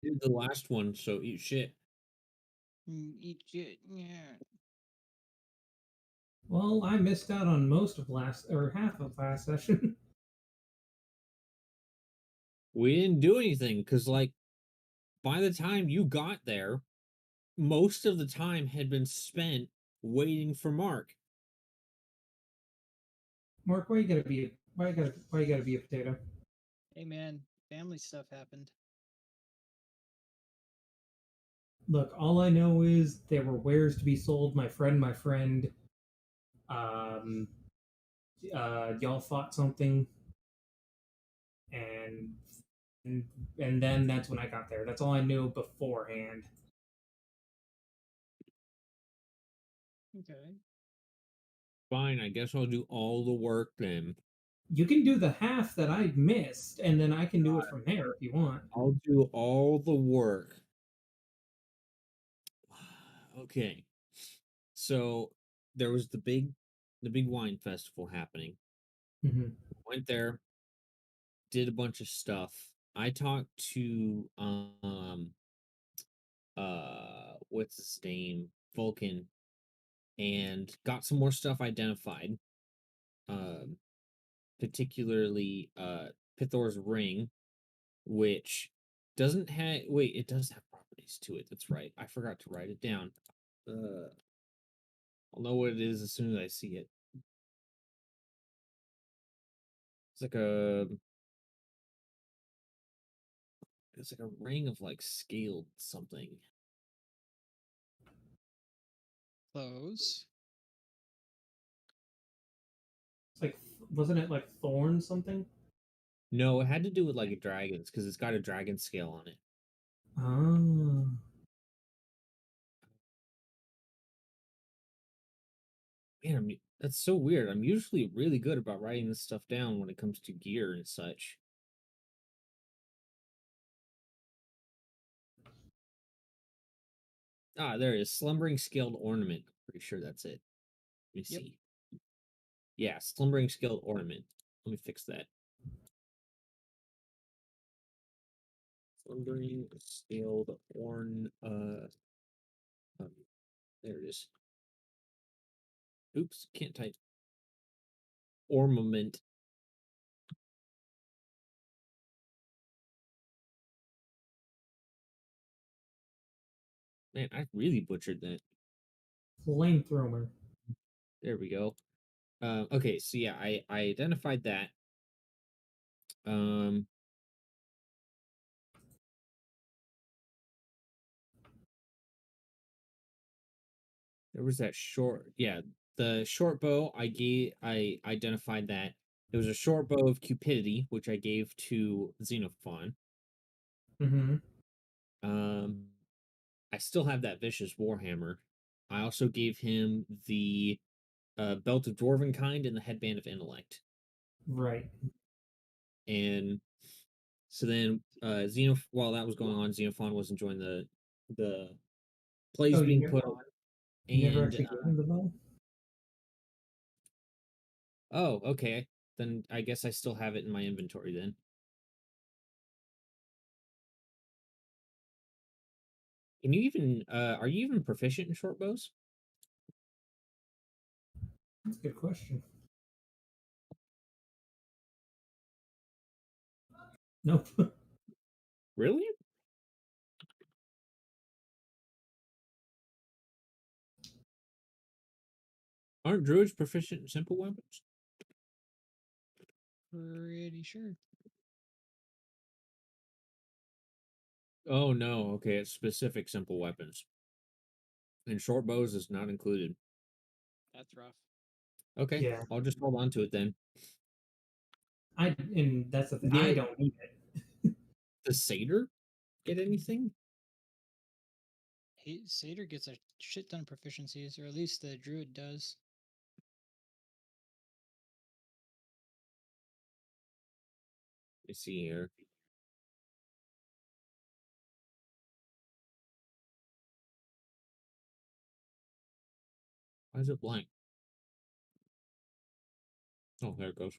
did the last one, so eat shit. Eat shit. Yeah. Well, I missed out on most of last or half of last session. We didn't do anything because, like, by the time you got there, most of the time had been spent waiting for Mark. Mark, why you gotta be why you gotta be a potato? Hey man, family stuff happened. Look, all I know is there were wares to be sold. My friend, um, y'all fought something, and and and then that's when I got there. That's all I knew beforehand. Okay. Fine, I guess I'll do all the work then. You can do the half that I missed, and then I can do it from there if you want. I'll do all the work. Okay. So there was the big wine festival happening. Hmm. Went there, did a bunch of stuff. I talked to what's his name? Vulcan, and got some more stuff identified. Um Particularly Pithore's ring, which doesn't have wait, it does have properties to it. That's right. I forgot to write it down. Uh I'll know what it is as soon as I see it. It's like a ring of like scaled something. Close. It's like, wasn't it like thorn something? No, it had to do with like a dragon's because it's got a dragon scale on it. Ah, Man, that's so weird. I'm usually really good about writing this stuff down when it comes to gear and such. Ah, there it is. Slumbering scaled ornament. Pretty sure that's it. Let me Yep. see. Yeah, slumbering scaled ornament. Let me fix that. Slumbering scaled um, there it is. Oops, can't type. Ornament. Man, I really butchered that. flamethrower. There we go. Okay, so yeah, I identified that. Um, there was that short, yeah, the short bow. I identified that it was a short bow of cupidity, which I gave to Xenophon. Mm-hmm. Um, I still have that vicious warhammer. I also gave him the belt of dwarven kind and the headband of intellect. Right. And so then, while that was going on, Xenophon was enjoying the Oh, plays being put on, you never and actually gave him the bow? oh, okay, then I guess I still have it in my inventory. Then can you even are you even proficient in short bows? That's a good question. Nope. Really? Aren't druids proficient in simple weapons? Pretty sure. Oh no, okay, it's specific simple weapons, and short bows is not included. That's rough. Okay, Yeah. I'll just hold on to it then. And that's the thing. I Did don't need it. the satyr get anything? Satyr gets a shit ton of proficiencies, or at least the druid does. Let me see here. Why is it blank? Oh, there it goes.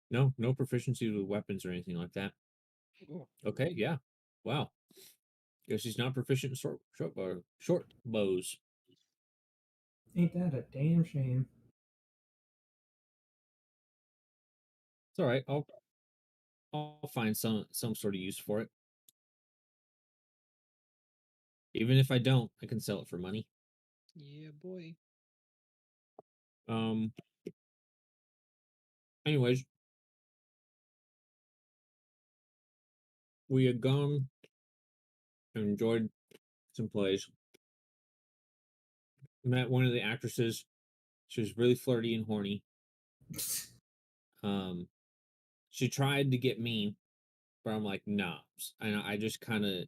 No proficiency with weapons or anything like that. Ooh. Okay, yeah. Wow. Guess he's not proficient in short bows. Ain't that a damn shame? It's all right. I'll find some sort of use for it. Even if I don't, I can sell it for money. Yeah, boy. Um. Anyways, we had gone and enjoyed some plays. Met one of the actresses. She was really flirty and horny. Um, she tried to get me, but I'm like, nah. And I just kind of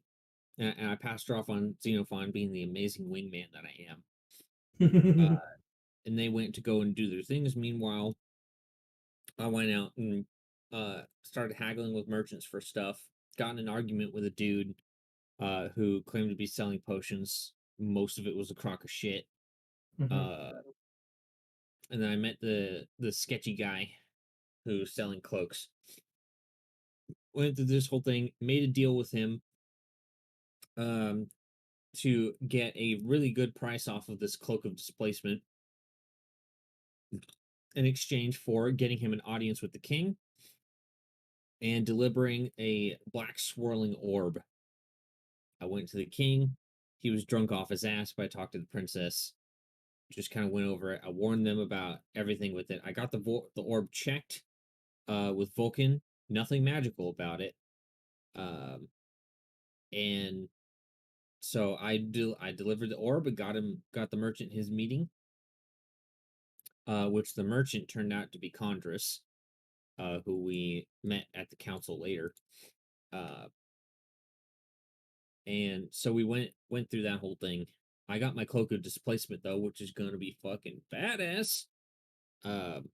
and I passed her off on Xenophon being the amazing wingman that I am. And they went to go and do their things. Meanwhile, I went out and started haggling with merchants for stuff. Got in an argument with a dude who claimed to be selling potions. Most of it was a crock of shit. Mhm. Uh, and then I met the sketchy guy who's selling cloaks. Went through this whole thing, made a deal with him um, to get a really good price off of this cloak of displacement in exchange for getting him an audience with the king and delivering a black swirling orb. I went to the king. He was drunk off his ass, but I talked to the princess. Just kind of went over it. I warned them about everything with it. I got the orb checked with Vulcan. Nothing magical about it. Um, and so I delivered the orb and got the merchant his meeting, which the merchant turned out to be Condrus, who we met at the council later. Uh, and so we went through that whole thing. I got my cloak of displacement though, which is gonna be fucking badass. Um,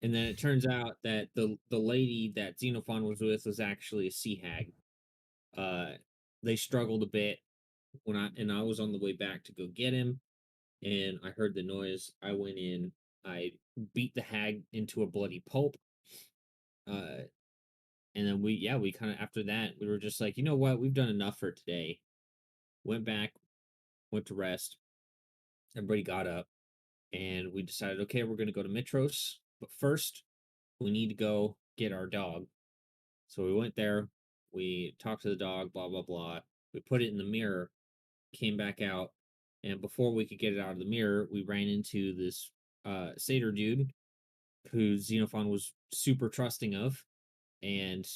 and then it turns out that the lady that Xenophon was with was actually a sea hag. Uh, they struggled a bit when I was on the way back to go get him, and I heard the noise. I went in, I beat the hag into a bloody pulp. Uh, and then we kind of after that we were just like, you know what, we've done enough for today. Went back, went to rest. Everybody got up, and we decided, okay, we're going to go to Mitros, but first we need to go get our dog. So we went there, we talked to the dog, blah blah blah. We put it in the mirror, came back out, and before we could get it out of the mirror, we ran into this satyr dude who Xenophon was super trusting of, and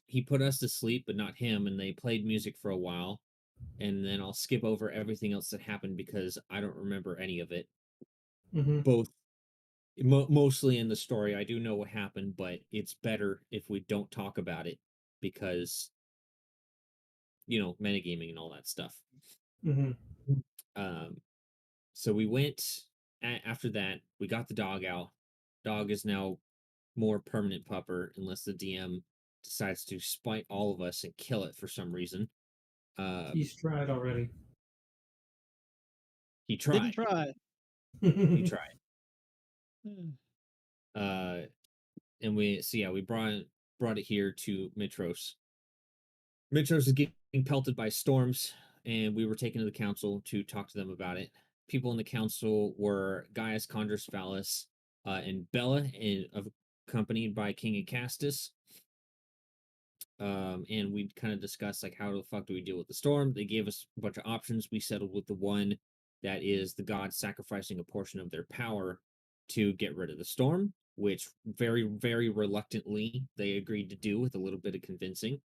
he put us to sleep, but not him. And they played music for a while, and then I'll skip over everything else that happened because I don't remember any of it. Mhm. Both mostly in the story, I do know what happened, but it's better if we don't talk about it because metagaming and all that stuff. Mhm. Um, so we went after that. We got the dog out. Dog is now more permanent pupper unless the DM decides to spite all of us and kill it for some reason. He's tried already. He Didn't tried. try. He tried. Hmm. Uh, and we brought it here to Mitros. Mitros is getting pelted by storms, and we were taken to the council to talk to them about it. People in the council were Gaius Condrus Vallis and Bella, accompanied by King Acastus. And we kind of discussed like how the fuck do we deal with the storm. They gave us a bunch of options. We settled with the one that is the gods sacrificing a portion of their power to get rid of the storm, which very, very reluctantly they agreed to do with a little bit of convincing.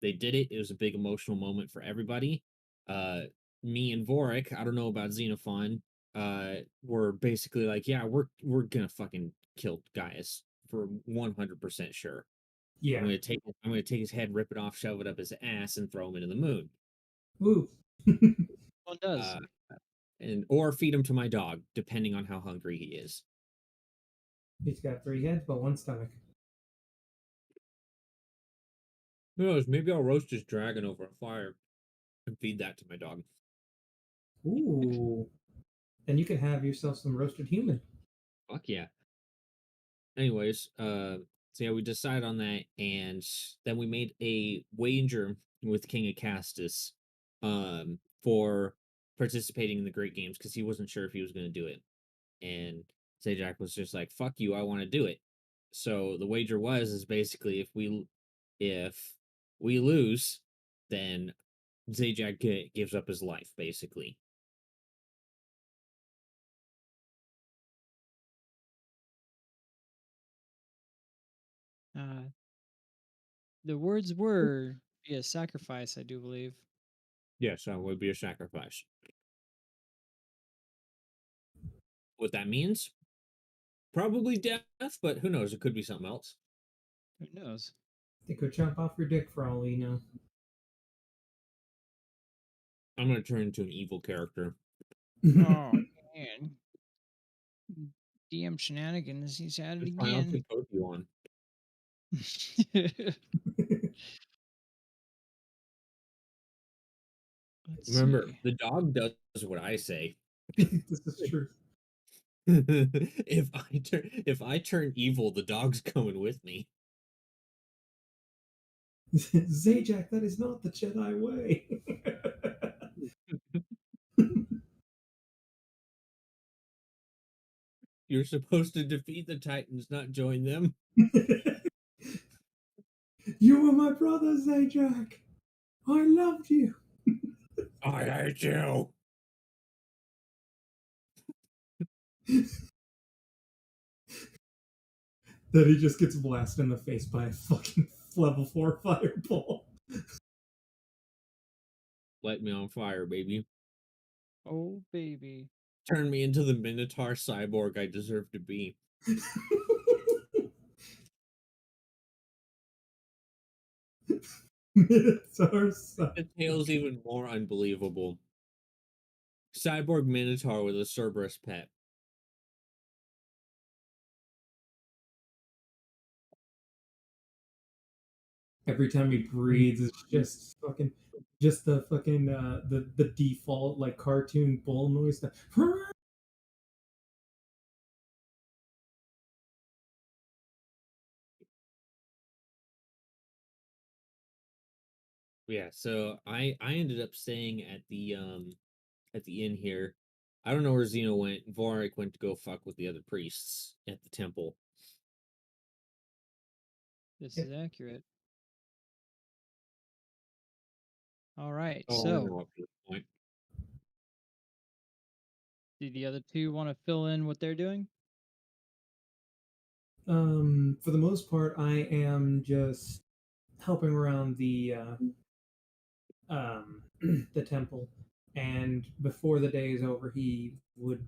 They did it. It was a big emotional moment for everybody. Uh, Me and Vorik, I don't know about Xenophon, were basically like, yeah, we're gonna fucking kill Gaius for 100% sure. Yeah. I'm gonna take his head, rip it off, shove it up his ass, and throw him into the moon. Ooh. One does. Uh, and or feed him to my dog, depending on how hungry he is. He's got 3 heads but one stomach. Who knows? Maybe I'll roast his dragon over a fire and feed that to my dog. Ooh. Then you can have yourself some roasted human. Fuck yeah. anyways, so yeah, we decided on that, and then we made a wager with King of Castus, for participating in the Great Games because he wasn't sure if he was going to do it, and Zajac was just like, "Fuck you, I want to do it." So the wager is basically if we lose, then Zajac gives up his life, basically. Uh, the words were be a sacrifice, I do believe. Yeah, so it would be a sacrifice. What that means? Probably death, but who knows? It could be something else. Who knows? They could chop off your dick for all we know. I'm gonna turn into an evil character. Oh man, DM shenanigans. He's at it It's fine. I'll again. take both of you on. Let's Remember, see. the dog does what I say. This is true. If I turn evil, the dog's coming with me. Zajac, that is not the Jedi way. You're supposed to defeat the Titans, not join them. You were my brother, Zajac. I loved you. I hate you. Then he just gets blasted in the face by a fucking level 4 fireball. Light me on fire, baby. Oh baby. Turn me into the Minotaur cyborg I deserve to be. Minotaur son. The tale's even more unbelievable. Cyborg Minotaur with a Cerberus pet. Every time he breathes, it's just fucking, just the fucking the default like cartoon bull noise. Yeah, so I ended up staying at the inn here. I don't know where Zeno went. Vorik went to go fuck with the other priests at the temple. This is accurate. All right. Oh, I So, know up to this point. do the other two want to fill in what they're doing? For the most part, I am just helping around the temple, and before the day is over, he would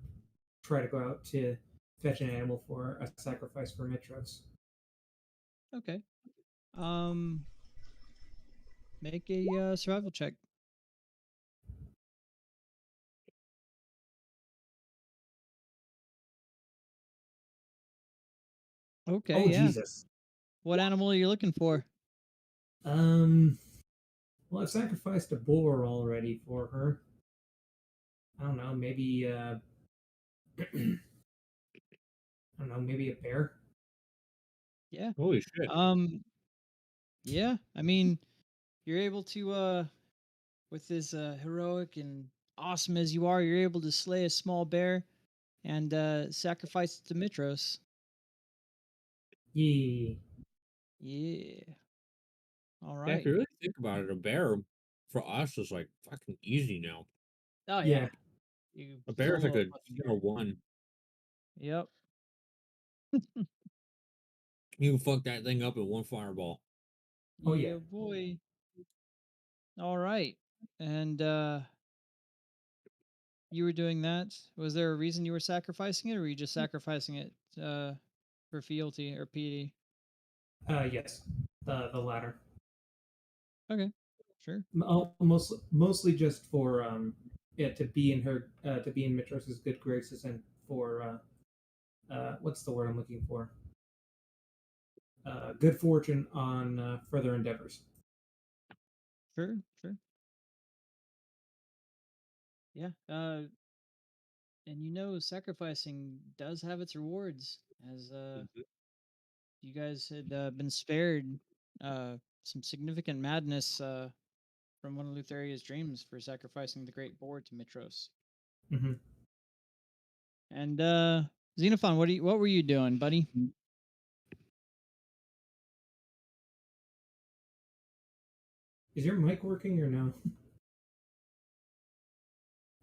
try to go out to fetch an animal for a sacrifice for Mitros. Okay. Um, make a survival check. Okay. Oh Yeah. Jesus. What animal are you looking for? Um. Well, I've sacrificed a boar already for her. I don't know. Maybe. I don't know. Maybe a bear. Yeah. Holy shit. Um. Yeah. I mean, you're able to with this heroic and awesome as you are, you're able to slay a small bear and sacrifice it to Mitros. Yeah. Yeah. All Yeah, if right. you really think about it, a bear for us is like fucking easy now. Oh Yeah. yeah. You A bear is like solo a a fucking tier bear. one. Yep. You can fuck that thing up in one fireball. Oh yeah. Yeah, boy. All right. And you were doing that. Was there a reason you were sacrificing it, or were you just sacrificing it for fealty or piety? Yes. The latter. Okay. Sure. Mostly just for yeah, to be in her to be in Mitros's good graces, and for what's the word I'm looking for? Good fortune on further endeavors. Sure. Sure. Yeah. And you know, sacrificing does have its rewards, as Mhm. you guys had been spared some significant madness from one of Lutheria's dreams for sacrificing the great boar to Mitros. Mm-hmm. And Xenophon, what were you doing, buddy? Is your mic working or no?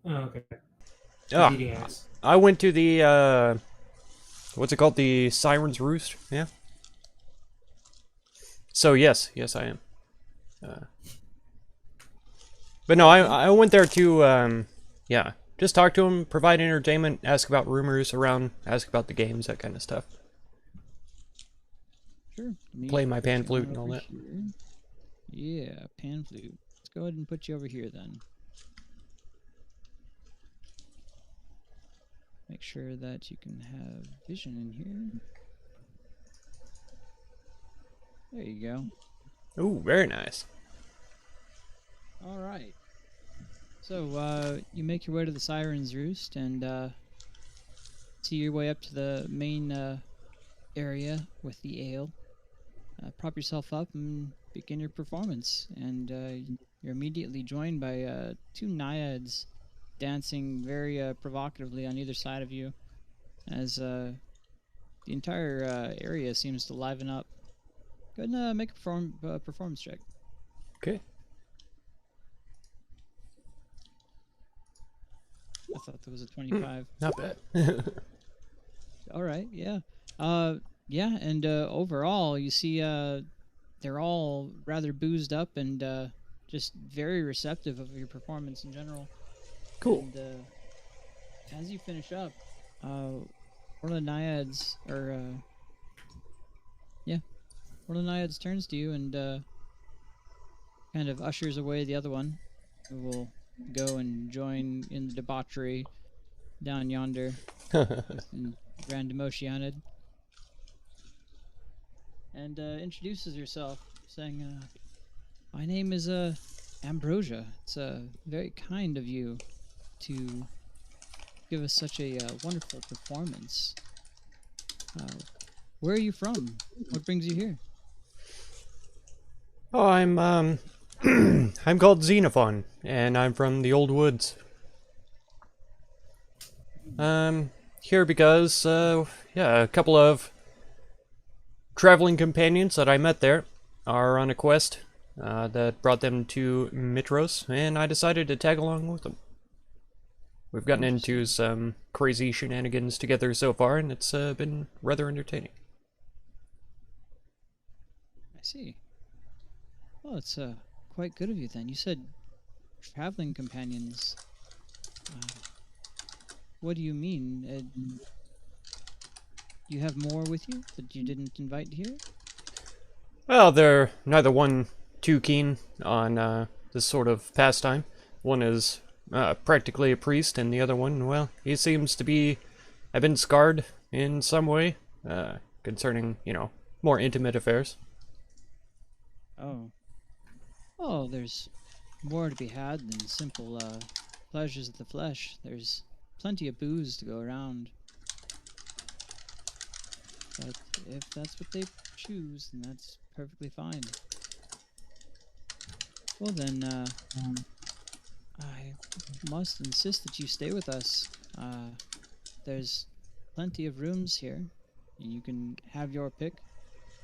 Oh, okay. Ah, Eating ass. I went to the, what's it called? The Sirens Roost? Yeah. So, yes, I am. But no, I went there to, yeah, just talk to him, provide entertainment, ask about rumors around, ask about the games, that kind of stuff. Sure. Play my pan put you flute on and all over that. here. Yeah, pan flute. Let's go ahead and put you over here then. Make sure that you can have vision in here. There you go. Ooh, very nice. All right. So you make your way to the Sirens Roost and see your way up to the main area with the ale. Prop yourself up and begin your performance. And you're immediately joined by two naiads dancing very provocatively on either side of you as the entire area seems to liven up. Go ahead and make a performance check. Okay. I thought that was a 25. Not bad. All right, yeah. Yeah, and overall, you see they're all rather boozed up and just very receptive of your performance in general. Cool. And as you finish up, one of the naiads, one of the naiads turns to you and kind of ushers away the other one, who will go and join in the debauchery down yonder in Grand Emotioned, and introduces herself, saying, "My name is Ambrosia. It's very kind of you to give us such a wonderful performance. Where are you from? What brings you here?" Oh, I'm I'm called Xenophon, and I'm from the Old Woods. Here because, yeah, a couple of traveling companions that I met there are on a quest that brought them to Mitros, and I decided to tag along with them. We've gotten into some crazy shenanigans together so far, and it's been rather entertaining. I see. Well, it's quite good of you then. You said traveling companions. What do you mean? You have more with you that you didn't invite here? Well, they're neither one too keen on this sort of pastime. One is practically a priest, and the other one, well, he seems to have been scarred in some way concerning, you know, more intimate affairs. Oh. Oh, there's more to be had than simple pleasures of the flesh. There's plenty of booze to go around. But if that's what they choose, then that's perfectly fine. Well then, I must insist that you stay with us. There's plenty of rooms here, and you can have your pick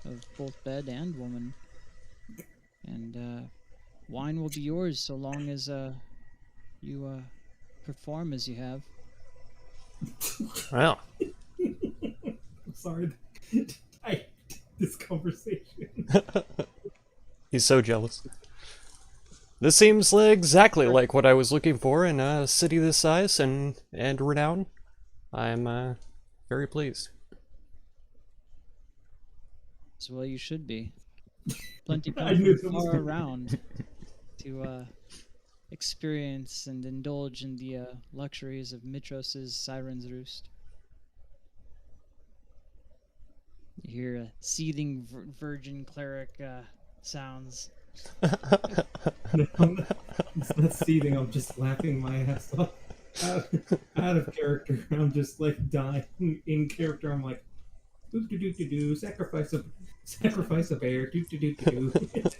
of both bed and woman. And wine will be yours so long as you perform as you have. Well, I'm sorry. I this conversation. he's so jealous. This seems exactly like what I was looking for in a city this size and renown. I'm very pleased. As well you should be. Plenty I knew come that was far gonna- around to experience and indulge in the luxuries of Mitros's Sirens Roost. You hear a seething virgin cleric sounds. It's not seething. I'm just laughing my ass off. Out of character. I'm just like dying. In character, I'm like, Oop do do do do. Sacrifice a bear. Do do do do do.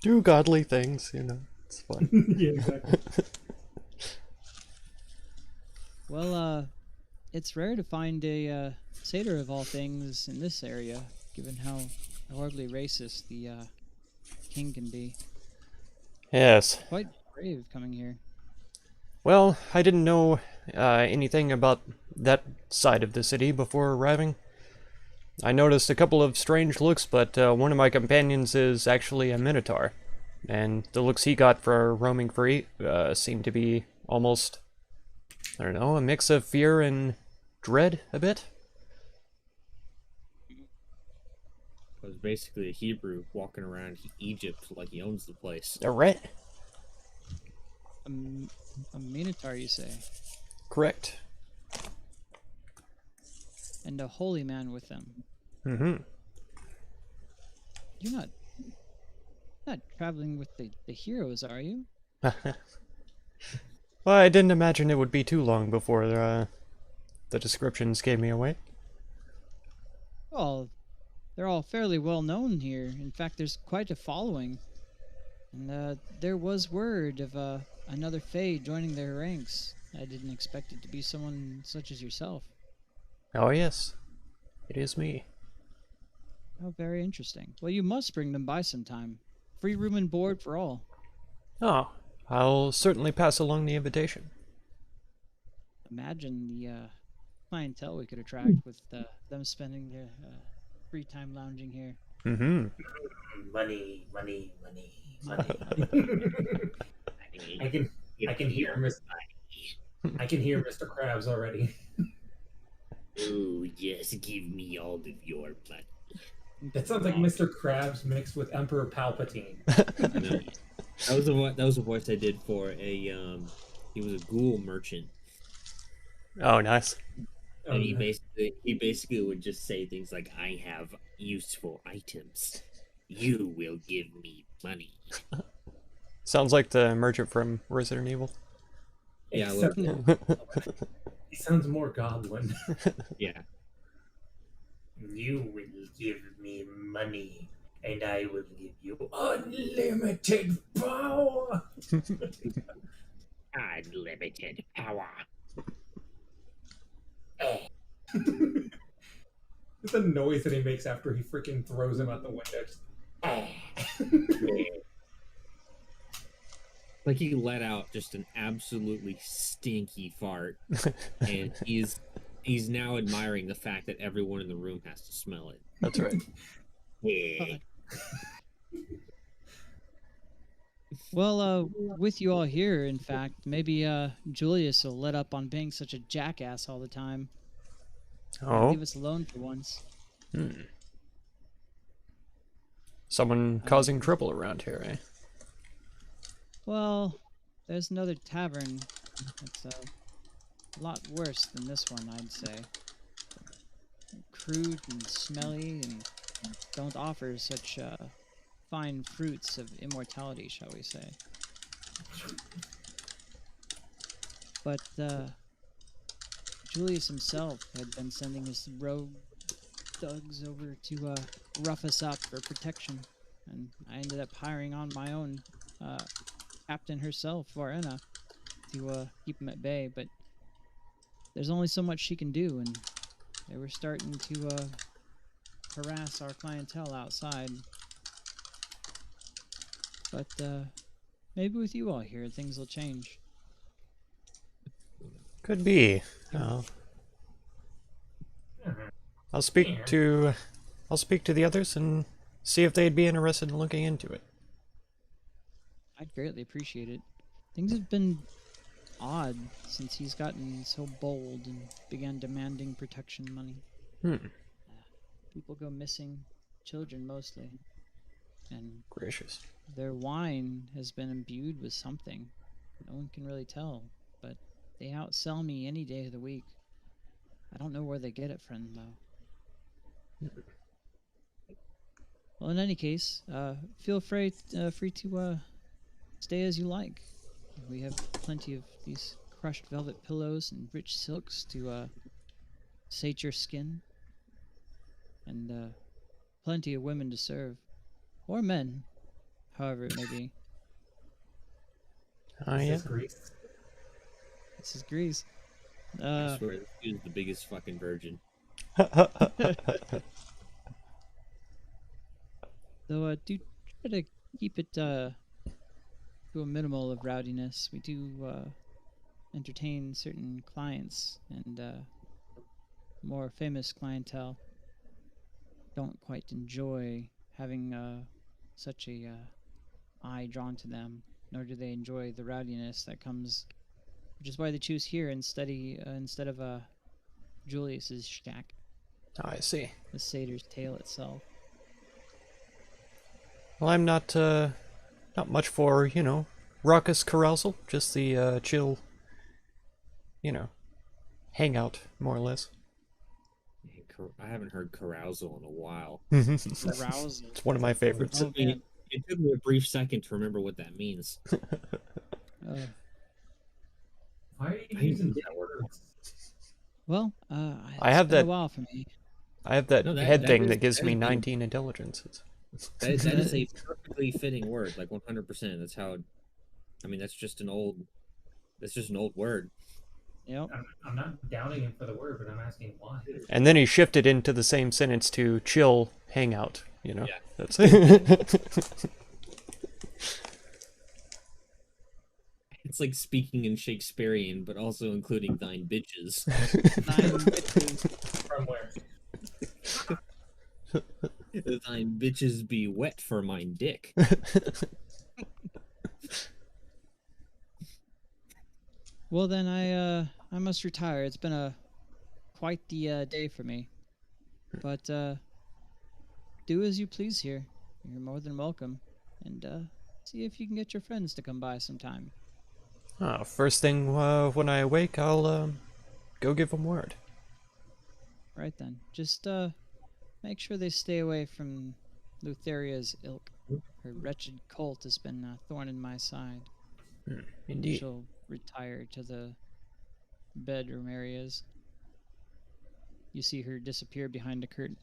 Do godly things, It's fun. Yeah, exactly. Well, it's rare to find a satyr of all things in this area, given how horribly racist the king can be. Yes. Quite brave coming here. Well, I didn't know anything about that side of the city before arriving. I noticed a couple of strange looks, but one of my companions is actually a minotaur, and the looks he got for roaming free seemed to be almost, I don't know, a mix of fear and dread a bit. It was basically a Hebrew walking around Egypt like he owns the place. Right? A minotaur, you say? Correct. And a holy man with them. Mm-hmm. You're not traveling with the heroes, are you? Well, I didn't imagine it would be too long before the descriptions gave me away. Well, they're all fairly well known here. In fact, there's quite a following. And there was word of another Fae joining their ranks. I didn't expect it to be someone such as yourself. Oh yes, it is me. Oh, very interesting. Well, you must bring them by sometime. Free room and board for all. Oh, I'll certainly pass along the invitation. Imagine the clientele we could attract with them spending their free time lounging here. Mm-hmm. Money, money, money, money. I can hear Mr. Krabs already. Oh, yes, give me all of your money. That sounds like Mr. Krabs mixed with Emperor Palpatine. No, that was a voice I did for a he was a ghoul merchant. Oh, nice. And he basically would just say things like, "I have useful items. You will give me money." Sounds like the merchant from Resident Evil. Yeah, Except he sounds more goblin. yeah. You will give me money, and I will give you unlimited power. Unlimited power. It's the noise that he makes after he freaking throws him out the window. Like he let out just an absolutely stinky fart, and he's now admiring the fact that everyone in the room has to smell it. That's right. Yeah. Well, with you all here, in fact, maybe Julius will let up on being such a jackass all the time. Oh. Leave us alone for once. Someone causing trouble around here, eh? Well, there's another tavern that's a lot worse than this one, I'd say. Crude and smelly and don't offer such fine fruits of immortality, shall we say. But Julius himself had been sending his rogue thugs over to rough us up for protection, and I ended up hiring on my own captain herself, Varena, to keep him at bay, but there's only so much she can do, and they were starting to harass our clientele outside. But maybe with you all here, things will change. Could be. I'll speak to the others and see if they'd be interested in looking into it. I'd greatly appreciate it. Things have been odd since he's gotten so bold and began demanding protection money. People go missing, children mostly, and Gracious. their wine has been imbued with something. No one can really tell, but they outsell me any day of the week. I don't know where they get it from, though. Well, in any case, feel free to stay as you like. We have plenty of these crushed velvet pillows and rich silks to sate your skin, and plenty of women to serve, or men, however it may be. Oh, This yeah. is Greece. This is Greece. I swear, this dude's the biggest fucking virgin. Though do try to keep it to a minimal of rowdiness. We do entertain certain clients, and more famous clientele don't quite enjoy having such a eye drawn to them, nor do they enjoy the rowdiness that comes, which is why they choose here instead of Julius's shack, I see. the satyr's tail itself. Well, I'm not much for, raucous carousal. Just the chill, hangout, more or less. I haven't heard carousal in a while. It's Arousal. one of my favorites. Oh, man. It took me a brief second to remember what that means. Why are you I using knew big that word. words? Well, I it's have been that- a while for me. I have that No, head thing is- that gives me is- 19 intelligence. That is a perfectly fitting word, like 100%. That's how. I mean, that's just an old word. Yep. I'm not doubting him for the word, but I'm asking why. And then he shifted into the same sentence to chill hangout, Yeah. That's It's like speaking in Shakespearean, but also including thine bitches. 9 bitches. From where? Thine bitches be wet for mine dick. Well, then I must retire. It's been quite the day for me. But do as you please here. You're more than welcome. And see if you can get your friends to come by sometime. First thing when I awake, I'll go give them word. Right then. Just make sure they stay away from Lutheria's ilk. Her wretched cult has been a thorn in my side. Indeed. She'll retire to the bedroom areas. You see her disappear behind a curtain.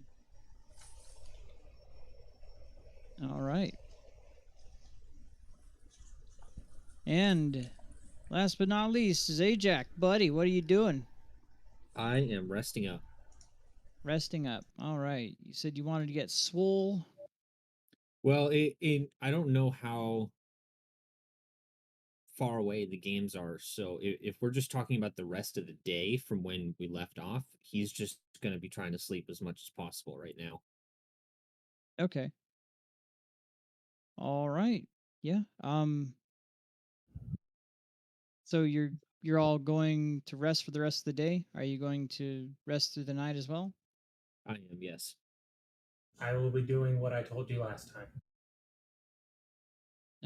All right. And last but not least is Ajax. Buddy, what are you doing? I am resting up. Resting up. All right. You said you wanted to get swole. Well, I don't know how far away the games are, so if we're just talking about the rest of the day from when we left off, he's just going to be trying to sleep as much as possible right now. Okay. All right. Yeah. So you're all going to rest for the rest of the day? Are you going to rest through the night as well? I am, yes. I will be doing what I told you last time.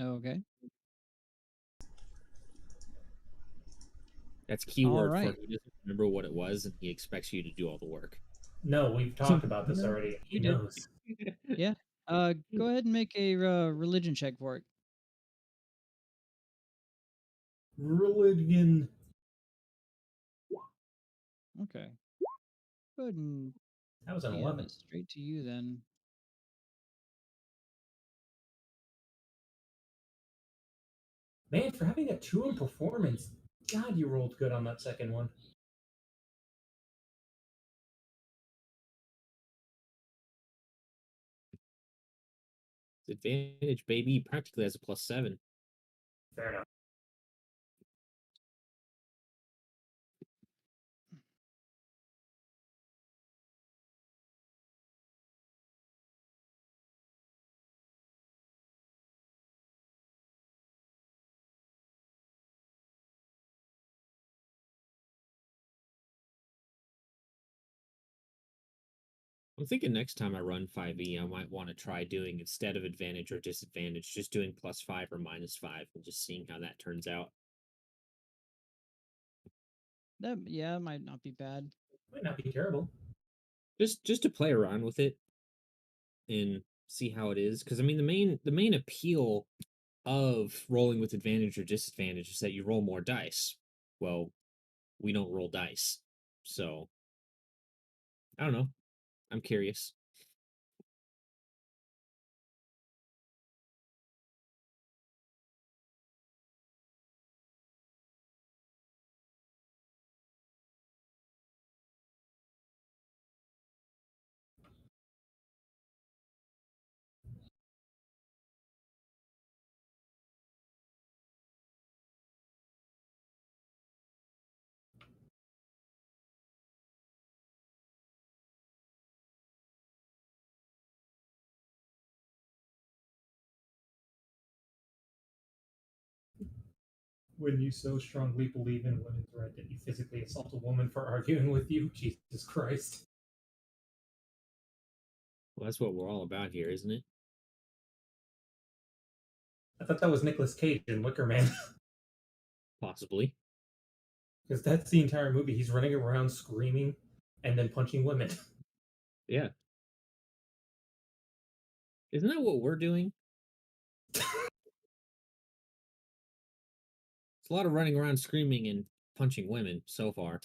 Okay. That's keyword for right. he doesn't remember what it was and he expects you to do all the work. No, we've talked about this already. He we did. knows. Yeah. Go ahead and make a religion check for it. Religion. Okay. Go ahead and That was an DM 11. it straight to you then. Man, for having a 2 in performance, God, you rolled good on that second one. Advantage, baby, practically has a +7. Fair enough. I'm thinking next time I run 5e, I might want to try doing, instead of advantage or disadvantage, just doing +5 or -5 and just seeing how that turns out. That might not be bad. Might not be terrible. Just to play around with it and see how it is. Because I mean, the main appeal of rolling with advantage or disadvantage is that you roll more dice. Well, we don't roll dice, so I don't know. I'm curious. When you so strongly believe in women's right that you physically assault a woman for arguing with you, Jesus Christ. Well, that's what we're all about here, isn't it? I thought that was Nicolas Cage in Wicker Man. Possibly. Because that's the entire movie. He's running around screaming and then punching women. Yeah. Isn't that what we're doing? It's a lot of running around screaming and punching women so far.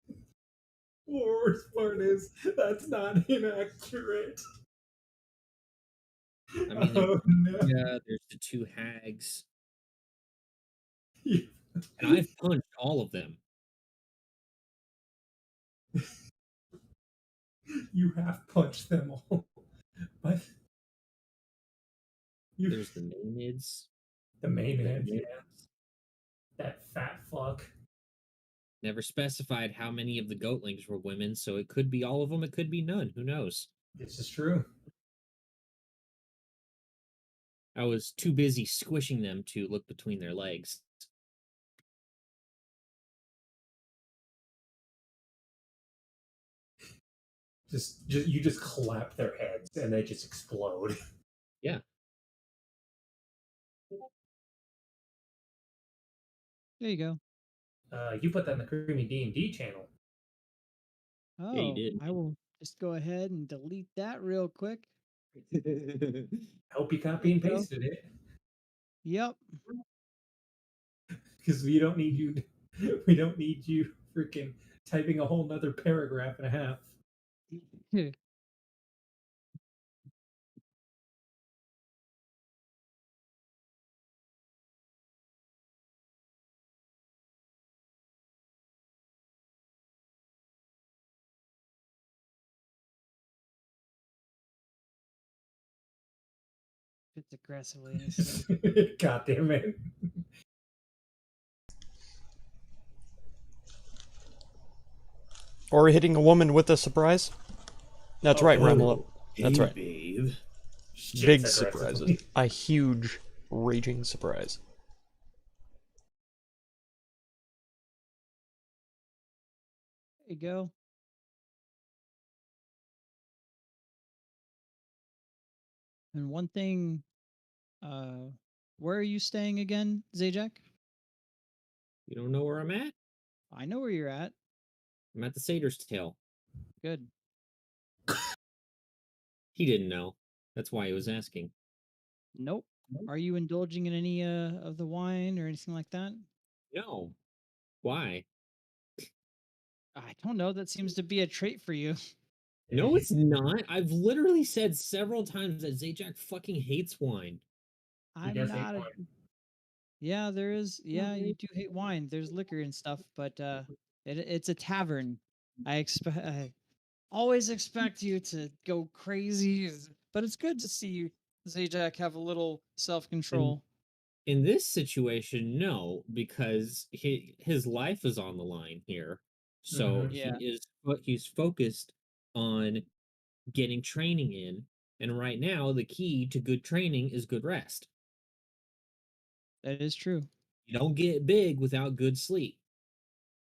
The worst part is that's not inaccurate. I mean, Oh, no. there's the two hags. You, And I've punched all of them. you have punched them all. But you, There's the Maynids. the main the head, yeah. Nymphs. That fat fuck. Never specified how many of the goatlings were women, so it could be all of them, it could be none. Who knows? This is true. I was too busy squishing them to look between their legs. Just you just clap their heads and they just explode. Yeah. There you go. You put that in the Creamy D&D channel. Oh, Yeah, you did. I will just go ahead and delete that real quick. Hope you copy and There you go. pasted it. Yep. Because we don't need you we don't need you freaking typing a whole nother paragraph and a half. It's aggressively innocent. God damn it. Or hitting a woman with a surprise. That's right, Romulo. That's Hey, right. babe. Big Shit's surprises. aggressively. A huge, raging surprise. There you go. And one thing, where are you staying again, Zajac? You don't know where I'm at? I know where you're at. I'm at the Satyr's Tail. Good. He didn't know. That's why he was asking. Nope. Are you indulging in any of the wine or anything like that? No. Why? I don't know. That seems to be a trait for you. No, it's not. I've literally said several times that Zajac fucking hates wine. He I'm does hate not. wine. Yeah, there is. Yeah, you do hate wine. There's liquor and stuff, but it's a tavern. I always expect you to go crazy, but it's good to see you, Zajac, have a little self-control. In this situation, no, because his life is on the line here. So Mhm. Yeah. he's focused on getting training in, and right now the key to good training is good rest. That is true. You don't get big without good sleep.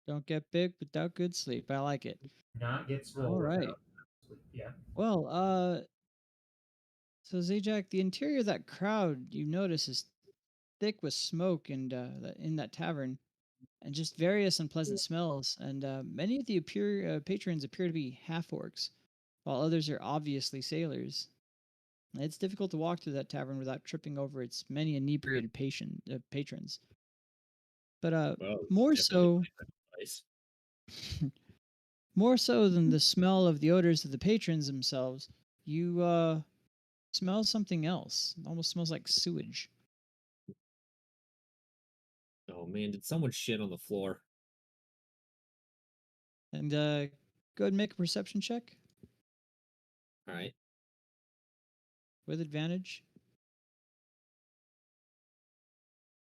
Don't get big without good sleep. I like it. Not get swole. All right. without sleep. Yeah. Well, so Zajac, the interior of that crowd you notice is thick with smoke and in that tavern, and just various unpleasant smells. And many of the patrons appear to be half orcs, while others are obviously sailors. It's difficult to walk through that tavern without tripping over its many inebriated patrons. But Well, more definitely so, my place. more so than the smell of the odors of the patrons themselves, you smell something else. It almost smells like sewage. Oh man, did someone shit on the floor? And go ahead and make a perception check All right. with advantage.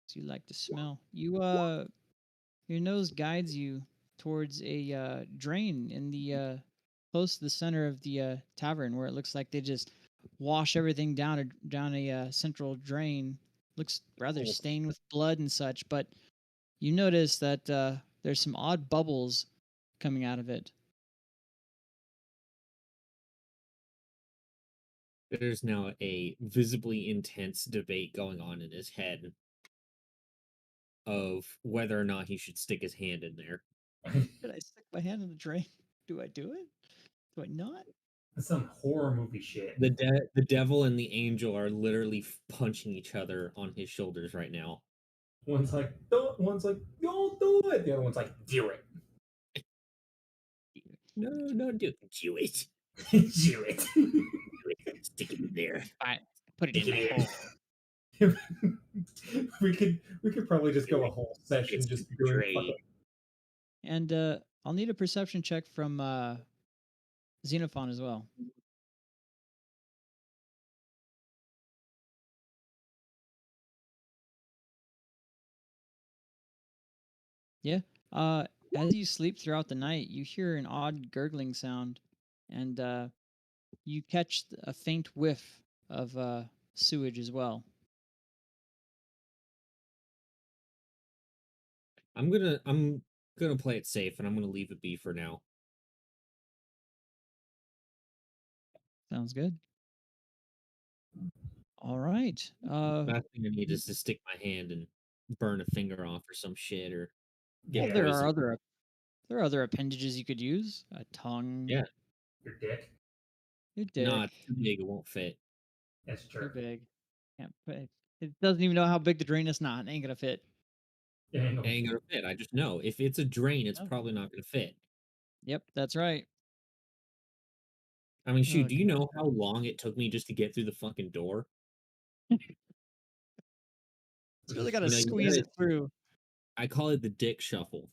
So you like to smell. Your nose guides you towards a drain in the close to the center of the tavern, where it looks like they just wash everything down a central drain. Looks rather Oh. stained with blood and such, but you notice that there's some odd bubbles coming out of it. There's now a visibly intense debate going on in his head of whether or not he should stick his hand in there. Should I stick my hand in the drain? Do I do it? Do I not? That's some horror movie shit. The devil and the angel are literally punching each other on his shoulders right now. One's like, don't. One's like, don't do it. The other one's like, do it. No, do it. Do it. Stick it in there. I put it in the hole. we could probably just go a whole session It's just great. doing fucking. And I'll need a perception check from Xenophon as well. Yeah. As you sleep throughout the night, you hear an odd gurgling sound, and you catch a faint whiff of sewage as well. I'm gonna play it safe, and I'm gonna leave it be for now. Sounds good. All right. Last thing I need is to stick my hand and burn a finger off or some shit, or get Well, there are poisoned. other appendages you could use. A tongue. Yeah, Your dick. Your dick. not too big. It won't fit. That's Too true. big. Can't fit. It doesn't even know how big the drain is. Not. It ain't gonna fit. Yeah, I know. It ain't gonna fit. I just know if it's a drain, it's Yep. probably not gonna fit. Yep, that's right. I mean, shoot, do Okay. you know how long it took me just to get through the fucking door? It's really gotta You know, you squeeze gotta- it through. I call it the dick shuffle.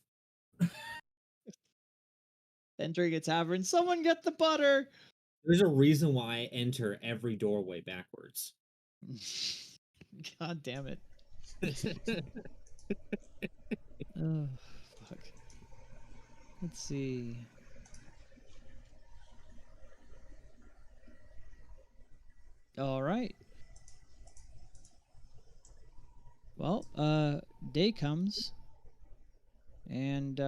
Entering a tavern. Someone get the butter. There's a reason why I enter every doorway backwards. God damn it. Oh, fuck. Let's see. All right. Well, day comes, and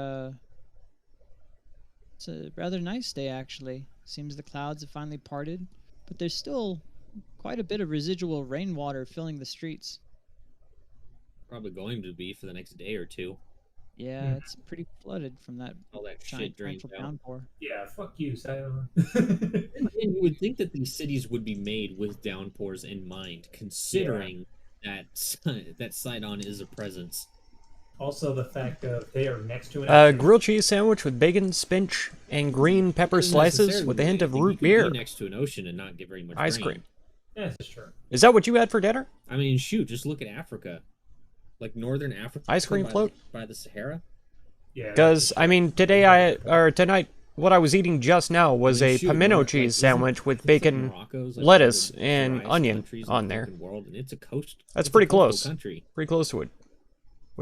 it's a rather nice day actually. Seems the clouds have finally parted, but there's still quite a bit of residual rainwater filling the streets. Probably going to be for the next day or two. Yeah, it's pretty flooded from that All that giant shit drains torrential out. downpour. Yeah, fuck you, Silo. And you would think that these cities would be made with downpours in mind, considering that Sidon is a presence. Also, the fact of they are next to an Grilled cheese sandwich with bacon, spinach, and green pepper Doesn't slices necessarily with a mean hint of anything. You root could be beer. next to an ocean and not get very much Ice rain. cream. Yeah, that's true. Is that what you had for dinner? I mean, shoot, just look at Africa, like northern Africa. Ice cream by float? by the Sahara. Yeah. Because, I mean, tonight, what I was eating just now was I mean, a shoot, pimento Morocco- cheese isn't- sandwich with isn't bacon, Morocco's, like, lettuce, one of the and driest onion countries in on the there. fucking world, and it's a coast. That's it's a pretty coastal close. Country. Pretty close to what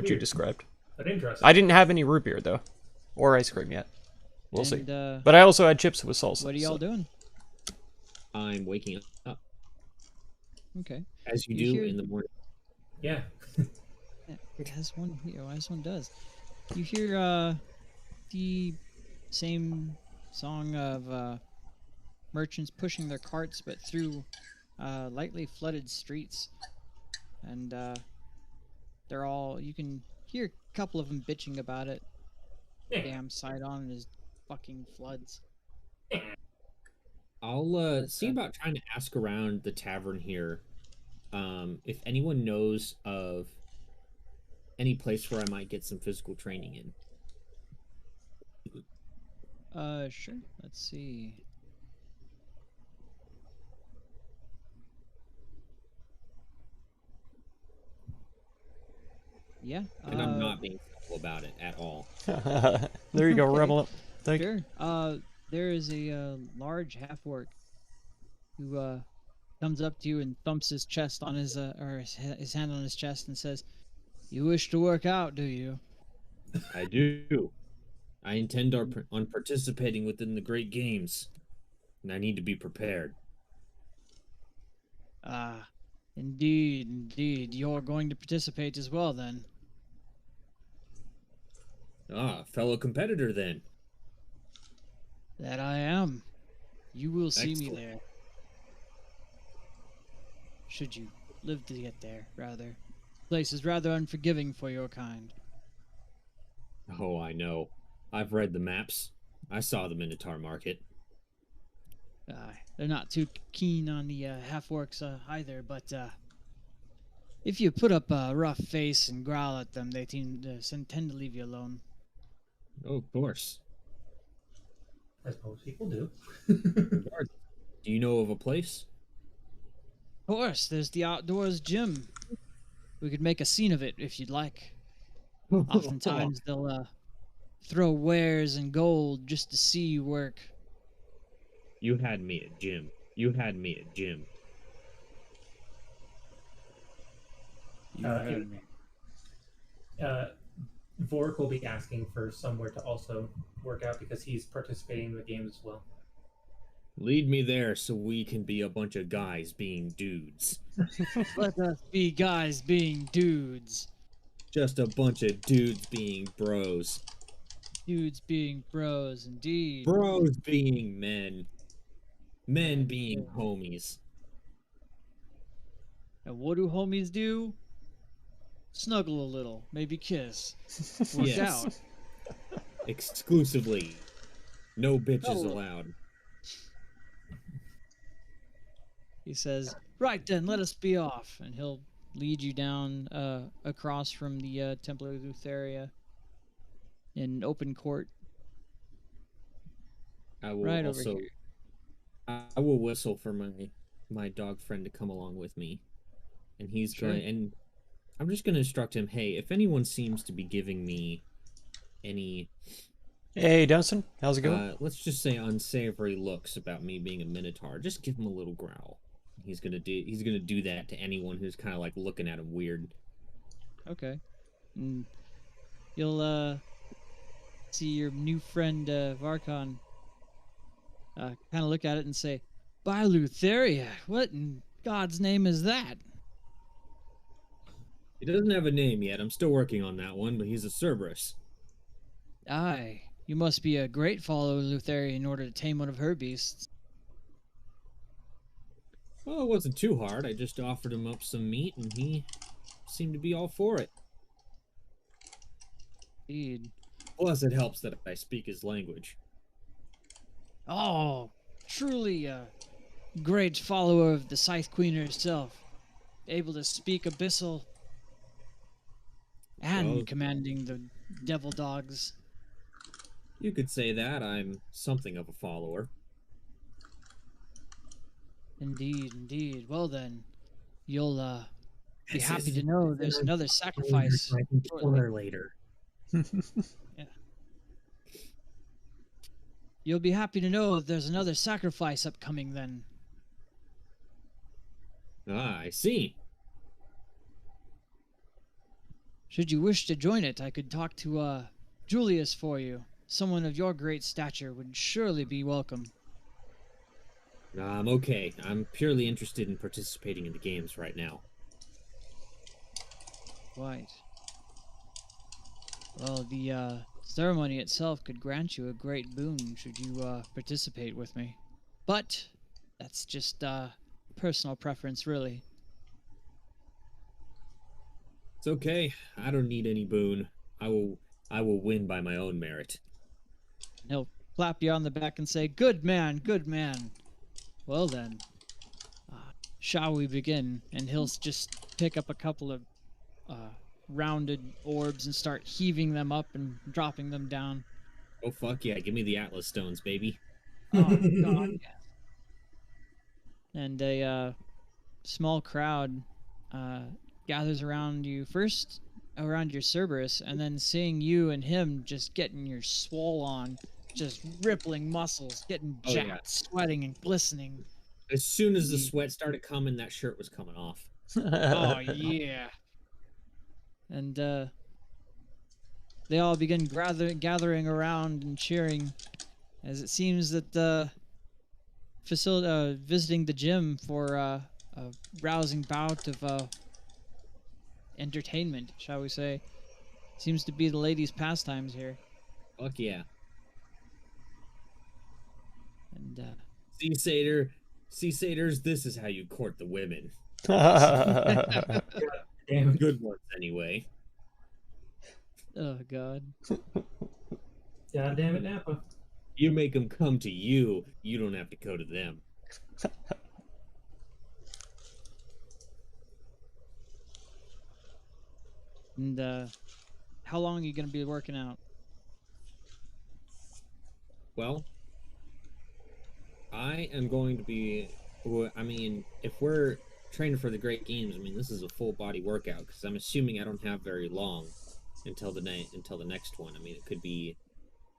you Weird. described. But interesting. I didn't have any root beer, though. Or ice cream yet. We'll see. And, But I also had chips with salsa. what are y'all so- doing? I'm waking up Okay. as you You do hear- in the morning. Yeah. As one does. You hear the same song of merchants pushing their carts, but through lightly flooded streets, and they're all. You can hear a couple of them bitching about it. Yeah. Damn Sidon and his fucking floods. I'll see about trying to ask around the tavern here, if anyone knows of any place where I might get some physical training in. Sure. Let's see. Yeah. And I'm not being subtle about it at all. There you go, Okay. Rebel. Thank you. Sure. There is a large half-orc who comes up to you and thumps his chest on his his hand on his chest and says, "You wish to work out, do you?" I do. I intend on participating within the great games, and I need to be prepared. Ah, indeed, indeed. You're going to participate as well, then. Ah, fellow competitor then. That I am. You will see me Excellent. there. Should you live to get there, rather. The place is rather unforgiving for your kind. Oh, I know. I've read the maps. I saw the Minotaur Market. They're not too keen on the half-orcs either, but if you put up a rough face and growl at them, they tend to leave you alone. Oh, of course. As most people do. Regardless, do you know of a place? Of course, there's the outdoors gym. We could make a scene of it if you'd like. Oftentimes they'll throw wares and gold just to see you work. You had me at gym. You had me at gym. You heard me. Vork will be asking for somewhere to also work out because he's participating in the game as well. Lead me there so we can be a bunch of guys being dudes. Let us be guys being dudes. Just a bunch of dudes being bros. Dudes being bros, indeed. Bros being men. Men being homies. And what do homies do? Snuggle a little, maybe kiss. Work Yes. out. Exclusively. No bitches Oh. allowed. He says, "Right then, let us be off," and he'll lead you down across from the Temple of Lutheria in open court. I will Right over also here. I will whistle for my dog friend to come along with me. And he's Sure. going and I'm just going to instruct him, hey, if anyone seems to be giving me any Hey, Dunstan. How's it going? let's just say unsavory looks about me being a minotaur, just give him a little growl. He's gonna do that to anyone who's kind of like looking at him weird. Okay. And you'll see your new friend Varkon kind of look at it and say, "By Lutheria, what in God's name is that?" He doesn't have a name yet. I'm still working on that one, but he's a Cerberus. Aye, you must be a great follower of Lutheria in order to tame one of her beasts. Well, it wasn't too hard. I just offered him up some meat, and he seemed to be all for it. Indeed. Plus, it helps that I speak his language. Oh, truly a great follower of the Scythe Queen herself. Able to speak Abyssal and Well- commanding the devil dogs. You could say that. I'm something of a follower. Indeed, indeed. Well then, you'll be This happy is- to know there's another sacrifice. I can shortly. kill her later. You'll be happy to know there's another sacrifice upcoming then. Ah, I see. Should you wish to join it, I could talk to Julius for you. Someone of your great stature would surely be welcome. I'm okay. I'm purely interested in participating in the games right now. Quite. Well, the ceremony itself could grant you a great boon should you participate with me. But that's just personal preference, really. It's okay. I don't need any boon. I will win by my own merit. He'll clap you on the back and say, "Good man, good man." Well then, shall we begin? And he'll just pick up a couple of rounded orbs and start heaving them up and dropping them down. Oh fuck yeah! Give me the Atlas stones, baby. Oh God, yeah. And a small crowd uh, gathers around you, first around your Cerberus, and then seeing you and him just getting your swole on, just rippling muscles, getting Oh yeah! jacked, sweating and glistening. As soon as the Ye- sweat started coming, that shirt was coming off. Oh yeah. And they all begin gathering around and cheering, as it seems that visiting the gym for a rousing bout of entertainment, shall we say, seems to be the ladies' pastimes here. Fuck yeah! And Sea satyr, sea satyrs. This is how you court the women. Damn it. Good ones, anyway. oh God. God damn it, Napa. You make them come to you. You don't have to go to them. And how long are you gonna be working out? Well, I am going to be. I mean, if we're training for the great games, I mean, this is a full body workout because I'm assuming I don't have very long until the next one. I mean, it could be,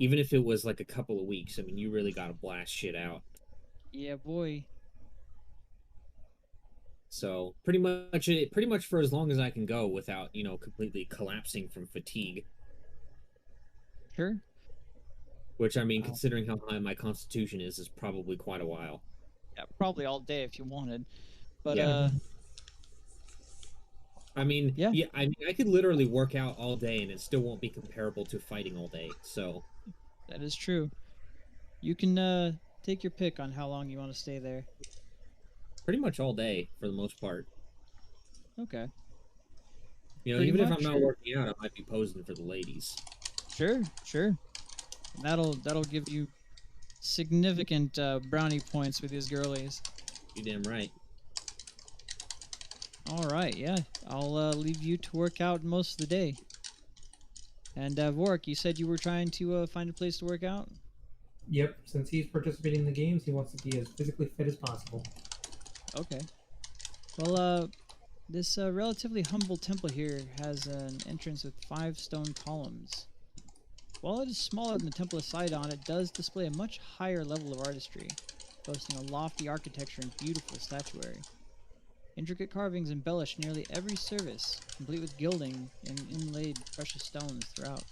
even if it was like a couple of weeks. I mean, you really got to blast shit out. Yeah, boy. So pretty much for as long as I can go without completely collapsing from fatigue. Sure. Which I mean, Wow. considering how high my constitution is probably quite a while. Yeah, probably all day if you wanted. But Yeah. I mean, Yeah. I mean, I could literally work out all day and it still won't be comparable to fighting all day. So that is true. You can take your pick on how long you want to stay there. pretty much all day for the most part. Okay. Even if I'm not working out, I might be posing for the ladies. Sure. That'll give you significant brownie points with these girlies. You damn right. All right, yeah. I'll leave you to work out most of the day. And Vork, you said you were trying to find a place to work out? Yep, since he's participating in the games, he wants to be as physically fit as possible. Okay. Well, this relatively humble temple here has an entrance with 5 stone columns. While it is smaller than the temple of Sidon, it does display a much higher level of artistry, boasting a lofty architecture and beautiful statuary. Intricate carvings embellish nearly every surface, complete with gilding and inlaid precious stones throughout.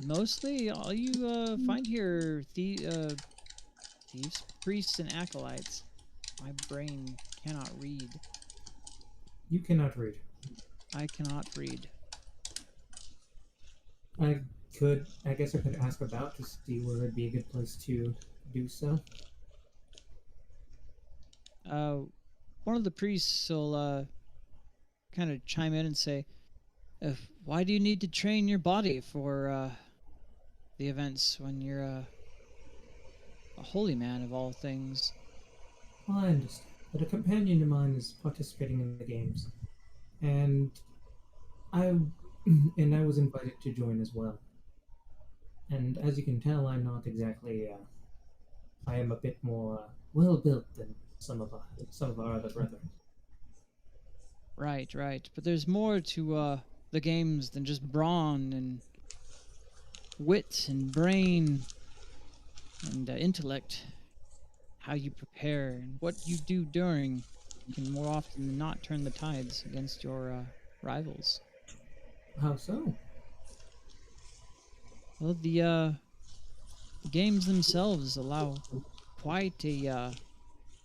Mostly all you find here are thieves, priests, and acolytes. My brain cannot read. You cannot read. I cannot read. I guess I could ask about to see where would be a good place to do so. One of the priests will kind of chime in and say, why do you need to train your body for the events when you're a holy man of all things? Well, I understand, but a companion of mine is participating in the games, and I was invited to join as well. And as you can tell, I'm not exactly. I am a bit more well built than some of our other brethren. Right. But there's more to the games than just brawn and wit and brain and intellect. How you prepare and what you do during can more often than not turn the tides against your rivals. How so? Well, the games themselves allow quite a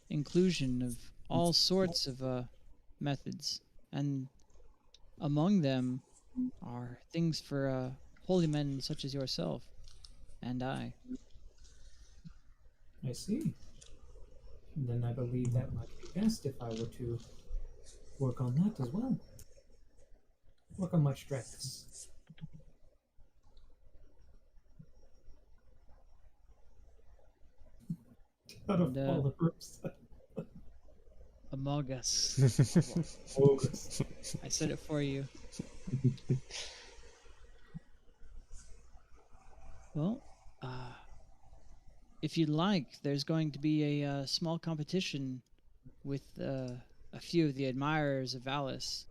inclusion of all sorts of methods, and among them are things for holy men such as yourself and I. I see. Then I believe that might be best if I were to work on that as well. Work on my strengths. Out of followers. Among Us. Focus. I said it for you. Well, uh, if you'd like, there's going to be a small competition with a few of the admirers of Valis.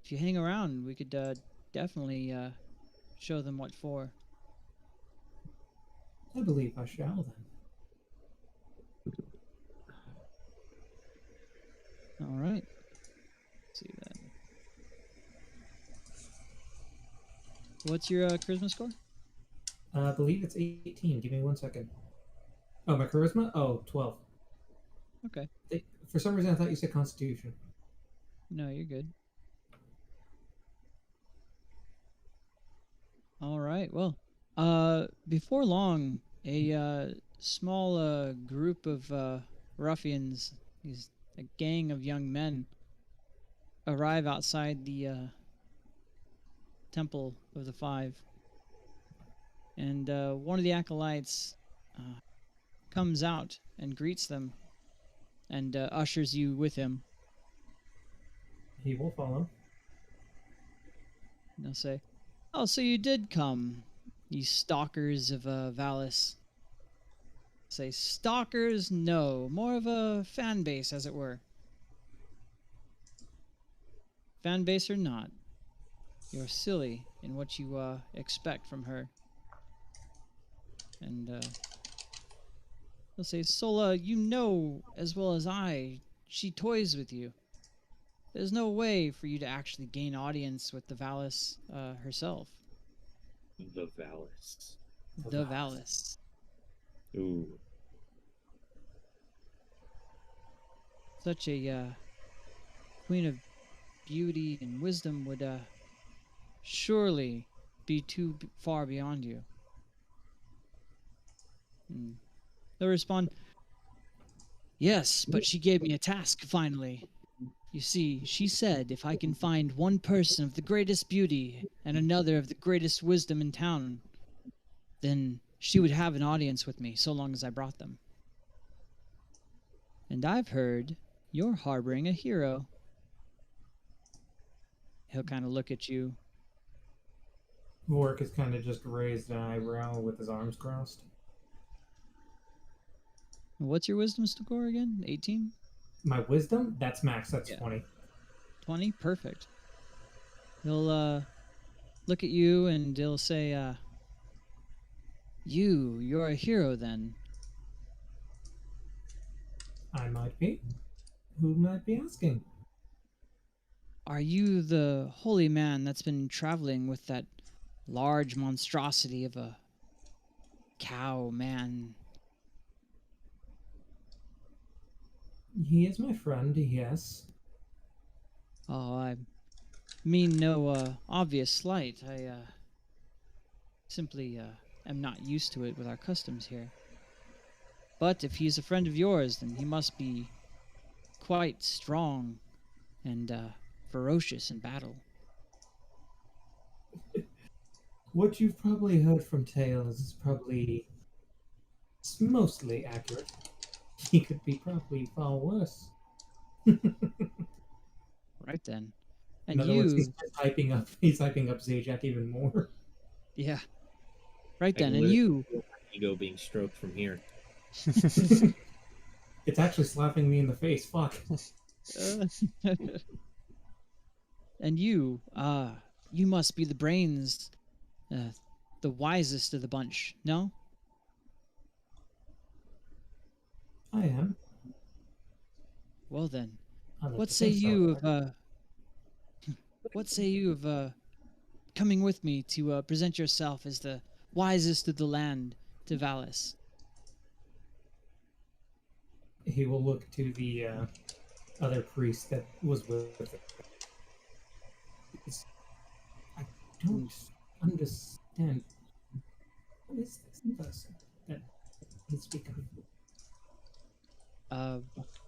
If you hang around, we could definitely show them what for. I believe I shall then. All right. Let's see then. What's your charisma score? I believe it's 18. Give me 1 second. Oh, my charisma? Oh, 12. Okay. For some reason, I thought you said constitution. No, you're good. All right. Well, before long, a small group of ruffians, these a gang of young men, arrive outside the Temple of the Five, and one of the acolytes comes out and greets them, and ushers you with him. He will follow. And they'll say, "Oh, so you did come, you stalkers of Valis." Say, "Stalkers? No, more of a fan base, as it were." Fan base or not, you're silly in what you expect from her. And they'll say, "Sola, you know as well as I, she toys with you. There's no way for you to actually gain audience with the Valis herself." The Valis. The Valis. Ooh. Such a queen of beauty and wisdom would surely be too far beyond you. And they'll respond, "Yes, but she gave me a task finally. You see, she said if I can find one person of the greatest beauty and another of the greatest wisdom in town, then she would have an audience with me so long as I brought them. And I've heard you're harboring a hero." He'll kind of look at you. Vork has kind of just raised an eyebrow with his arms crossed. What's your wisdom score again? 18? My wisdom? That's max. That's Yeah. 20. 20? Perfect. He'll look at you and he'll say, You're a hero then." I might be. Who might be asking? "Are you the holy man that's been traveling with that large monstrosity of a cow man?" He is my friend, yes. "Oh, I mean no obvious slight. I simply am not used to it with our customs here. But if he's a friend of yours, then he must be quite strong and ferocious in battle." What you've probably heard from tales is probably mostly accurate. He could be probably far worse. Right then. In And other words, he's you, just hyping up. He's hyping up Zajac even more. yeah, right I then. can And literally you, feel my ego being stroked from here. It's actually slapping me in the face. Fuck. and you must be the brains, the wisest of the bunch, no? I am. Well then, I like what to say think so. you of what say you of coming with me to present yourself as the wisest of the land to Valis?" He will look to the other priest that was with him. I don't understand. Who is this person that he's speaking of?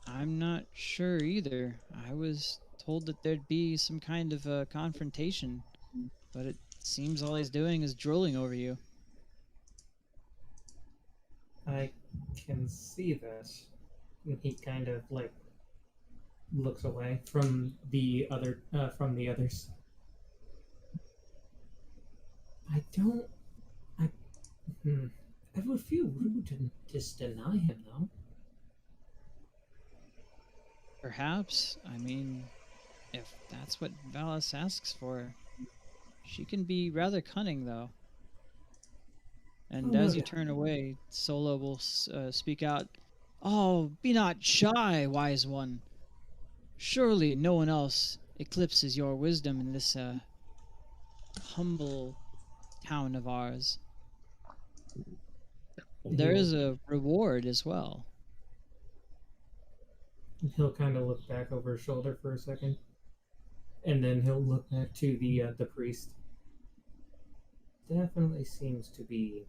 I'm not sure either. I was told that there'd be some kind of a confrontation, but it seems all he's doing is drooling over you. I can see that. And he kind of like looks away from the others. I don't. I. I would feel rude to just deny him, though. Perhaps. I mean, if that's what Valis asks for. She can be rather cunning, though. And Oh, as you yeah. turn away, Solo will speak out, "Oh, be not shy, wise one. Surely no one else eclipses your wisdom in this humble town of ours. There is a reward as well." He'll kind of look back over his shoulder for a second, and then he'll look back to the priest. Definitely seems to be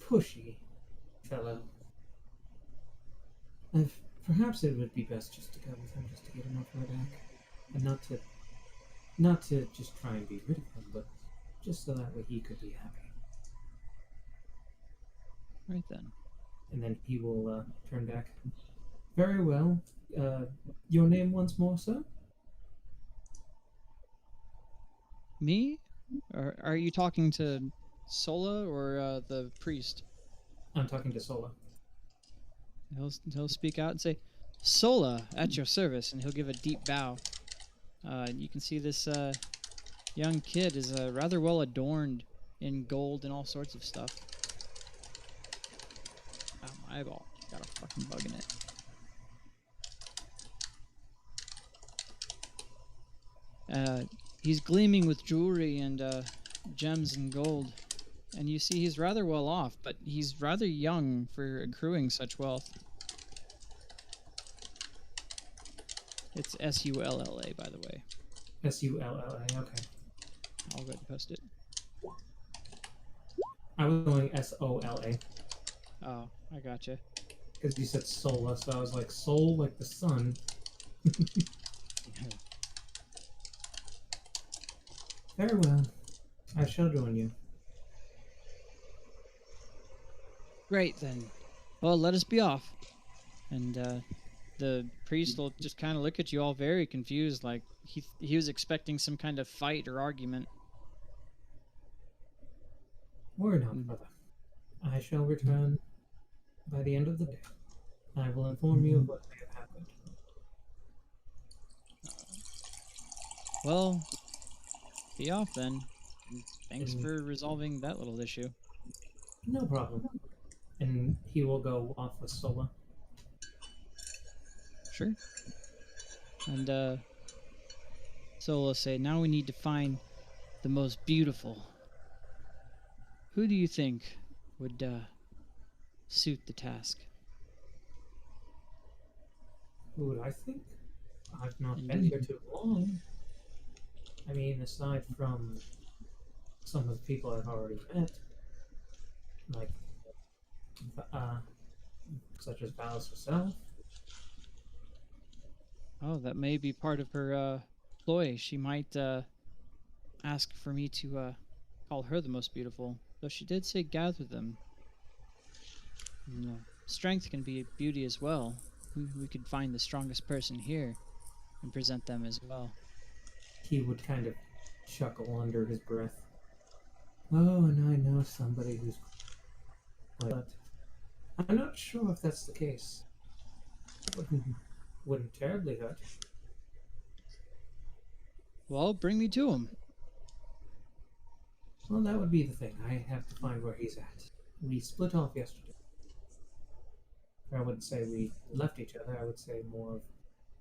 pushy, fellow. Perhaps it would be best just to go with him, just to get him off my back, and not to just try and be rid of him, but just so that way he could be happy. Right then. And then he will turn back. Very well. Your name once more, sir? Me? Or are you talking to Sola or the priest? I'm talking to Sola. He'll speak out and say, "Sola, at your service," and he'll give a deep bow. You can see this young kid is rather well adorned in gold and all sorts of stuff. Oh, my eyeball got a fucking bug in it. He's gleaming with jewelry and gems and gold, and you see he's rather well off, but he's rather young for accruing such wealth. It's Sulla, by the way. Sulla. Okay. I'll go ahead and post it. I was going Sola Oh, I gotcha. because you said Sola, so I was like soul, like the sun. Very well. I shall join you. Great then. Well, let us be off. And the priest will just kind of look at you all very confused, like he was expecting some kind of fight or argument. Worry not, brother. I shall return by the end of the day. I will inform you of what may have happened. Well, be off then. And thanks for resolving that little issue. No problem. And he will go off with Sola. Sure. And so we'll say, now we need to find the most beautiful. Who do you think would suit the task? Who would I think? I've not been Indeed. here too long. I mean, aside from some of the people I've already met, like, such as Valis herself. Oh, that may be part of her ploy. She might ask for me to call her the most beautiful, though she did say gather them. You know, strength can be beauty as well. We could find the strongest person here and present them as well. He would kind of chuckle under his breath. Oh, and I know somebody who's but I'm not sure if that's the case. Wouldn't terribly hurt. Well, bring me to him. Well, that would be the thing. I have to find where he's at. We split off yesterday. I wouldn't say we left each other. I would say more of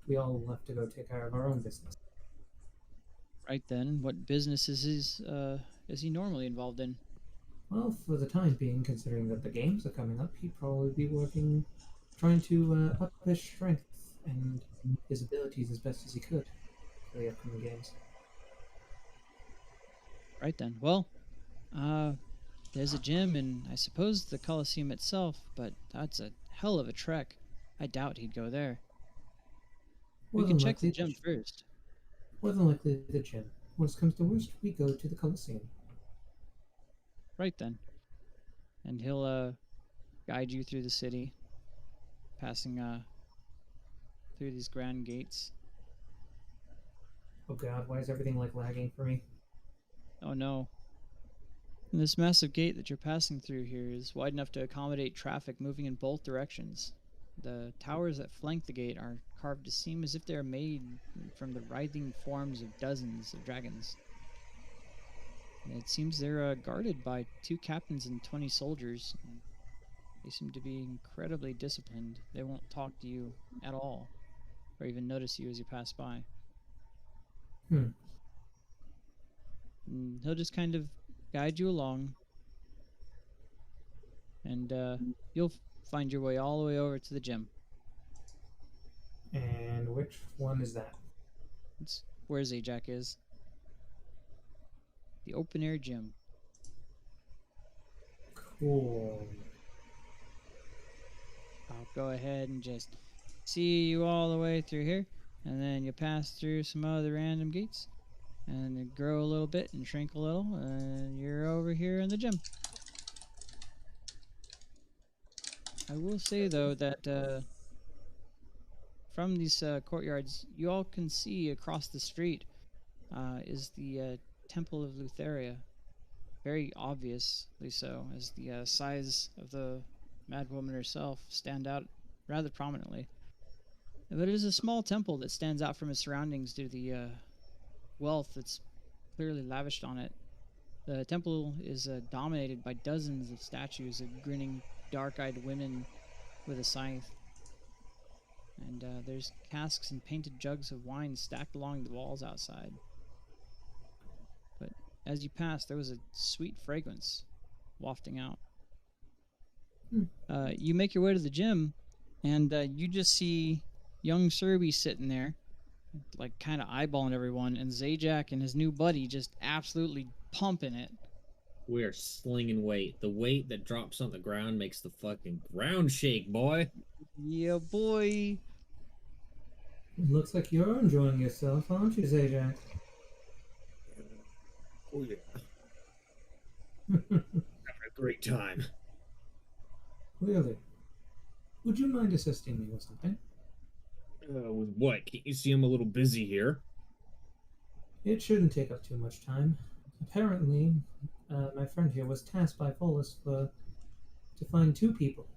we all left to go take care of our own business. Right then, what business is he normally involved in? Well, for the time being, considering that the games are coming up, he'd probably be working, trying to up his strength and his abilities as best as he could for the upcoming games. Right then. Well, there's a gym and I suppose the Colosseum itself, but that's a hell of a trek. I doubt he'd go there. We can check the gym first. More than likely the gym. Worst comes to worst, we go to the Colosseum. Right then. And he'll guide you through the city, passing through these grand gates. Oh god, why is everything like lagging for me? Oh no. And this massive gate that you're passing through here is wide enough to accommodate traffic moving in both directions. The towers that flank the gate are carved to seem as if they are made from the writhing forms of dozens of dragons. And it seems they're guarded by 2 captains and 20 soldiers. They seem to be incredibly disciplined. They won't talk to you at all, or even notice you as you pass by. Hmm. And he'll just kind of guide you along, and you'll find your way all the way over to the gym. And which one is that? It's where Zajac is. The open air gym. Cool. I'll go ahead and just see you all the way through here, and then you pass through some other random gates, and you grow a little bit and shrink a little, and you're over here in the gym. I will say though that from these courtyards, you all can see across the street is the Temple of Lutheria. Very obviously so, as the size of the madwoman herself stand out rather prominently. But it is a small temple that stands out from its surroundings due to the wealth that's clearly lavished on it. The temple is dominated by dozens of statues of grinning, dark-eyed women with a scythe. And there's casks and painted jugs of wine stacked along the walls outside. But as you passed, there was a sweet fragrance wafting out. You make your way to the gym, and you just see young Serby sitting there, like kind of eyeballing everyone, and Zajac and his new buddy just absolutely pumping it. We are slinging weight. The weight that drops on the ground makes the fucking ground shake, boy. Yeah, boy. Looks like you're enjoying yourself, aren't you, Zajac? Oh yeah. Having a great time. Clearly. Would you mind assisting me with something? With what? Can't you see I'm a little busy here? It shouldn't take up too much time. Apparently, my friend here was tasked by Volus to find 2 people,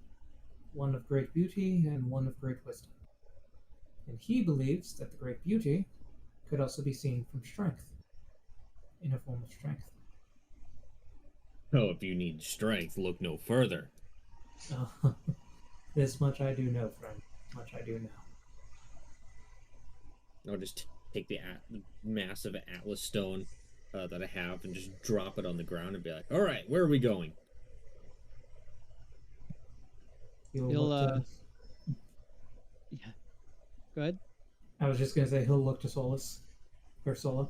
one of great beauty and one of great wisdom. And he believes that the great beauty could also be seen from strength, in a form of strength. Oh, if you need strength, look no further. Oh, this much I do know, friend. Much I do know. I'll just take the massive Atlas stone that I have and just drop it on the ground and be like, all right, where are we going? He'll He'll, look to, Yeah. Go ahead. I was just going to say he'll look to Solus. Or Sola.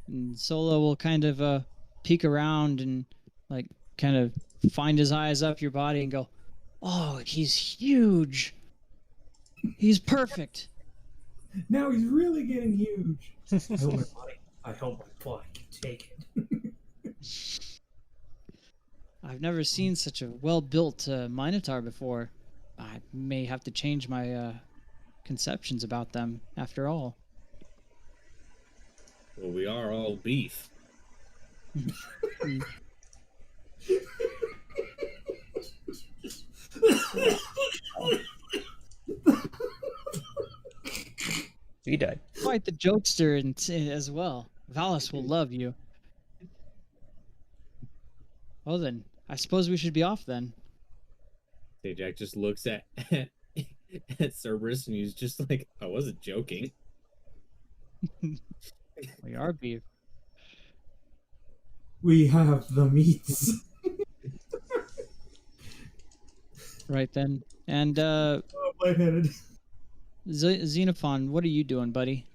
And Solo will kind of peek around and like kind of find his eyes up your body and go, "Oh, he's huge. He's perfect." Now he's really getting huge. I hope my body can take it. I've never seen such a well-built Minotaur before. I may have to change my conceptions about them after all. Well, we are all beef. He died. Quite the jokester as well. Valis will love you. Well then, I suppose we should be off then. Jack just looks at Cerberus and he's just like, I wasn't joking. We are beef. We have the meats. Right then. And Oh, lightheaded. Xenophon, what are you doing, buddy?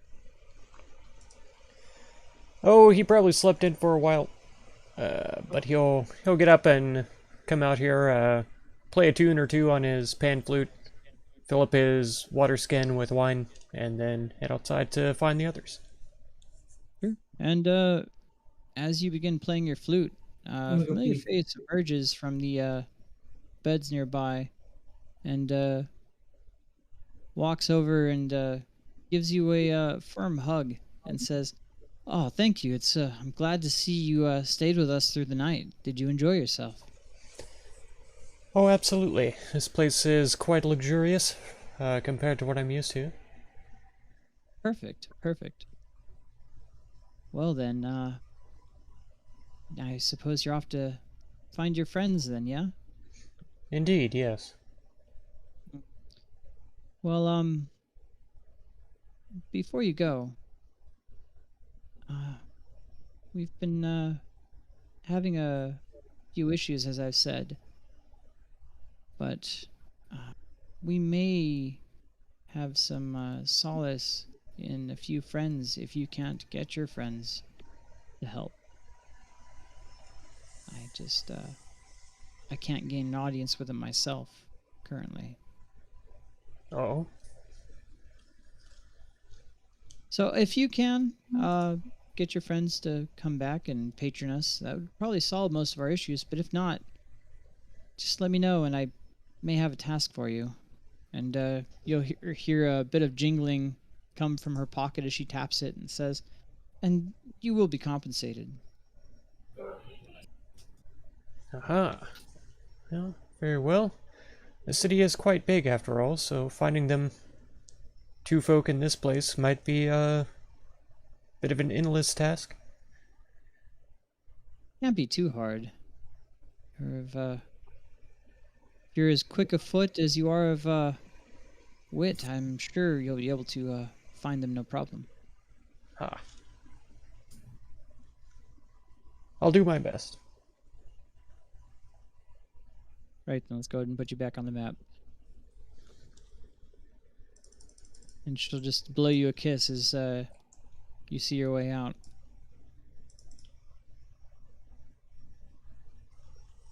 Oh, he probably slept in for a while. But he'll get up and come out here, play a tune or two on his pan flute, fill up his water skin with wine, and then head outside to find the others. Sure. And as you begin playing your flute, a familiar face emerges from the beds nearby and walks over and gives you a firm hug and says, Oh, thank you. I'm glad to see you stayed with us through the night. Did you enjoy yourself? Oh, absolutely. This place is quite luxurious compared to what I'm used to. Perfect, perfect. Well then, I suppose you're off to find your friends then, yeah? Indeed, yes. Well, before you go, uh, we've been having a few issues, as I've said, but we may have some solace in a few friends if you can't get your friends to help. I can't gain an audience with them myself currently. Oh. So if you can, get your friends to come back and patron us, that would probably solve most of our issues. But if not, just let me know and I may have a task for you. And you'll hear a bit of jingling come from her pocket as she taps it and says, and you will be compensated. Aha. Well, very well. The city is quite big after all, so finding them two folk in this place might be a bit of an endless task. Can't be too hard. If you're as quick of foot as you are of wit, I'm sure you'll be able to find them no problem. Ah. I'll do my best. Right, then let's go ahead and put you back on the map. And she'll just blow you a kiss as you see your way out.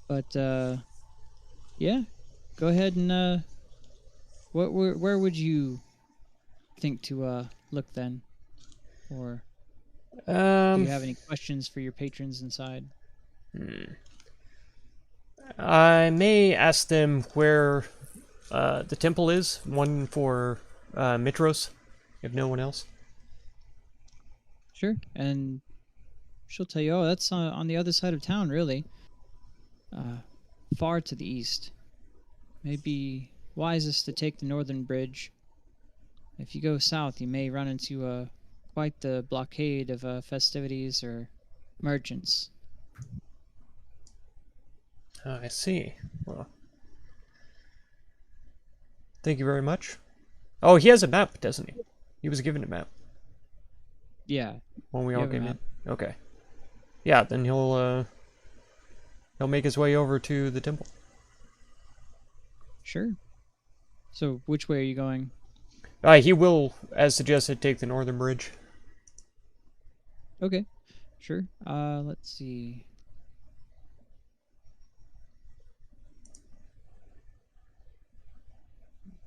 But yeah, go ahead and where would you think to look then? Or do you have any questions for your patrons inside? I may ask them where the temple is, one for Mitros, if no one else. Sure, and she'll tell you, oh, that's on the other side of town, really. Far to the east. Maybe wisest to take the northern bridge. If you go south, you may run into quite the blockade of festivities or merchants. I see. Well, thank you very much. Oh, he has a map, doesn't he? He was given a map Yeah, when we you all have a came map. in. Okay. Yeah, then he'll make his way over to the temple. Sure. So, which way are you going? He will, as suggested, take the northern bridge. Okay, sure. Let's see.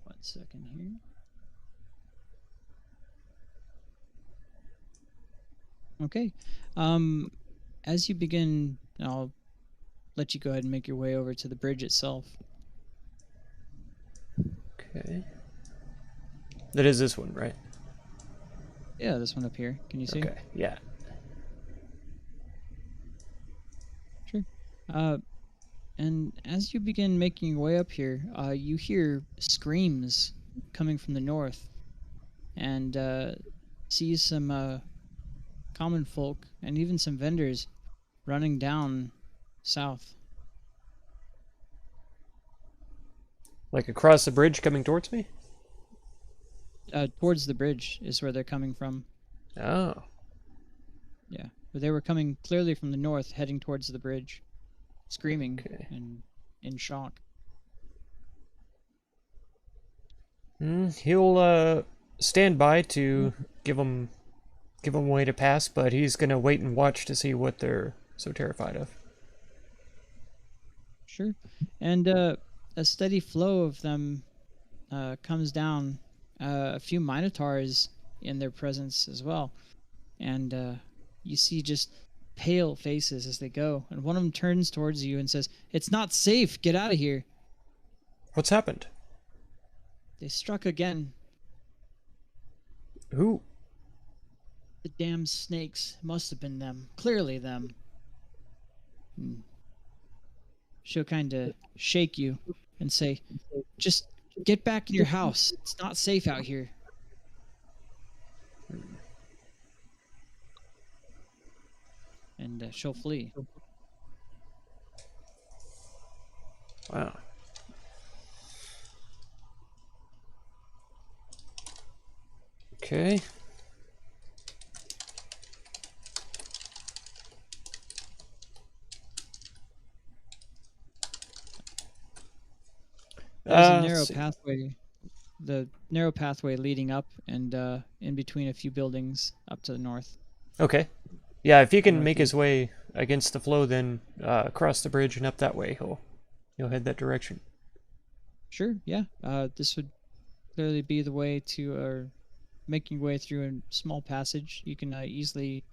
One second here. Okay. As you begin, I'll let you go ahead and make your way over to the bridge itself. Okay. That is this one, right? Yeah, this one up here. Can you see? Okay, yeah. Sure. And as you begin making your way up here, you hear screams coming from the north, and see some common folk and even some vendors running down south. Like across the bridge coming towards me? Towards the bridge is where they're coming from. Oh. Yeah, but they were coming clearly from the north, heading towards the bridge, screaming Okay. and in shock. He'll stand by to give him a way to pass, but he's gonna wait and watch to see what they're so terrified of. Sure. And a steady flow of them comes down. A few minotaurs in their presence as well. And you see just pale faces as they go. And one of them turns towards you and says, "It's not safe. Get out of here." What's happened? They struck again. Who? The damn snakes. Must have been them. Clearly them. She'll kind of shake you and say, just get back in your house. It's not safe out here. And she'll flee. Wow. Okay. There's a narrow let's see. pathway. The narrow pathway leading up and in between a few buildings up to the north. Okay. Yeah, if he can make Northeast. his way against the flow, then across the bridge and up that way, he'll head that direction. Sure, yeah. This would clearly be the way to making your way through a small passage. You can easily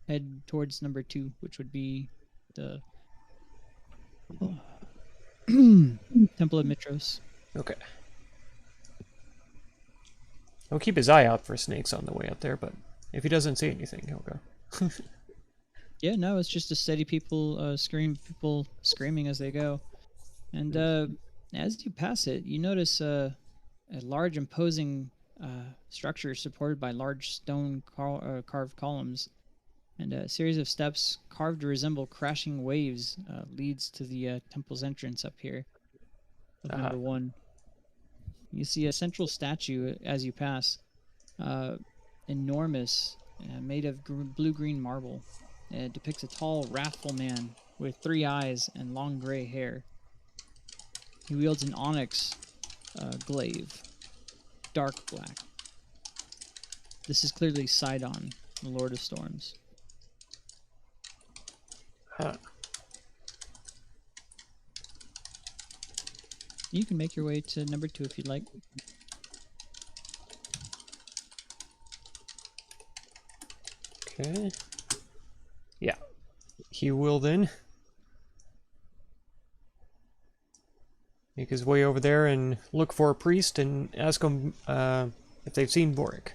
head towards number 2, which would be the Temple of Mitros. Okay. He'll keep his eye out for snakes on the way up there, but if he doesn't see anything, he'll go. Yeah, no, it's just a steady people screaming as they go. And as you pass it, you notice a large, imposing structure supported by large stone carved columns, and a series of steps carved to resemble crashing waves leads to the temple's entrance up here. Of number 1. You see a central statue as you pass, enormous, made of blue-green marble. It depicts a tall, wrathful man with 3 eyes and long gray hair. He wields an onyx glaive, dark black. This is clearly Sidon, the Lord of Storms. Huh. You can make your way to number 2 if you'd like. Okay. Yeah. He will then make his way over there and look for a priest and ask him if they've seen Boric.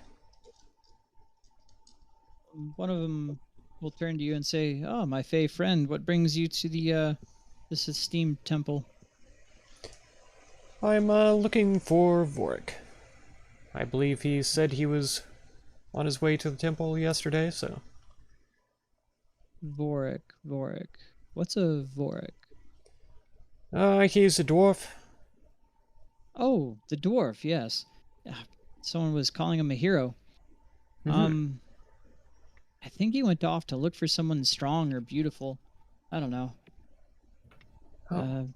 One of them will turn to you and say, "Oh, my fey friend, what brings you to the this esteemed temple?" I'm looking for Vorik. I believe he said he was on his way to the temple yesterday, so... Vorik. What's a Vorik? He's a dwarf. Oh, the dwarf, yes. Someone was calling him a hero. Mhm. I think he went off to look for someone strong or beautiful. I don't know. Oh.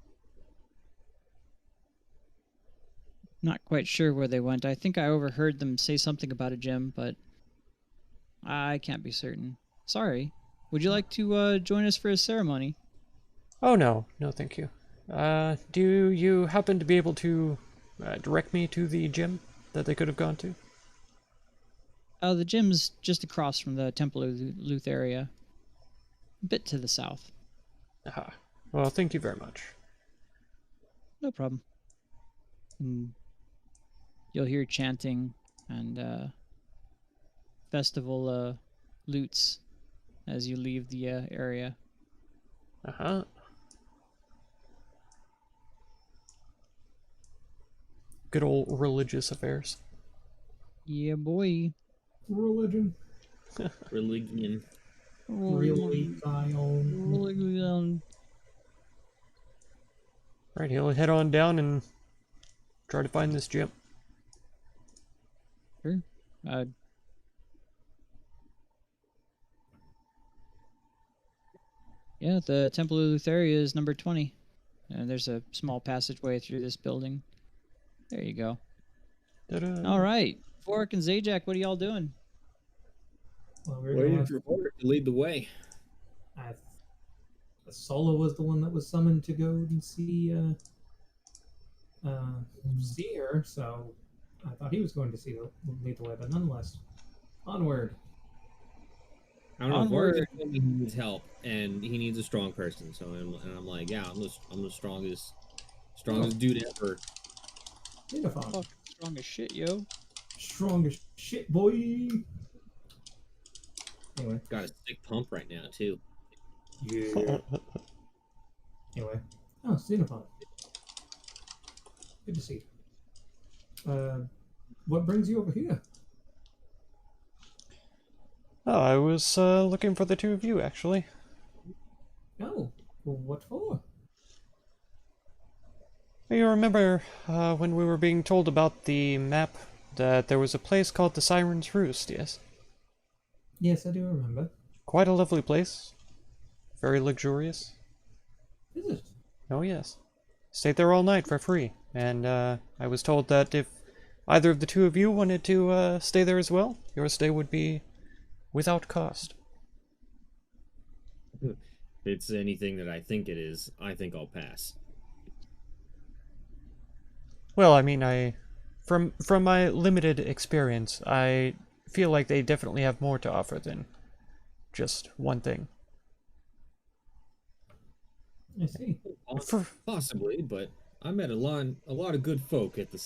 Not quite sure where they went. I think I overheard them say something about a gem, but I can't be certain. Sorry. Would you like to join us for a ceremony? Oh, no. No, thank you. Do you happen to be able to direct me to the gym that they could have gone to? The gym's just across from the Temple of Lutheria. A bit to the south. Aha. Well, thank you very much. No problem. And you'll hear chanting and festival lutes as you leave the area. Uh-huh. Good old religious affairs. Yeah, boy. Religion. Religion. Really, Zion. Religion. Right, he'll head on down and try to find this gym. Sure. Yeah, the Temple of Lutheria is number 20. And there's a small passageway through this building. There you go. Ta-da. All right. Fork and Zajac, what are y'all doing? Well, we're Waiting gonna- for Boric to lead the way. Solo was the one that was summoned to go and see her, so I thought he was going to lead the way, but nonetheless, onward. I don't know. Onward. Boric told me he needs help, and he needs a strong person. So, I'm like, yeah, I'm the strongest dude ever. Beautiful. Fuck, strong as shit, yo. Strong as shit, boy. Anyway. Got a sick pump right now too. Yeah. Anyway. Oh, Xenophon. Good to see you. What brings you over here? Oh, I was looking for the two of you, actually. Oh, well, what for? You remember when we were being told about the map that there was a place called the Sirens Roost, yes? Yes, I do remember. Quite a lovely place. Very luxurious. Is it? Oh, yes. Stayed there all night for free, and I was told that if either of the two of you wanted to stay there as well, your stay would be without cost. If it's anything that I think it is, I think I'll pass. Well, I mean, from my limited experience, I feel like they definitely have more to offer than just one thing. I see. Possibly, but I met a lot of good folk at the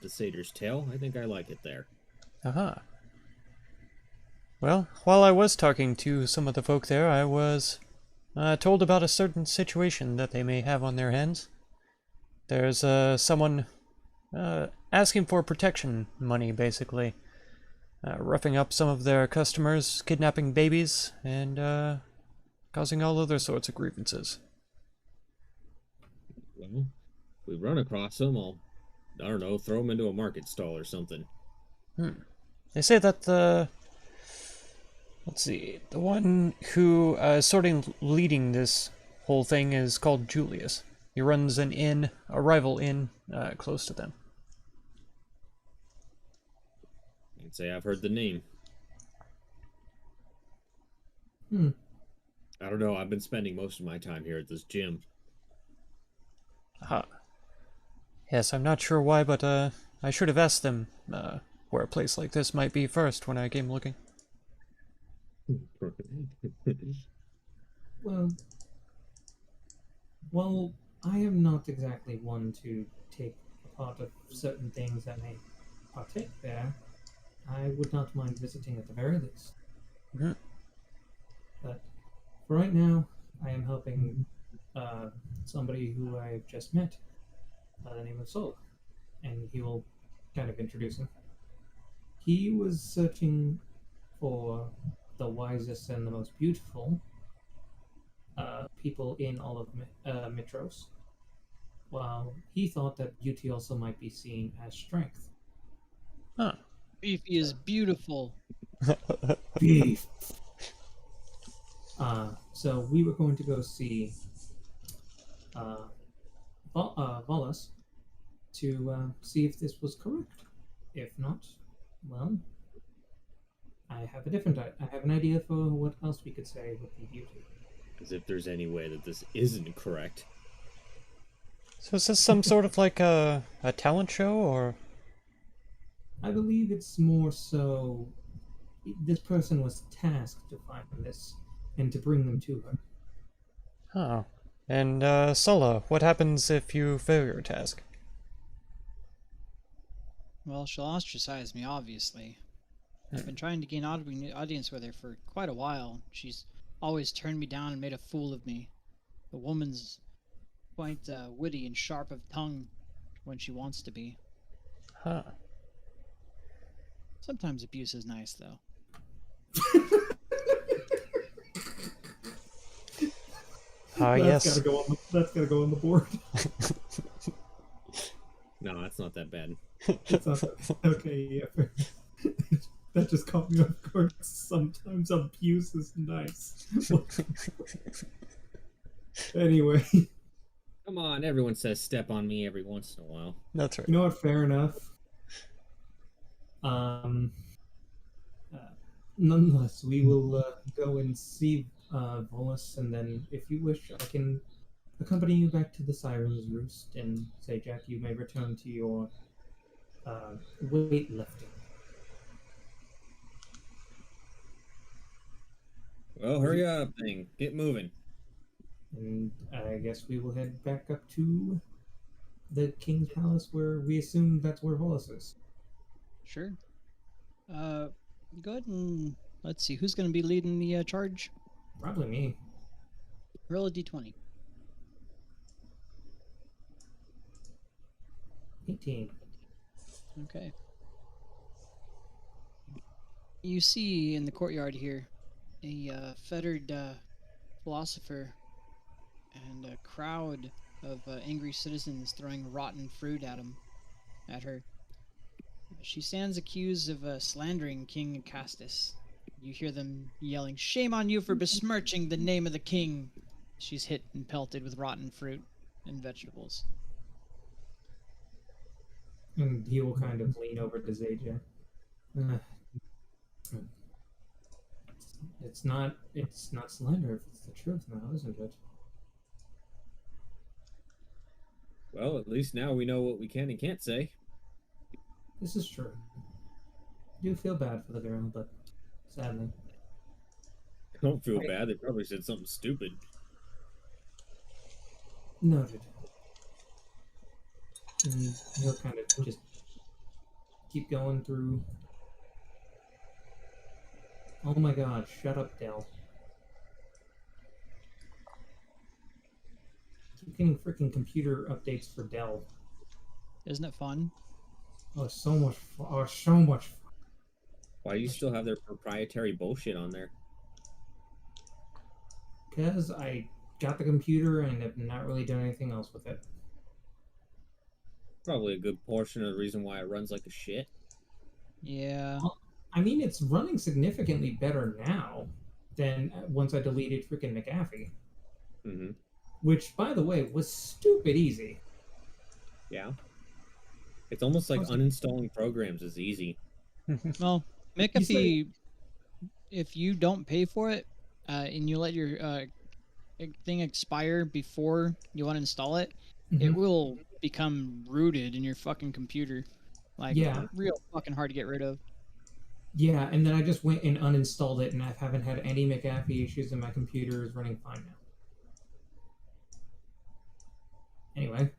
Satyr's Tail. I think I like it there. Aha. Well, while I was talking to some of the folk there, I was told about a certain situation that they may have on their hands. There's someone asking for protection money, basically. Roughing up some of their customers, kidnapping babies, and causing all other sorts of grievances. Well, if we run across them, I don't know, throw them into a market stall or something. They say that let's see, the one who is sort of leading this whole thing is called Julius. He runs an inn, a rival inn, close to them. I'd say I've heard the name. I don't know, I've been spending most of my time here at this gym. Aha. Yes, I'm not sure why, but I should have asked them where a place like this might be first when I came looking. Well, I am not exactly one to take a part of certain things that may partake there. I would not mind visiting at the very least. Mhm. But for right now, I am helping somebody who I've just met by the name of Sol, and he will kind of introduce him. He was searching for the wisest and the most beautiful people in all of Mitros, while he thought that beauty also might be seen as strength. Huh. Beefy is beautiful. Beef. So we were going to go see Volas to see if this was correct. If not, well, I have an idea for what else we could say would be beauty. As if there's any way that this isn't correct. So is this some sort of like a talent show, or? I believe it's more so this person was tasked to find this and to bring them to her. Oh. And Sola, what happens if you fail your task? Well, she'll ostracize me, obviously. I've been trying to gain audience with her for quite a while. She's always turned me down and made a fool of me. The woman's quite witty and sharp of tongue when she wants to be. Huh. Sometimes abuse is nice, though. Yes. That's gotta go on the board. No, that's not that bad. It's not that, okay, yeah. That just caught me off guard. Sometimes abuse is nice. Anyway. Come on, everyone says step on me every once in a while. That's right. You know what? Fair enough. Nonetheless, we will go and see Volus, and then, if you wish, I can accompany you back to the Sirens Roost and say, Jack, you may return to your weightlifting. Well, hurry up, thing. Get moving. And I guess we will head back up to the King's Palace, where we assume that's where Volus is. Sure. Go ahead and let's see who's going to be leading the charge. Probably me. Roll a d20. 18. Okay. You see in the courtyard here a fettered philosopher and a crowd of angry citizens throwing rotten fruit at her. She stands accused of slandering King Castus. You hear them yelling, "Shame on you for besmirching the name of the king!" She's hit and pelted with rotten fruit and vegetables. And he will kind of lean over to Zaja. It's not slander if it's the truth now, isn't it? Well, at least now we know what we can and can't say. This is true. I do feel bad for the girl, but sadly. I don't feel bad. They probably said something stupid. Noted. And he'll kind of just keep going through. Oh my god, shut up, Dell. Keep getting freaking computer updates for Dell. Isn't it fun? Oh, so much fun. Oh, so much fun. Why do you still have their proprietary bullshit on there? Because I got the computer and have not really done anything else with it. Probably a good portion of the reason why it runs like a shit. Yeah. I mean, it's running significantly better now than once I deleted freaking McAfee. Mm-hmm. Which, by the way, was stupid easy. Yeah. It's almost like uninstalling programs is easy. Well, McAfee, if you don't pay for it and you let your thing expire before you want to install it, it will become rooted in your fucking computer. Like, real fucking hard to get rid of. Yeah, and then I just went and uninstalled it, and I haven't had any McAfee issues, and my computer is running fine now. Anyway.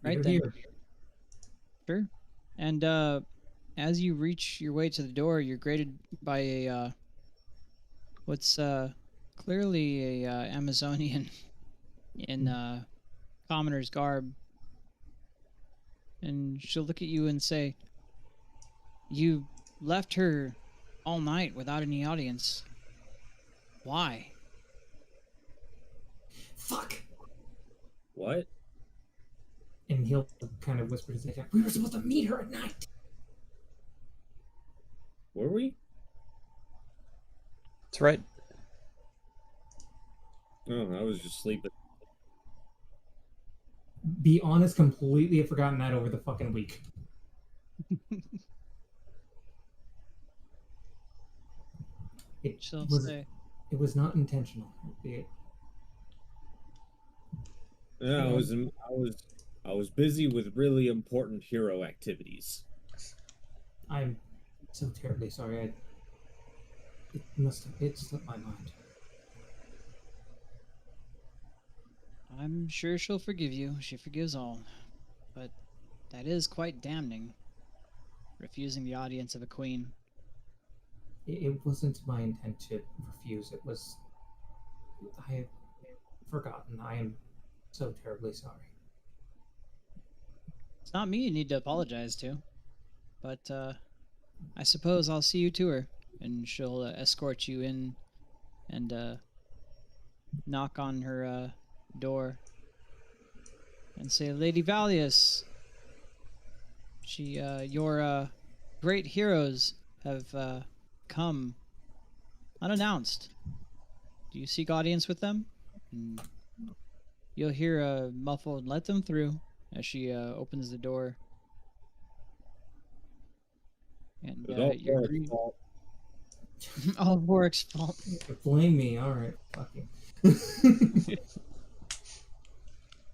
Right then. Here. Sure. And as you reach your way to the door, you're greeted by a what's clearly a Amazonian in commoner's garb. And she'll look at you and say, "You left her all night without any audience. Why?" Fuck! What? And he'll kind of whisper to Zeta, "We were supposed to meet her at night." Were we? That's right. Oh, I was just sleeping. Be honest, completely have forgotten that over the fucking week. It was not intentional. Yeah, I was busy with really important hero activities. I'm so terribly sorry. It slipped my mind. I'm sure she'll forgive you. She forgives all. But that is quite damning. Refusing the audience of a queen. It wasn't my intent to refuse. It was... I have forgotten. I am so terribly sorry. It's not me you need to apologize to. But I suppose I'll see you to her. And she'll escort you in and knock on her door and say, "Lady Valius, your great heroes have come unannounced. Do you seek audience with them?" And you'll hear a muffled, "Let them through," as she opens the door. And you're greeted. All Warwick's fault. Blame me. All right, fuck you.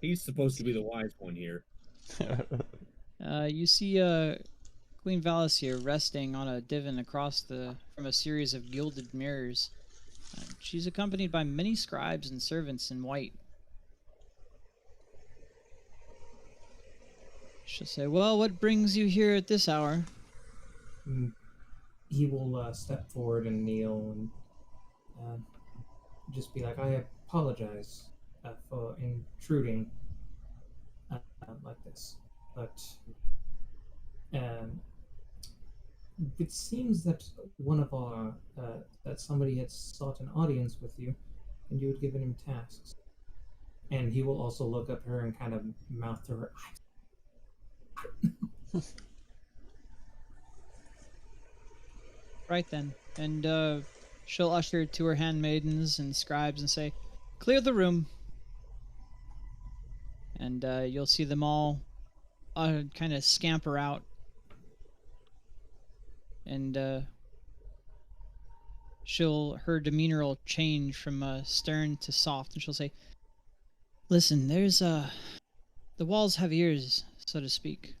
He's supposed to be the wise one here. You see Queen Valis here resting on a divan across from a series of gilded mirrors. She's accompanied by many scribes and servants in white. She'll say, "Well, what brings you here at this hour?" Mm, he will step forward and kneel and uh, just be like, I apologize for intruding like this. But um, it seems that one of our that somebody had sought an audience with you, and you had given him tasks. And he will also look up her and kind of mouth to her. Right then. And she'll usher to her handmaidens and scribes and say, "Clear the room." And you'll see them all kind of scamper out. And her demeanor will change from stern to soft, and she'll say, "Listen, there's the walls have ears, so to speak.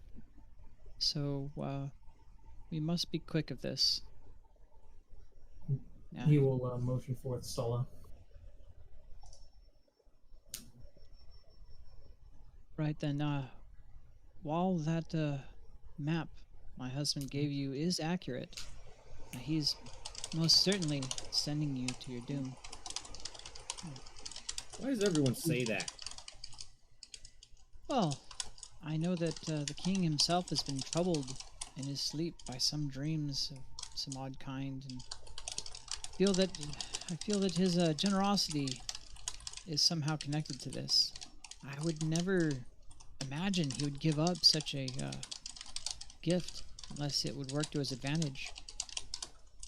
So we must be quick of this." Yeah. He will motion forth Sulla. Right then. While that map my husband gave you is accurate, he's most certainly sending you to your doom. Why does everyone say that? Well, I know that the king himself has been troubled in his sleep by some dreams of some odd kind, and I feel that his generosity is somehow connected to this. I would never imagine he would give up such a gift unless it would work to his advantage.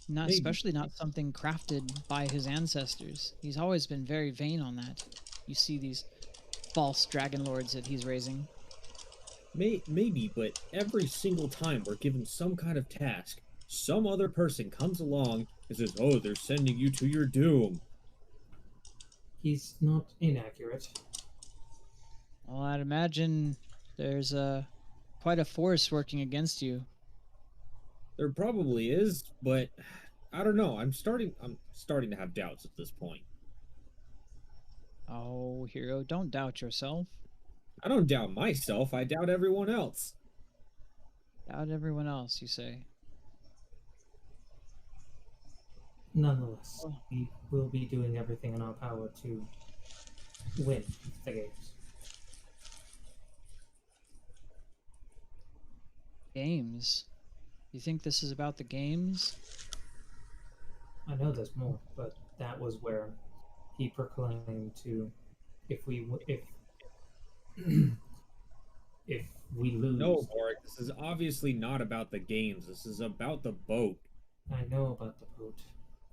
Not Maybe. especially not something crafted by his ancestors. He's always been very vain on that. You see these false dragon lords that he's raising. Maybe, but every single time we're given some kind of task, some other person comes along and says, "Oh, they're sending you to your doom." He's not inaccurate. Well, I'd imagine there's quite a force working against you. There probably is, but I don't know. I'm starting to have doubts at this point. Oh, hero, don't doubt yourself. I don't doubt myself, I doubt everyone else. Doubt everyone else, you say. Nonetheless, Well, we will be doing everything in our power to win the games. games. You think this is about the games? I know there's more, but that was where he proclaimed to, if we if we lose. No, Boric, this is obviously not about the games. This is about the boat. I know about the boat.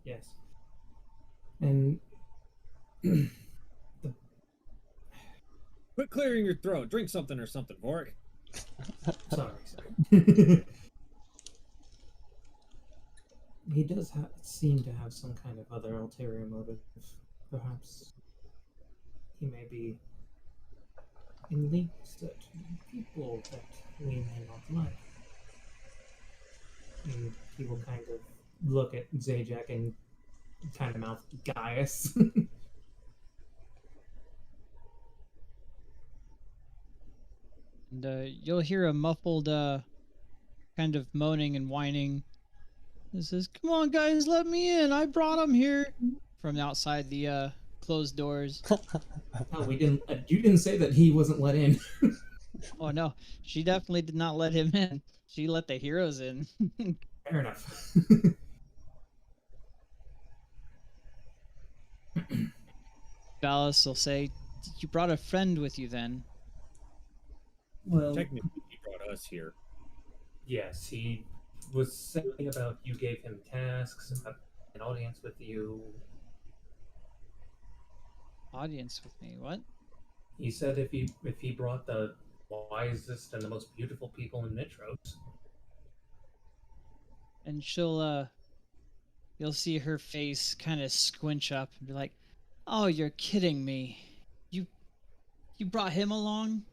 Yes, and the Quit clearing your throat. Drink something or something, Boric. sorry. He does seem to have some kind of other ulterior motive. Perhaps he may be in links to people that we may not like. And he will kind of look at Zajac and kind of mouth Gaius. And you'll hear a muffled kind of moaning and whining. It says, "Come on, guys, let me in. I brought him here." From outside the closed doors. Oh, we didn't. You didn't say that he wasn't let in. Oh no, she definitely did not let him in. She let the heroes in. Fair enough. Valis will say, "You brought a friend with you then." Well, Technically, he brought us here. yes, he was saying about you gave him tasks, an audience with you. Audience with me, what? He said if he brought the wisest and the most beautiful people in Nitros. And you'll see her face kind of squinch up and be like, "Oh, you're kidding me. You you brought him along?"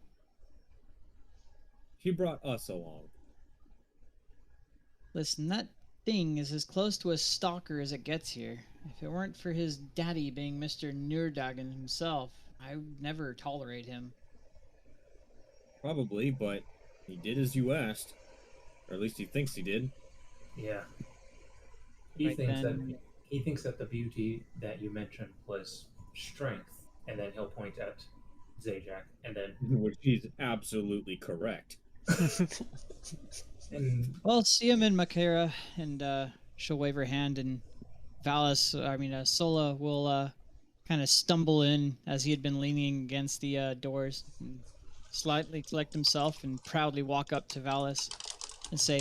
He brought us along. Listen, that thing is as close to a stalker as it gets here. If it weren't for his daddy being Mr. Nurdagen himself, I would never tolerate him. Probably, but he did as you asked. Or at least he thinks he did. Yeah. He Right thinks that then, he thinks that the beauty that you mentioned was strength, and then he'll point at Zajac, and then Which he's absolutely correct. and well, see him in Makara, and she'll wave her hand, and Sola will kind of stumble in as he had been leaning against the doors, and slightly collect himself and proudly walk up to Valis and say,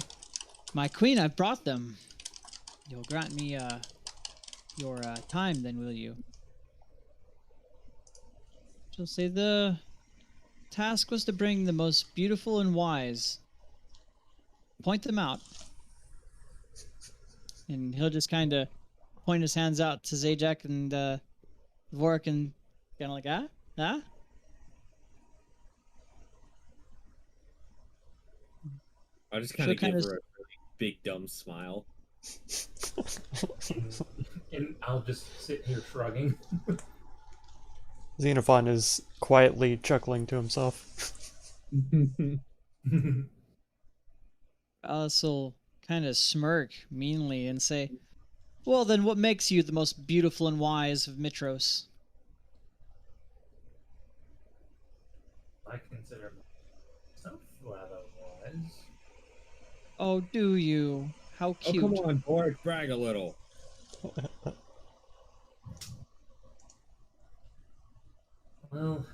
"My queen, I've brought them. You'll grant me your time, then, will you?" She'll say, "The task was to bring the most beautiful and wise. Point them out." And he'll just kind of point his hands out to Zajac and Vorik, and kind of like, ah? I just kind She'll of give kind of, her a really big dumb smile. and I'll just sit here shrugging. Xenophon is quietly chuckling to himself. Alice will kind of smirk meanly and say, "Well, then what makes you the most beautiful and wise of Mitros?" I consider myself rather wise. "Oh, do you? How Oh, come cute." on, Boris, brag a little. Well,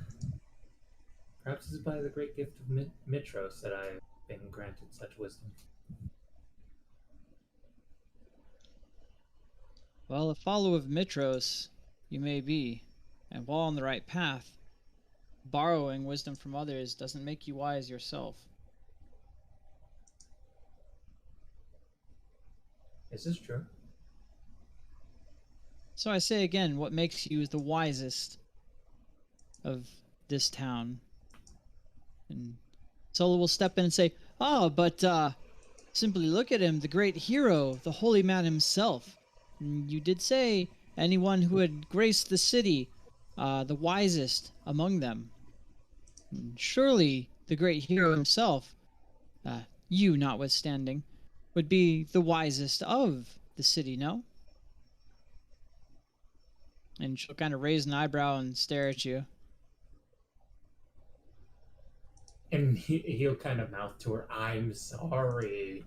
perhaps it's by the great gift of Mitros that I've been granted such wisdom. "Well, a follower of Mitros you may be, and while on the right path, borrowing wisdom from others doesn't make you wise yourself." Is this true? So I say again, what makes you the wisest of this town? And Solo will step in and say, "Oh, but simply look at him, the great hero, the holy man himself. And you did say anyone who had graced the city, the wisest among them. And surely the great hero himself, you notwithstanding, would be the wisest of the city, no?" And she'll kind of raise an eyebrow and stare at you. And he'll kind of mouth to her, "I'm sorry."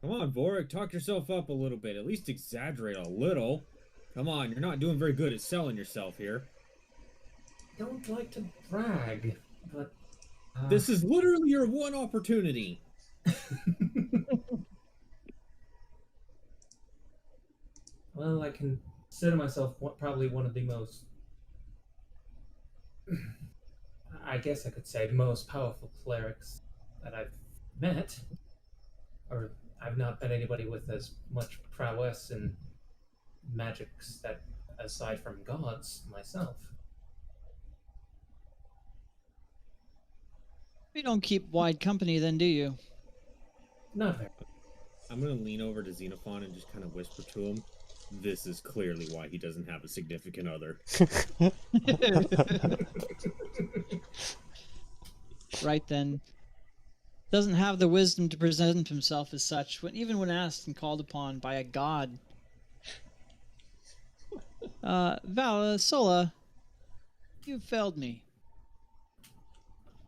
Come on, Vorik, talk yourself up a little bit. At least exaggerate a little. Come on, you're not doing very good at selling yourself here. Don't like to brag, but This is literally your one opportunity. well, I consider myself probably one of the most, I guess I could say, most powerful clerics that I've met. Or I've not met anybody with as much prowess and magics that, aside from gods, myself. You don't keep wide company then, do you? Not very. I'm gonna lean over to Xenophon and just kind of whisper to him. This is clearly why he doesn't have a significant other. Right then. Doesn't have the wisdom to present himself as such, even when asked and called upon by a god. Sola, you've failed me.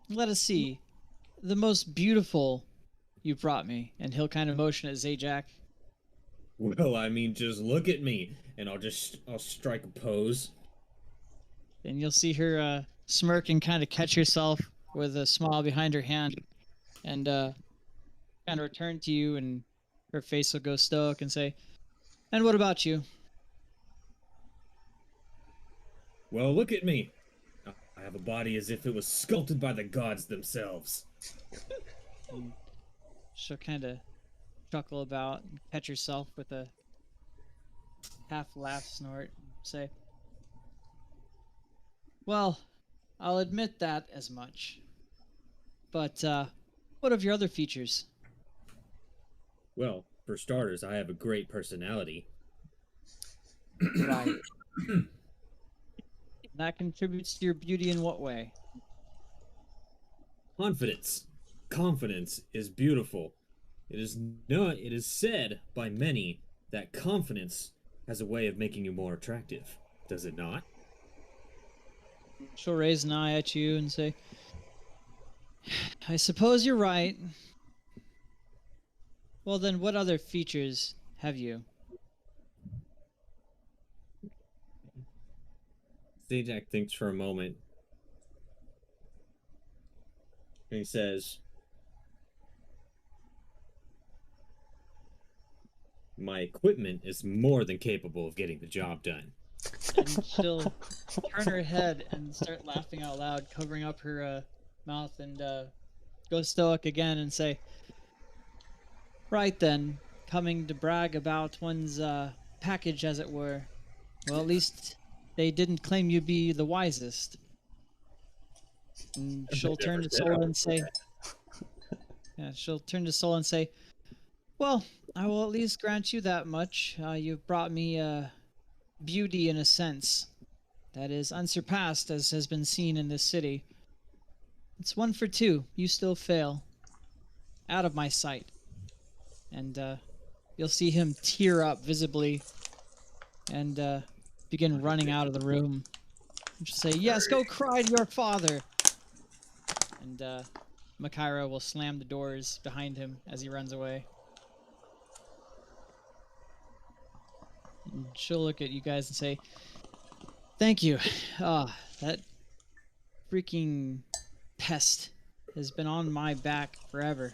Let us see. The most beautiful you brought me. And he'll kind of motion at Zajac. Well, I mean, just look at me, and I'll strike a pose. Then you'll see her smirk and kind of catch herself with a smile behind her hand, and kind of return to you, and her face will go stoic and say, "And what about you?" Well, look at me. I have a body as if it was sculpted by the gods themselves. And she'll kind of chuckle about and catch herself with a half laugh snort and say, "Well, I'll admit that as much. But what of your other features?" Well, for starters, I have a great personality. Right. That contributes to your beauty in what way? Confidence. Confidence is beautiful. It is said by many that confidence has a way of making you more attractive. Does it not? She'll raise an eye at you and say, I suppose you're right. Well, then, what other features have you? Zajac thinks for a moment. And he says, my equipment is more than capable of getting the job done. And she'll turn her head and start laughing out loud, covering up her mouth, and go stoic again and say, right then, coming to brag about one's package, as it were. Well, at least they didn't claim you be the wisest. And she'll turn to Sola and say, yeah, she'll turn to Sola and say, well, I will at least grant you that much. You've brought me beauty in a sense that is unsurpassed as has been seen in this city. It's 1 for 2. You still fail. Out of my sight. And you'll see him tear up visibly and begin running out of the room. And she'll say, yes, go cry to your father. And Makaira will slam the doors behind him as he runs away. And she'll look at you guys and say, thank you. Ah, that freaking pest has been on my back forever.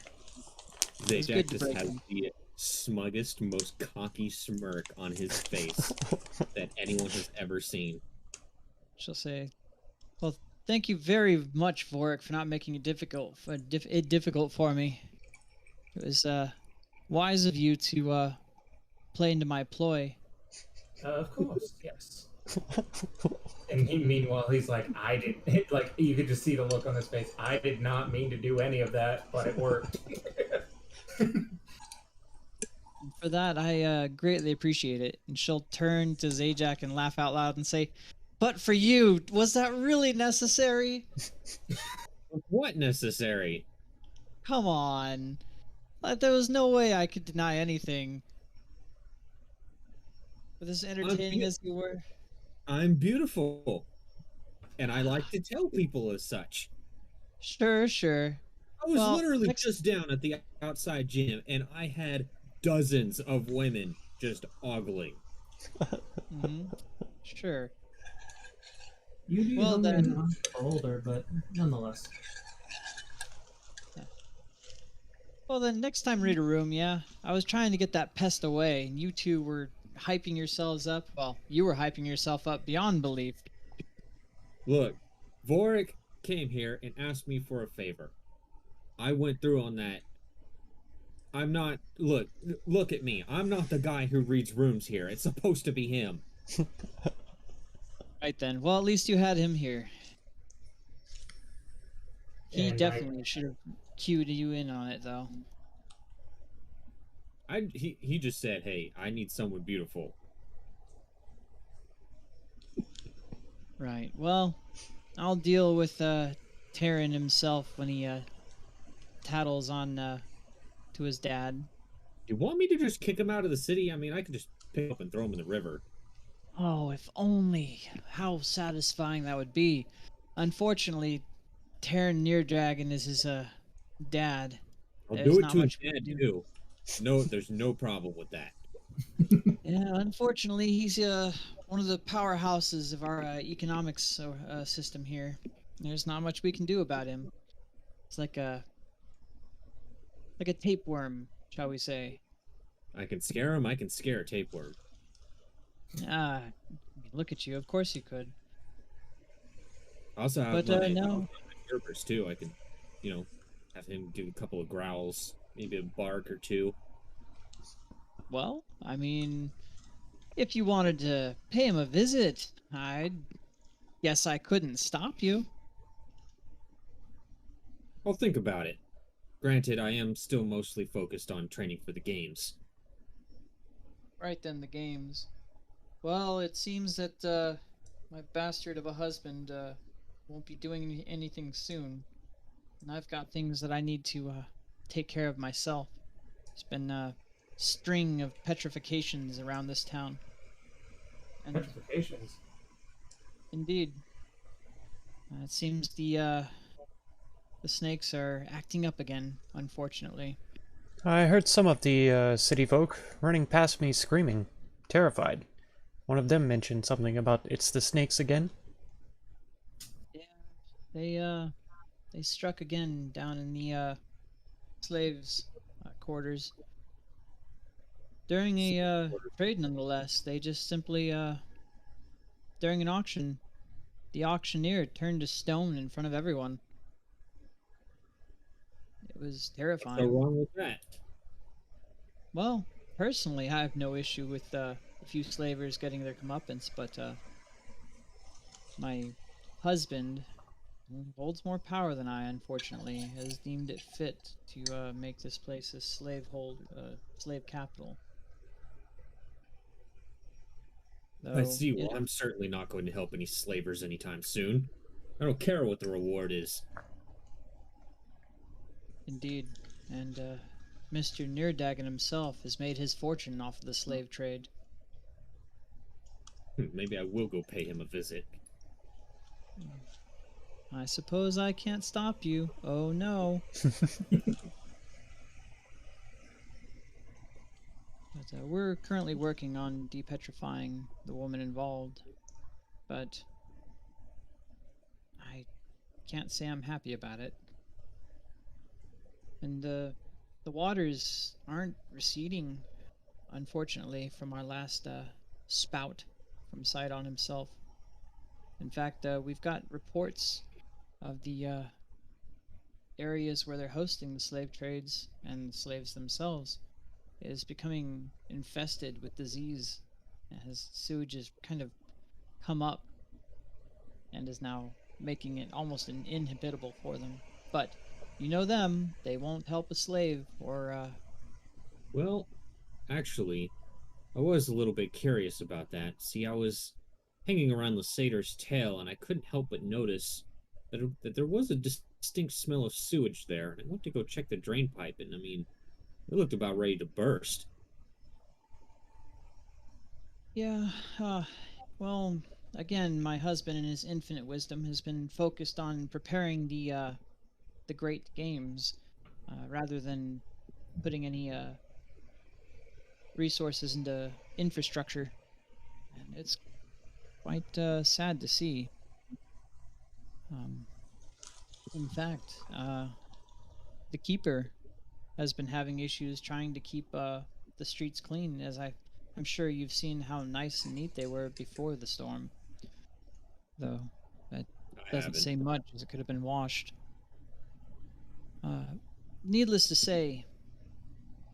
Zajac just has the smuggest, most cocky smirk on his face that anyone has ever seen. She'll say, well, thank you very much, Vorik, for not making it difficult for me. It was wise of you to play into my ploy. Of course, yes. And meanwhile, he's like, I didn't. Like, you could just see the look on his face. I did not mean to do any of that, but it worked. For that, I greatly appreciate it. And she'll turn to Zajac and laugh out loud and say, but for you, was that really necessary? What necessary? Come on. Like, there was no way I could deny anything. With as entertaining as you were. I'm beautiful. And I like to tell people as such. Sure, sure. I was literally just down at the outside gym, and I had dozens of women just ogling. Mm-hmm. Sure. You'd be Well, then, older, but nonetheless. Yeah. Well, then, next time read a room, yeah. I was trying to get that pest away, and you two were hyping yourselves up. Well, you were hyping yourself up beyond belief. Look, Vorik came here and asked me for a favor. I went through on that. I'm not. Look at me. I'm not the guy who reads rooms here. It's supposed to be him. Right then. Well, at least you had him here. He And definitely should have cued you in on it, though. He just said, "Hey, I need someone beautiful." Right. Well, I'll deal with Terran himself when he tattles on to his dad. You want me to just kick him out of the city? I mean, I could just pick him up and throw him in the river. Oh, if only! How satisfying that would be. Unfortunately, Terran Neardragon is his dad. I'll There's do it not to his much we dad can do. too. No, there's no problem with that. Yeah, unfortunately, he's one of the powerhouses of our economics system here. There's not much we can do about him. It's like a tapeworm, shall we say? I can scare him. I can scare a tapeworm. Ah, look at you. Of course you could. I also have But my no. Gerbers too. I can, have him do a couple of growls, maybe a bark or two. Well, I mean, if you wanted to pay him a visit, I guess I couldn't stop you. I'll think about it. Granted, I am still mostly focused on training for the games. Right then, the games. Well, it seems that my bastard of a husband won't be doing anything soon. And I've got things that I need to take care of myself. There's been a string of petrifications around this town. And Petrifications. indeed, it seems the snakes are acting up again, unfortunately. I heard some of the city folk running past me screaming, terrified. One of them mentioned something about it's the snakes again. Yeah, they struck again down in the slaves' quarters. During a trade, nonetheless, they just simply, during an auction, the auctioneer turned to stone in front of everyone. It was What's so terrifying. wrong with that? Well, personally, I have no issue with a few slavers getting their comeuppance, but my husband, who holds more power than I, unfortunately, has deemed it fit to make this place a slave capital. I Though, see. Well, I'm certainly not going to help any slavers anytime soon. I don't care what the reward is. indeed, and Mr. Neerdagan himself has made his fortune off of the slave trade. Maybe I will go pay him a visit. I suppose I can't stop you. Oh no. But we're currently working on depetrifying the woman involved. But I can't say I'm happy about it. And the waters aren't receding, unfortunately, from our last spout from Sidon himself. In fact, we've got reports of the areas where they're hosting the slave trades and the slaves themselves is becoming infested with disease as sewage has kind of come up and is now making it almost inhabitable for them. But you know them, they won't help a slave or Well, actually, I was a little bit curious about that. See, I was hanging around the satyr's tail, and I couldn't help but notice that there was a distinct smell of sewage there. And I went to go check the drain pipe, and I mean, it looked about ready to burst. yeah, well, again, my husband in his infinite wisdom has been focused on preparing the great games rather than putting any resources into infrastructure, and it's quite sad to see. Um, in fact, the keeper has been having issues trying to keep the streets clean, as I'm sure you've seen how nice and neat they were before the storm. Though that I doesn't haven't. say much, as it could have been washed. Uh, Needless to say,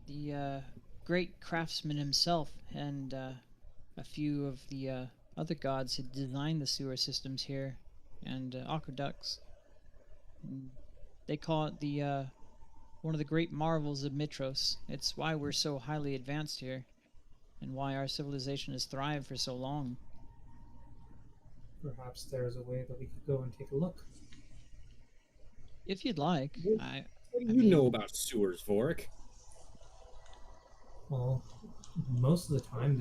the great craftsman himself and a few of the other gods had designed the sewer systems here and aqueducts. And they call it the one of the great marvels of Mitros. It's why we're so highly advanced here, and why our civilization has thrived for so long. Perhaps there's a way that we could go and take a look. If you'd like, What I do I you mean, know about sewers, Vorik? Well, most of the time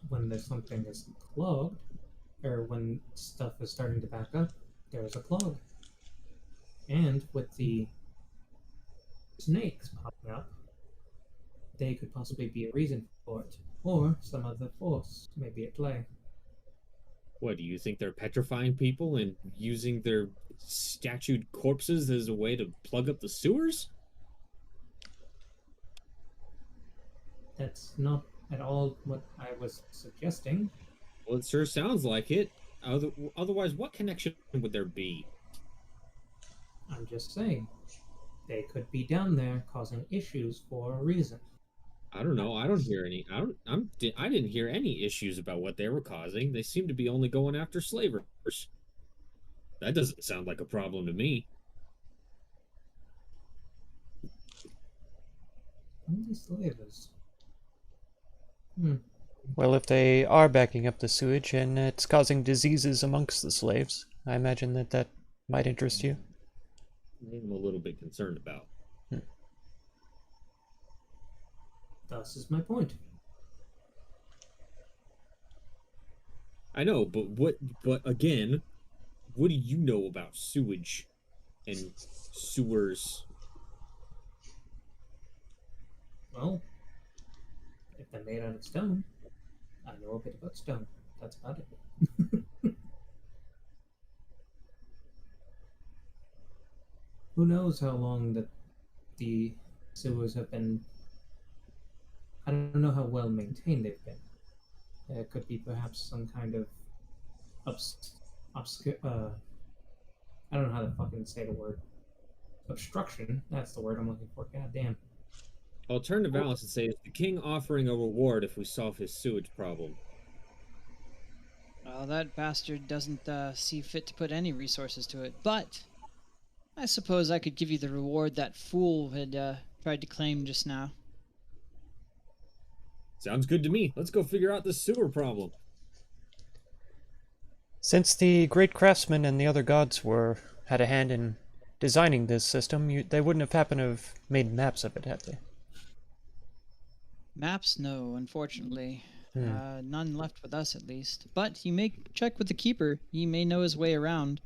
when there's something is clogged, or when stuff is starting to back up, there's a clog. And with the snakes popping up, they could possibly be a reason for it, or some other force may be at play. What, do you think they're petrifying people and using their statued corpses as a way to plug up the sewers? That's not at all what I was suggesting. Well, it sure sounds like it. Otherwise, what connection would there be? I'm just saying, they could be down there causing issues for a reason. I don't know. I don't hear any. I didn't hear any issues about what they were causing. They seem to be only going after slavers. That doesn't sound like a problem to me. Only slavers. Well, if they are backing up the sewage and it's causing diseases amongst the slaves, I imagine that might interest you. I'm a little bit concerned about. Thus is my point. I know, but again, what do you know about sewage and sewers? Well, if they're made out of stone, I know a bit about stone. That's about it. Who knows how long that the sewers have been. I don't know how well maintained they've been. There could be perhaps some kind of obscure. I don't know how to fucking say the word. Obstruction. That's the word I'm looking for. God damn. I'll turn to Valis and say, is the king offering a reward if we solve his sewage problem? Well, that bastard doesn't see fit to put any resources to it, but I suppose I could give you the reward that fool had tried to claim just now. Sounds good to me. Let's go figure out this sewer problem. Since the great craftsmen and the other gods had a hand in designing this system, they wouldn't have happened to have made maps of it, had they? Maps? No, unfortunately. Hmm. None left with us, at least. But you may check with the keeper. He may know his way around.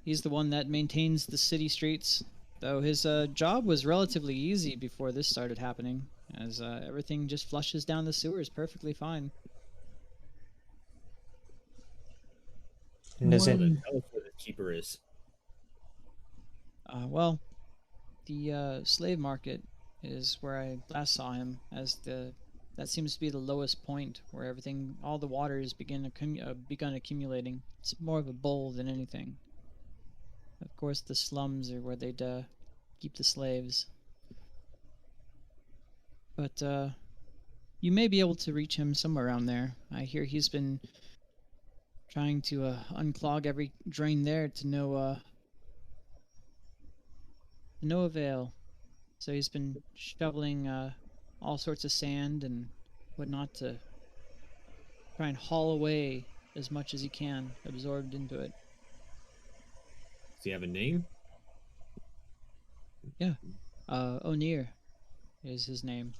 He's the one that maintains the city streets, though his job was relatively easy before this started happening, as everything just flushes down the sewers perfectly fine. And is it? Then tell us where the keeper is. Well, the slave market is where I last saw him, as that seems to be the lowest point where all the waters begun accumulating. It's more of a bowl than anything. Of course, the slums are where they'd keep the slaves. But you may be able to reach him somewhere around there. I hear he's been trying to unclog every drain there to no avail. So he's been shoveling all sorts of sand and whatnot to try and haul away as much as he can, absorbed into it. Does he have a name? Yeah. O'Near is his name.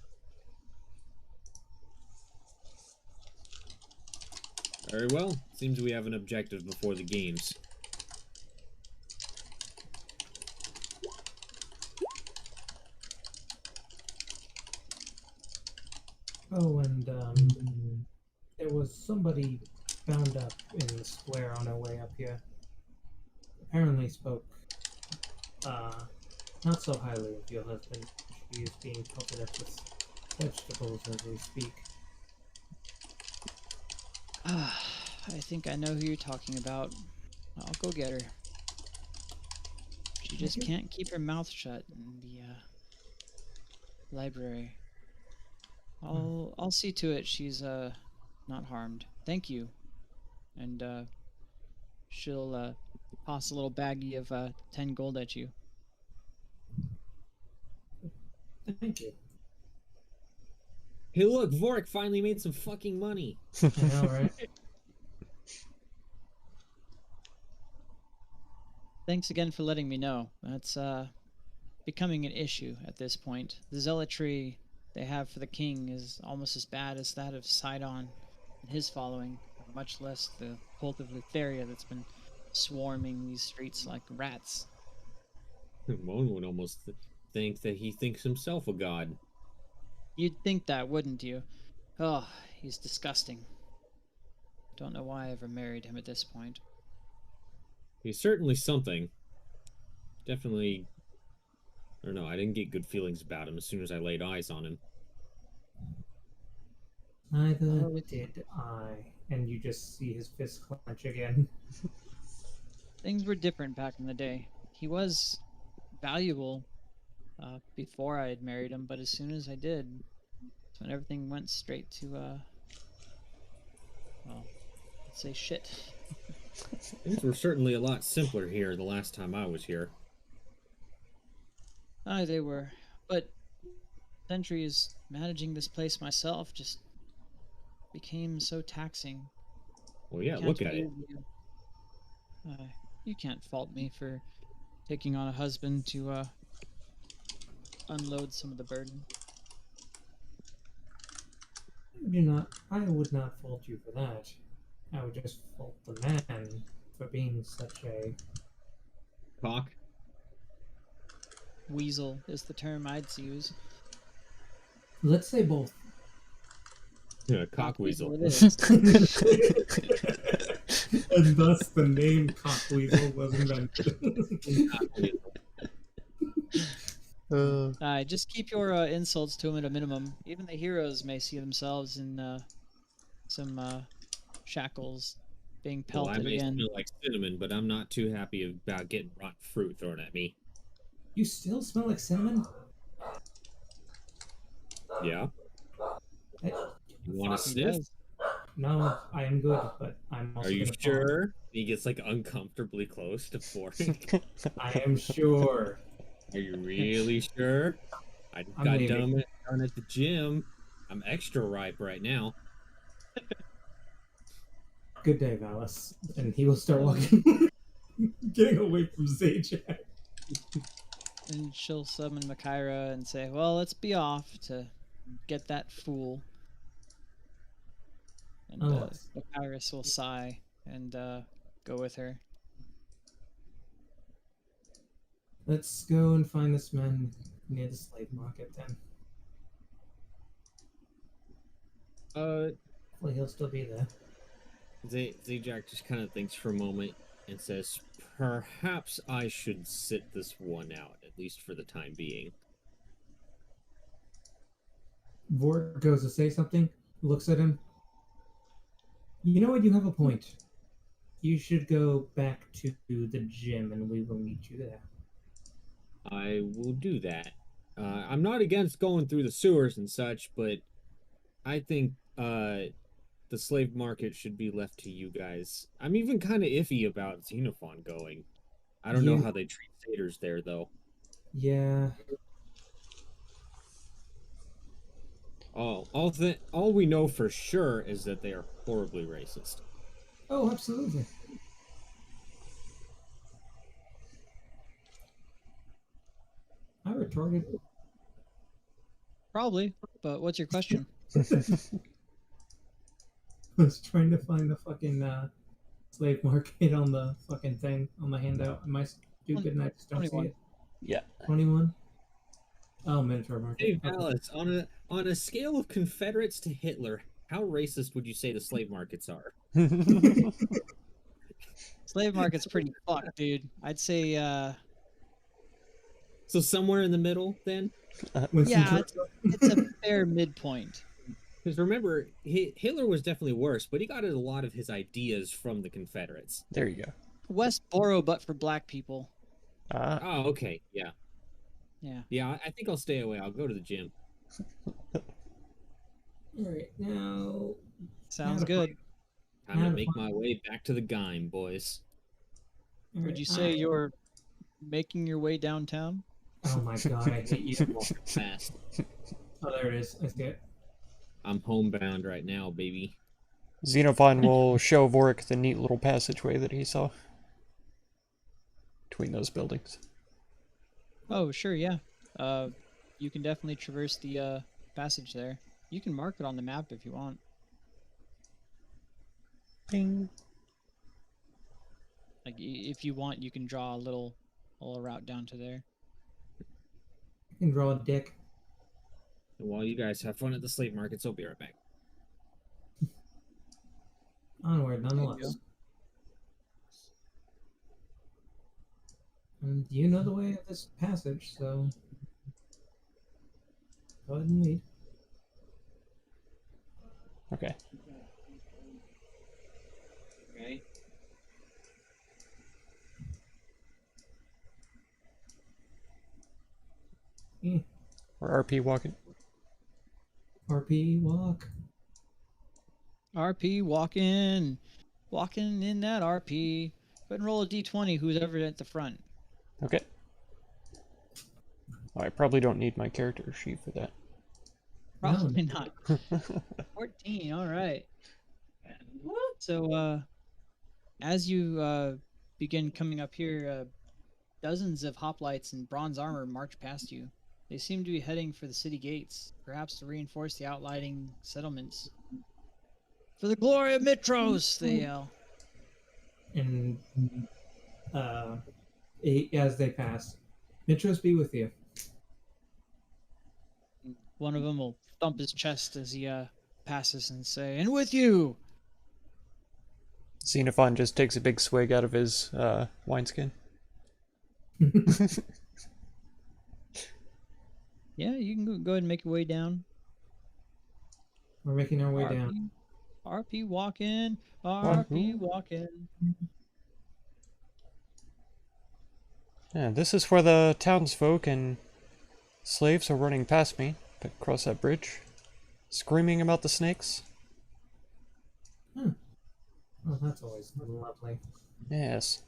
Very well. Seems we have an objective before the games. Oh, and there was somebody bound up in the square on our way up here. Apparently spoke not so highly of your husband. She is being pelted up with vegetables as we speak. I think I know who you're talking about. I'll go get her. She just can't keep her mouth shut in the library. I'll see to it she's not harmed. Thank you. And she'll toss a little baggie of 10 gold at you. Thank you. Hey, look, Vorik finally made some fucking money. I know, right? Thanks again for letting me know. That's becoming an issue at this point. The zealotry they have for the king is almost as bad as that of Sidon and his following, much less the cult of Lutheria that's been swarming these streets like rats. One would almost think that he thinks himself a god. You'd think that, wouldn't you? Oh, he's disgusting. Don't know why I ever married him at this point. He's certainly something. Definitely. I don't know, I didn't get good feelings about him as soon as I laid eyes on him. Neither did I. And you just see his fist clench again. Things were different back in the day. He was valuable before I had married him, but as soon as I did, that's when everything went straight to, well, let's say shit. Things were certainly a lot simpler here the last time I was here. Aye, they were. But centuries managing this place myself just became so taxing. Well, yeah, look at it. You can't fault me for taking on a husband to unload some of the burden. I would not fault you for that. I would just fault the man for being such a. Cock. Weasel is the term I'd use. Let's say both. Yeah, cock weasel. It is. And thus the name Cockweasel was invented. Just keep your insults to him at a minimum. Even the heroes may see themselves in some shackles, being Well, I pelted may again. smell like cinnamon, but I'm not too happy about getting rotten fruit thrown at me. You still smell like cinnamon? Yeah. Hey, You want to He sniff? does. no, I am good, but I'm also Are you gonna sure? He gets like uncomfortably close to pouring. I am sure. Are you really sure? I I'm got leaving. done at the gym. I'm extra ripe right now. Good day, Valis. And he will start walking, getting away from Zajac. And she'll summon Makaira and say, "Well, let's be off to get that fool." And Unless. Makaira will sigh and go with her. Let's go and find this man near the slave market then. Hopefully he'll still be there. Zajac just kind of thinks for a moment and says, "Perhaps I should sit this one out, at least for the time being." Vort goes to say something, looks at him. You know what? You have a point. You should go back to the gym and we will meet you there. I will do that. I'm not against going through the sewers and such, but I think the slave market should be left to you guys. I'm even kind of iffy about Xenophon going. I don't know how they treat satyrs there, though. Yeah. All we know for sure is that they are horribly racist. Oh, absolutely. I retorted. Probably, but what's your question? I was trying to find the fucking slave market on the fucking thing on the handout. Am I stupid and I just don't 21. see it? Yeah. 21? Oh, Minotaur market. Hey, Okay. Alice, on a scale of Confederates to Hitler, how racist would you say the slave markets are? Slave market's pretty fucked, dude. I'd say, So somewhere in the middle, then? Winston yeah, Churchill. it's a fair midpoint. Because remember, Hitler was definitely worse, but he got a lot of his ideas from the Confederates. There you go. Westboro, but for black people. Ah, Oh, okay, yeah. Yeah. Yeah, I think I'll stay away. I'll go to the gym. Alright, now. Sounds good. Time to make my way back to the Gime, boys. Would you say you're making your way downtown? Oh my god, I hate you. Fast. Oh, there it is. I see it. I'm homebound right now, baby. Xenophon will show Vorik the neat little passageway that he saw between those buildings. Oh, sure, yeah. You can definitely traverse the passage there. You can mark it on the map if you want. Bing. Like, if you want, you can draw a little route down to there. I can draw a dick. And while you guys have fun at the slave markets, I'll be right back. Onward, nonetheless. And you know the way of this passage, so go ahead and lead. Okay. Okay. We're RP walking. RP walk. RP walking in that RP. Go ahead and roll a d20. Who's ever at the front? Okay. I probably don't need my character sheet for that. Probably not. 14. All right. So as you begin coming up here, dozens of hoplites in bronze armor march past you. They seem to be heading for the city gates, perhaps to reinforce the outlying settlements. For the glory of Mitros, they yell. And as they pass, Mitros be with you. One of them will thump his chest as he passes and say, "And with you!" Xenophon just takes a big swig out of his wineskin. Yeah, you can go ahead and make your way down. We're making our way down. RP walking, RP walking. Yeah, this is where the townsfolk and slaves are running past me across that bridge, screaming about the snakes. Well, that's always lovely. Yes.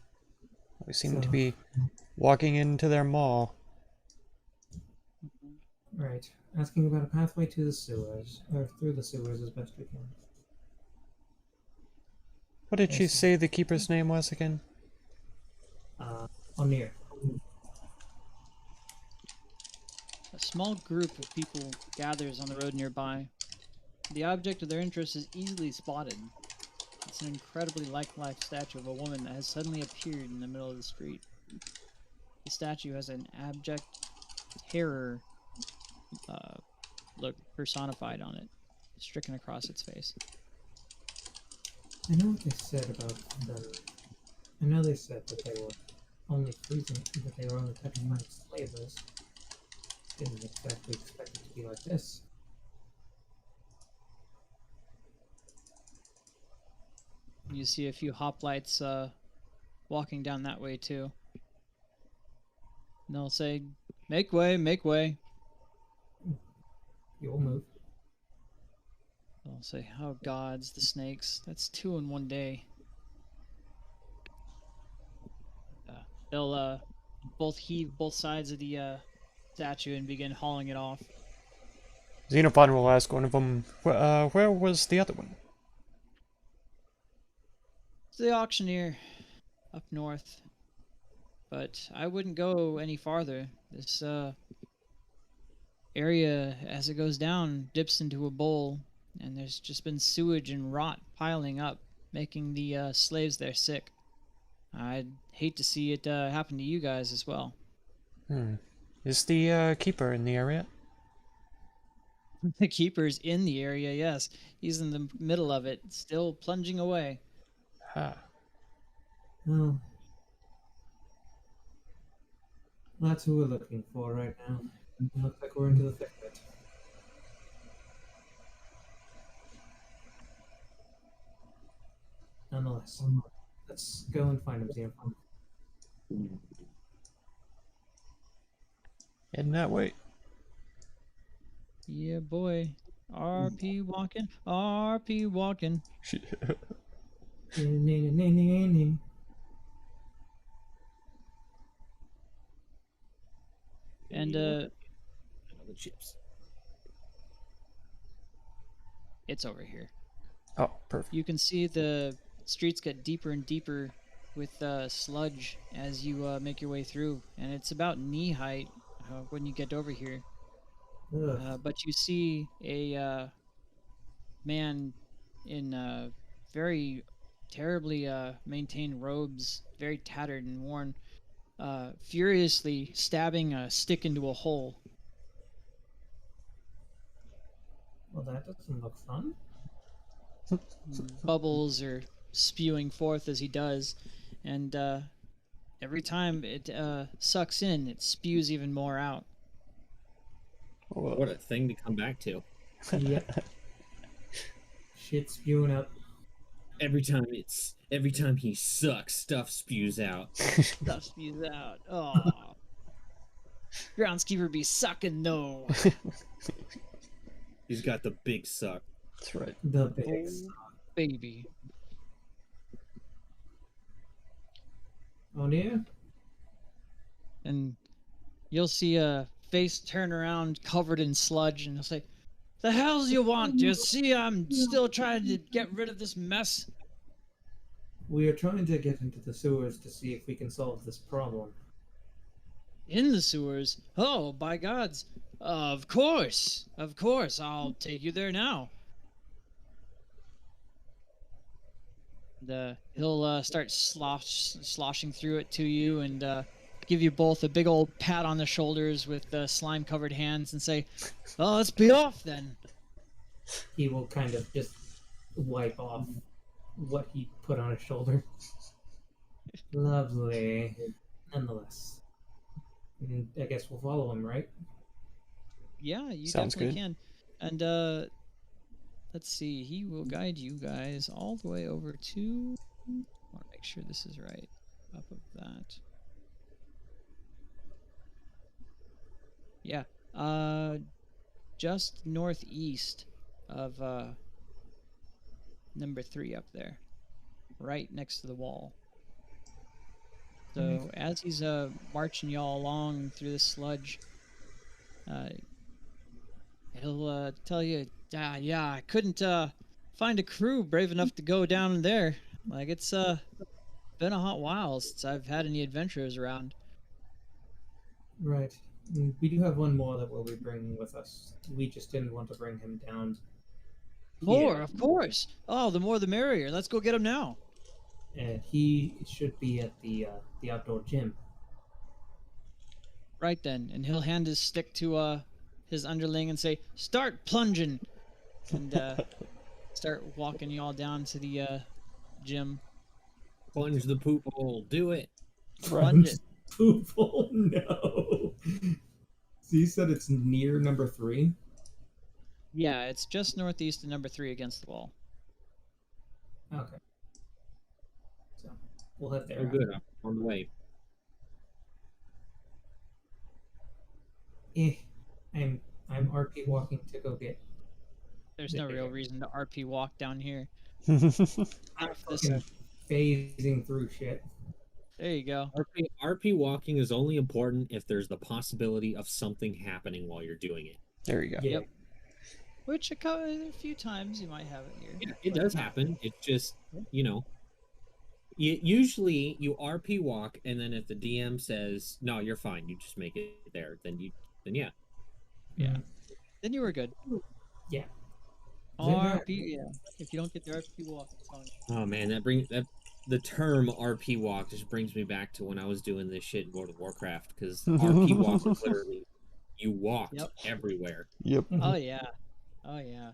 We seem to be walking into their maw. Right. Asking about a pathway to the sewers, or through the sewers as best we can. What did she say the keeper's name was again? Onir. A small group of people gathers on the road nearby. The object of their interest is easily spotted. It's an incredibly lifelike statue of a woman that has suddenly appeared in the middle of the street. The statue has an abject terror look personified on it, stricken across its face. I know what they said about them. I know they said that they were only freezing, that they were only petrifying slavers. Didn't exactly expect it to be like this. You see a few hoplites walking down that way too. And they'll say, "Make way, make way." You'll move. They'll say, "Oh gods, the snakes. That's 2 in one day." They'll both heave both sides of the statue and begin hauling it off. Xenophon will ask one of them, where was the other one? It's the auctioneer up north. But I wouldn't go any farther. This area, as it goes down, dips into a bowl, and there's just been sewage and rot piling up, making the slaves there sick. I'd hate to see it happen to you guys as well. Is the keeper in the area? The keeper's in the area, yes. He's in the middle of it, still plunging away. Ha. Well, that's who we're looking for right now. It looks like we're into the thick of it. Nonetheless, let's go and find him, Xenophon. Heading that way. Yeah, boy. RP walking, RP walking. And the chips. It's over here. Oh, perfect. You can see the streets get deeper and deeper with sludge as you make your way through, and it's about knee height when you get over here. But you see a man in very terribly maintained robes, very tattered and worn, furiously stabbing a stick into a hole. Well, that doesn't look fun. Bubbles are spewing forth as he does, and every time it sucks in, it spews even more out. What a thing to come back to. Yep. Shit spewing up. Every time he sucks, stuff spews out. Stuff spews out. Oh. Groundskeeper be sucking though. He's got the big suck. That's right. The big suck. Baby. Oh, yeah? And you'll see a face turn around covered in sludge, and he'll say, "The hell's you want? You see I'm still trying to get rid of this mess." We are trying to get into the sewers to see if we can solve this problem. In the sewers? Oh, by gods. Of course. Of course. I'll take you there now. And he'll start sloshing through it to you and give you both a big old pat on the shoulders with slime-covered hands and say, "Oh, let's be off then." He will kind of just wipe off what he put on his shoulder. Lovely. Nonetheless. And I guess we'll follow him, right? Yeah, you Sounds definitely good. can. And let's see, he will guide you guys all the way over to. I want to make sure this is right. Up of that. Yeah. Just northeast of number 3 up there, right next to the wall. So as he's marching y'all along through the sludge, he'll tell you, yeah, I couldn't find a crew brave enough to go down there. Like, it's been a hot while since I've had any adventurers around. Right. We do have one more that we'll be bringing with us. We just didn't want to bring him down. More, here. of course. Oh, the more the merrier. Let's go get him now. And he should be at the outdoor gym. Right then, and he'll hand his stick to his underling and say, "Start plunging," and start walking y'all down to the gym. Plunge the poop hole. Do it. Plunge it. Poop hole? No. So you said it's near number 3? Yeah, it's just northeast of number 3 against the wall. Okay. So we'll head there. Oh, good. I'm on the way. I'm RP walking to go get. There's no real reason to RP walk down here. I'm This- fucking phasing through shit. There you go. RP walking is only important if there's the possibility of something happening while you're doing it. There you go. Yeah. Yep. Which a few times you might have it here. Yeah, it does happen. It's just, usually you RP walk, and then if the DM says, no, you're fine, you just make it there, then yeah. Yeah. Then you were good. Yeah. RP, yeah. If you don't get the RP walk, it's fine. Oh man, the term RP walk just brings me back to when I was doing this shit in World of Warcraft, because RP walk was literally, you walked everywhere. Yep. Oh yeah. Oh yeah.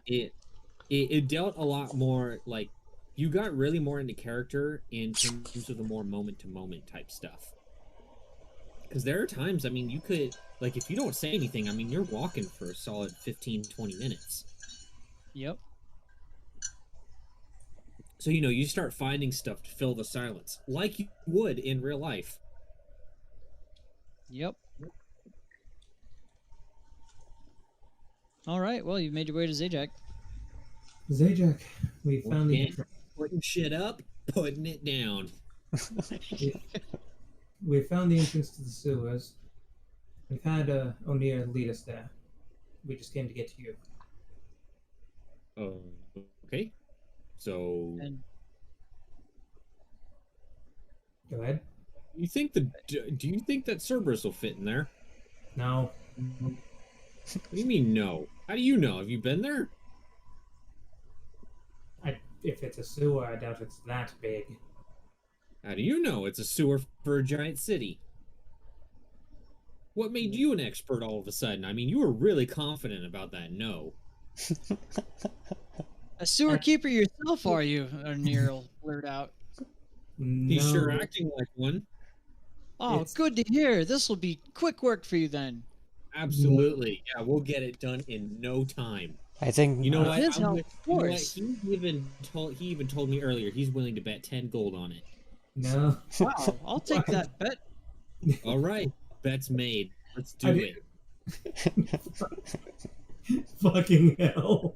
It dealt a lot more, like, you got really more into character in terms of the more moment-to-moment type stuff. Because there are times, I mean, you could, like, if you don't say anything, I mean, you're walking for a solid 15-20 minutes. Yep. So, you start finding stuff to fill the silence, like you would in real life. Yep. All right. Well, you've made your way to Zajac. Zajac, we found the entrance. Putting shit up, putting it down. We found the entrance to the sewers. We've had O'Neill lead us there. We just came to get to you. Okay. So, And Go ahead. do you think that Cerberus will fit in there? No. What do you mean, no? How do you know? Have you been there? If it's a sewer, I doubt it's that big. How do you know it's a sewer for a giant city? What made you an expert all of a sudden? I mean, you were really confident about that no. a sewer keeper yourself, are you? O'Neill blurt out. He's No. sure acting like one. Oh, It's- good to hear. This will be quick work for you then. Absolutely. Yeah, we'll get it done in no time. I think You know what? His help, You of know what? course. He even told me earlier he's willing to bet 10 gold on it. No. Wow, I'll take that bet. All right, bet's made. Let's do I it. did- Fucking hell.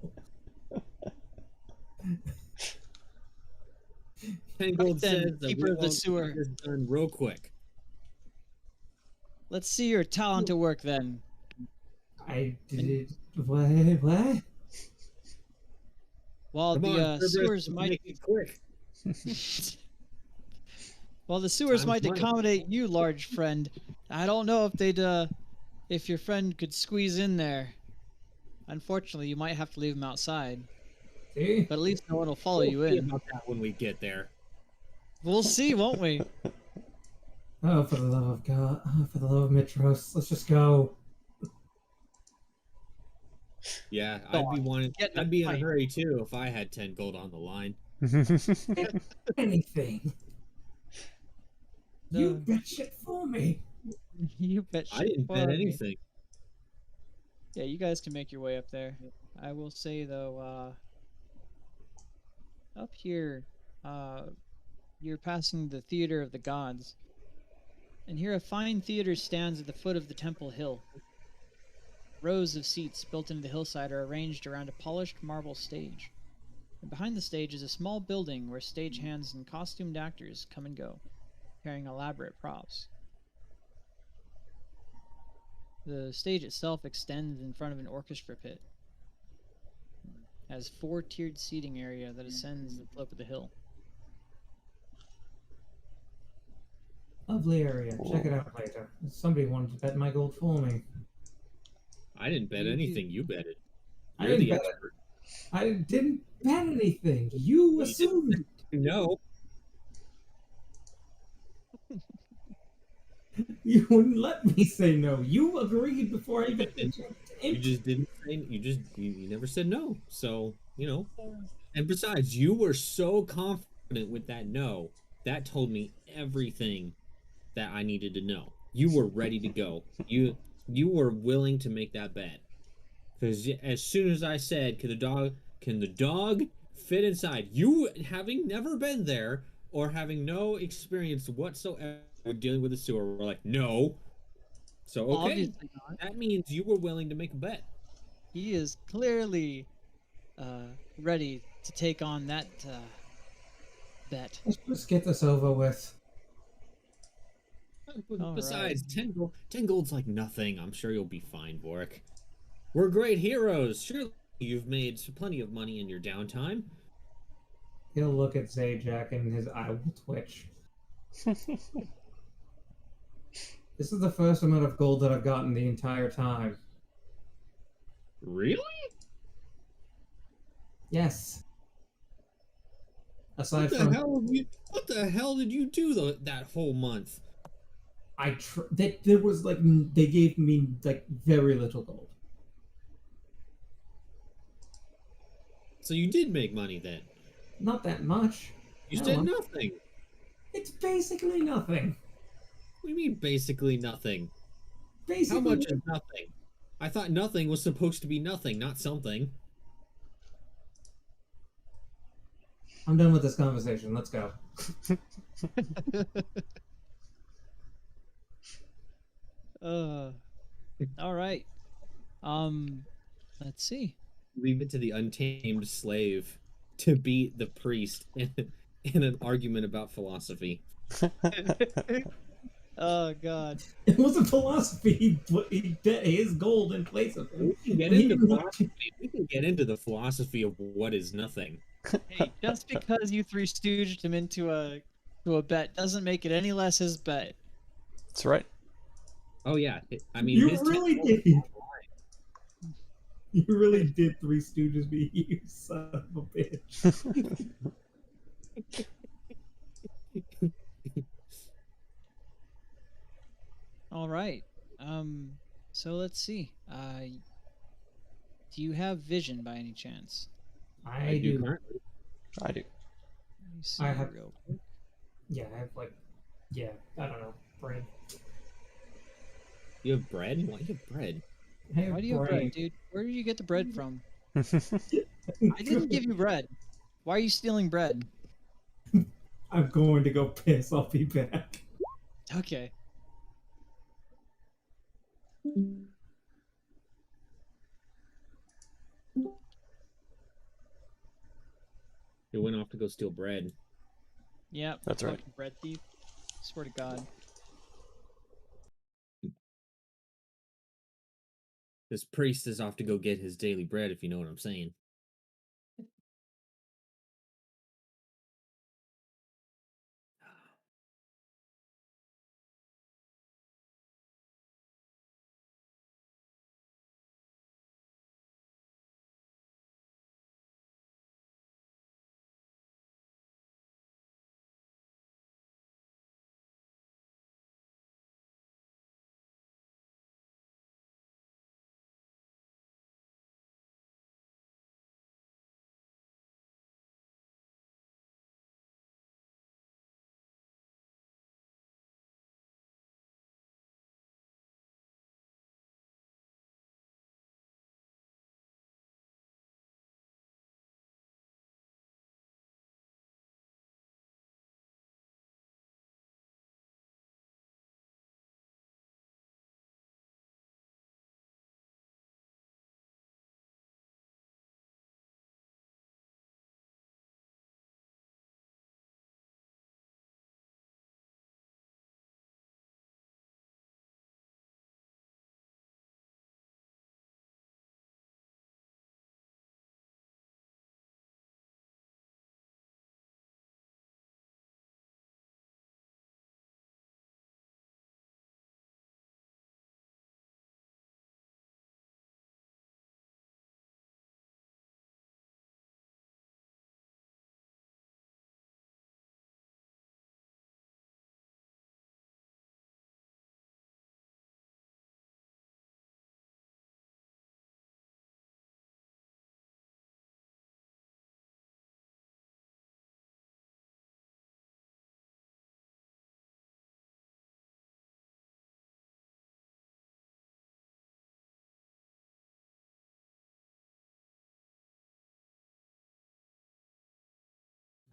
10 gold then, says that keeper we of the won't sewer. get this done real quick. Let's see your talent to work then. I did. What? While Come the on, Cerberus, sewers let's might make it quick. Well, the sewers Time's might money. accommodate you, large friend. I don't know if they'd, if your friend could squeeze in there. Unfortunately, you might have to leave him outside. See? But at least no one will follow We'll you see in. about that when we get there. We'll see, won't we? Oh, for the love of God. Oh, for the love of Mitros. Let's just go. Yeah, Go on, get in a I'd be in a fight. hurry too if I had 10 gold on the line. Anything. You No. bet shit for me. You bet I shit didn't for bet me. anything. Yeah, you guys can make your way up there. I will say though, up here, you're passing the Theater of the Gods. And here a fine theater stands at the foot of the temple hill. Rows of seats built into the hillside are arranged around a polished marble stage. And behind the stage is a small building where stagehands and costumed actors come and go, carrying elaborate props. The stage itself extends in front of an orchestra pit. It has 4-tiered seating area that ascends the slope of the hill. Lovely area. Check it out later. Somebody wanted to bet my gold for me. I didn't bet You anything. You bet it. I You're didn't the bet it. expert. I didn't bet anything. You assumed. No, You wouldn't let me say no. You agreed before I even. you just didn't say. You never said no. So And besides, you were so confident with that no. That told me everything that I needed to know. You were ready to go. You were willing to make that bet. Because as soon as I said, can the dog fit inside? You having never been there or having no experience whatsoever with dealing with the sewer, were like, no. So okay, Obviously not. that means you were willing to make a bet. He is clearly ready to take on that bet. Let's just get this over with. Besides, 10 gold's like nothing. I'm sure you'll be fine, Boric. We're great heroes. Surely you've made plenty of money in your downtime. He'll look at Zajac and his eye will twitch. This is the first amount of gold that I've gotten the entire time. Really? Yes. Aside What the from hell what the hell did you do that whole month? there was like they gave me like very little gold. So you did make money then. Not that much. You No, said nothing. It's basically nothing. What do you mean basically nothing? Basically, How much is nothing? I thought nothing was supposed to be nothing, not something. I'm done with this conversation. Let's go. All right. Let's see. Leave it to the untamed slave to beat the priest in an argument about philosophy. Oh God. It wasn't philosophy. He bet his gold in place of him. We can get into the philosophy of what is nothing. Hey, just because you three stooged him into a bet doesn't make it any less his bet. That's right. Oh yeah, I mean, You his really temple- did. You really did Three Stooges me, you son of a bitch. All right. So let's see. Do you have vision by any chance? I do. currently. I do. Let me see I have- real quick. Yeah, I have like, yeah, I don't know, brain. You have bread? Why do you have bread? I have Why do you have brain. bread, dude? Where did you get the bread from? I didn't give you bread. Why are you stealing bread? I'm going to go piss. I'll be back. Okay. He went off to go steal bread. Yep. That's right. Fucking bread thief. Swear to God. This priest is off to go get his daily bread, if you know what I'm saying.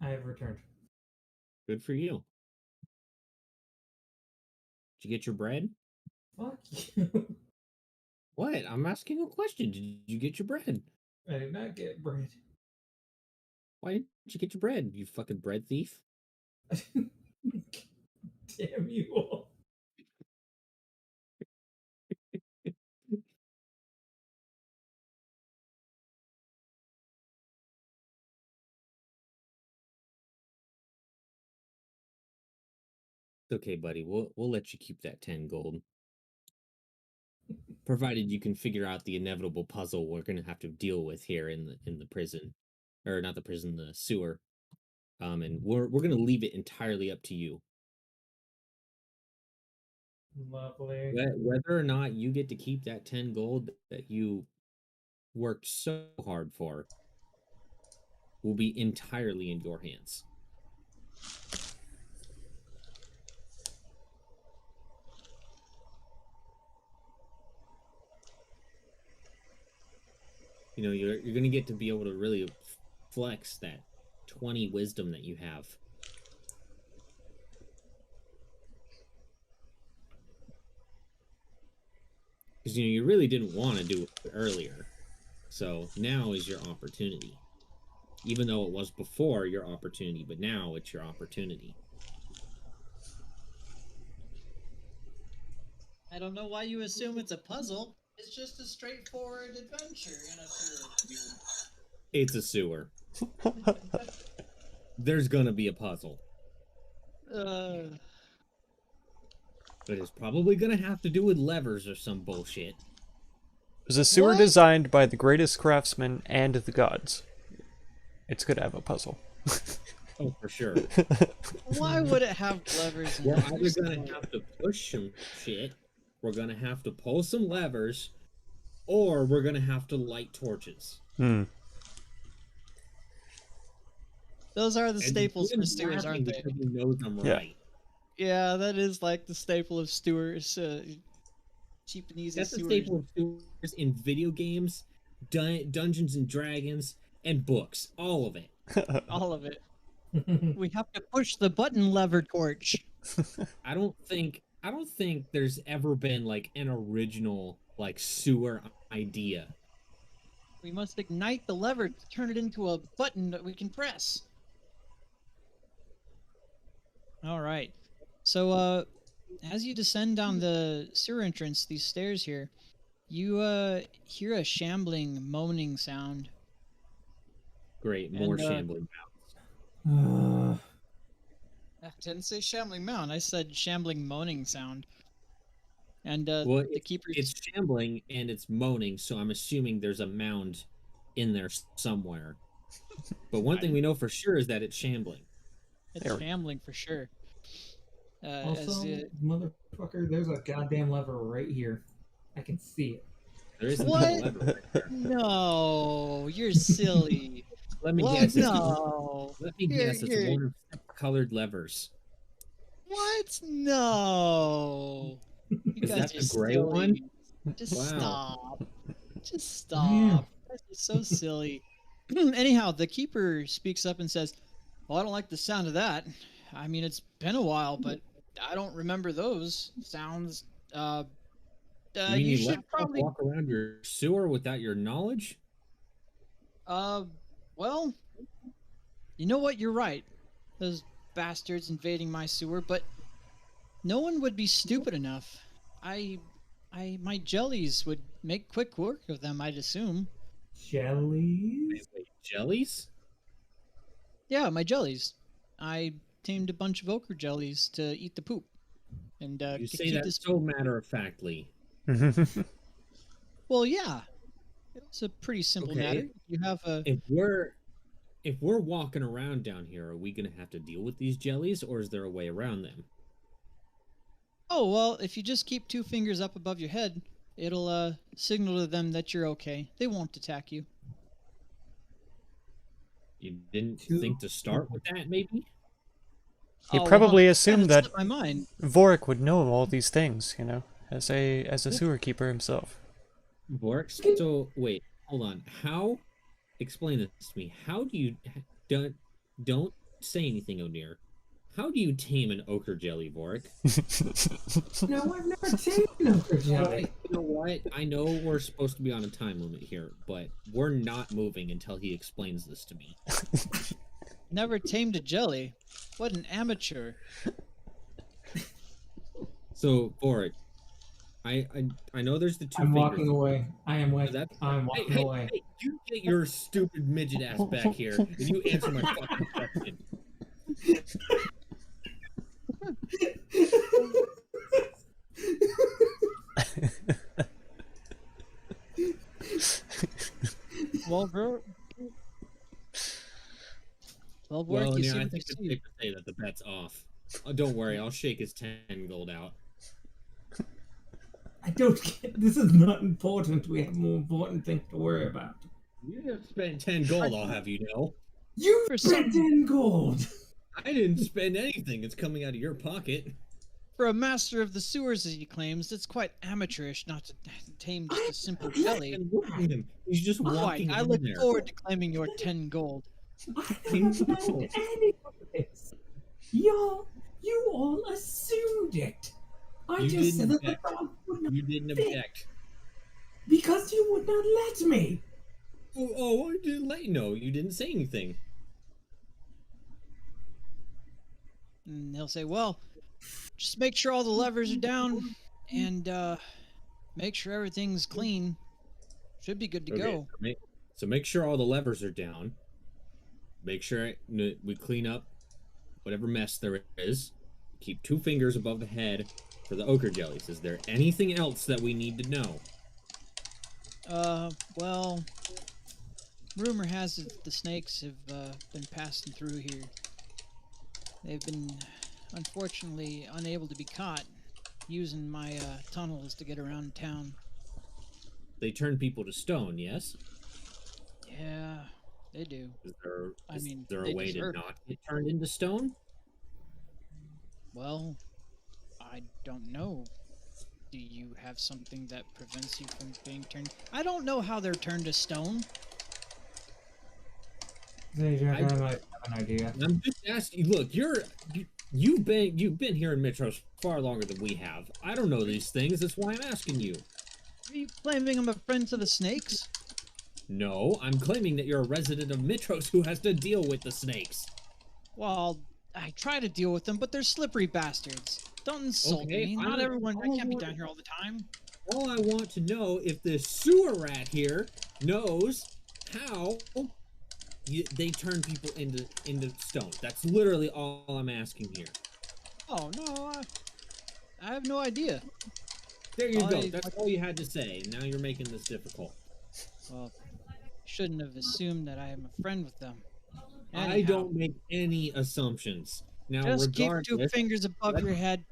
I have returned. Good for you. Did you get your bread? Fuck you. What? I'm asking a question. Did you get your bread? I did not get bread. Why didn't you get your bread, you fucking bread thief? Damn you all. It's okay, buddy. We'll let you keep that 10 gold. Provided you can figure out the inevitable puzzle we're gonna have to deal with here in the prison. Or not the prison, the sewer. And we're gonna leave it entirely up to you. Lovely. Whether or not you get to keep that 10 gold that you worked so hard for will be entirely in your hands. You know, you're going to get to be able to really flex that 20 wisdom that you have. Because, you know, you really didn't want to do it earlier. So now is your opportunity. Even though it was before your opportunity, but now it's your opportunity. I don't know why you assume it's a puzzle. It's just a straightforward adventure in a sewer. It's a sewer. There's gonna be a puzzle. But it's probably gonna have to do with levers or some bullshit. There's a sewer designed by the greatest craftsmen and the gods. It's gonna have a puzzle. Oh, for sure. Why would it have levers? We're either gonna have to push some shit, we're gonna have to pull some levers, or we're gonna have to light torches. Those are the And staples for Ian's sewers, aren't laughing they? because he knows I'm Yeah. right. Yeah, that is like the staple of sewers. Cheap and easy That's the sewers. staple of sewers in video games, Dungeons and Dragons, and books. All of it. All of it. We have to push the button lever torch. I don't think there's ever been like an original like sewer idea. We must ignite the lever to turn it into a button that we can press. All right. So, as you descend down the sewer entrance, these stairs here, you hear a shambling, moaning sound. Great, more And, shambling. I didn't say shambling mound. I said shambling, moaning sound. And Well, the keepers. it's shambling and it's moaning, so I'm assuming there's a mound in there somewhere. But one thing we know for sure is that it's shambling. It's shambling for sure. Also, motherfucker, there's a goddamn lever right here. I can see it. There isn't What? a lever right there. No, you're silly. Let me What? guess. No. Let me guess. It's one of colored levers. What? No. You Is guys that are the gray silly. one? Just Wow. stop. Just Yeah. stop. That's so silly. Anyhow, the keeper speaks up and says, "Well, I don't like the sound of that. I mean, it's been a while, but I don't remember those sounds. You mean You you should let probably, walk around your sewer without your knowledge? well, you know what? You're right. Those bastards invading my sewer, but no one would be stupid enough. My jellies would make quick work of them, I'd assume. Jellies? Wait, jellies? Yeah, my jellies. I tamed a bunch of ochre jellies to eat the poop. And You to say keep that this. so matter-of-factly. Well, yeah. It's a pretty simple Okay. matter. You have a. If we're walking around down here, are we gonna have to deal with these jellies, or is there a way around them? Oh, well, if you just keep 2 fingers up above your head, it'll signal to them that you're okay. They won't attack you. You didn't think to start with that, maybe? He Oh, probably well, assumed it that slipped my mind. Vorik would know all these things, you know, as a sewer keeper himself. Vork? So, wait, hold on. How? Explain this to me. How do you... Don't say anything, O'Near, how do you tame an ochre jelly, Vorik? No, I've never seen an ochre jelly. You know what? I know we're supposed to be on a time limit here, but we're not moving until he explains this to me. Never tamed a jelly. What an amateur. So, Vorik, I know there's the 2 I'm fingers. walking away. I'm Hey, walking hey, away. hey, you get your stupid midget ass back here, and you answer my fucking question. Well, bro. Well, Well, Vorik, you yeah, see I what think you it's see. safe to say that the bet's off. Oh, don't worry, I'll shake his 10 gold out. I don't get. This is not important. We have more important things to worry about. You have spent 10 gold, I'll have you know. You For spent some- 10 gold. I didn't spend anything. It's coming out of your pocket. For a master of the sewers, as he claims, it's quite amateurish not to tame just a simple jelly. And look at him. He's just Quite. walking I in look there. forward to claiming your 10 gold. I never done any of this. You all assumed it. I You just said didn't that the object. dog would not You didn't fit object. because you would not let me. Oh, I didn't let you know. You didn't say anything. And he'll say, well, just make sure all the levers are down and make sure everything's clean. Should be good to go. So make sure all the levers are down. Make sure we clean up whatever mess there is. Keep 2 fingers above the head for the ochre jellies. Is there anything else that we need to know? Well, rumor has it the snakes have been passing through here. They've been, unfortunately, unable to be caught using my tunnels to get around town. They turn people to stone, yes? Yeah, they do. Is there, I is mean, there a they way to deserve it. not get turned into stone? Well, I don't know. Do you have something that prevents you from being turned? I don't know how they're turned to stone. Zajac, I might have an idea. I'm just asking. Look, you've been here in Mitros far longer than we have. I don't know these things. That's why I'm asking you. Are you claiming I'm a friend to the snakes? No, I'm claiming that you're a resident of Mitros who has to deal with the snakes. Well, I try to deal with them, but they're slippery bastards. Don't insult Okay, me. I Not don't- everyone. I I can't be don't- down here all the time. All I want to know if the sewer rat here knows how they turn people into stone. That's literally all I'm asking here. Oh no, I have no idea. There you go. I- That's all you had to say. Now you're making this difficult. Well, shouldn't have assumed that I am a friend with them. I Anyhow, don't make any assumptions. Now, just keep regardless, 2 fingers above let- your head,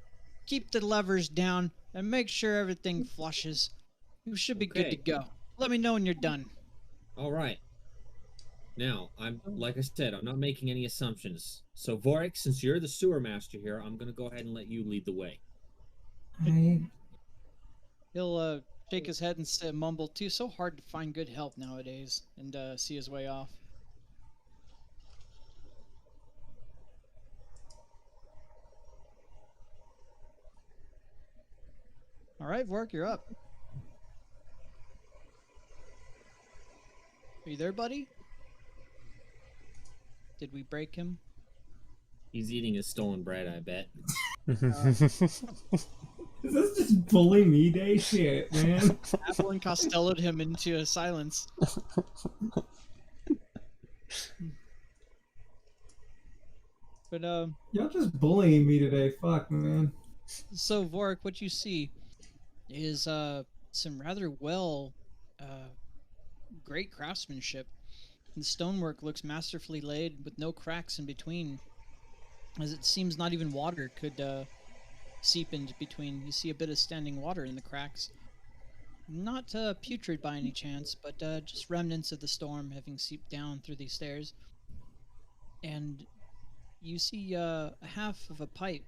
keep the levers down, and make sure everything flushes. You should be good to Okay. go. Let me know when you're done. all right. Now, like I said, I'm not making any assumptions. So, Vorik, since you're the sewer master here, I'm gonna go ahead and let you lead the way. He'll shake his head and mumble too. So hard to find good help nowadays, and see his way off. All right, Vork, you're up. Are you there, buddy? Did we break him? He's eating his stolen bread, I bet. Is this just bully me day shit, man? Apple and Costello'd him into silence. But Y'all just bullying me today. Fuck, man. so Vork, what you see is some rather great craftsmanship. The stonework looks masterfully laid with no cracks in between, as it seems not even water could seep into between. You see a bit of standing water in the cracks. Not putrid by any chance, but just remnants of the storm having seeped down through these stairs. And you see a half of a pipe,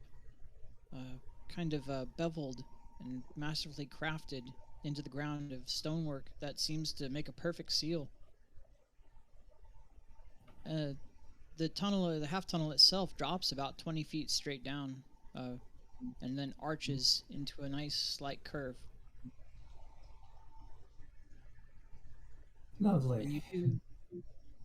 kind of beveled and masterfully crafted into the ground of stonework that seems to make a perfect seal. the tunnel, or the half tunnel itself, drops about 20 feet straight down, and then arches into a nice slight curve. And Lovely.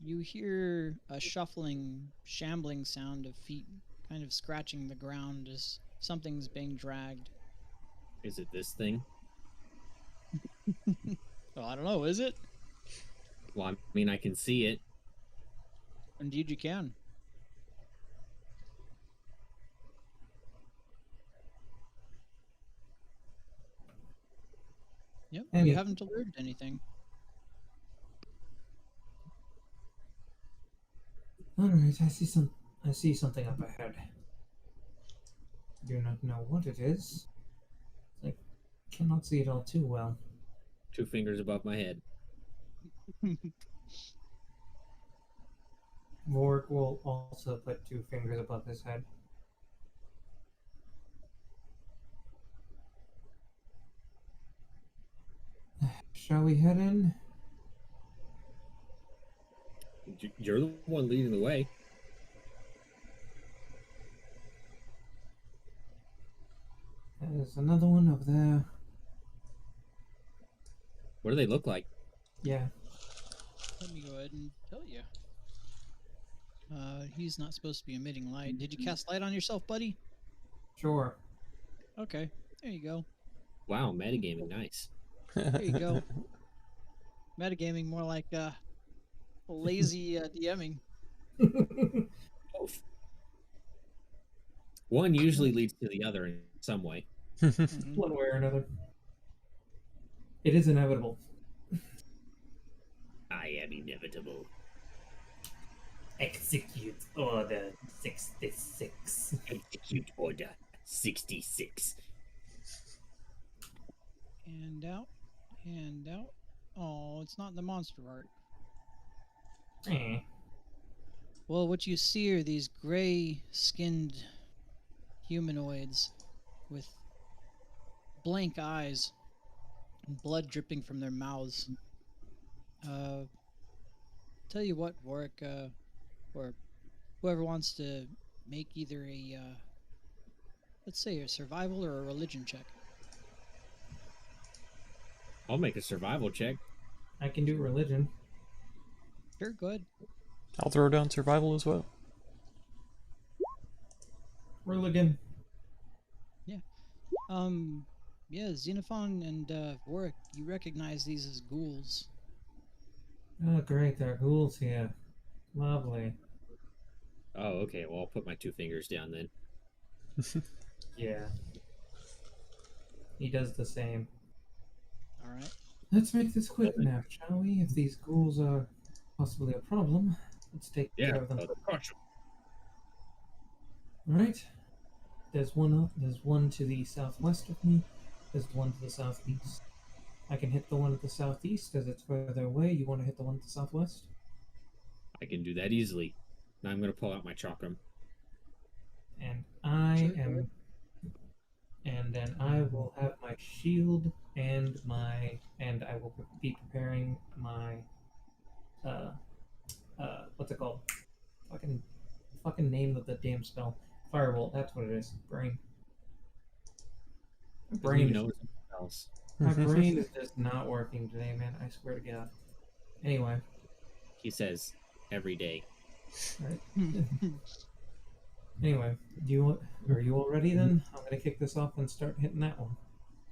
you hear a shuffling, shambling sound of feet kind of scratching the ground as something's being dragged. Is it this thing? Well, I don't know, is it? Well, I mean, I can see it. Indeed, you can. Yep, And you haven't alerted anything. all right, I see something up ahead. Do not know what it is. I cannot see it all too well. 2 fingers above my head. Vork will also put 2 fingers above his head. Shall we head in? You're the one leading the way. There's another one over there. What do they look like? Yeah. Let me go ahead and tell you. He's not supposed to be emitting light. Did you cast light on yourself, buddy? Sure. Okay, there you go. Wow, metagaming, nice. There you go. Metagaming, more like lazy DMing. Both. One usually leads to the other in some way. Mhm. One way or another. It is inevitable. I am inevitable. Execute Order 66. Execute Order 66. And out, and out. Oh, it's not in the monster art. Eh. Well, what you see are these gray-skinned humanoids with blank eyes and blood dripping from their mouths. Tell you what, Warwick, or whoever wants to make either a, let's say, a survival or a religion check. I'll make a survival check. I can do religion. Sure, go ahead. I'll throw down survival as well. Religion. Yeah, Xenophon and Warwick, you recognize these as ghouls. Oh, great. There are ghouls here. Lovely. Oh, okay. Well, I'll put my 2 fingers down then. Yeah. He does the same. All right. Let's make this quick now, shall we? If these ghouls are possibly a problem, let's take care of them. Crush 'em. Alright. There's one to the southwest of me. There's one to the southeast. I can hit the one at the southeast as it's further away. You want to hit the one at the southwest? I can do that easily. Now I'm going to pull out my chakram. And I Sure, go am. ahead. And then I will have my shield and I will be preparing my what's it called? Fucking name of the damn spell. Firebolt, that's what it is. Brain. My Doesn't brain even is, know something else. my brain is just not working today, man. I swear to God. Anyway, He says every day. right. Anyway, are you all ready then? I'm gonna kick this off and start hitting that one.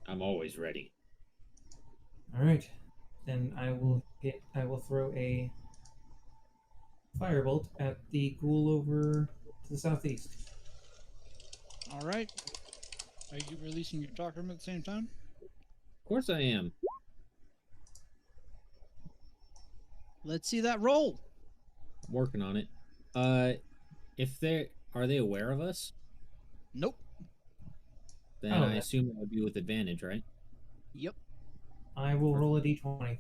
I'm always ready. Alright. Then I will throw a firebolt at the ghoul over to the southeast. All right. Are you releasing your chakram at the same time? Of course I am. Let's see that roll. I'm working on it. Are they aware of us? Nope. Then Oh, I that- assume it would be with advantage, right? Yep. I will roll a d20.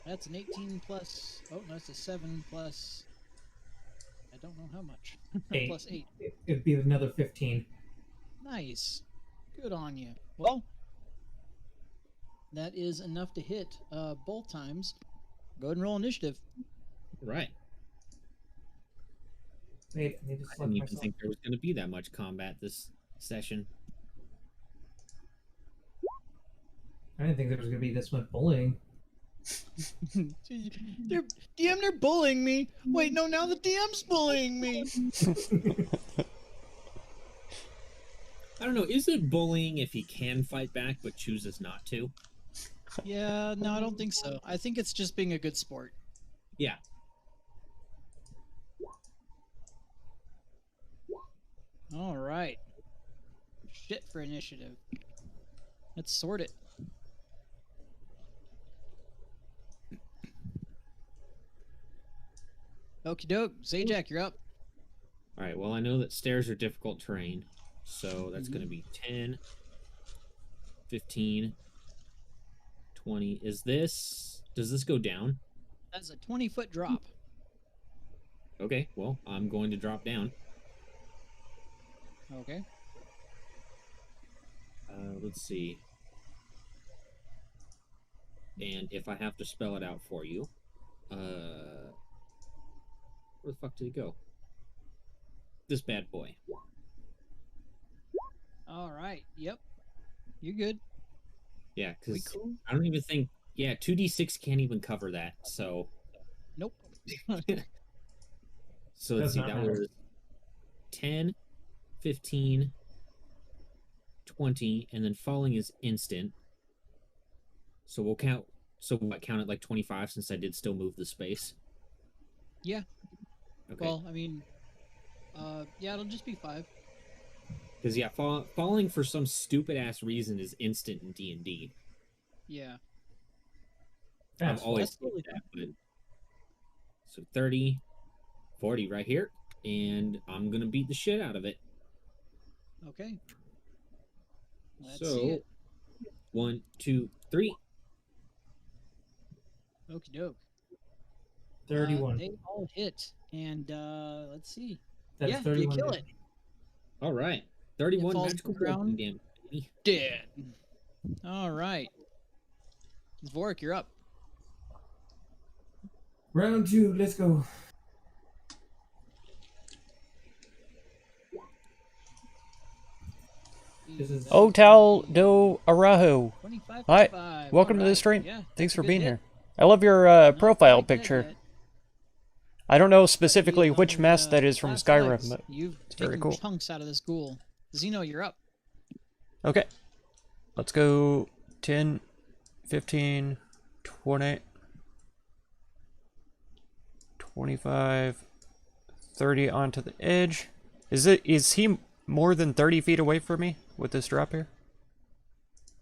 That's an 18 plus. Oh, no, it's a 7 plus. I don't know how much. Eight. Plus 8. It'd be another 15. Nice. Good on you. Well, that is enough to hit both times. Go ahead and roll initiative. Right. Wait, I need to I select didn't even myself. think there was going to be that much combat this session. I didn't think there was going to be this much bullying. they're bullying me. Wait, no, now the DM's bullying me. I don't know. Is it bullying if he can fight back but chooses not to? Yeah, no, I don't think so. I think it's just being a good sport. Yeah. All right. Shit for initiative. Let's sort it. Okie doke. Zajac, you're up. All right. Well, I know that stairs are difficult terrain. So that's going to be 10, 15, 20. Does this go down? That's a 20-foot drop. Okay. Well, I'm going to drop down. Okay. Let's see. And if I have to spell it out for you, where the fuck did it go? This bad boy. All right. Yep. You're good. Yeah, We because cool? I don't even think. Yeah, 2d6 can't even cover that. So. Nope. So let's Does see. not That matter. was 10, 15, 20, and then falling is instant. So we'll count. So what? Count it like 25 since I did still move the space. Yeah. Okay. Well, I mean, yeah, it'll just be 5. Because yeah, falling for some stupid ass reason is instant in D&D. Yeah. I've Fast always That's totally said that, but so 30, 40 right here, and I'm gonna beat the shit out of it. Okay. Let's see So it. 1, 2, 3. Okie doke. 31. They all hit, and let's see. That's Yeah, you 31. kill it. All right, 31 falls to magical the ground. damage. Baby. Dead. All right. Dvorak, you're up. Round 2, let's go. This is- Otal do Arahu. 25 Hi, 5. welcome to the Alright, stream. Yeah, Thanks that's a for good being hit. here. I love your Not profile quite dead picture. yet. I don't know Gotta specifically be on which his, mess that is from last Skyrim, legs. but You've it's very taken cool. chunks out of this ghoul. Zeno, you're up. Okay. Let's go 10, 15, 20, 25, 30 onto the edge. Is he more than 30 feet away from me with this drop here?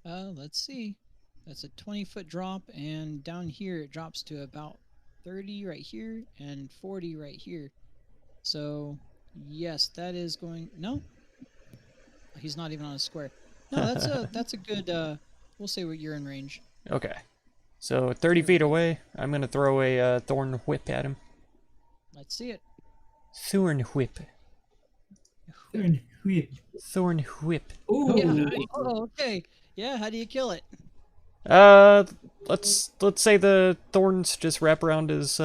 Let's see. That's a 20-foot drop, and down here it drops to about 30 right here and 40 right here. So, yes, that is going. No, he's not even on a square. No, that's a good. We'll say you're in range. Okay. So 30 feet away, I'm going to throw a thorn whip at him. Let's see it. Thorn whip. Thorn whip. Ooh, Yeah. nice. Oh, okay. Yeah. How do you kill it? Let's say the thorns just wrap around his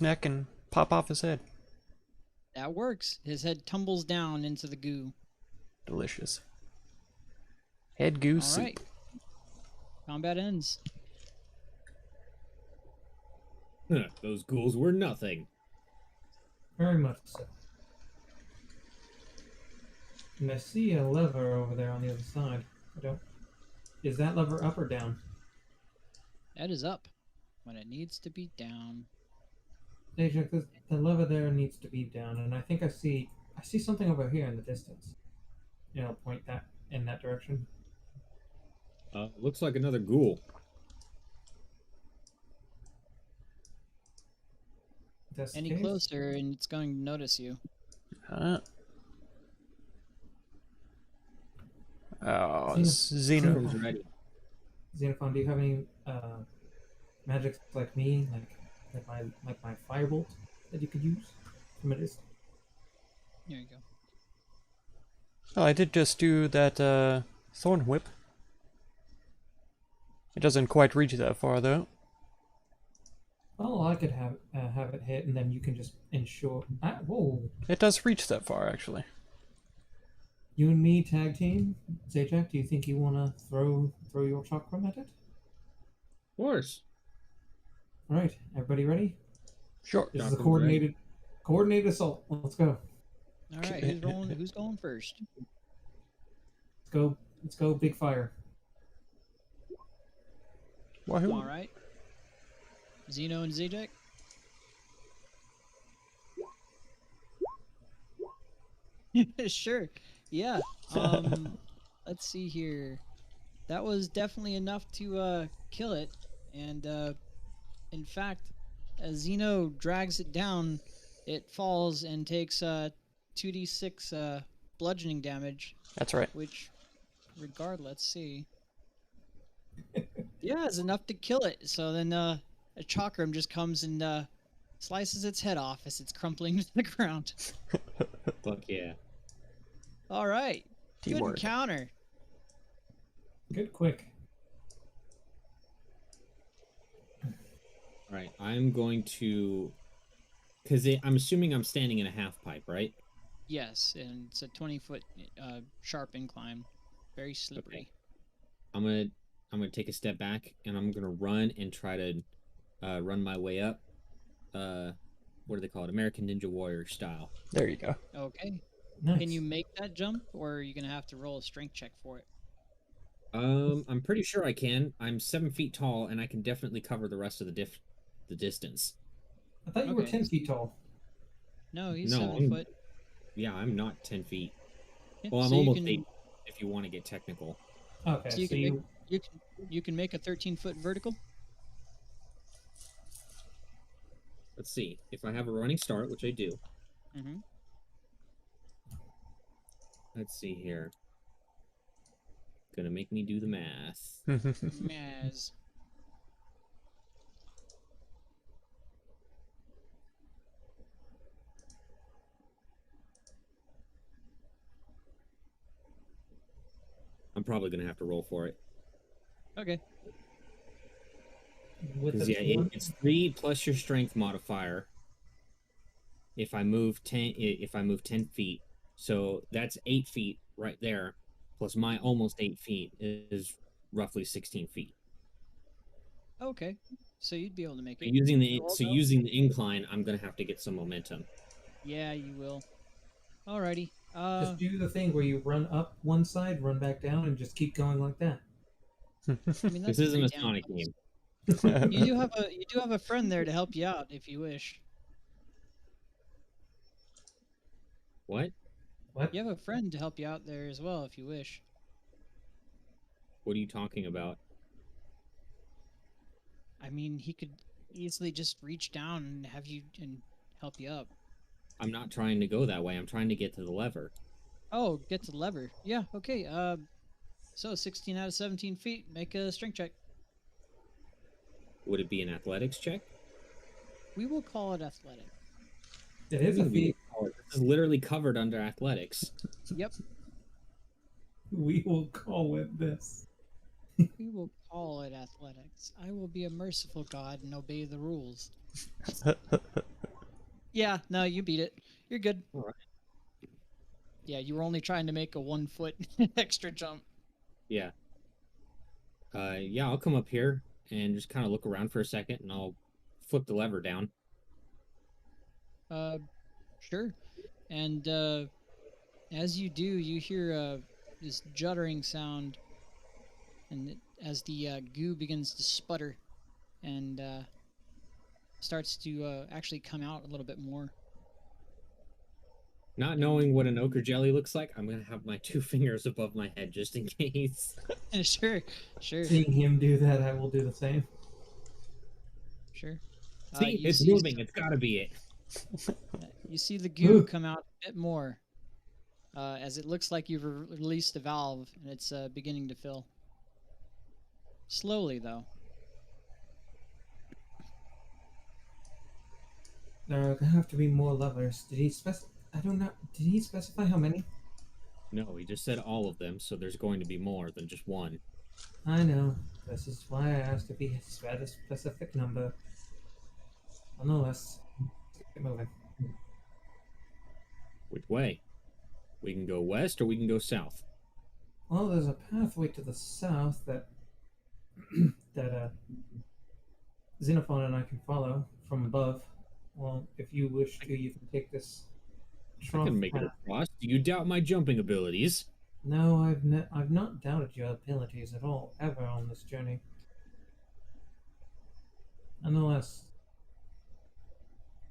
neck and pop off his head. That works. His head tumbles down into the goo. Delicious. Head goo All soup. right. Combat ends. Those ghouls were nothing. very much so. And I see a lever over there on the other side. I don't. Is that lever up or down? That is up when it needs to be down. Asia, the lever there needs to be down, and I think I see something over here in the distance. You know, point that in that direction. Looks like another ghoul. If that's the Any case, closer and it's going to notice you. Oh, Xeno- Xeno. Comes ready. Xenophon, do you have any magics like me, like my firebolt that you could use from a distance? There you go. Oh, I did just do that thorn whip. It doesn't quite reach that far though. Well, I could have it hit, and then you can just ensure. Whoa! It does reach that far, actually. You and me tag team. Zajac, do you think you want to throw your chakram at it? Of course. All right, everybody ready? Sure. This is a Chakram's ready. coordinated assault. Let's go. All right, who's rolling? Who's going first? Let's go. Let's go. Big fire. Wahoo. All right. Zeno and Zajac. Sure. Yeah. Let's see here. That was definitely enough to kill it, and in fact, as Zeno drags it down, it falls and takes 2d6 bludgeoning damage, That's right. which, let's see. Yeah, is enough to kill it. So then a chakram just comes and slices its head off as it's crumpling to the ground. Fuck yeah. All right. Good Teamwork. encounter. Good, quick. All right, I'm going to, because I'm assuming I'm standing in a half pipe, right? Yes, and it's a 20-foot sharp incline. Very slippery. I'm gonna take a step back and I'm gonna run and try to run my way up. What do they call it? American Ninja Warrior style. There you go. Okay. Nice. Can you make that jump, or are you going to have to roll a strength check for it? I'm pretty sure I can. I'm 7 feet tall and I can definitely cover the rest of the distance. I thought you were Okay. 10 feet tall. No, he's No, 7 I'm- foot. Yeah, I'm not 10 feet. Yeah, Well, I'm so you almost can, 8 if you want to get technical. Okay, So you so can you. make you can make a 13-foot vertical. Let's see. If I have a running start, which I do. Mm-hmm. Let's see here. Gonna make me do the math. Yes. I'm probably gonna have to roll for it. Okay. With Because the yeah, one- it's 3 plus your strength modifier. If I move 10 feet, so that's 8 feet right there, plus my almost 8 feet is roughly 16 feet. Okay. So you'd be able to make So it. Roll though. using the incline, I'm gonna have to get some momentum. Yeah, you will. Alrighty. Just do the thing where you run up one side, run back down, and just keep going like that. I mean, that's This isn't a pretty damn Sonic close. game. You do have a friend there to help you out if you wish. What? What? You have a friend to help you out there as well if you wish. What are you talking about? I mean, he could easily just reach down and have you and help you up. I'm not trying to go that way. I'm trying to get to the lever. Oh, get to the lever. Yeah, okay. So 16 out of 17 feet. Make a strength check. Would it be an athletics check? We will call it athletic. It is a feat. This is literally covered under athletics. Yep. We will call it this. We will call it athletics. I will be a merciful god and obey the rules. Yeah, no, you beat it. You're good. All right. Yeah, you were only trying to make a 1 foot extra jump. Yeah. Yeah, I'll come up here and just kind of look around for a second, and I'll flip the lever down. Sure. And as you do, you hear this juddering sound, and as the goo begins to sputter and starts to actually come out a little bit more. Not knowing what an ochre jelly looks like, I'm gonna have my 2 fingers above my head just in case. Sure, sure, Seeing him do that, I will do the same. sure. See, You it's see moving. It's gotta be it. You see the goo come out a bit more, as it looks like you've released the valve and it's beginning to fill. Slowly, though. There have to be more levers. Did he I don't know. Did he specify how many? No, he just said all of them, so there's going to be more than just one. I know. This is why I asked if he had a specific number. Well, no, let's get moving. Which way? We can go west or we can go south. Well, there's a pathway to the south that that Xenophon and I can follow from above. Well, if you wish to, you can take this I trough can make it path. across. Do you doubt my jumping abilities? No, I've not doubted your abilities at all, ever on this journey. Nonetheless,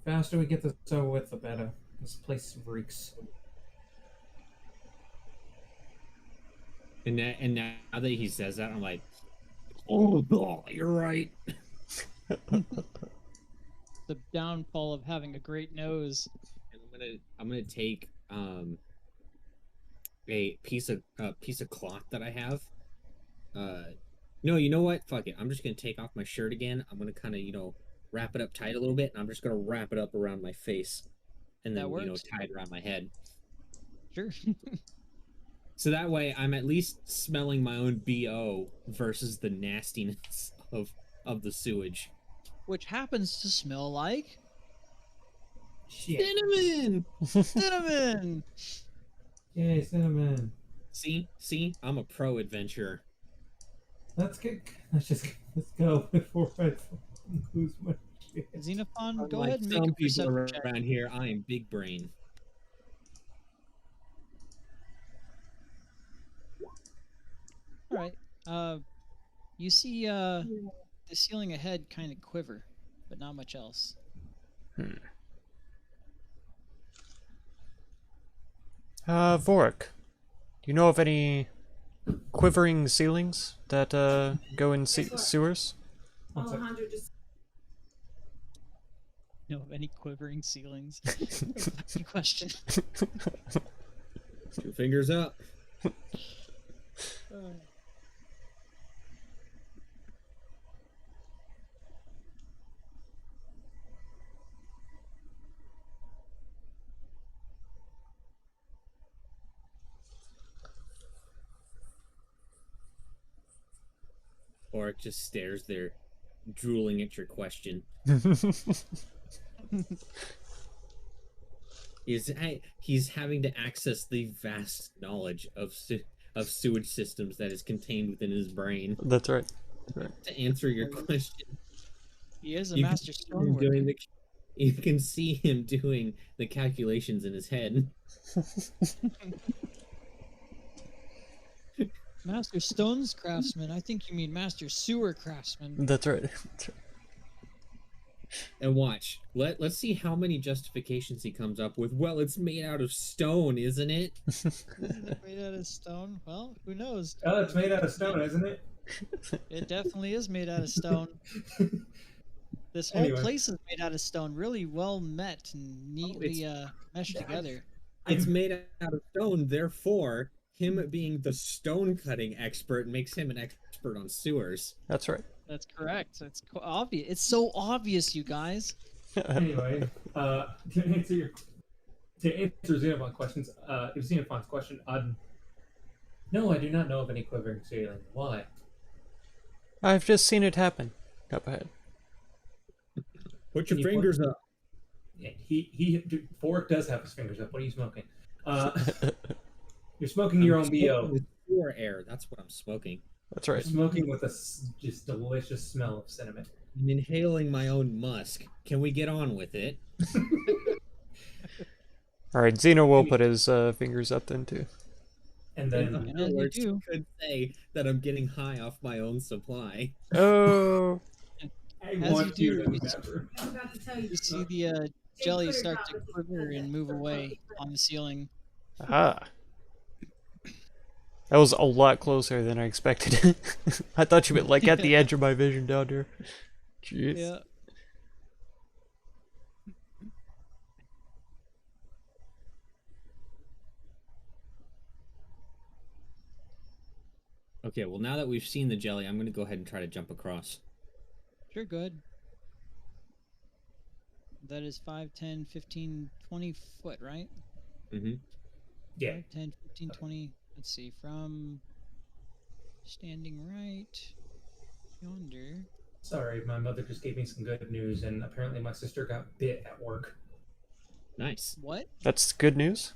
faster we get this over with, the better. This place reeks. And now that he says that, I'm like, oh, you're right. The downfall of having a great nose. And I'm gonna take a piece of cloth that I have. No, you know what? Fuck it. I'm just gonna take off my shirt again. I'm gonna kind of wrap it up tight a little bit, and I'm just gonna wrap it up around my face, and then That works. tie it around my head. Sure. So that way, I'm at least smelling my own BO versus the nastiness of the sewage. Which happens to smell like Shit. Cinnamon. cinnamon. Yay, cinnamon. See, I'm a pro adventurer. Let's go before I lose my shit. Xenophon, go Like ahead and make some a people perception check. around here, I am big brain. All right. You see the ceiling ahead kind of quiver, but not much else. Vorik, do you know of any quivering ceilings that go in sewers? One sec. Alejandro just Know of any quivering ceilings? Good question. 2 fingers up. Or it just stares there, drooling at your question. He's having to access the vast knowledge of sewage systems that is contained within his brain That's right. to answer your question. He is a You can master see him stoneworker. you can see him doing the calculations in his head. Master stones craftsman. I think you mean master sewer craftsman. That's right. And watch, let's see how many justifications he comes up with. Well, it's made out of stone, isn't it? Isn't it made out of stone? Well, who knows? Oh, it's made out of stone, isn't it? It definitely is made out of stone. This whole Anyway. place is made out of stone, really well met and neatly meshed together. It's made out of stone, therefore, him being the stone cutting expert makes him an expert on sewers. That's right. That's correct. It's obvious. It's so obvious, you guys. Anyway, to answer Xenophon's questions, Xenophon's question, no, I do not know of any quivering ceiling. Why? I've just seen it happen up ahead. Put Can your you fingers up. Yeah, Fork does have his fingers up. What are you smoking? You're smoking your own BO. With sewer air, that's what I'm smoking. That's You're right. smoking with a just delicious smell of cinnamon. I'm inhaling my own musk. Can we get on with it? All right, Xeno will put his fingers up then too. And then, And as you do, could say that I'm getting high off my own supply. Oh, I as want you you do, to you remember. I forgot to tell you. you see the jelly start to quiver and move away on the ceiling. ah. That was a lot closer than I expected. I thought you meant like at the edge of my vision down here. Jeez. Yeah. Okay, well, now that we've seen the jelly, I'm going to go ahead and try to jump across. Sure, good. That is 5, 10, 15, 20 foot, right? Mm-hmm. Yeah. 5, 10, 15, 20. Let's see. From standing right yonder. Sorry, my mother just gave me some good news, and apparently my sister got bit at work. Nice. What? That's good news.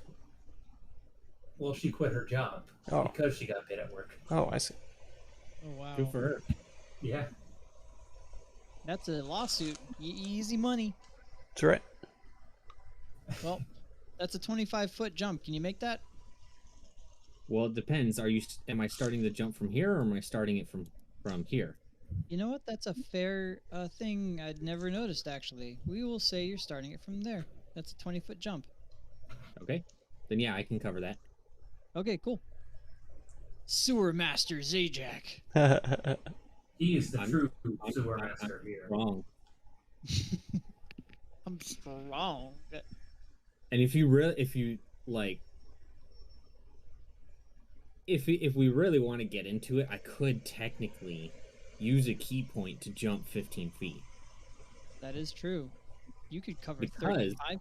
Well, she quit her job Oh. because she got bit at work. Oh, I see. Oh wow. Good for her. Yeah. That's a lawsuit. Easy money. That's right. Well, that's a 25-foot jump. Can you make that? Well, it depends. Am I starting the jump from here, or am I starting it from here? You know what? That's a fair thing I'd never noticed, actually. We will say you're starting it from there. That's a 20-foot jump. Okay. Then yeah, I can cover that. Okay, cool. Sewer Master Zajac. He is the I'm- true I'm- sewer I'm master here. Wrong. I'm strong. And if you like, if we really want to get into it, I could technically use a key point to jump 15 feet. That is true. You could cover Because 35,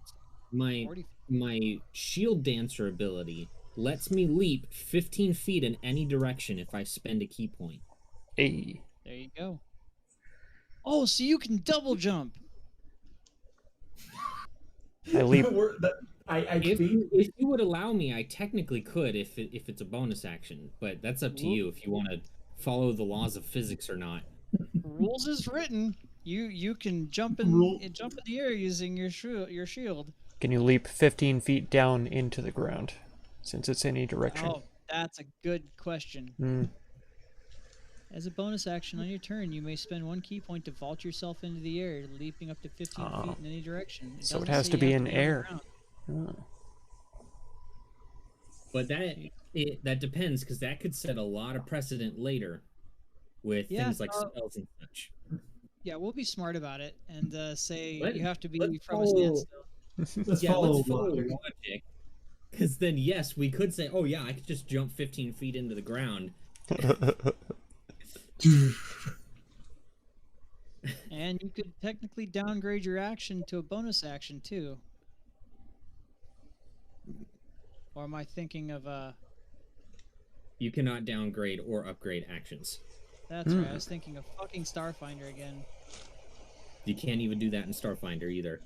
My 40. my shield dancer ability lets me leap 15 feet in any direction if I spend a key point. Hey. There you go. Oh, so you can double jump. I leap. If you would allow me, I technically could if it's a bonus action, but that's up to you if you want to follow the laws of physics or not. Rules is written. You can jump in the air using your shield. Can you leap 15 feet down into the ground, since it's any direction? Oh, that's a good question. Hmm. As a bonus action on your turn, you may spend 1 key point to vault yourself into the air, leaping up to 15 feet in any direction. So it doesn't has say to you be have in be on the air. ground. Oh. But that depends, because that could set a lot of precedent later with things like spells and such. Yeah, we'll be smart about it and say you have to be let's from a follow- standstill. Let's Yeah, follow let's follow logic. logic. Because then, yes, we could say, oh yeah, I could just jump 15 feet into the ground. And you could technically downgrade your action to a bonus action too. Or am I thinking of You cannot downgrade or upgrade actions. That's right, I was thinking of fucking Starfinder again. You can't even do that in Starfinder either.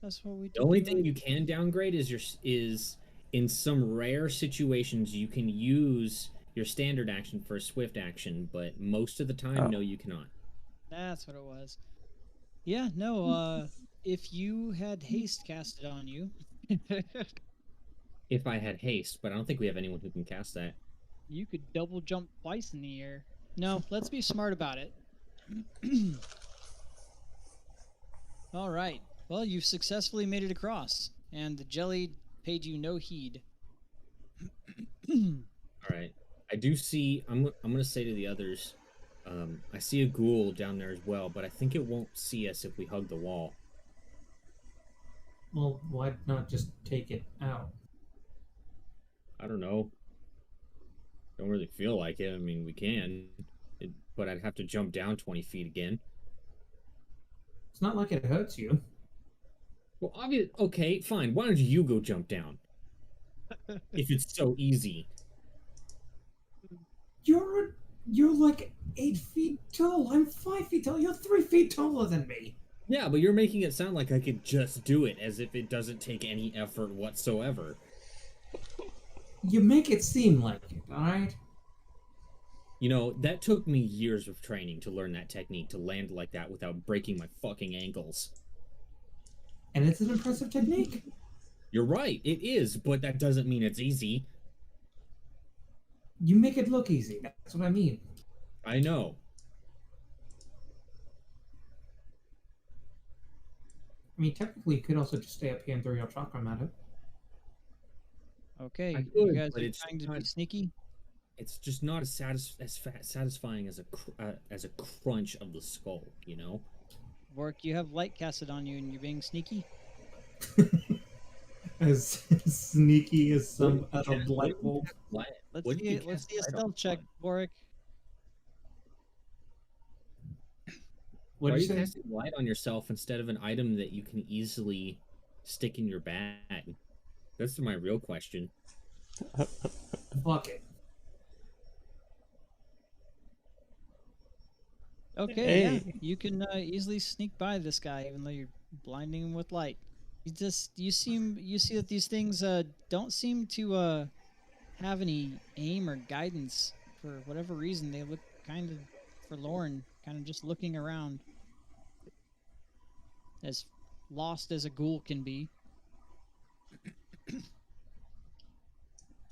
That's what we do. The only thing you can downgrade is in some rare situations you can use your standard action for a swift action, but most of the time, no, you cannot. That's what it was. Yeah, no, if you had haste casted on you, If I had haste, but I don't think we have anyone who can cast that. you could double jump twice in the air. No, let's be smart about it. All right. Well, you've successfully made it across, and the jelly paid you no heed. All right. I do see. I'm gonna say to the others, I see a ghoul down there as well, but I think it won't see us if we hug the wall. Well, why not just take it out? I don't know. Don't really feel like it. I mean, we can, but I'd have to jump down 20 feet again. It's not like it hurts you. Well, okay, fine. Why don't you go jump down? If it's so easy. You're like 8 feet tall. I'm 5 feet tall. You're 3 feet taller than me. Yeah, but you're making it sound like I could just do it, as if it doesn't take any effort whatsoever. You make it seem like it, alright? You know, that took me years of training to learn that technique, to land like that without breaking my fucking ankles. And it's an impressive technique. You're right, it is, but that doesn't mean it's easy. You make it look easy. That's what I mean. I know. I mean, technically, you could also just stay up here and throw your chakra matter. Okay, I you could, guys but are it's trying to be not- sneaky. It's just not as satisfying as a crunch of the skull, you know? Vork, you have light casted on you and you're being sneaky. As sneaky as some other light bulb. Let's What did see you let's cast see a light stealth on? check, Vork. What Why are did you you say? casting light on yourself instead of an item that you can easily stick in your bag? That's my real question. Fuck it. Okay, yeah, Hey. you can easily sneak by this guy, even though you're blinding him with light. You see that these things don't seem to have any aim or guidance for whatever reason. They look kind of forlorn, kind of just looking around, as lost as a ghoul can be.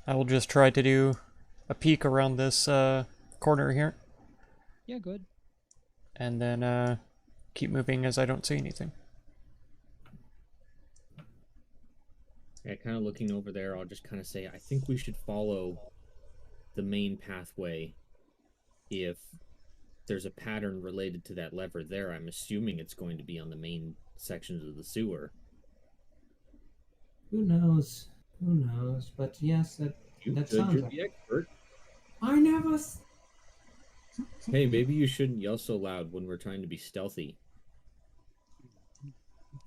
I will just try to do a peek around this corner here, Yeah, good. and then keep moving as I don't see anything. Yeah, kind of looking over there, I'll just kind of say, I think we should follow the main pathway. If there's a pattern related to that lever there, I'm assuming it's going to be on the main sections of the sewer. Who knows? Who knows? But yes, that sounds You're like. the expert. I never. Hey, maybe you shouldn't yell so loud when we're trying to be stealthy.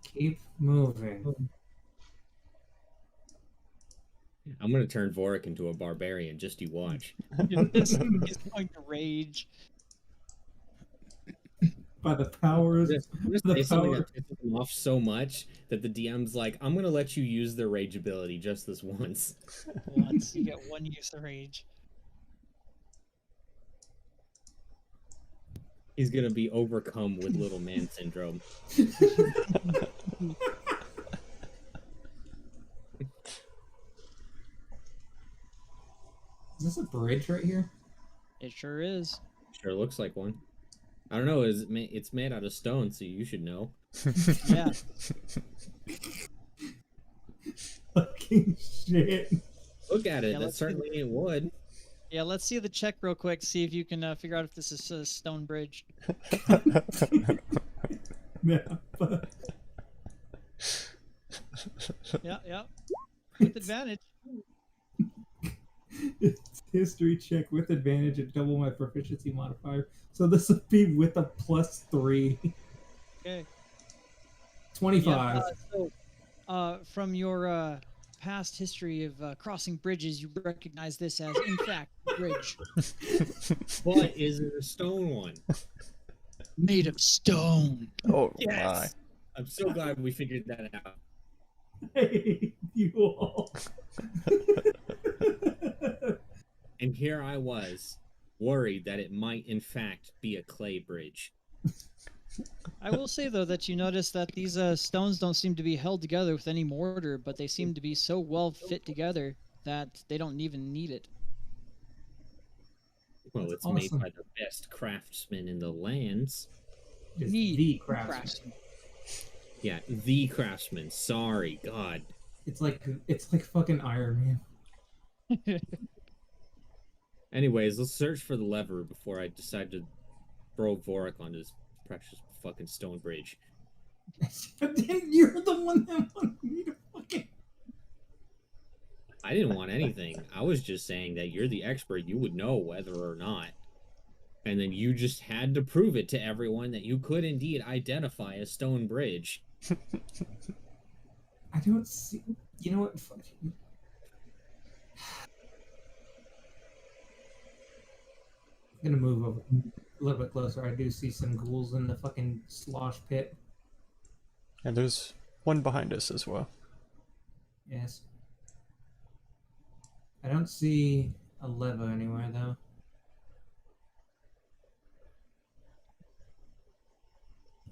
Keep moving. I'm gonna turn Vorik into a barbarian. Just you watch. He's going to rage. By the powers. I'm just The say something power. that pisses them off so much that the DM's like, I'm gonna let you use their rage ability just this once. Once you get one use of rage. He's gonna be overcome with little man syndrome. Is this a bridge right here? It sure is. Sure looks like one. I don't know. It's made out of stone, so you should know. Yeah. Fucking shit. Look at it. Yeah, That let's see certainly ain't wood. Yeah, let's see the check real quick. See if you can figure out if this is a stone bridge. Yeah, but Yeah. With advantage. it's history check with advantage and double my proficiency modifier. So this would be with a +3. Okay. 25. From your past history of crossing bridges, you recognize this as, in fact, a bridge But is it a stone one? made of stone. Oh Yes. I'm so glad we figured that out. Hey, you all. And here I was, worried that it might in fact be a clay bridge. I will say, though, that you notice that these stones don't seem to be held together with any mortar, but they seem to be so well fit together that they don't even need it. Well, it's Awesome. made by the best craftsmen in the lands. It's Neat the craftsman. Yeah, the craftsman. Sorry, God. It's like fucking Iron Man. Anyways, let's search for the lever before I decide to throw Vorik on this precious fucking stone bridge. You're the one that wanted me to fucking. I didn't want anything. I was just saying that you're the expert. You would know whether or not. And then you just had to prove it to everyone that you could indeed identify a stone bridge. I don't see. You know what? Fucking. I'm gonna move over a little bit closer. I do see some ghouls in the fucking slosh pit. And there's one behind us as well. Yes. I don't see a lever anywhere though.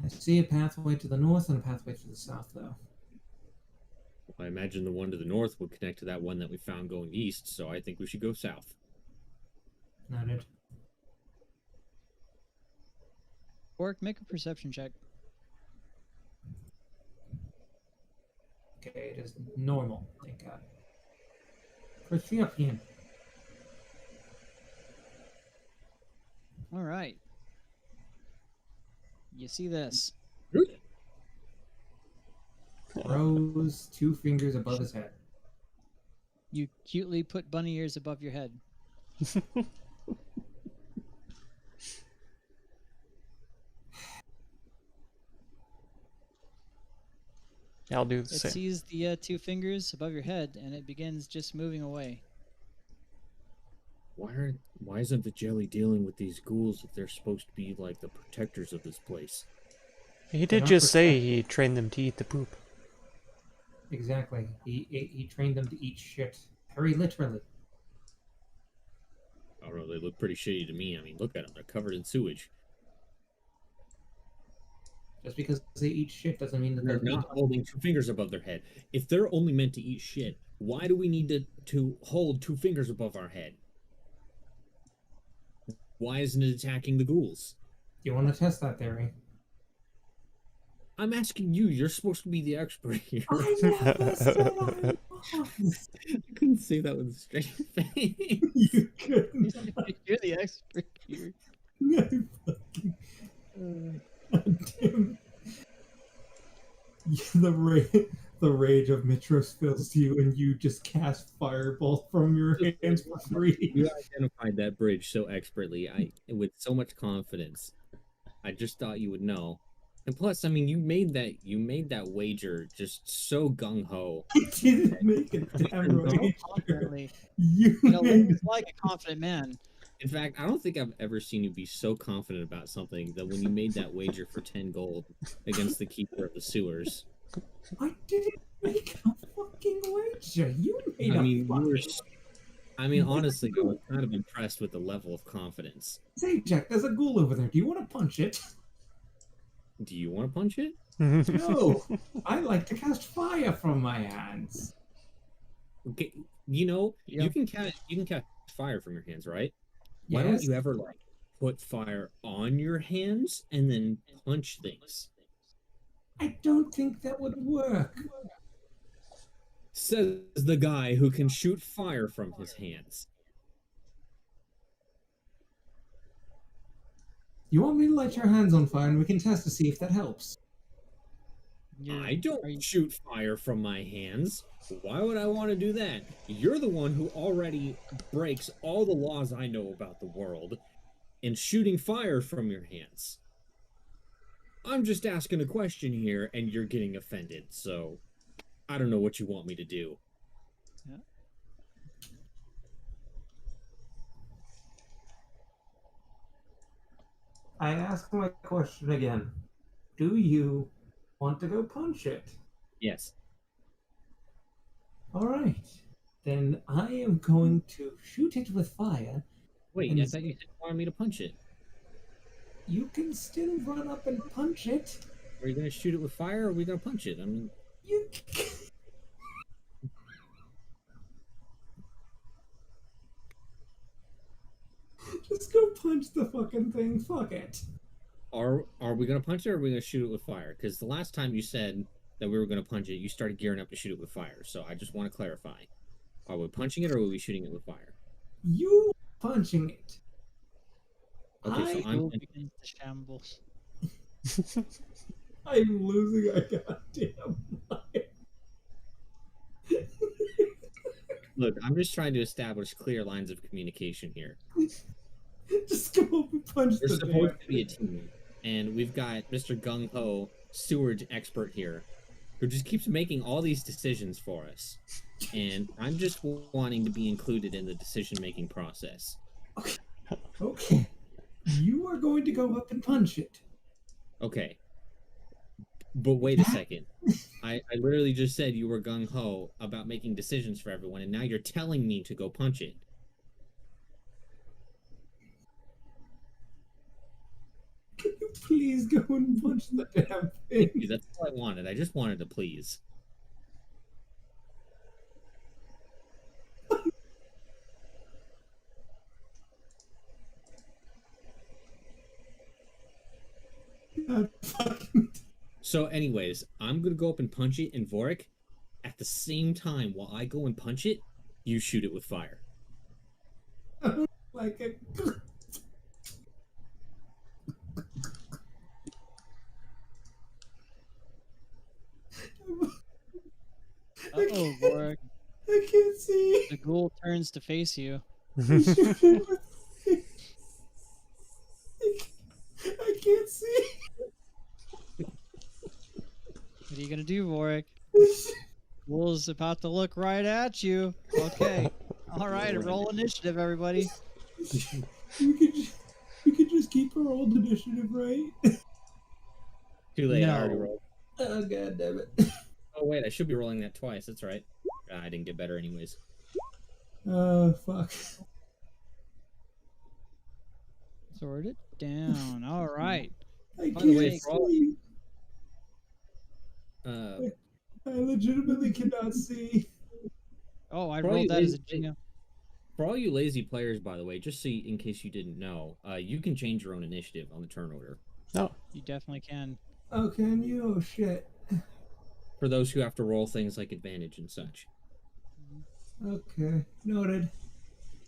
I see a pathway to the north and a pathway to the south though. I imagine the one to the north would connect to that one that we found going east, so I think we should go south. Noted. Orc, make a perception check. Okay, it is normal, thank God. Perception. All right. You see this? Rose 2 fingers above his head. You cutely put bunny ears above your head. I'll do the It same. sees the 2 fingers above your head, and it begins just moving away. Why isn't the jelly dealing with these ghouls if they're supposed to be like the protectors of this place? He did just say he trained them to eat the poop. Exactly. He trained them to eat shit. Very literally. I don't know, they look pretty shitty to me. I mean, look at them. They're covered in sewage. Just because they eat shit doesn't mean that They're they're not holding 2 fingers above their head. If they're only meant to eat shit, why do we need to hold 2 fingers above our head? Why isn't it attacking the ghouls? You want to test that theory? I'm asking you. You're supposed to be the expert here. I never said I was. I couldn't say that with a straight face. You couldn't. You're the expert here. I fucking... God damn it. The rage of Mitros fills you, and you just cast fireball from your hands for free. You identified that bridge so expertly, with so much confidence. I just thought you would know. And plus, I mean, you made that wager just so gung ho. I didn't make it damn right. Confidently. You It's like a confident man. In fact, I don't think I've ever seen you be so confident about something that when you made that wager for 10 gold against the keeper of the sewers. I didn't make a fucking wager. You made I mean, honestly, I was kind of impressed with the level of confidence. Say, Jack, there's a ghoul over there. Do you want to punch it? Do you want to punch it? No. I like to cast fire from my hands. Okay, you can cast fire from your hands, right? Why don't you ever put fire on your hands and then punch things? I don't think that would work. Says the guy who can shoot fire from his hands. You want me to light your hands on fire and we can test to see if that helps? I don't shoot fire from my hands. Why would I want to do that? You're the one who already breaks all the laws I know about the world in shooting fire from your hands. I'm just asking a question here and you're getting offended, so I don't know what you want me to do. Yeah. I ask my question again. Do you want to go punch it? Yes. Alright. Then I am going to shoot it with fire. Wait, I thought you wanted me to punch it. You can still run up and punch it. Are you going to shoot it with fire or are we going to punch it? I mean... You Just go punch the fucking thing. Fuck it. Are we going to punch it or are we going to shoot it with fire? Because the last time you said that we were going to punch it, you started gearing up to shoot it with fire. So I just want to clarify. Are we punching it or are we shooting it with fire? You punching it. Okay, so I'm... begins to shambles. I'm losing a goddamn mind. Look, I'm just trying to establish clear lines of communication here. Just go up and punch We're the supposed to be a team, and we've got Mr. Gung Ho, sewage expert here, who just keeps making all these decisions for us. And I'm just wanting to be included in the decision-making process. Okay. You are going to go up and punch it. Okay. But wait a second. I literally just said you were gung-ho about making decisions for everyone, and now you're telling me to go punch it. Can you please go and punch the damn thing? That's all I wanted. I just wanted to please. God fucking... So anyways, I'm going to go up and punch it in Vorik. At the same time, while I go and punch it, you shoot it with fire. Like a... Uh-oh, Vorik. I can't see. The ghoul turns to face you. I can't see. What are you gonna do, Vorik? Ghoul's about to look right at you. Okay. All right, roll initiative, everybody. we could just keep our old initiative, right? Too late. I already No. rolled. Oh god damn it. Oh wait, I should be rolling that twice. That's right. I didn't get better anyways. Oh fuck. Sort it down. All right. I By the way, can't for all- see. Uh, I legitimately cannot see. Oh, I For all rolled you that as a lazy- GM. for all you lazy players, by the way, just so in case you didn't know, you can change your own initiative on the turn order. No. You definitely can. Oh, can you? Oh shit. For those who have to roll things like advantage and such. Okay, noted.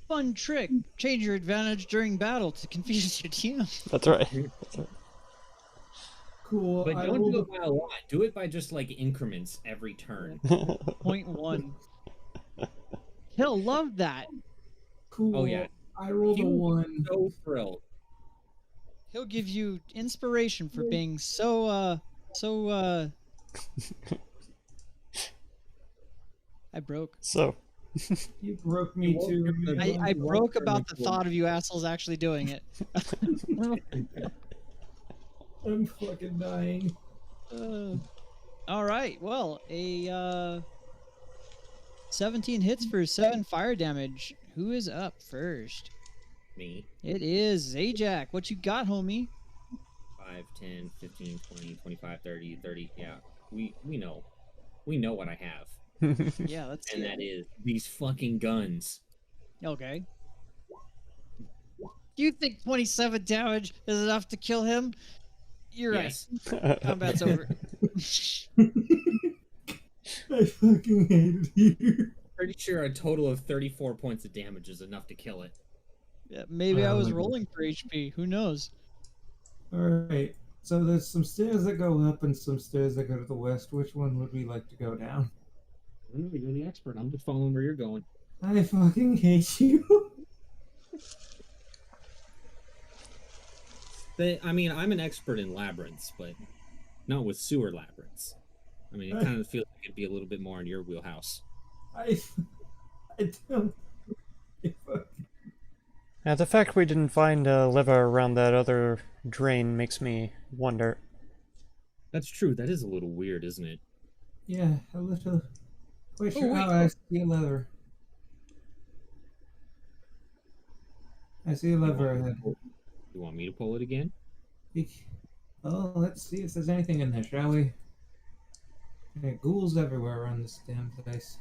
Fun trick. Change your advantage during battle to confuse your team. That's right. Cool. But I don't do rolled it by a lot. Do it by just like increments every turn. 0.1. He'll love that. cool. Oh, yeah. I rolled a He will be 1. so thrilled. He'll give you inspiration for being I broke. So, You broke me won't too. get the- I Well, broke turn about the into- thought of you assholes actually doing it. I'm fucking dying. All right. Well, 17 hits for 7 fire damage. Who is up first? Me. It is Zajac. What you got, homie? 5, 10, 15, 20, 25, 30, 30. Yeah. We know. We know what I have. Yeah, let's see. And that is these fucking guns. Okay. You think 27 damage is enough to kill him? You're Yes. right. Combat's over. I fucking hated you. Pretty sure a total of 34 points of damage is enough to kill it. Yeah, maybe I Oh was my God. rolling for HP. Who knows? Alright. So there's some stairs that go up and some stairs that go to the west. Which one would we like to go down? You're the expert. I'm just following where you're going. I fucking hate you. I mean, I'm an expert in labyrinths, but not with sewer labyrinths. I mean, it kind of feels like it'd be a little bit more in your wheelhouse. I don't. I fucking- yeah, the fact we didn't find a lever around that other drain makes me wonder. That's true. That is a little weird, isn't it? Yeah, a little. Wait, Oh, sure. wait. Oh, I see a lever. I see a lever ahead. You want me to pull it again? Oh, let's see if there's anything in there, shall we? There are ghouls everywhere around this damn place.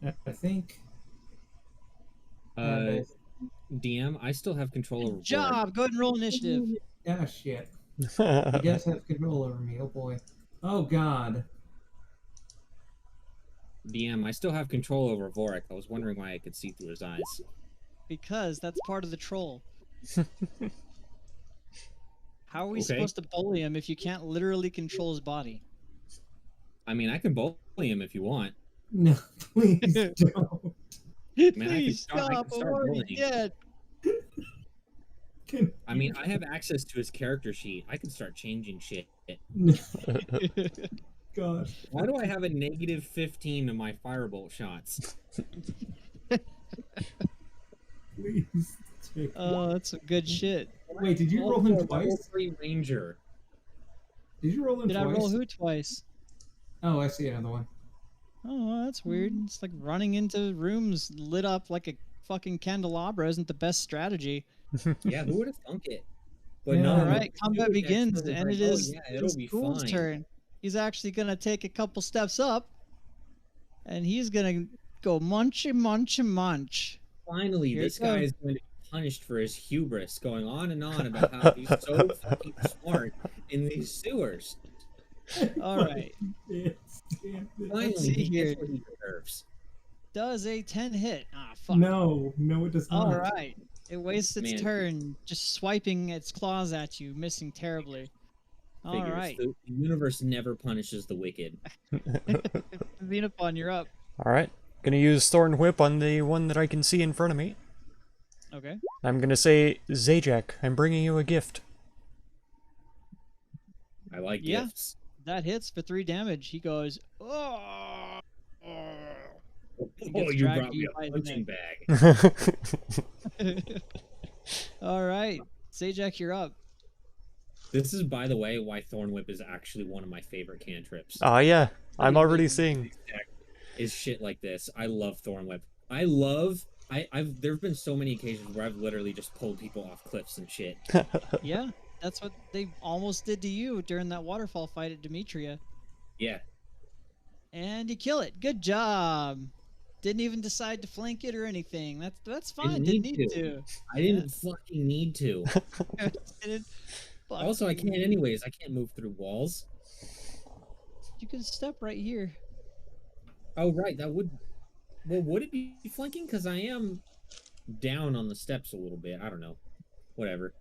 I think. DM, I still have control over Good job. Go ahead and roll initiative. Ah, shit. He does have control over me. Oh boy. Oh god. DM, I still have control over Vorik. I was wondering why I could see through his eyes. Because that's part of the troll. How are we Okay. supposed to bully him if you can't literally control his body? I mean, I can bully him if you want. No, please don't. Man, Please I can stop. I'm start already bullying. dead. Can I mean, I have access to his character sheet. I can start changing shit. No, God. Why do I have a negative 15 to my firebolt shots? Please take Oh, that's some good shit. Wait, did you roll him twice? 3 Ranger. Did you roll him Did twice? I roll who twice? Oh, I see another one. Oh, that's weird. It's like running into rooms lit up like a fucking candelabra isn't the best strategy. Yeah, who would have thunk it? But Yeah. no, All no, right, combat Dude, begins, Dexter was and like, it "Oh, is yeah, it'll this be ghoul's fine." turn. He's actually gonna take a couple steps up, and he's gonna go munch and munch and munch. Finally, Here this it goes. guy is going to be punished for his hubris, going on and on about how he's so fucking smart in these sewers. All right, Yes, damn it. Finally, see he here. gets what he deserves. does a 10 hit? Ah, fuck. No, no, it does not. All right, it wastes its Man. turn, just swiping its claws at you, missing terribly. All Figures. right, The universe never punishes the wicked. Venapon, you're up. Alright, gonna use Thorn Whip on the one that I can see in front of me. Okay. I'm gonna say, Zajac, I'm bringing you a gift. I like Yeah. gifts. That hits for 3 damage. He goes, oh. and Oh, gets you dragged brought to me you by a his punching bag. neck. All right, Zajac, you're up. This is, by the way, why Thorn Whip is actually one of my favorite cantrips. Oh yeah, I'm Pretty already good. seeing. Is shit like this. I love Thorn Whip. I've there've been so many occasions where I've literally just pulled people off cliffs and shit. Yeah, that's what they almost did to you during that waterfall fight at Demetria. Yeah. And you kill it. Good job. Didn't even decide to flank it or anything. That's fine. Didn't need to. I didn't fucking need to. Didn't Also, I fucking can't anyways. I can't move through walls. You can step right here. Oh, right. That would... Well, would it be flanking? Because I am down on the steps a little bit. I don't know. Whatever.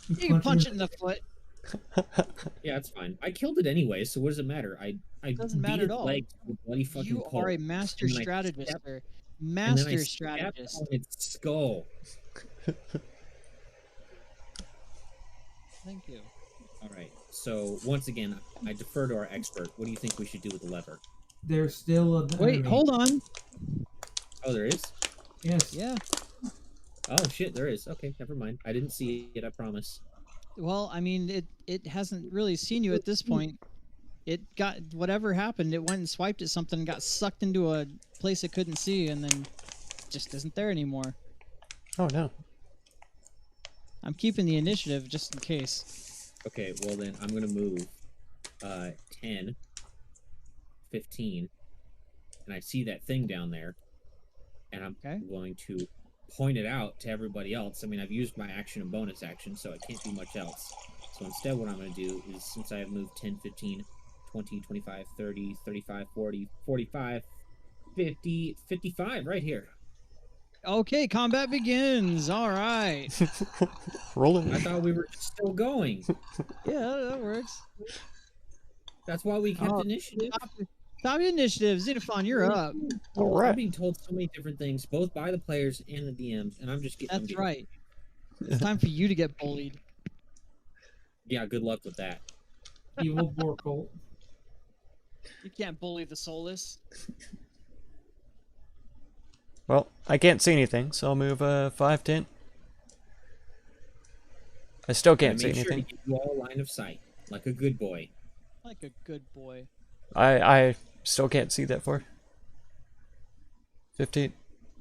You can punch it in the foot. Yeah, it's fine. I killed it anyway, so what does it matter? I Doesn't beat matter at its all. legs with a bloody fucking You pole. are a master and then I strategist, stepped- sir. and then I Master stepped strategist. on its skull. Thank you. All right. So once again, I defer to our expert. What do you think we should do with the lever? There's still a Wait, enemy. hold on. Oh, there is. Yes. Yeah. Oh shit, there is. Okay, never mind. I didn't see it. I promise. Well, I mean, it hasn't really seen you at this point. It got whatever happened. It went and swiped at something and got sucked into a place it couldn't see, and then just isn't there anymore. Oh no. I'm keeping the initiative just in case. Okay, well then I'm gonna move 10, 15, and I see that thing down there, and I'm Okay. going to point it out to everybody else. I mean, I've used my action and bonus action, so I can't do much else. So instead what I'm going to do is, since I have moved 10, 15, 20, 25, 30, 35, 40, 45, 50, 55, right here. Okay, combat begins. All right. Rolling. I thought we were still going. Yeah, that works. That's why we kept Oh, initiative. Top initiative. Xenophon, you're up. All I'm right. being told so many different things, both by the players and the DMs, and I'm just getting... That's right. It's time for you to get bullied. Yeah, good luck with that. Evil Borkle. You can't bully the soulless. Well, I can't see anything, so I'll move 5, 10. I still can't see Make sure to anything. give you all line of sight, like a good boy. Like a good boy. I still can't see that far. 15.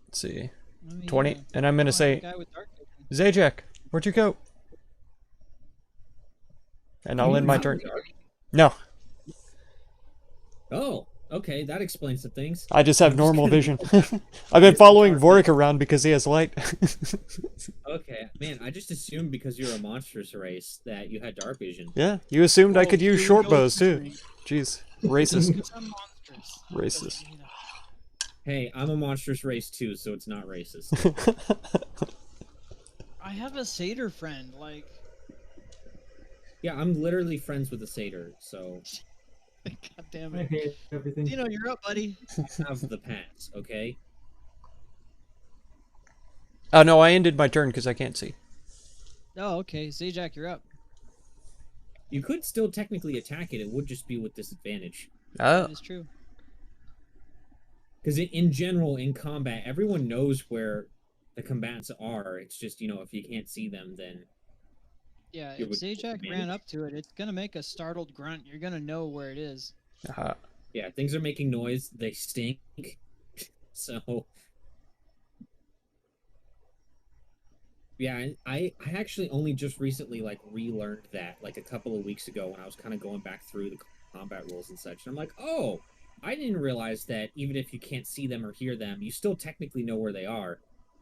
Let's see. Let me, 20. And I'm gonna say, guy with dark vision. Zajac, where'd you go? And I'll end my turn. No, Oh, okay, that explains some things. I just have I'm just normal gonna- vision. I've been following Vorik around because he has light. Okay, man, I just assumed because you're a monstrous race that you had dark vision. Yeah, you assumed I Oh, could here use we short go bows too. again. Jeez, racist. Because I'm monstrous. Racist. Hey, I'm a monstrous race too, so it's not racist. I have a satyr friend. Like, Yeah, I'm literally friends with a satyr, so God damn I it. hate everything. Dino, you're up, buddy. I have the pass, okay? Oh no, I ended my turn because I can't see. Oh, okay. Zajac, you're up. You could still technically attack it, it would just be with disadvantage. Oh, That is true. Because in general, in combat, everyone knows where the combatants are. It's just, if you can't see them, then... Yeah, You if would Zajac advantage. ran up to it, it's gonna make a startled grunt. You're gonna know where it is. Yeah, things are making noise, they stink. So... Yeah, I actually only just recently, relearned that, a couple of weeks ago when I was kind of going back through the combat rules and such. And I'm like, oh, I didn't realize that even if you can't see them or hear them, you still technically know where they are.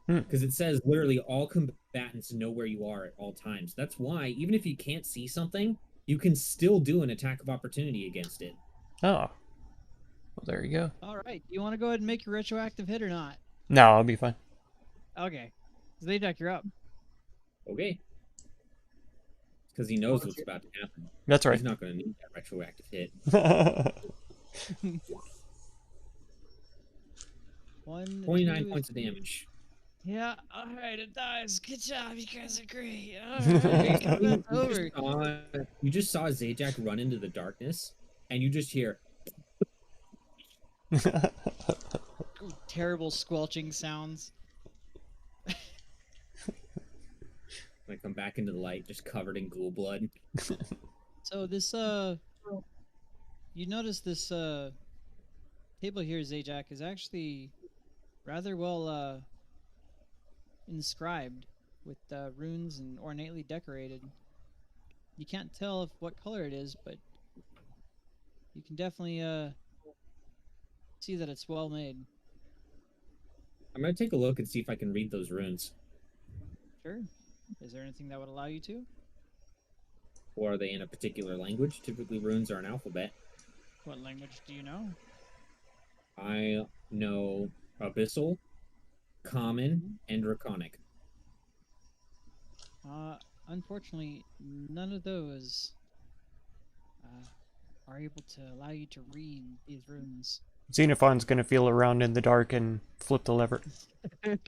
Hmm. Because it says literally all combatants know where you are at all times. That's why, even if you can't see something, you can still do an attack of opportunity against it. oh. Well, there you go. All right. Do you want to go ahead and make your retroactive hit or not? No, I'll be fine. Okay. Zajac, you're up. Okay. Because he knows what's about to happen. That's right. He's not going to need that retroactive hit. 29 2, points of damage. Yeah. All right. It dies. Good job. You guys are great. All right. Combat's over. You just saw Zajac run into the darkness, and you just hear... terrible squelching sounds. I come back into the light, just covered in ghoul blood. So this you notice this table here, Zajac, is actually rather well inscribed with runes and ornately decorated. You can't tell what color it is, but you can definitely see that it's well made. I'm gonna take a look and see if I can read those runes. Sure. Is there anything that would allow you to? Or are they in a particular language? Typically, runes are an alphabet. What language do you know? I know Abyssal, Common, and Draconic. Unfortunately, none of those are able to allow you to read these runes. Xenophon's gonna feel around in the dark and flip the lever. Fuck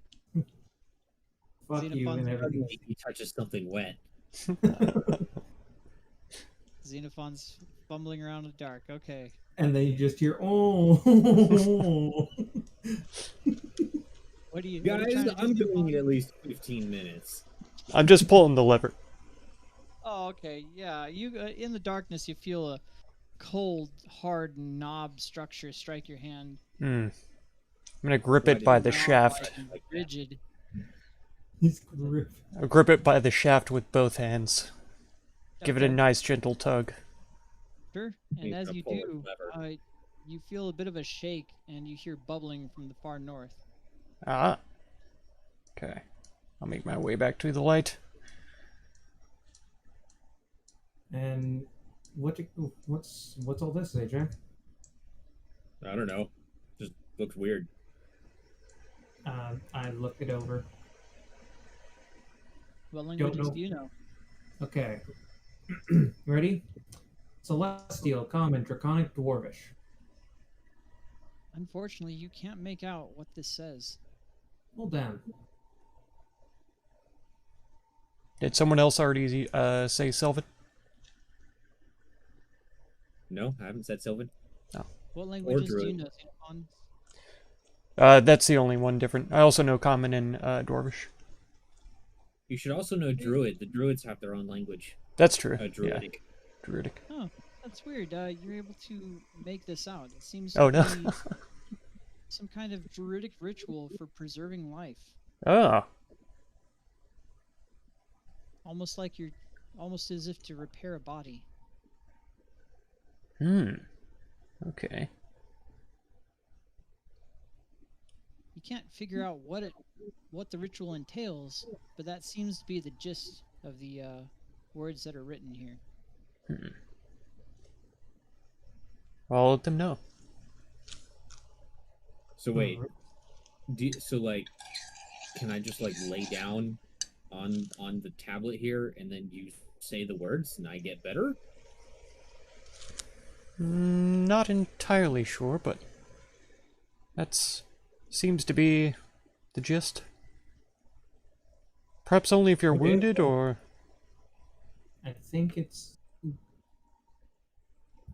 you and everything. He touches something wet. Xenophon's fumbling around in the dark. Okay. And then you just hear, oh. What are you Guys, trying to do, I'm Xenophon? doing at least 15 minutes. I'm just pulling the lever. Oh, okay. Yeah, you in the darkness you feel a cold, hard knob structure strike your hand. I'm gonna grip it by the shaft. Like rigid. He's gripped. I'll grip it by the shaft with both hands. Give it a Okay. nice gentle tug. Sure. And He's as gonna you pull the do, lever. you feel a bit of a shake, and you hear bubbling from the far north. Ah. Okay. I'll make my way back to the light. And what's all this, AJ? I don't know. Just looks weird. I look it over. What languages know. do you know? Okay. Ready? Celestial, Common, Draconic, Dwarvish. Unfortunately, you can't make out what this says. Well, damn. Did someone else already say Sylvan? No, I haven't said Sylvan. What languages do you Druid. know, Xenophon? That's the only one different. I also know Common and Dwarvish. You should also know Druid. The Druids have their own language. That's true. Yeah, Druidic. Druidic. Oh, that's weird. You're able to make this out. It seems Oh, to no. be some kind of druidic ritual for preserving life. Oh. Almost as if to repair a body. Okay. You can't figure out what the ritual entails, but that seems to be the gist of the words that are written here. Well, I'll let them know. So wait. Can I just lay down on the tablet here and then you say the words and I get better? Not entirely sure, but that's seems to be the gist. Perhaps only if you're Okay. wounded, or I think it's.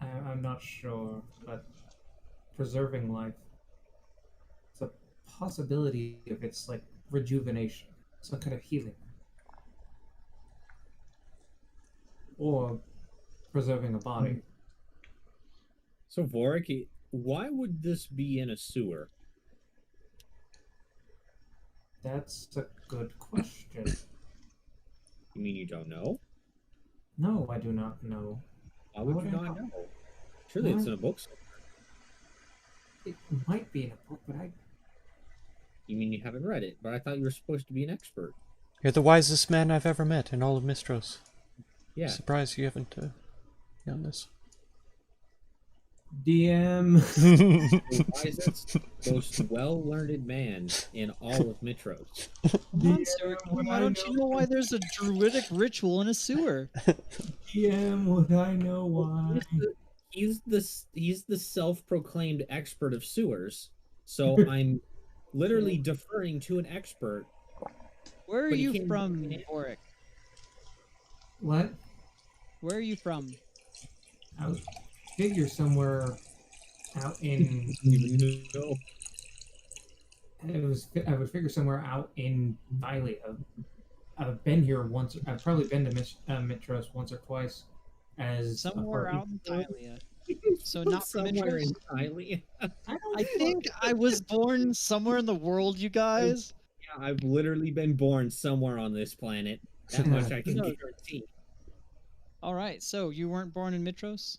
I'm not sure, but preserving life. It's a possibility if it's like rejuvenation, some kind of healing, or preserving a body. So Vorik, why would this be in a sewer? That's a good question. You mean you don't know? No, I do not know. Why would you Okay. not know? Surely it's Why? in a book. It might be in a book, but I. You mean you haven't read it? But I thought you were supposed to be an expert. you're the wisest man I've ever met in all of Mistros. Yeah. Surprised you haven't done this. DM. The wisest, most well-learned man in all of Mitros. Monster, why don't you know why there's a druidic ritual in a sewer? DM, would I know why? He's the self-proclaimed expert of sewers. So I'm literally deferring to an expert. Where are But you you can't- from, Auric? What? Where are you from? I would figure somewhere out in. Even though I would figure somewhere out in Thylia. I've been here once. I've probably been to Mitros once or twice as a Somewhere party. out in Thailia. So not from somewhere in Mitros? Thailand. I don't I think I was born somewhere in the world, you guys. Yeah, I've literally been born somewhere on this planet. That much I can No. guarantee. All right, so you weren't born in Mitros?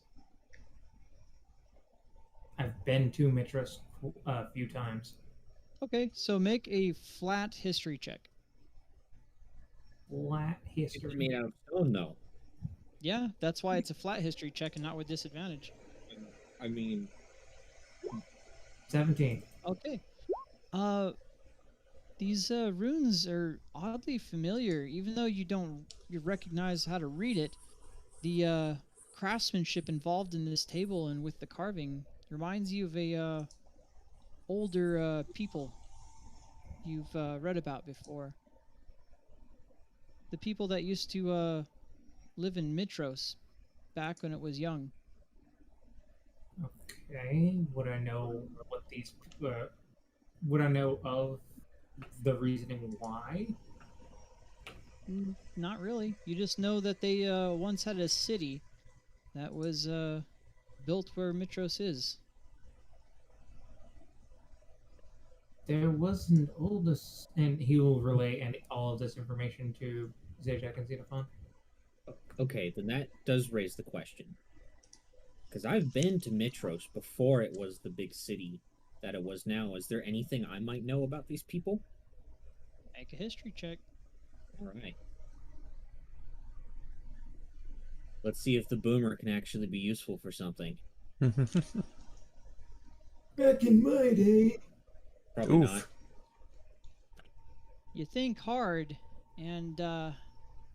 I've been to Mitros a few times. Okay, so make a flat history check. Flat It's history. made out of stone, though. Yeah, that's why it's a flat history check and not with disadvantage. I mean, 17. Okay. These runes are oddly familiar, even though you recognize how to read it. The craftsmanship involved in this table and with the carving reminds you of a older people you've read about before. The people that used to live in Mitros back when it was young. Okay. Would I know what these? Would I know of the reasoning why? Not really. You just know that they once had a city that was built where Mitros is. There was an oldest, and he will relay all of this information to Zajac and Xenophon. okay, then that does raise the question. Because I've been to Mitros before it was the big city that it was now. Is there anything I might know about these people? Make a history check. All right. Let's see if the boomer can actually be useful for something. Back in my day. Probably Oof. not. You think hard, and the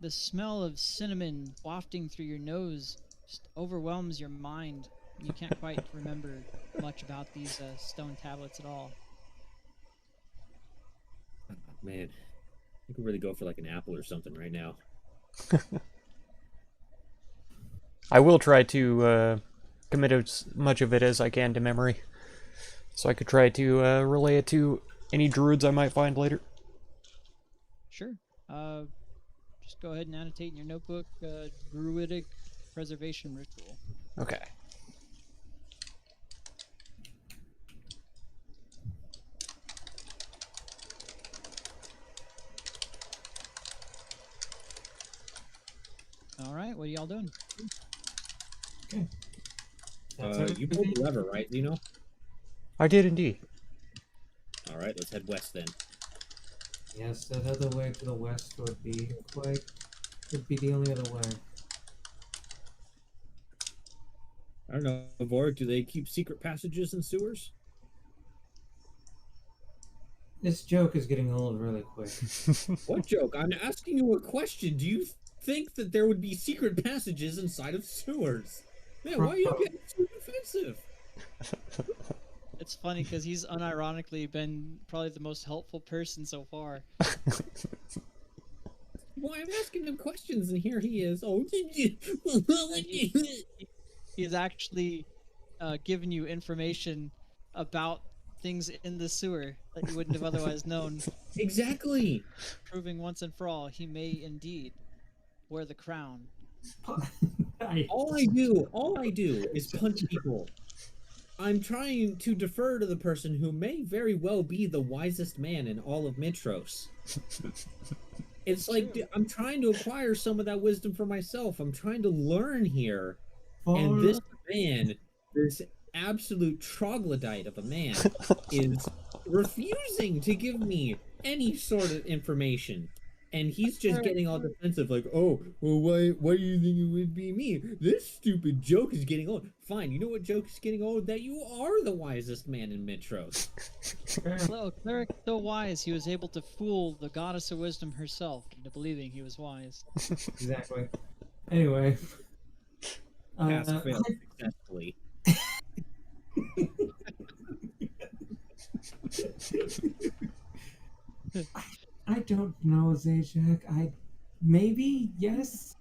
smell of cinnamon wafting through your nose just overwhelms your mind. You can't quite remember much about these stone tablets at all. Oh, man, you could really go for like an apple or something right now. I will try to commit as much of it as I can to memory, so I could try to relay it to any druids I might find later. Sure. Just go ahead and annotate in your notebook druidic preservation ritual. Okay. All right, what are y'all doing? Okay. You pulled the lever, right, Zeno? I did indeed. All right, let's head west then. Yes, that other way to the west would be the only other way. I don't know, Vork, do they keep secret passages and sewers? This joke is getting old really quick. What joke? I'm asking you a question. Do you think that there would be secret passages inside of sewers? Man, why are you getting so defensive? It's funny because he's unironically been probably the most helpful person so far. Well, I'm asking him questions, and here he is. Oh, He's actually given you information about things in the sewer that you wouldn't have otherwise known, exactly. proving once and for all he may indeed wear the crown. All I do is punch people. I'm trying to defer to the person who may very well be the wisest man in all of Mitros. It's like I'm trying to acquire some of that wisdom for myself. I'm trying to learn here. And this man, this absolute troglodyte of a man, is refusing to give me any sort of information. And he's just getting all defensive, like, oh, well, why do you think it would be me? This stupid joke is getting old. Fine, you know what joke is getting old? That you are the wisest man in Mitros. Hello, cleric so wise he was able to fool the goddess of wisdom herself into believing he was wise. Exactly. Anyway. Pass failed successfully. I don't know, Zajac. Maybe yes.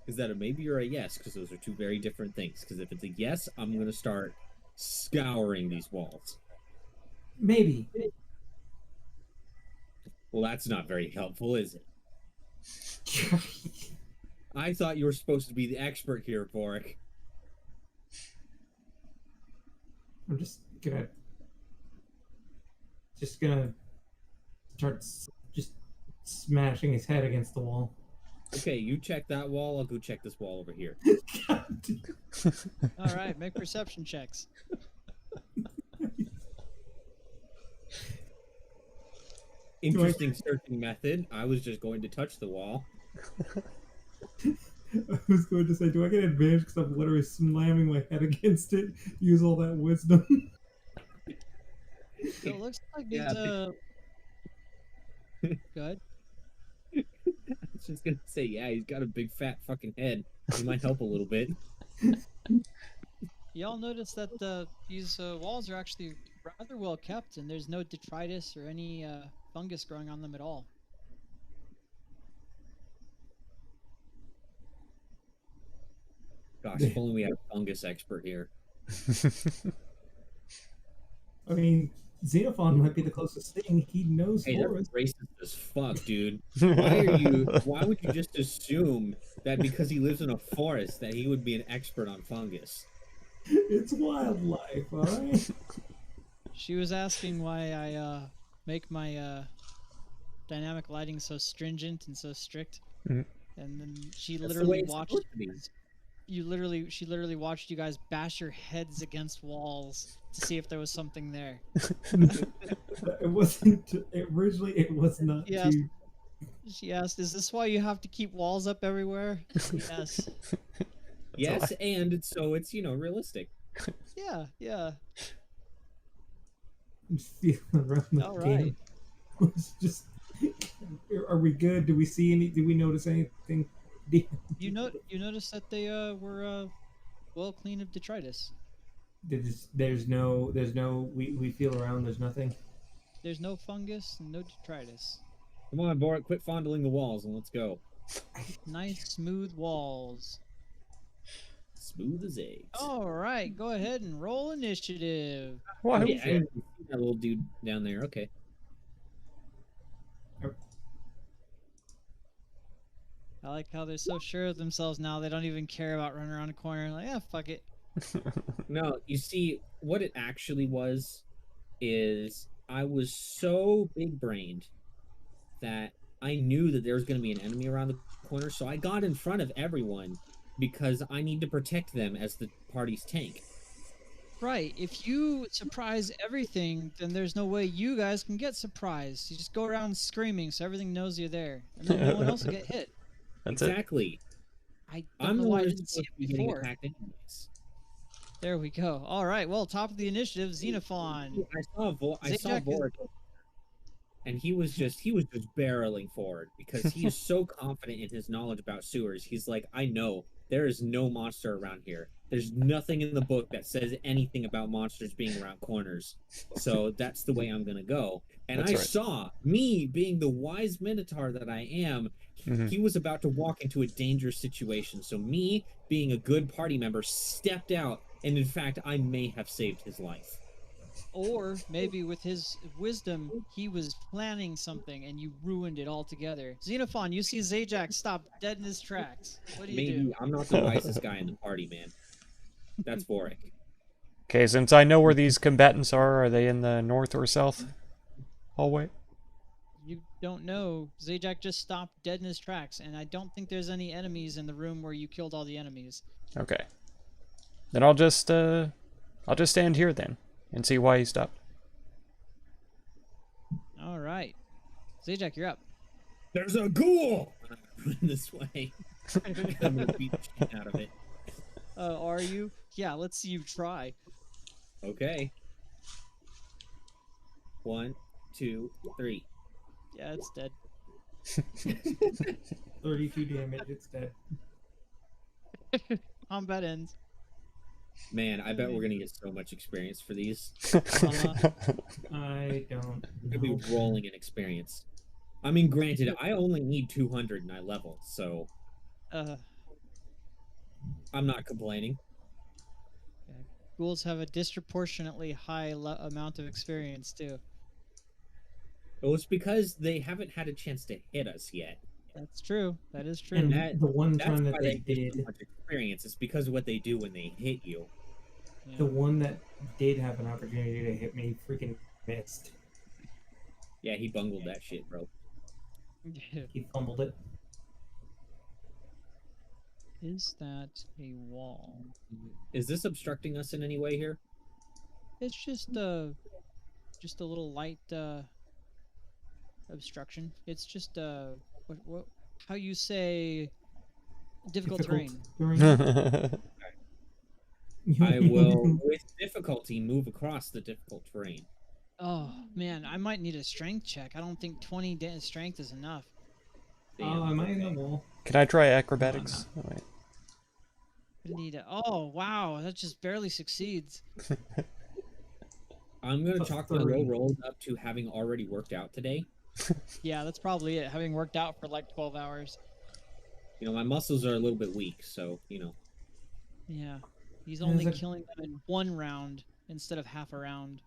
Is that a maybe or a yes? Because those are two very different things. Because if it's a yes, I'm going to start scouring these walls. Maybe. Well, that's not very helpful, is it? I thought you were supposed to be the expert here, Boric. I'm just gonna start just smashing his head against the wall. Okay, you check that wall. I'll go check this wall over here. All right, make perception checks. Interesting searching method. I was just going to touch the wall. I was going to say, do I get advantage because I'm literally slamming my head against it? Use all that wisdom. So it looks like Yeah, it's good. I was just gonna say, yeah, he's got a big fat fucking head. He might help a little bit. Y'all notice that these walls are actually rather well kept, and there's no detritus or any fungus growing on them at all. Gosh, if only we had a fungus expert here. I mean, Xenophon might be the closest thing. He knows Hey, that's forest. racist as fuck, dude. Why would you just assume that because he lives in a forest that he would be an expert on fungus? It's wildlife, alright? She was asking why I make my dynamic lighting so stringent and so strict, Mhm. and then she That's the way literally it's watched supposed to be. she literally watched you guys bash your heads against walls to see if there was something there. It wasn't. Originally, it was not Yes. to. She asked, "Is this why you have to keep walls up everywhere?" Yes. Yes, and so it's realistic. Yeah. Yeah. Just feeling around the All game. right. It's just. Are we good? Do we see any? Do we notice anything? You noticed that they were well clean of detritus. There's no. We feel around. There's nothing. There's no fungus and no detritus. Come on, Boric, quit fondling the walls and let's go. Nice smooth walls. Smooth as eggs. All right, go ahead and roll initiative. Why? Okay, I didn't see that little dude down there. Okay. I like how they're so sure of themselves now. They don't even care about running around a corner. Like, yeah, fuck it. No, you see, what it actually was is I was so big-brained that I knew that there was going to be an enemy around the corner, so I got in front of everyone because I need to protect them as the party's tank. Right. If you surprise everything, then there's no way you guys can get surprised. You just go around screaming so everything knows you're there, and then no one else will get hit. That's Exactly. I don't I'm know the why one I who's didn't see supposed to be it getting before. attacked anyways. There we go. All right. Well, top of the initiative, Xenophon. I saw Zajac is- Vorik, and he was just barreling forward because he is so confident in his knowledge about sewers. He's like, I know there is no monster around here. There's nothing in the book that says anything about monsters being around corners. So that's the way I'm gonna go. And That's I right. saw me being the wise minotaur that I am. Mhm. He was about to walk into a dangerous situation. So me, being a good party member, stepped out, and in fact, I may have saved his life. Or maybe with his wisdom, he was planning something and you ruined it altogether. Xenophon, you see Zajac stop dead in his tracks. What do you Maybe do? I'm not the wisest guy in the party, man. That's Vorik. Okay, since I know where these combatants are they in the north or south hallway? You don't know. Zajac just stopped dead in his tracks, and I don't think there's any enemies in the room where you killed all the enemies. Okay. Then I'll just stand here then and see why he stopped. All right. Zajac, you're up. There's a ghoul! Run this way. I'm gonna beat the shit out of it. Are you? Yeah, let's see you try. Okay. 1, 2, 3. Yeah, it's dead. 32 damage. It's dead. Combat ends. Man, I bet we're gonna get so much experience for these. I don't We're gonna know. be rolling in experience. I mean, granted, I only need 200 and I level, so Uh, I'm not complaining. Ghouls have a disproportionately high amount of experience too. Well, it's because they haven't had a chance to hit us yet. That's true. That is true. And That the one that's time why that they they get so did, much experience. It's because of what they do when they hit you. Yeah. the one that did have an opportunity to hit me freaking missed. Yeah, he bungled that shit, bro. He fumbled it. Is that a wall? Is this obstructing us in any way here? It's just a little light obstruction. It's just what how you say difficult terrain. I will, with difficulty, move across the difficult terrain. Oh man, I might need a strength check. I don't think 20 strength is enough. Damn, Am I in the okay. wall? Can I try acrobatics? Oh, wait. I need a, oh wow, that just barely succeeds. I'm gonna Plus chalk my 3. low rolls up to having already worked out today. Yeah, that's probably it. Having worked out for like 12 hours. You know, my muscles are a little bit weak, so you know. Yeah, he's There's only a- killing them in one round instead of half a round.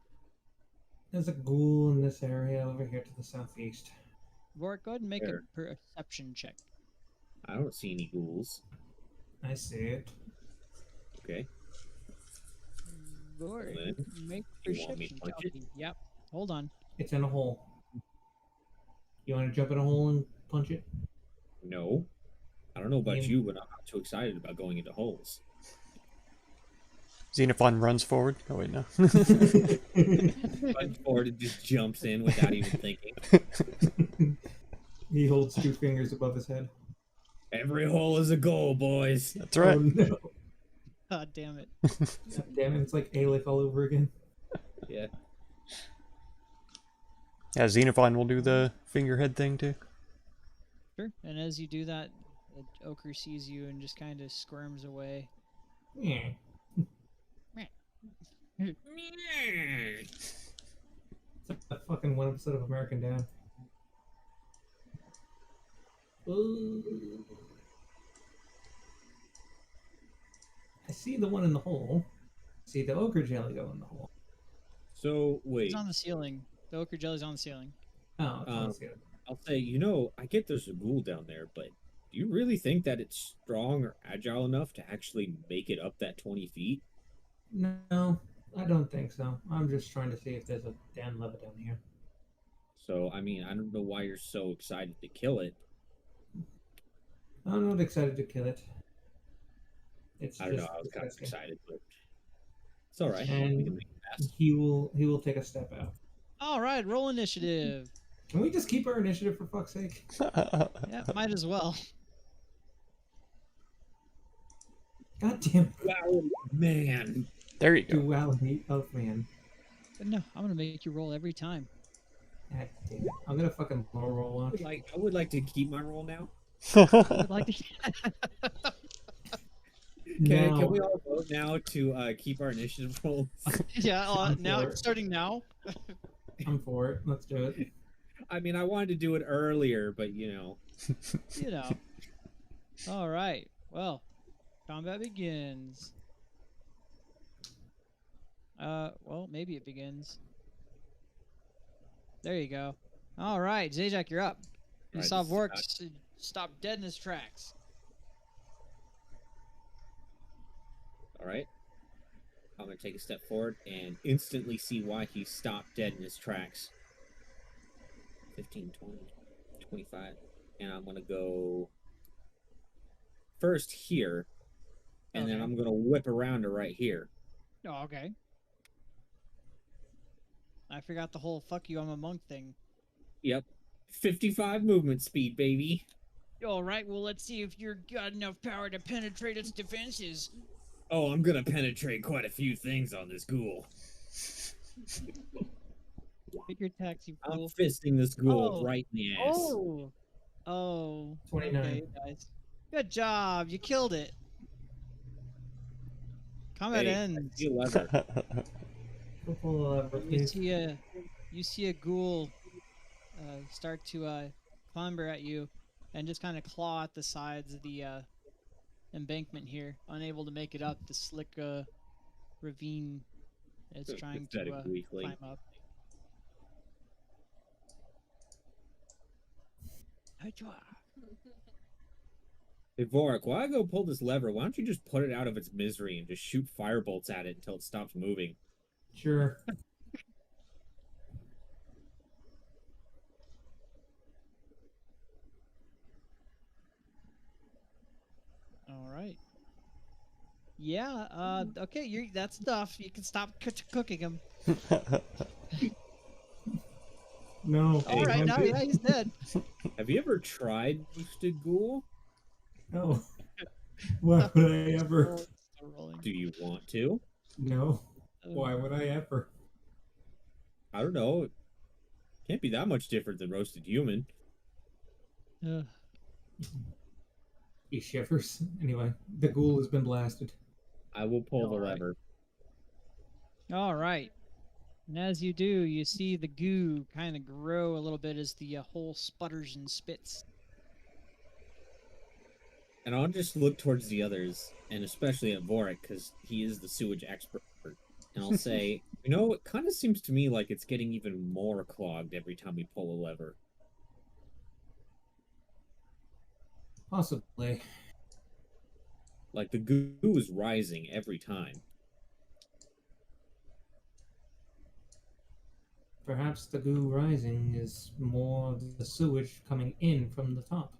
There's a ghoul in this area over here to the southeast. Vorik, go ahead and make Where? a perception check. I don't see any ghouls. I see it. Okay. Vorik, Then, make do you want me to perception. punch it? Okay, yep. Hold on. It's in a hole. You want to jump in a hole and punch it? No. I don't know about Yeah. you, but I'm not too excited about going into holes. Xenophon runs forward. Oh wait, no. Runs forward and just jumps in without even thinking. He holds 2 fingers above his head. Every hole is a goal, boys. That's right. Oh no! God damn it. God damn it! It's like Aleph all over again. Yeah. Yeah, Xenophon will do the fingerhead thing too. Sure. And as you do that, the ochre sees you and just kind of squirms away. Yeah. It's that fucking one episode of American Dad. Ooh. I see the one in the hole. I see the ochre jelly go in the hole. So wait, It's on the ceiling. The ochre jelly's on the ceiling. Oh, it's on the ceiling. I'll say, you know, I get there's a ghoul down there, but do you really think that it's strong or agile enough to actually make it up that 20 feet? No, I don't think so. I'm just trying to see if there's a damn lever down here. So, I mean, I don't know why you're so excited to kill it. I'm not excited to kill it. It's I don't know, just I was kind of disgusting. excited, but it's all right. And We can make it fast. he will take a step out. All right, roll initiative. Can we just keep our initiative for fuck's sake? Yeah, might as well. God damn it. Wow, man. There you go. Duality of man. But no, I'm gonna make you roll every time. God damn it. I'm gonna fucking low roll I one. would like to keep my roll now. I'd like to. Can we all vote now to keep our initiative rolls? Yeah, I'm now for it. starting now. I'm for it. Let's do it. I mean, I wanted to do it earlier, but you know. You know. All right. Well, combat begins. Well, maybe it begins. There you go. All right, Zajac, you're up. You Right, saw this is Vork not- stop dead in his tracks. All right. I'm going to take a step forward and instantly see why he stopped dead in his tracks. 15, 20, 25. And I'm going to go first here. And then Okay. I'm going to whip around to right here. Oh, okay. I forgot the whole "fuck you, I'm a monk" thing. Yep. 55 movement speed, baby. All right. Well, let's see if you're got enough power to penetrate its defenses. Oh, I'm going to penetrate quite a few things on this ghoul. Pick your attacks, you I'm fool. fisting this ghoul Oh. right in the ass. Oh. Oh. 29. Okay, guys. Good job. You killed it. Combat Hey, I ends. see a lever. Go pull the lever, You please. see a ghoul start to clamber at you and just kind of claw at the sides of the embankment here, unable to make it up the slick ravine it's trying to Pathetic weakling. climb up. Hey, Vorik, while I go pull this lever, why don't you just put it out of its misery and just shoot firebolts at it until it stops moving? Sure. All right. Yeah. Okay. That's enough. You can stop cooking him. No. All right. Now, yeah, he's dead. Have you ever tried roasted ghoul? No. Why would I ever? Still rolling. Do you want to? No. Why would I ever? I don't know. It can't be that much different than roasted human. He shivers. Anyway, the ghoul has been blasted. I will pull the All right. lever. All right. And as you do, you see the goo kind of grow a little bit as the hole sputters and spits. And I'll just look towards the others, and especially at Vorik, because he is the sewage expert. And I'll say, you know, it kind of seems to me like it's getting even more clogged every time we pull a lever. Possibly. Like, the goo is rising every time. Perhaps the goo rising is more of the sewage coming in from the top.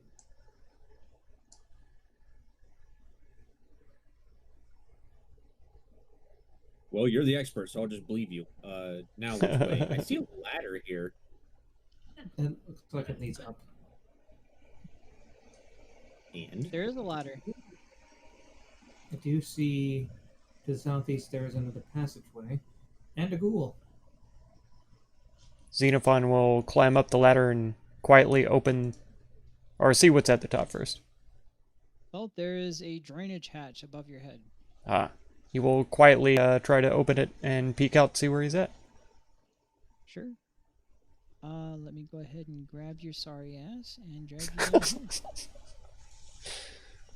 Well, you're the expert, so I'll just believe you. Now which way? I see a ladder here. It looks like it leads up. And? There is a ladder. I do see to the southeast there is another passageway. And a ghoul. Xenophon will climb up the ladder and quietly open, or see what's at the top first. Well, there is a drainage hatch above your head. Ah. He will quietly try to open it and peek out, see where he's at. Sure. Let me go ahead and grab your sorry ass and drag you down here.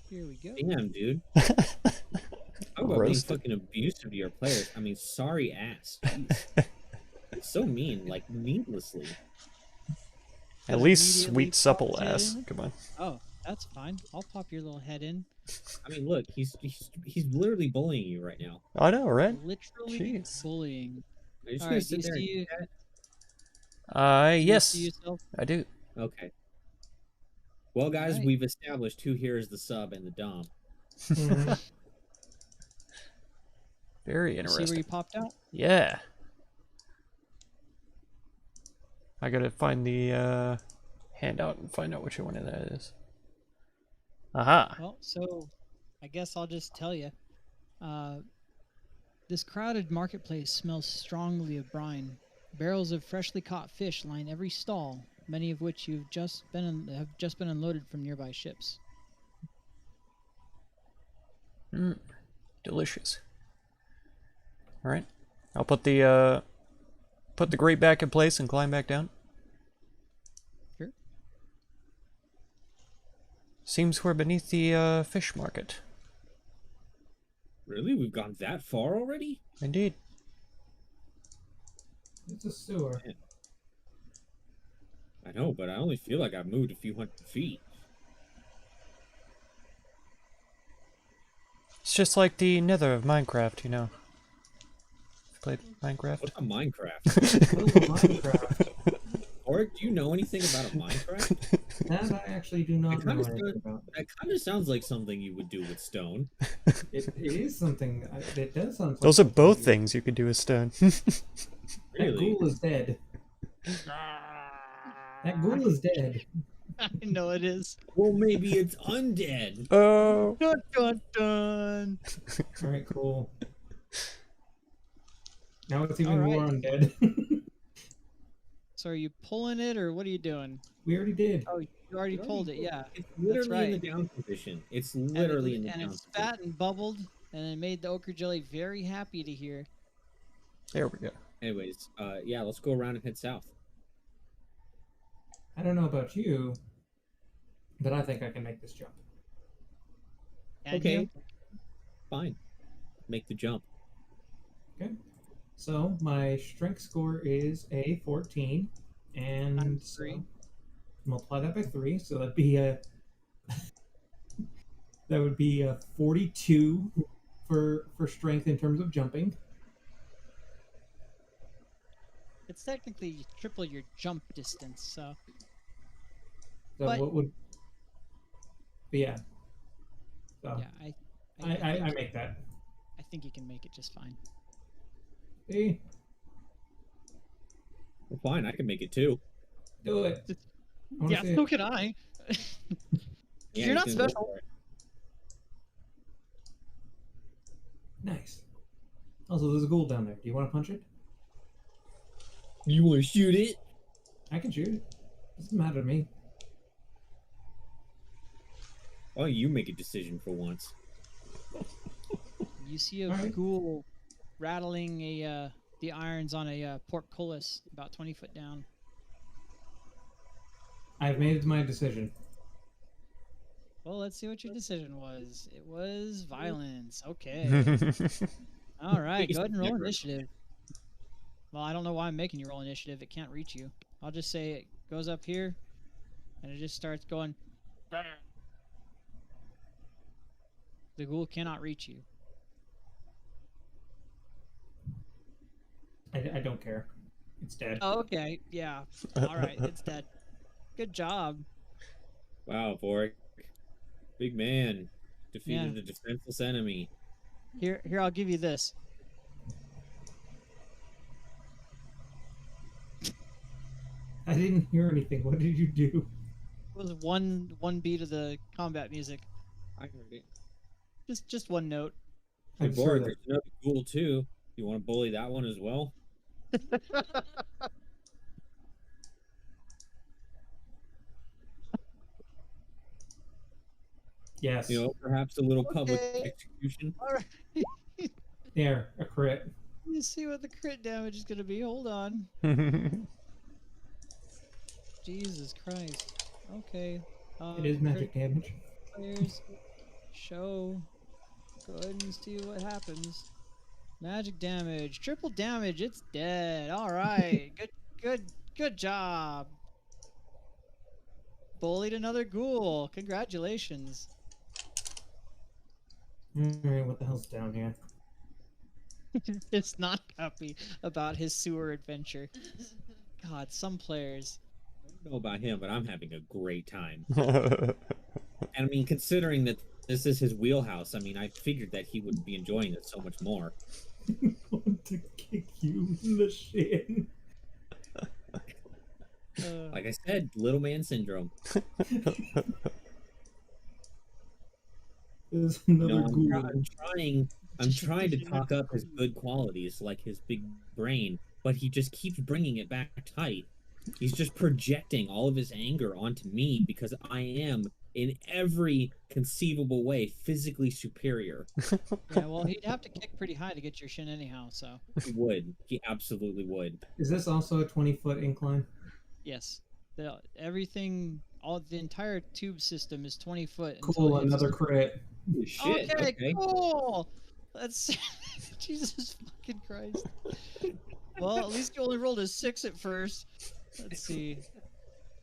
Here we go. Damn, dude. Talk about being Roasted. fucking abusive to your players. I mean, sorry ass. Jeez. It's so mean, like, needlessly. At least Immediately sweet supple pops it ass. in. Come on. Oh, that's fine. I'll pop your little head in. I mean, look, he's literally bullying you right now. I know, right? Literally Jeez. bullying. Are you just All gonna right, do you sit there and see? do that? Do you Yes, see yourself? I do. Okay. Well, guys, Alright. we've established who here is the sub and the dom. Mhm. Very You see where interesting. you popped out? Yeah. I gotta find the handout and find out which one of that is. Aha. Well, so I guess I'll just tell you. This crowded marketplace smells strongly of brine. Barrels of freshly caught fish line every stall, many of which have just been unloaded from nearby ships. Delicious. All right. I'll put the grate back in place and climb back down. Sure. Seems we're beneath the fish market. Really? We've gone that far already? Indeed. It's a sewer. I know, but I only feel like I've moved a few hundred feet. It's just like the nether of Minecraft, you know. Played Minecraft? What's a Minecraft? Oh, Minecraft. Oric, do you know anything about a Minecraft? That I actually do not It know kind of anything about. that kind of sounds like something you would do with stone. It is something. It does sound. Like Those are something both you- things you could do with stone. That Really? ghoul is dead. That ghoul is dead. I know it is. Well, maybe it's undead. Oh. Dun dun dun. All right, cool. Now it's even All more right. undead. So are you pulling it or what are you doing? We already did. Oh, you already pulled it, yeah. It's literally in right. the down position. It's And literally it, in the and down it spat and bubbled, and it made the ochre jelly very happy to hear. There we go. Anyways, yeah, let's go around and head south. I don't know about you, but I think I can make this jump. And Okay. you- Fine. Make the jump. Okay. So my strength score is a 14, and Times 3. so multiply that by 3. So that'd be a that would be a 42 for strength in terms of jumping. It's technically triple your jump distance, so So But- what would? But yeah. So yeah, I make that. I think you can make it just fine. See, Well, fine, I can make it too. do it. I wanna Yeah, see so it. can I. Yeah, You're you not can go special. for it. Nice. Also, there's a ghoul down there. Do you want to punch it? You want to shoot it? I can shoot it. Doesn't matter to me. Oh, you make a decision for once. You see a Alright. ghoul rattling the irons on a portcullis about 20 foot down. I've made my decision. Well, let's see what your decision was. It was violence. Okay. All right, go ahead and roll Never. initiative. Well, I don't know why I'm making you roll initiative. It can't reach you. I'll just say it goes up here, and it just starts going. The ghoul cannot reach you. I don't care. It's dead. Oh, okay. Yeah. All right. It's dead. Good job. Wow, Vorik. Big man. Defeated Yeah. a defenseless enemy. Here, I'll give you this. I didn't hear anything. What did you do? It was one beat of the combat music. I heard it. Just one note. Hey, I'm sure Vorik, that- there's another ghoul too. You want to bully that one as well? Yes. You know, perhaps a little public Okay. execution. All right. There, a crit. Let's see what the crit damage is gonna be. Hold on. Jesus Christ. Okay. It is magic crit damage. Players show. Go ahead and see what happens. Magic damage. Triple damage. It's dead. All right. Good job. Bullied another ghoul. Congratulations. Alright, what the hell's down here? It's not happy about his sewer adventure. God, some players. I don't know about him, but I'm having a great time. And I mean, considering that this is his wheelhouse, I mean, I figured that he would be enjoying it so much more. I'm going to kick you in the shin. Like I said, little man syndrome. There's You another know, ghoul. I'm trying to talk up his good qualities, like his big brain, but he just keeps bringing it back tight. He's just projecting all of his anger onto me because I am, in every conceivable way, physically superior. Yeah, well, he'd have to kick pretty high to get your shin anyhow, so. He would. He absolutely would. Is this also a 20-foot incline? Yes. Everything, the entire tube system is 20 foot. until Cool, it hits- another crit. Holy shit. Okay, cool. That's Jesus fucking Christ. Well, at least you only rolled a 6 at first. Let's see.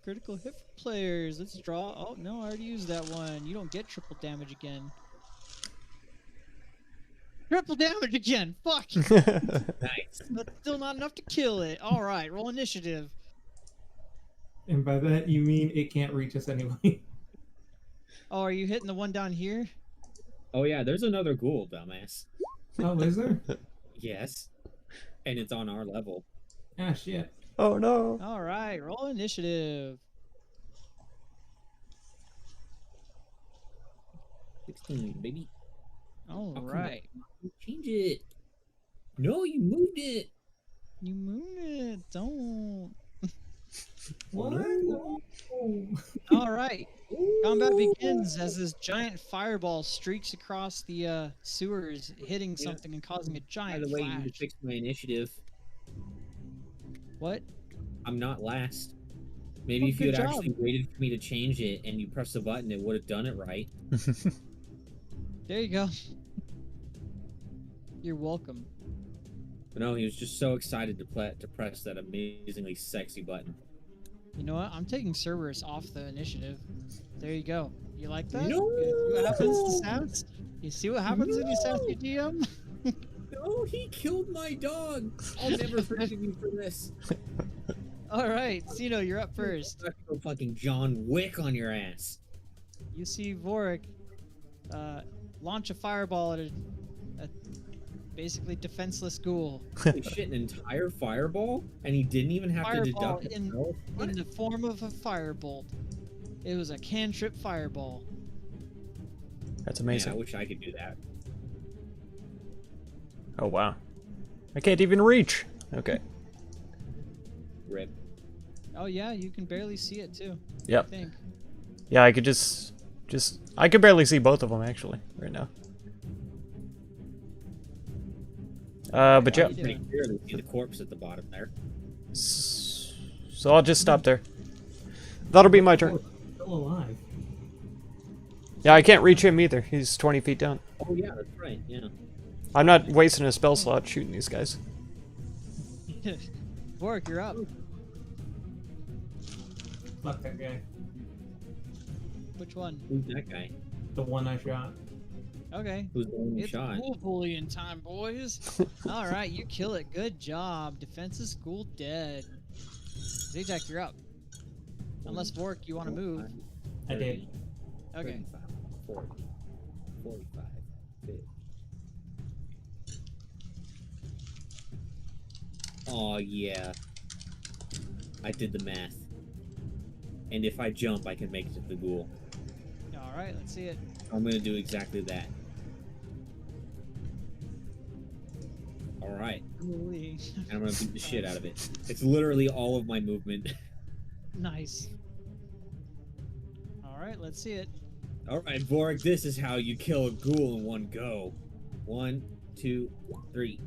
Critical hit for players. Let's draw. Oh no, I already used that one. You don't get triple damage again. Triple damage again. Fuck. Nice. That's still not enough to kill it. All right, roll initiative. And by that, you mean it can't reach us anyway. Oh, are you hitting the one down here? Oh yeah, there's another ghoul, dumbass. Oh, is there? Yes. And it's on our level. Ah, shit. Oh no. All right, roll initiative. 16, baby. All come on. right. Change it. No, you moved it. You moved it. Don't. What? No. All right. Combat begins as this giant fireball streaks across the sewers, hitting Yeah. something and causing a By giant the way, flash. you fixed my initiative. What? I'm not last. Maybe Oh, if you good had job. actually waited for me to change it and you pressed the button, it would have done it right. There you go. You're welcome. No, he was just so excited to press that amazingly sexy button. You know what? I'm taking Cerberus off the initiative. There you go. You like that? No! You see what happens to Sass? You see what happens when you sass your DM? No, he killed my dog. I'll never forgive you for this. All right, Zeno, you're up first. I'm gonna go fucking John Wick on your ass. You see Vorik launch a fireball at a basically defenseless ghoul. Holy shit, an entire fireball? And he didn't even have to Fireball deduct in himself? the form of a firebolt. It was a cantrip fireball. That's Man, I amazing. wish I could do that. Oh, wow. I can't even reach. Okay. Rip. Oh yeah, you can barely see it too. Yep. I think. Yeah, I could just I could barely see both of them actually right now. But yeah. you Pretty doing? clearly see the corpse at the bottom there. So I'll just stop there. That'll be my turn. Still alive. Yeah, I can't reach him either. He's 20 feet down. Oh yeah, that's right, yeah. I'm not wasting a spell slot shooting these guys. Vorik, you're up. Fuck that guy. Which one? Who's that guy? The one I shot. Okay. Who's the one you It's shot? ghoul bullying time, boys. All right, you kill it. Good job. Defensive school dead. Zajac, you're up. Unless Vorik, you want to move. I did. Okay. 40, 45, 50. Oh yeah. I did the math. And if I jump, I can make it to the ghoul. All right, let's see it. I'm gonna do exactly that. Alright. Holy. And I'm gonna beat the shit out of it. It's literally all of my movement. Nice. All right, let's see it. Alright, Vorik, this is how you kill a ghoul in one go. 1, 2, 3.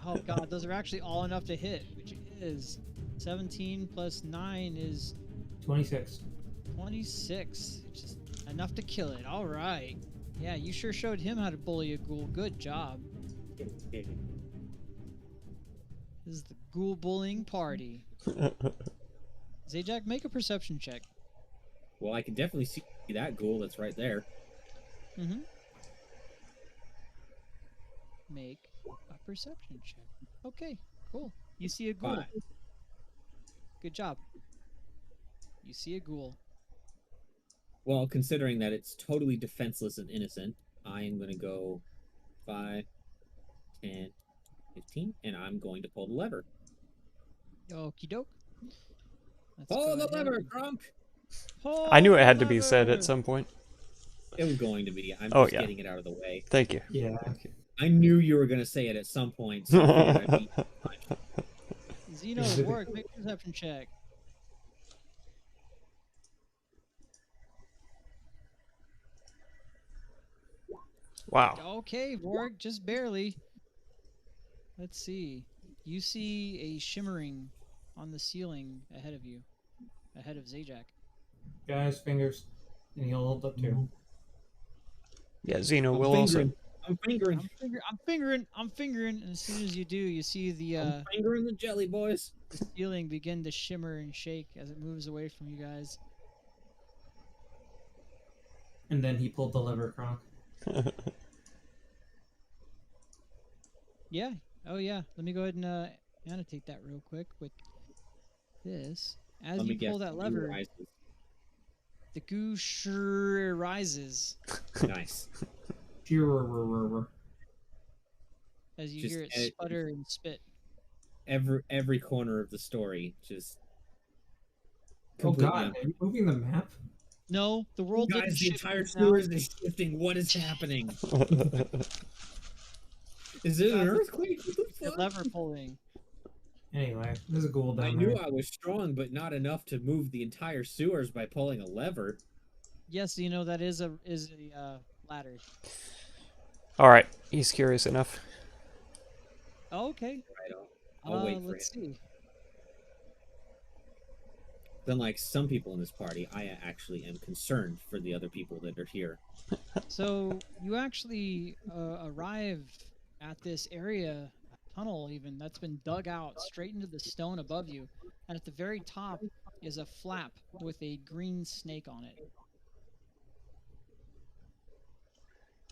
Oh god, those are actually all enough to hit, which is 17 plus 9 is 26. 26. Just enough to kill it. All right. Yeah, you sure showed him how to bully a ghoul. Good job. This is the ghoul bullying party. Zajac, make a perception check. Well, I can definitely see that ghoul that's right there. Mm-hmm. Make a perception check. Okay, cool. You see a ghoul. 5. Good job. You see a ghoul. Well, considering that it's totally defenseless and innocent, I'm gonna go 5, 10, 15, and I'm going to pull the lever. Okie doke. Let's Pull go the ahead lever, and- Crunk! Pull I knew it had the to be said lever! at some point. It was going to be. I'm Oh, just yeah. getting it out of the way. Thank you. Yeah. I knew you were gonna say it at some point. So I figured I'd be- Zeno, work, make a perception check. Wow. Okay, Vorg, just barely. Let's see. You see a shimmering on the ceiling ahead of you, ahead of Zajac. Guys, fingers. And he'll hold up too. Yeah, Xeno I'm will also. fingering. I'm fingering. I'm fingering, and as soon as you do, you see the I'm fingering the jelly, boys. ceiling begin to shimmer and shake as it moves away from you guys. And then he pulled the lever, Kronk. Yeah. Oh yeah. Let me go ahead and annotate that real quick with this. As Let me you guess. pull that you lever, rises. the goo sure rises Nice. as you Just hear it edit- sputter and spit. Every corner of the story just. Oh completely god, are you moving the map? No, the world didn't Guys, the shift entire just now. sewers is shifting. What is happening? Is it an God, earthquake? What the The fuck? lever pulling. Anyway, there's a ghoul down I there. knew I was strong, but not enough to move the entire sewers by pulling a lever. Yes, you know that is a ladder. All right, he's curious enough. Oh, okay. Right, I'll wait for Let's him. see. Then, like some people in this party, I actually am concerned for the other people that are here. So you actually arrive at this area tunnel even that's been dug out straight into the stone above you, and at the very top is a flap with a green snake on it.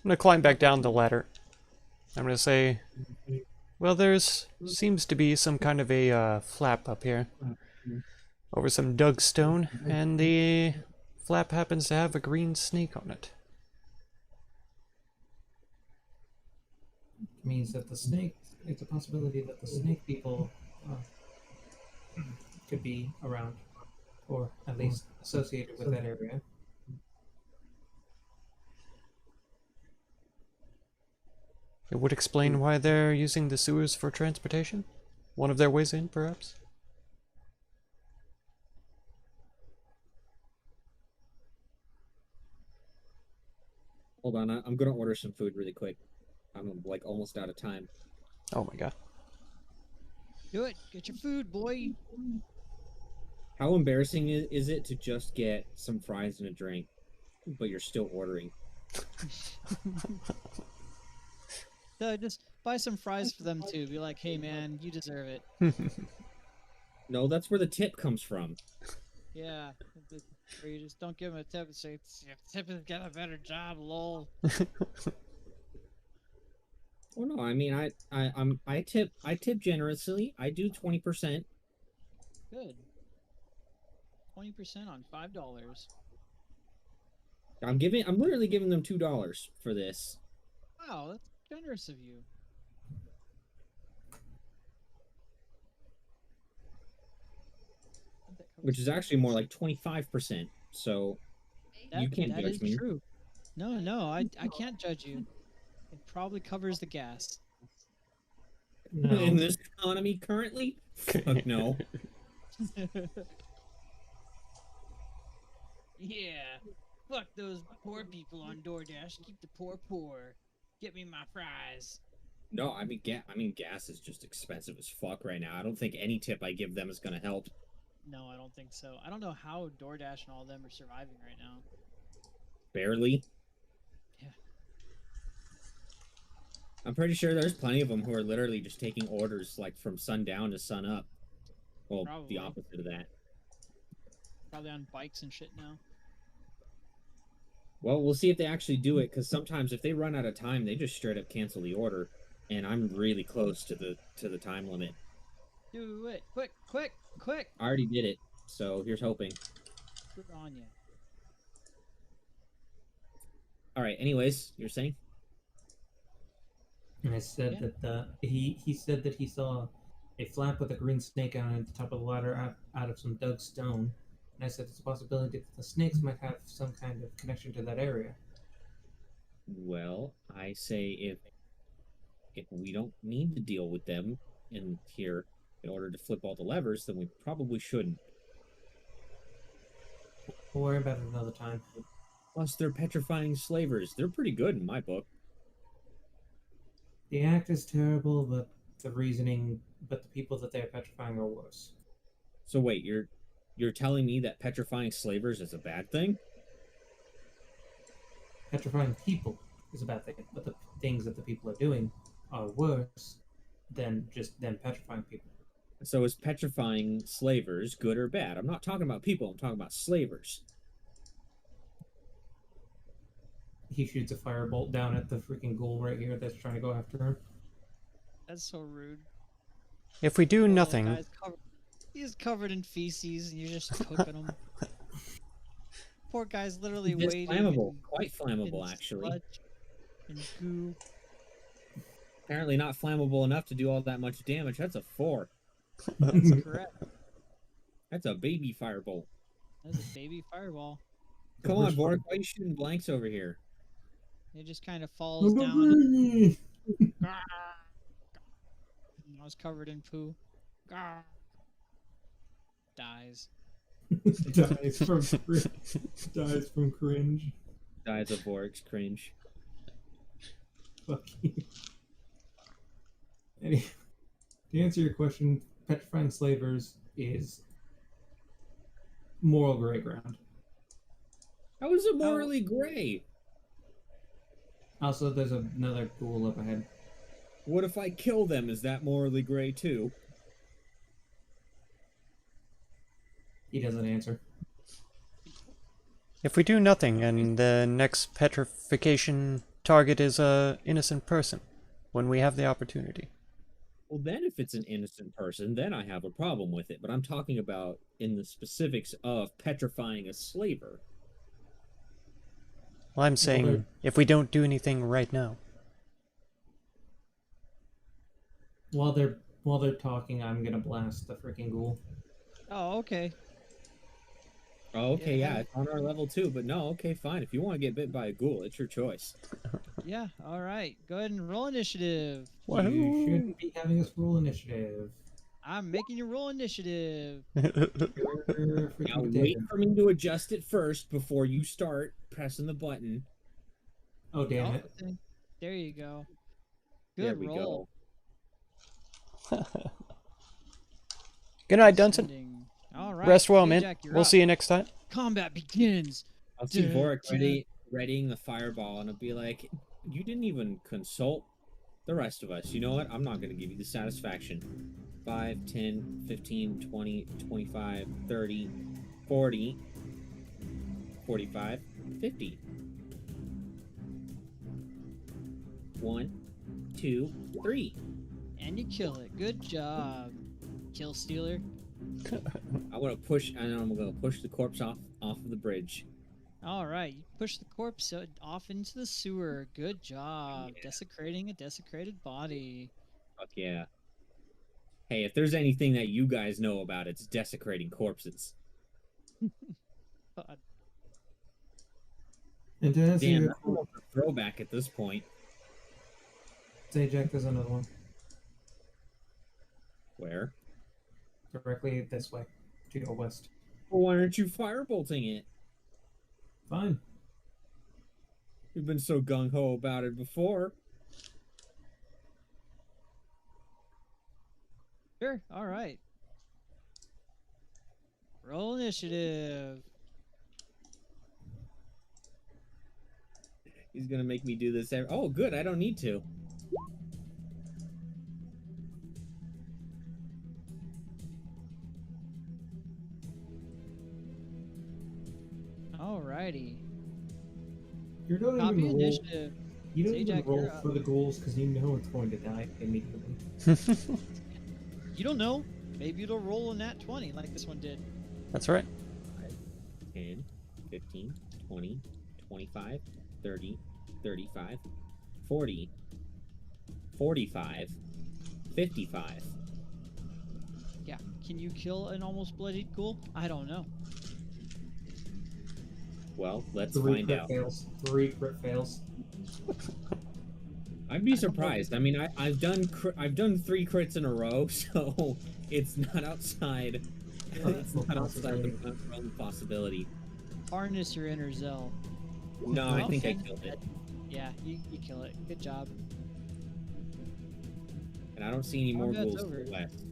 I'm gonna climb back down the ladder. I'm gonna say, well, there's seems to be some kind of a flap up here over some dug stone, and the flap happens to have a green snake on it. Means that the snake, it's a possibility that the snake people could be around, or at least associated with that area. It would explain why they're using the sewers for transportation? One of their ways in, perhaps? Hold on, I'm gonna order some food really quick. I'm like almost out of time. Oh my god. Do it. Get your food, boy. How embarrassing is it to just get some fries and a drink, but you're still ordering? Just buy some fries for them too. Be like, hey man, you deserve it. No, that's where the tip comes from. Yeah. Or you just don't give them a tip and say, tip has got a better job, lol. Oh no, I mean I tip generously. I do 20%. Good. 20% on $5. I'm literally giving them $2 for this. Wow, that's generous of you. Which is actually more like 25%. So you can't that judge is me. true. No, I can't judge you. It probably covers the gas. No. In this economy currently? Fuck no. Yeah. Fuck those poor people on DoorDash. Keep the poor poor. Get me my fries. No, I mean gas is just expensive as fuck right now. I don't think any tip I give them is gonna help. No, I don't think so. I don't know how DoorDash and all of them are surviving right now. Barely. Yeah. I'm pretty sure there's plenty of them who are literally just taking orders like from sundown to sun up. Well, Probably. the opposite of that. Probably on bikes and shit now. Well, we'll see if they actually do it, because sometimes if they run out of time, they just straight up cancel the order, and I'm really close to the time limit. Do it. Quick, quick, quick. I already did it, so here's hoping. Good on ya. All right. Anyways, you're saying? And I said that he said that he saw a flap with a green snake on it at the top of the ladder out of some dug stone. And I said it's a possibility that the snakes might have some kind of connection to that area. Well, I say if we don't need to deal with them in here in order to flip all the levers, then we probably shouldn't. We'll worry about it another time. Plus, they're petrifying slavers. They're pretty good in my book. The act is terrible, but the people that they are petrifying are worse. So wait, you're telling me that petrifying slavers is a bad thing? Petrifying people is a bad thing, but the things that the people are doing are worse than just them petrifying people. So is petrifying slavers good or bad? I'm not talking about people, I'm talking about slavers. He shoots a firebolt down at the freaking ghoul right here that's trying to go after him. That's so rude. If we do nothing... He's covered in feces and you're just cooking him. Poor guy's literally It's waiting. flammable. Quite flammable, actually. And goo. Apparently not flammable enough to do all that much damage. That's a 4. That's correct. That's a baby firebolt. That's a baby fireball. Come on, Borg. Why are you shooting blanks over here? It just kind of falls down. I was covered in poo. Dies. dies from cringe. Dies of Borg's cringe. Fuck you. Anyway, to answer your question, petrifying slavers is moral gray ground. How is it morally gray? Also, there's another ghoul up ahead. What if I kill them? Is that morally gray too? He doesn't answer. If we do nothing and the next petrification target is a innocent person, when we have the opportunity. Well, then if it's an innocent person, then I have a problem with it. But I'm talking about in the specifics of petrifying a slaver. Well, I'm saying if we don't do anything right now. While they're talking, I'm gonna blast the freaking ghoul. Oh, okay. Oh, okay, Yeah. yeah, it's on our level too. But no, okay, fine. If you want to get bit by a ghoul, it's your choice. Yeah, all right. Go ahead and roll initiative. You shouldn't be having us roll initiative. I'm making you roll initiative. You're Now freaking wait potato. for me to adjust it first before you start pressing the button. Oh damn Oh, it! okay. There you go. There Good we roll. Good night, Dunson. Sending. All right. Rest well, man. Jack, you're We'll up. see you next time. Combat begins. I'll see Vorik Dun. readying the fireball, and I'll be like, you didn't even consult the rest of us. You know what? I'm not going to give you the satisfaction. 5, 10, 15, 20, 25, 30, 40, 45, 50. 1, 2, 3. And you kill it. Good job, kill stealer. I'm going to push the corpse off of the bridge. All right, you push the corpse off into the sewer. Good job, Yeah. desecrating a desecrated body. Fuck yeah. Hey, if there's anything that you guys know about, it's desecrating corpses. God. And to answer Damn, your that's almost a throwback at this point. say, Jack, there's another one Where? directly this way, to your west. Well, why aren't you firebolting it? Fine. You've been so gung-ho about it before. Sure. All right. Roll initiative. He's gonna make me do this oh, good, I don't need to. All righty. You don't Copy even roll. initiative. You don't Say, even Jack, roll you're up. for the ghouls because you know it's going to die immediately. You don't know. Maybe it'll roll in that 20 like this one did. That's right. 10, 15, 20, 25, 30, 35, 40, 45, 55. Yeah. Can you kill an almost bloodied ghoul? I don't know. Well, let's 3 find crit out. fails. 3 crit fails. I'd be surprised. I mean, I've done 3 crits in a row, so it's not outside. It's not outside the realm of possibility. Harness your inner Zell. No, I think I Okay. killed it, Yeah, you kill it. Good job. and I don't see any more Combat's ghouls to over. the west.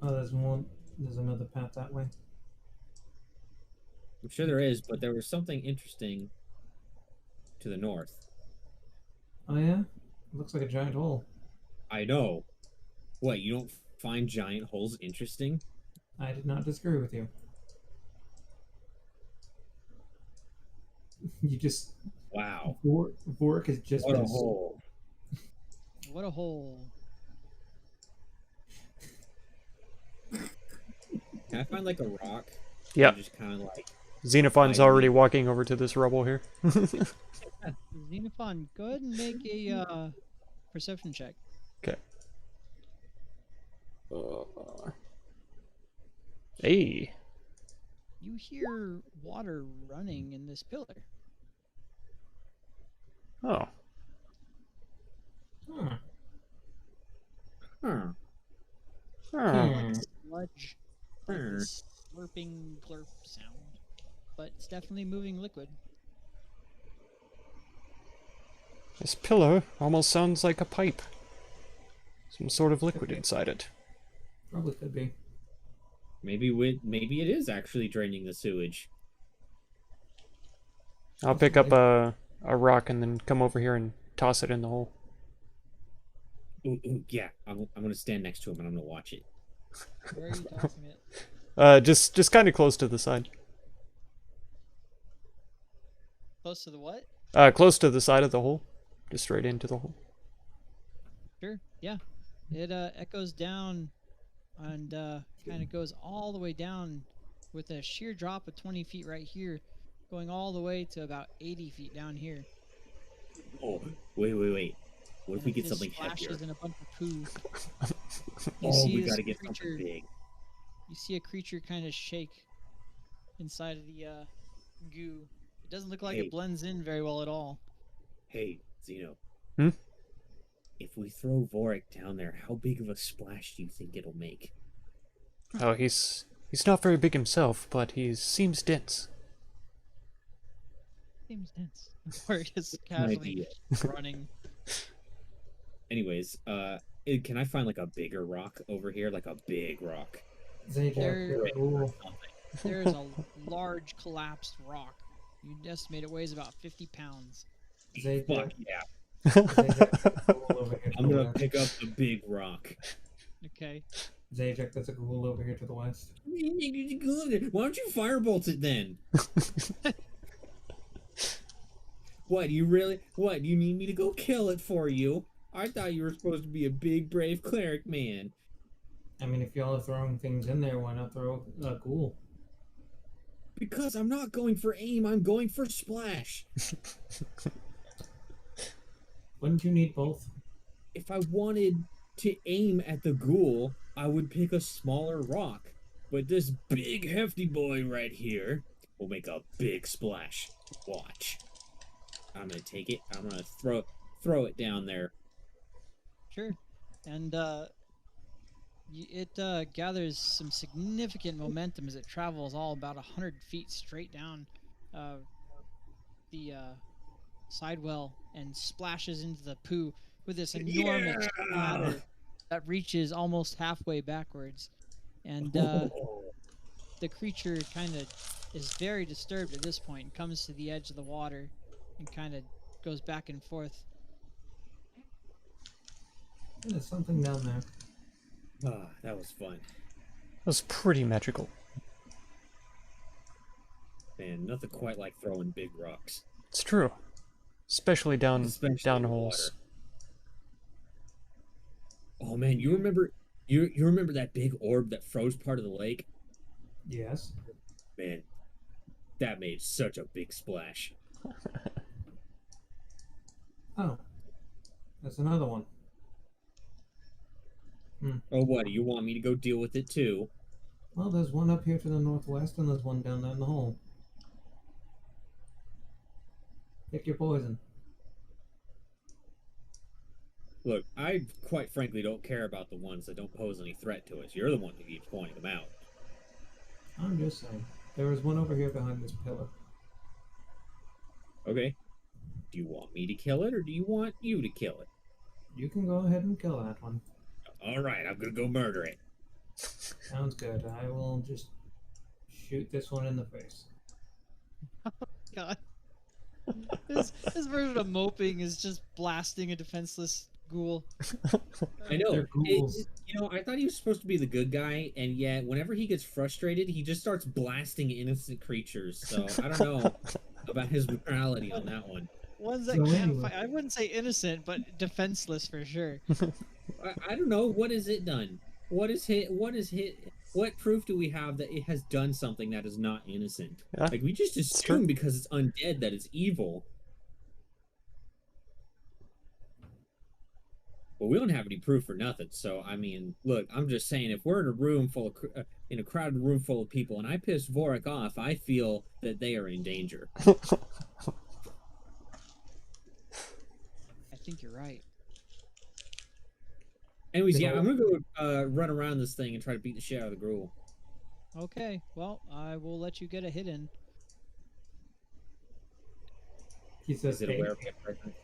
Oh, there's one. There's another path that way. I'm sure there is, but there was something interesting to the north. Oh yeah, looks like a giant hole. I know. What, you don't find giant holes interesting? I did not disagree with you. You just Wow. Vork has just What a been hole. What a hole. Can I find like a rock? Yeah. And just kind of like. Xenophon's already walking over to this rubble here. Xenophon, go ahead and make a perception check. Okay. Hey. You hear water running in this pillar. Oh. Huh. Huh. Oh. Sludge. Like this slurping glurp sound. But it's definitely moving liquid. This pillar almost sounds like a pipe. Some sort of liquid inside it. Probably could be. Maybe it is actually draining the sewage. I'll pick up a rock and then come over here and toss it in the hole. Yeah, I'm gonna stand next to him and I'm gonna watch it. Where are you tossing it? Just kind of close to the side. Close to the what? Close to the side of the hole. Just straight into the hole. Sure. Yeah. It echoes down and kind of goes all the way down with a sheer drop of 20 feet right here, going all the way to about 80 feet down here. Oh, wait. What if And we it get just something heavier? splashes in a bunch of poo. We this gotta get creature, something big. You see a creature kind of shake inside of the goo. It doesn't look like Hey. it blends in very well at all. Hey, Zeno. Hmm? If we throw Vorik down there, how big of a splash do you think it'll make? Oh, he's not very big himself, but he seems dense. Seems dense. Or just An casually idea. running. Anyways, can I find like a bigger rock over here? Like a big rock. Zajac, There- you're cool. There is a large collapsed rock. You'd estimate it weighs about 50 pounds. Fuck Zajac, yeah. Zajac, that's a ghoul over here to I'm the gonna west. pick up the big rock. Okay. Zajac, that's a ghoul over here to the west. Why don't you firebolt it then? What, you really? What, you need me to go kill it for you? I thought you were supposed to be a big, brave cleric man. I mean, if y'all are throwing things in there, why not throw a ghoul? Because I'm not going for aim, I'm going for splash. Wouldn't you need both? If I wanted to aim at the ghoul, I would pick a smaller rock. But this big, hefty boy right here will make a big splash. Watch. I'm gonna take it. I'm gonna throw it down there. Sure. And it gathers some significant momentum as it travels all about 100 feet straight down the sidewell and splashes into the poo with this enormous splatter that reaches almost halfway backwards. And the creature kind of is very disturbed at this point and comes to the edge of the water and kind of goes back and forth. There's something down there. Ah, that was fun. That was pretty magical. Man, nothing quite like throwing big rocks. It's true. Especially down Especially down in the holes. water. Oh man, you remember that big orb that froze part of the lake? Yes. Man, that made such a big splash. Oh. There's another one. Oh, what? Do you want me to go deal with it too? Well, there's one up here to the northwest, and there's one down there in the hole. Pick your poison. Look, I quite frankly don't care about the ones that don't pose any threat to us. You're the one who keeps pointing them out. I'm just saying. There was one over here behind this pillar. Okay. Do you want me to kill it, or do you want you to kill it? You can go ahead and kill that one. All right, I'm gonna go murder it. Sounds good. I will just shoot this one in the face. God. This version of moping is just blasting a defenseless ghoul. I know. They're ghouls. I thought he was supposed to be the good guy, and yet whenever he gets frustrated, he just starts blasting innocent creatures. So I don't know about his morality on that one. Ones that So can't anyway. fight. I wouldn't say innocent, but defenseless for sure. I don't know. What has it done? What proof do we have that it has done something that is not innocent? Yeah, Like, we just it's true. assume because it's undead that it's evil. Well, we don't have any proof for nothing. So, I mean, look, I'm just saying, if we're in a room full of, in a crowded room full of people, and I piss Vorik off, I feel that they are in danger. I think you're right. Anyways, yeah, I'm gonna go run around this thing and try to beat the shit out of the ghoul. Okay, well, I will let you get a hit in. He says, Is it "Hey, aware of my presence?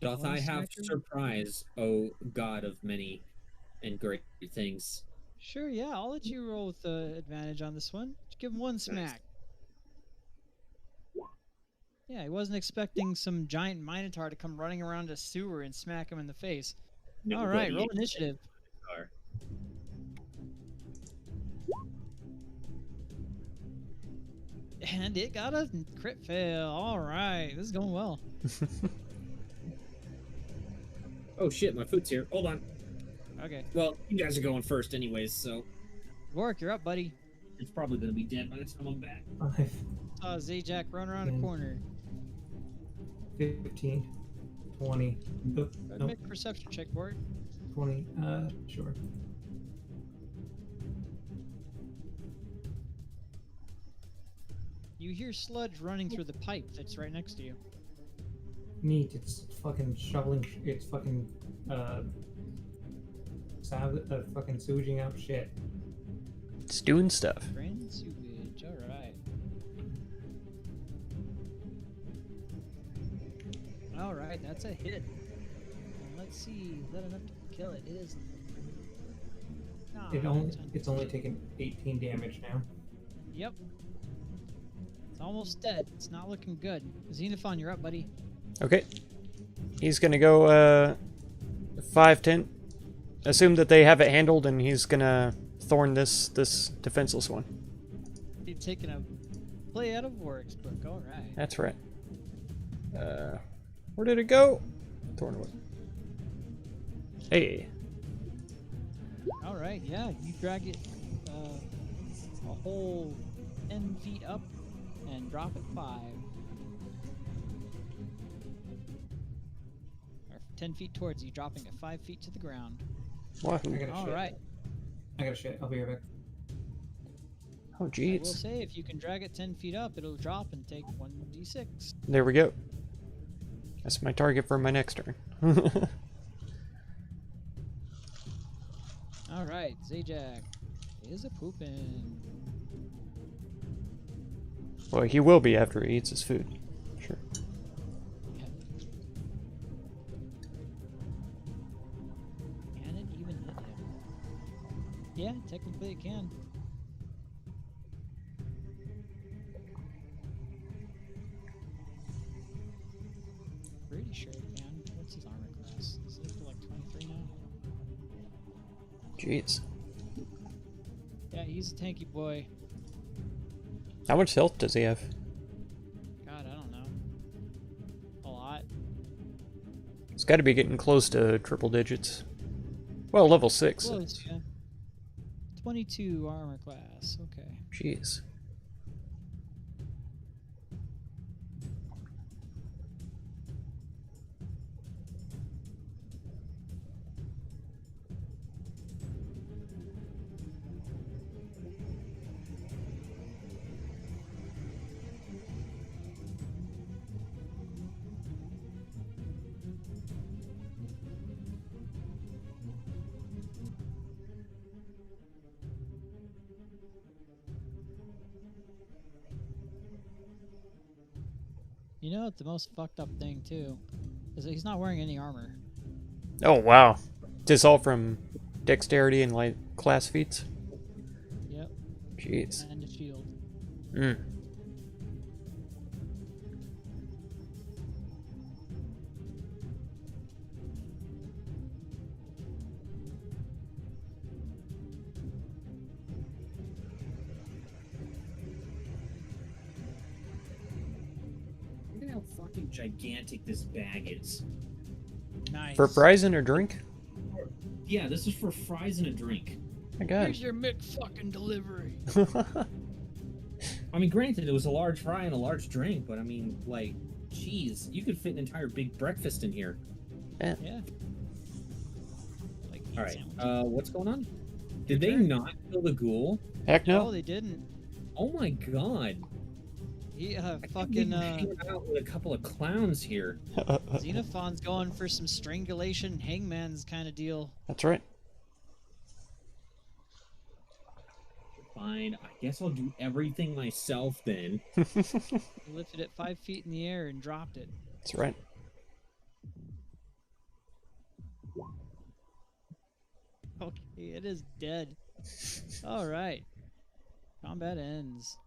Doth One I have smacker? surprise, O God of many and great things? Sure, yeah, I'll let you roll with the advantage on this one. Just give him one smack. Yeah, he wasn't expecting some giant minotaur to come running around a sewer and smack him in the face. All right, roll initiative. And it got a crit fail. All right, this is going well. Oh shit, my food's here. Hold on. Okay. Well, you guys are going first anyways, so Gork, you're up, buddy. it's probably gonna be dead by the time I'm back. 5, Saw Zajac run around a Yeah. corner. 15, 20. Oh, Go ahead and nope, make a perception check, Gork. 20. Sure. You hear sludge running through the pipe that's right next to you. Neat. It's fucking shoveling. It's fucking fucking sewaging out shit. It's doing stuff. Grand sewage, alright. Alright, that's a hit. And let's see, is that enough to kill it? It is. It's only taken 18 damage now. Yep. It's almost dead. It's not looking good. Xenophon, you're up, buddy. Okay. He's gonna go 5, 10. Assume that they have it handled, and he's gonna thorn this defenseless one. He's taking a play out of Warwick's book. Alright. That's right. Where did it go? Thorn away. Hey. Alright, yeah, you drag it a whole 10 feet up and drop it 5. Or 10 feet towards you, dropping it 5 feet to the ground. What? I gotta shit. Alright. I gotta shit. I'll be right back. Oh, I will jeez. say, if you can drag it 10 feet up, it'll drop and take 1d6. There we go. That's my target for my next turn. Alright, Zajac is a poopin'. Well, he will be after he eats his food. Sure. Yeah. Can it even hit him? Yeah, technically it can. Pretty sure it can. What's his armor class? Is it like 23 now? Jeez. Yeah, he's a tanky boy. How much health does he have? God, I don't know. A lot. He's got to be getting close to triple digits. Well, level 6. Close, yeah. 22 armor class. Okay. Jeez. You know what the most fucked up thing too is that he's not wearing any armor. Oh, wow. This all from dexterity and like class feats? Yep. Jeez. And a shield. Mm. Look at how fucking gigantic this bag is. Nice. For fries and a drink? Yeah, this is for fries and a drink. My god. Here's your Mick fucking delivery. I mean, granted, it was a large fry and a large drink, but I mean, like, geez, you could fit an entire big breakfast in here. Yeah. Yeah. Like All right, sandwiches. what's going on? Did they turn. not kill the ghoul? Heck No, no. they didn't. Oh my god! He I think fucking we hanging out with a couple of clowns here. Xenophon's going for some strangulation hangman's kind of deal. That's right. Fine, I guess I'll do everything myself then. He lifted it 5 feet in the air and dropped it. That's right. Okay, it is dead. All right. Combat ends.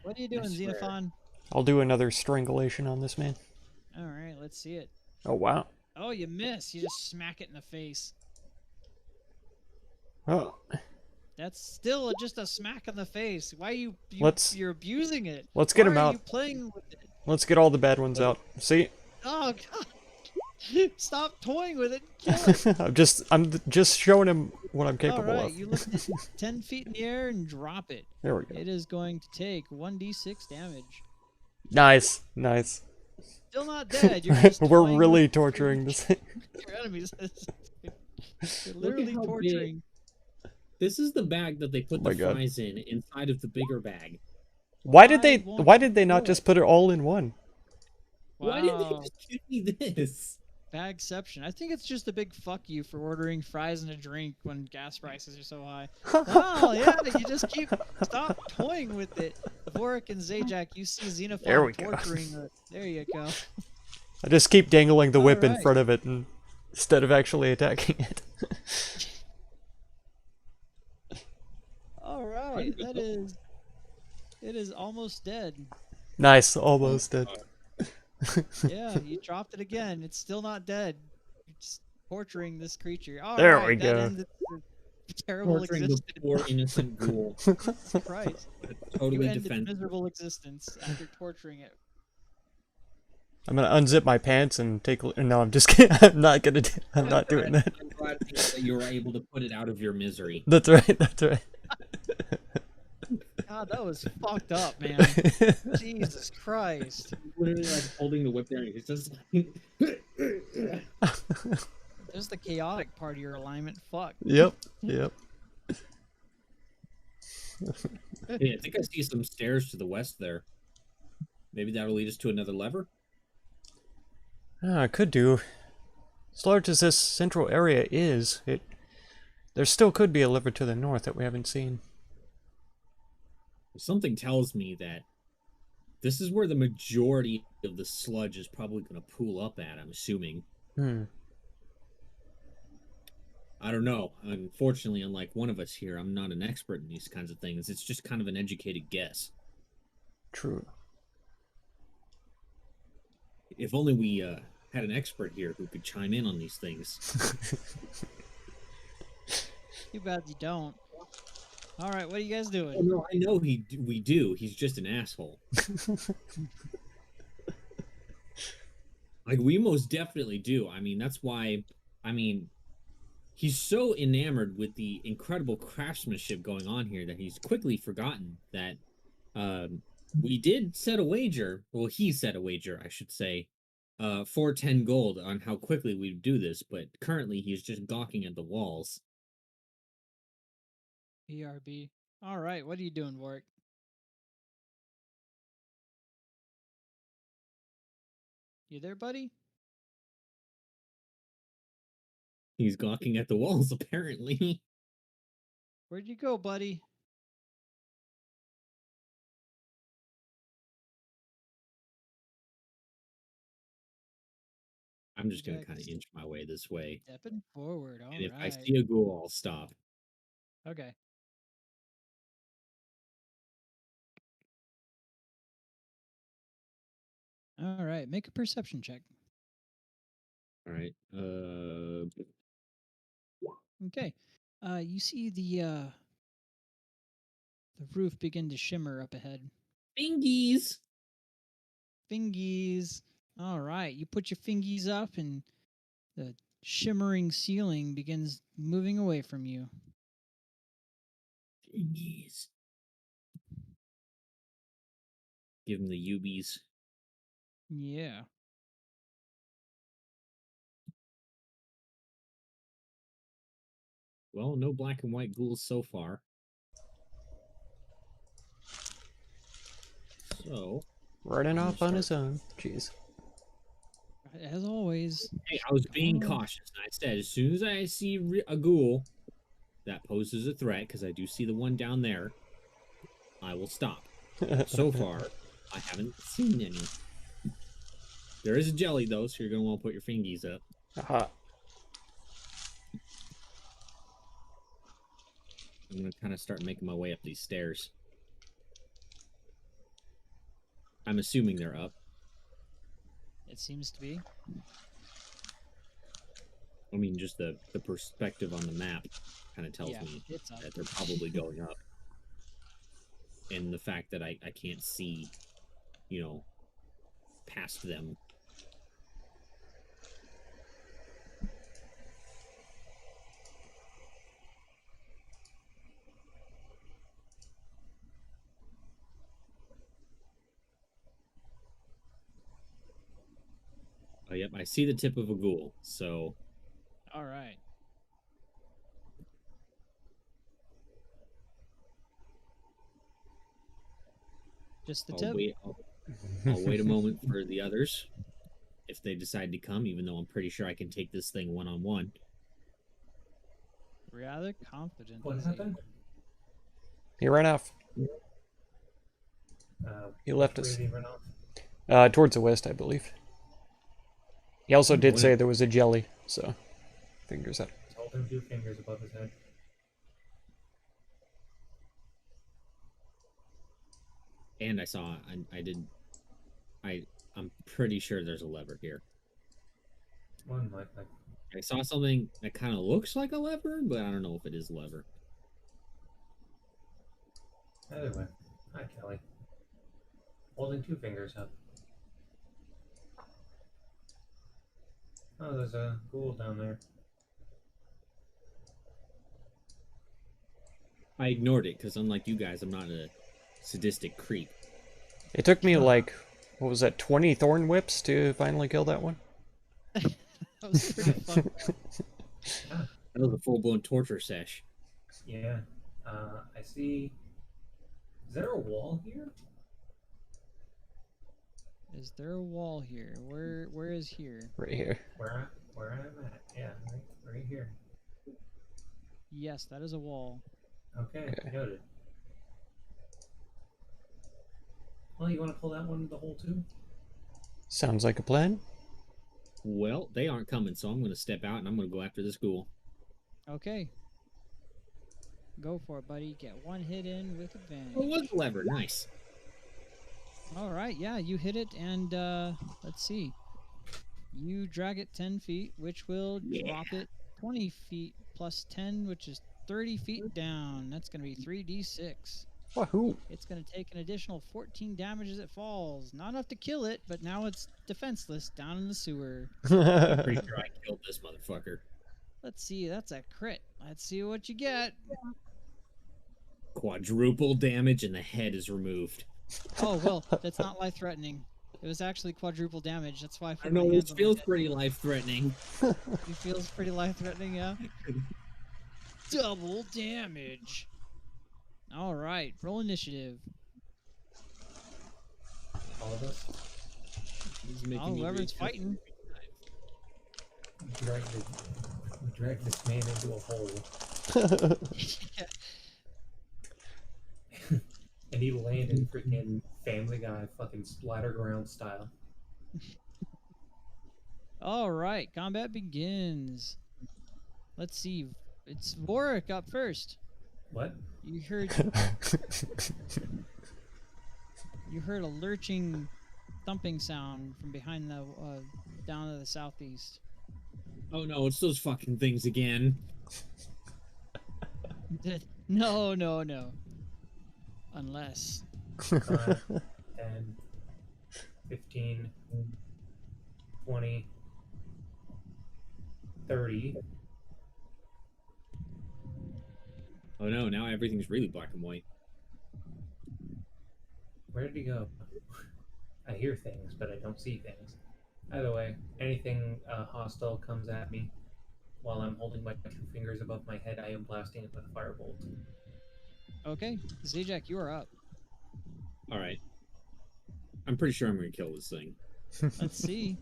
What are you doing, swear. Xenophon? I'll do another strangulation on this man. All right, let's see it. Oh, wow. Oh, you miss. You just smack it in the face. Oh, That's still just a smack in the face. Why you you're abusing it? let's get Why him are out. you playing with it? Let's get all the bad ones out. See? Oh God! Stop toying with it. Kill it. I'm just showing him what I'm capable All right, of. you lift it 10 feet in the air and drop it. There we go. It is going to take 1d6 damage. Nice, nice. Still not dead. You're just We're toying really with torturing this thing. your enemies. You're Look at literally how big- torturing. This is the bag that they put my the God. fries in inside of the bigger bag. Why won't did they not do just it? put it all in one? Why did Wow. they just give me this? Bagception. I think it's just a big fuck you for ordering fries and a drink when gas prices are so high. Oh yeah, you just stop toying with it. Vorik and Zajac, you see There Xenophon we go. torturing it. There you go. I just keep dangling the whip in Alright. front of it instead of actually attacking it. All right, it is almost dead. Nice, almost dead. Yeah, you dropped it again. It's still not dead. You're just torturing this creature. All There right, we that go. ends its terrible Torturing the existence. poor innocent ghoul. Christ. You Totally end its defensive. miserable existence after torturing it. I'm gonna unzip my pants and take. No, I'm just kidding. I'm not doing that. I'm glad that you were able to put it out of your misery. That's right. That's right. God, that was fucked up, man. Jesus Christ. Literally like holding the whip there, and it's just like. There's the chaotic part of your alignment. Fuck. Yep. Yep. Hey, I think I see some stairs to the west there. Maybe that'll lead us to another lever. I could do. As large as this central area is, there still could be a lever to the north that we haven't seen. Something tells me that this is where the majority of the sludge is probably going to pool up at, I'm assuming. I don't know. Unfortunately, unlike one of us here, I'm not an expert in these kinds of things. It's just kind of an educated guess. True. If only we had an expert here who could chime in on these things. Too bad you don't. All right, what are you guys Oh, doing? no, I know we do. He's just an asshole. Like, we most definitely do. I mean, that's why, he's so enamored with the incredible craftsmanship going on here that he's quickly forgotten that we did set a wager. Well, he set a wager, I should say, for 10 gold on how quickly we'd do this, but currently he's just gawking at the walls. BRB. All right, what are you doing, Vorik? You there, buddy? He's gawking at the walls, apparently. Where'd you go, buddy? I'm just going to Jack kind of is inch my way this way. Stepping forward. All And if I right. see a ghoul, I'll stop. Okay. All right, make a perception check. All right. Okay. You see the roof begin to shimmer up ahead. Fingies! Fingies. All right, you put your fingies up, and the shimmering ceiling begins moving away from you. Fingies. Give him the Ubies. Yeah. Well, no black and white ghouls so far. So, Running off on his own. Jeez. As always. hey, I was being Oh. cautious. And I said, as soon as I see a ghoul that poses a threat, because I do see the one down there, I will stop. So far, I haven't seen any. There is a jelly, though, so you're going to want to put your fingies up. Aha. I'm going to kind of start making my way up these stairs. I'm assuming they're up. It seems to be. I mean, just the perspective on the map kind of tells me it's up. that they're probably going up. And the fact that I can't see, past them. Oh, yep, I see the tip of a ghoul, so... All right. Just the tip? I'll wait a moment for the others, if they decide to come, even though I'm pretty sure I can take this thing one-on-one. Rather confident. What happened? He ran off. He left Where us. did he run off? Towards the west, I believe. He also did say there was a jelly, so fingers up. Told him 2 fingers above his head. And I saw, I'm pretty sure there's a lever here. One likely. I saw something that kind of looks like a lever, but I don't know if it is a lever. Either way. Hi, Kelly. Holding 2 fingers up. Oh, there's a ghoul down there. I ignored it, because unlike you guys, I'm not a sadistic creep. It took me like, what was that, 20 thorn whips to finally kill that one? That was pretty fun. That was a full-blown torture sesh. Yeah. I see... Is there a wall here? Is there a wall here? Where is here? Right here. Where I'm at? Yeah, right here. Yes, that is a wall. Okay, noted. Well, you want to pull that one into the hole too? Sounds like a plan. Well, they aren't coming, so I'm going to step out and I'm going to go after this ghoul. Okay. Go for it, buddy. Get 1 hit in with advantage. Oh, what's the lever? Nice. All right, yeah, you hit it, and let's see. You drag it 10 feet, which will drop it 20 feet plus 10, which is 30 feet down. That's going to be 3d6. Wahoo! It's going to take an additional 14 damage as it falls. Not enough to kill it, but now it's defenseless down in the sewer. I'm pretty sure I killed this motherfucker. Let's see, that's a crit. Let's see what you get. Quadruple damage and the head is removed. Oh, well, that's not life-threatening. It was actually quadruple damage. That's why I I put know my this hands on feels my head. pretty life-threatening. It feels pretty life-threatening, yeah? Double damage. All right, roll initiative. All of us? Making me Whoever's reach for fighting. We dragged this man into a hole. And he landed freaking Family Guy fucking splatterground style. All right, combat begins. Let's see. It's Vorik up first. What? You heard a lurching, thumping sound from behind the down to the southeast. Oh no, it's those fucking things again. No. Unless. 5, 10, 15, 20, 30. Oh no, now everything's really black and white. Where did he go? I hear things, but I don't see things. Either way, anything hostile comes at me while I'm holding my 2 fingers above my head, I am blasting it with a firebolt. Okay, Zajac, you are up. Alright. I'm pretty sure I'm gonna kill this thing. Let's see.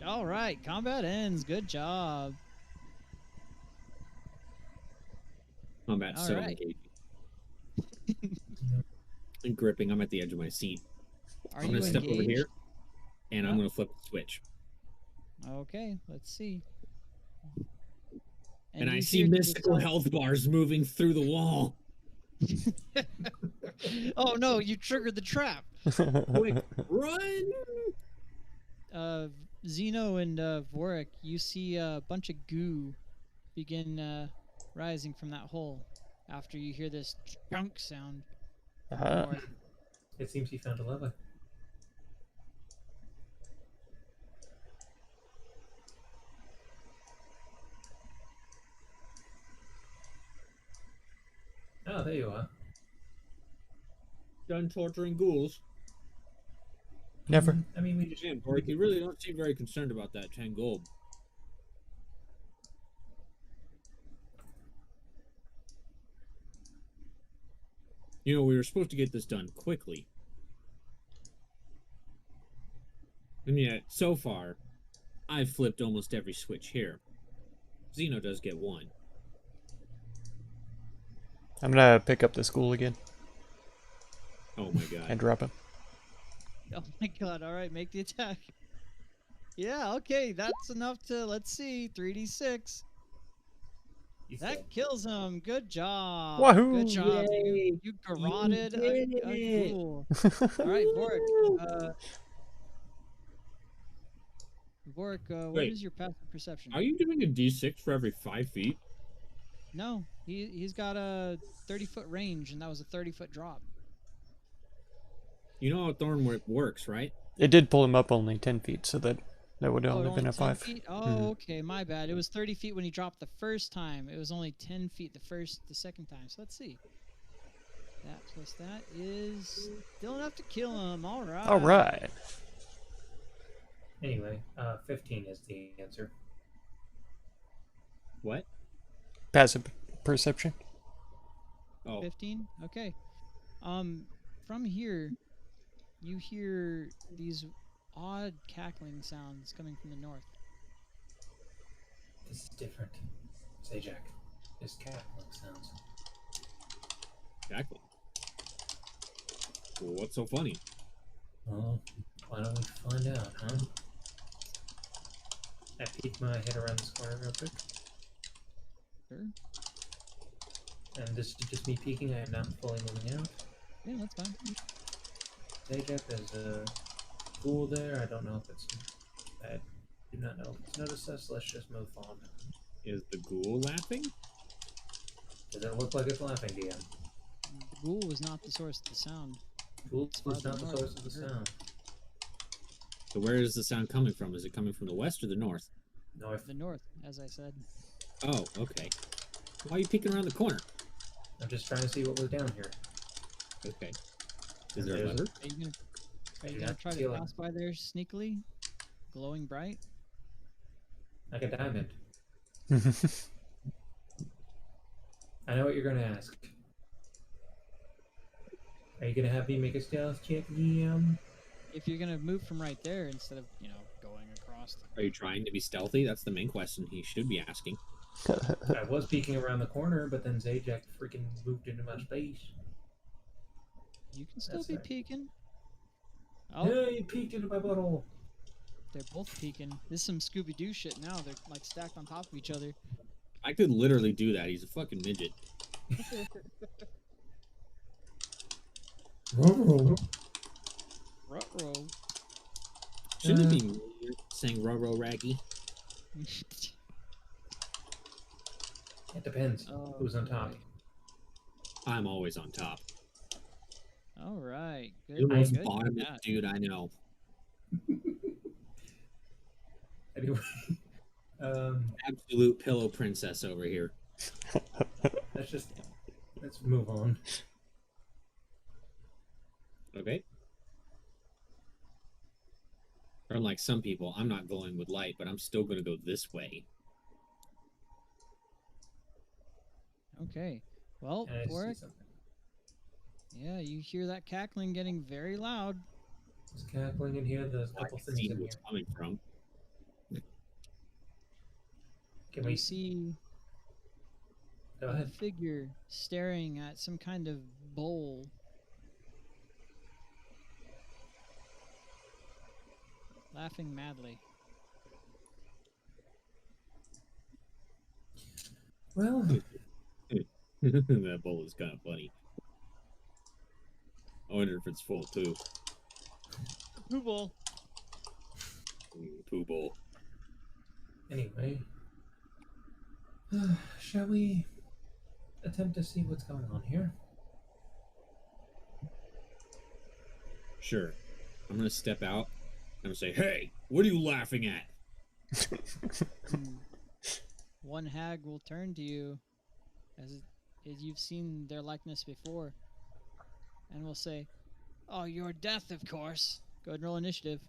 All right, combat ends. Good job. Combat All so right. engaging. And gripping, I'm at the edge of my seat. Are I'm you gonna step over engaged? here and I'm Yeah. gonna flip the switch. Okay, let's see. And I you see hear to the mystical side- health bars moving through the wall. Oh no, you triggered the trap. Quick, run! Zeno and Vorik, you see a bunch of goo begin rising from that hole after you hear this chunk sound from the Ah. north. It seems he found a lever. Oh, there you are. Done torturing ghouls. Never. I mean, we just. Man, Bork, you really don't seem very concerned about that 10 gold. You know, we were supposed to get this done quickly. And yet, so far, I've flipped almost every switch here. Zeno does get one. I'm gonna pick up the school again Oh my god. and drop him. Oh my god, alright, make the attack. Yeah, okay, that's enough to, let's see, 3d6. He's That dead. kills him. Good job. Wahoo! Good job. Yay! You garroted did a it! ghoul. Alright, Vorik. Vorik, what Wait. is your passive perception? Are you doing a d6 for every 5 feet? No, he's got a 30-foot range, and that was a 30-foot drop. You know how Thorn works, right? It did pull him up only 10 feet, so that would have Oh, only been a 10 5. feet? Oh, Mhm. okay, my bad. It was 30 feet when he dropped the first time. It was only 10 feet the second time. So let's see. That plus that is still enough to kill him. All right. All right. Anyway, 15 is the answer. What? Passive perception. Oh, 15? Okay. From here, you hear these odd cackling sounds coming from the north. This is different. Say, Jack. This cat sounds. exactly. Well, what's so funny? Well, why don't we find out, huh? I peek my head around this corner real quick. Sure. And this is just me peeking. I am not fully moving out. Yeah, that's fine. Zajac, there's a ghoul there. I don't know if it's. I do not know if it's noticed us. Let's just move on. Is the ghoul laughing? Does it look like it's laughing, DM? The ghoul was not the source of the sound. Ghoul It's was farther not the north, source of the sure. sound. So where is the sound coming from? Is it coming from the west or the north? North. The north, as I said. Oh, okay. Why are you peeking around the corner? I'm just trying to see what was down here. Okay. Is there a There's- lever? Are you gonna, are you do gonna not try to feel it. pass by there sneakily, glowing bright? Like a diamond. I know what you're gonna ask. Are you gonna have me make a stealth check, DM? If you're gonna move from right there instead of going across. Are you trying to be stealthy? That's the main question he should be asking. I was peeking around the corner, but then Zajac freaking moved into my space. You can still That's be right. peeking. Oh, Yeah, you peeked into my butthole. they're both peeking. This is some Scooby Doo shit now. They're like stacked on top of each other. I could literally do that. He's a fucking midget. Ruh-roh. Shouldn't it be me saying Roro Raggy? It depends. Oh, Who's on top? boy. I'm always on top. All right. Good. You're the most good. bottomless Yeah. dude I know. Anyway, Absolute pillow princess over here. let's move on. Okay? Unlike some people, I'm not going with light, but I'm still going to go this way. Okay. Well, And I see Vorik, something. yeah, you hear that cackling getting very loud. There's cackling in here. There's a I couple can things see in where here. it's coming from. Can You we see go a ahead? figure staring at some kind of bowl. Laughing madly. Well, That bowl is kind of funny. I wonder if it's full of poo. Poo bowl. Poo bowl. Anyway, shall we attempt to see what's going on here? Sure. I'm gonna step out. I'm gonna say, "Hey, what are you laughing at?" One hag will turn to you, as you've seen their likeness before, and will say, "Oh, your death, of course." Go ahead and roll initiative.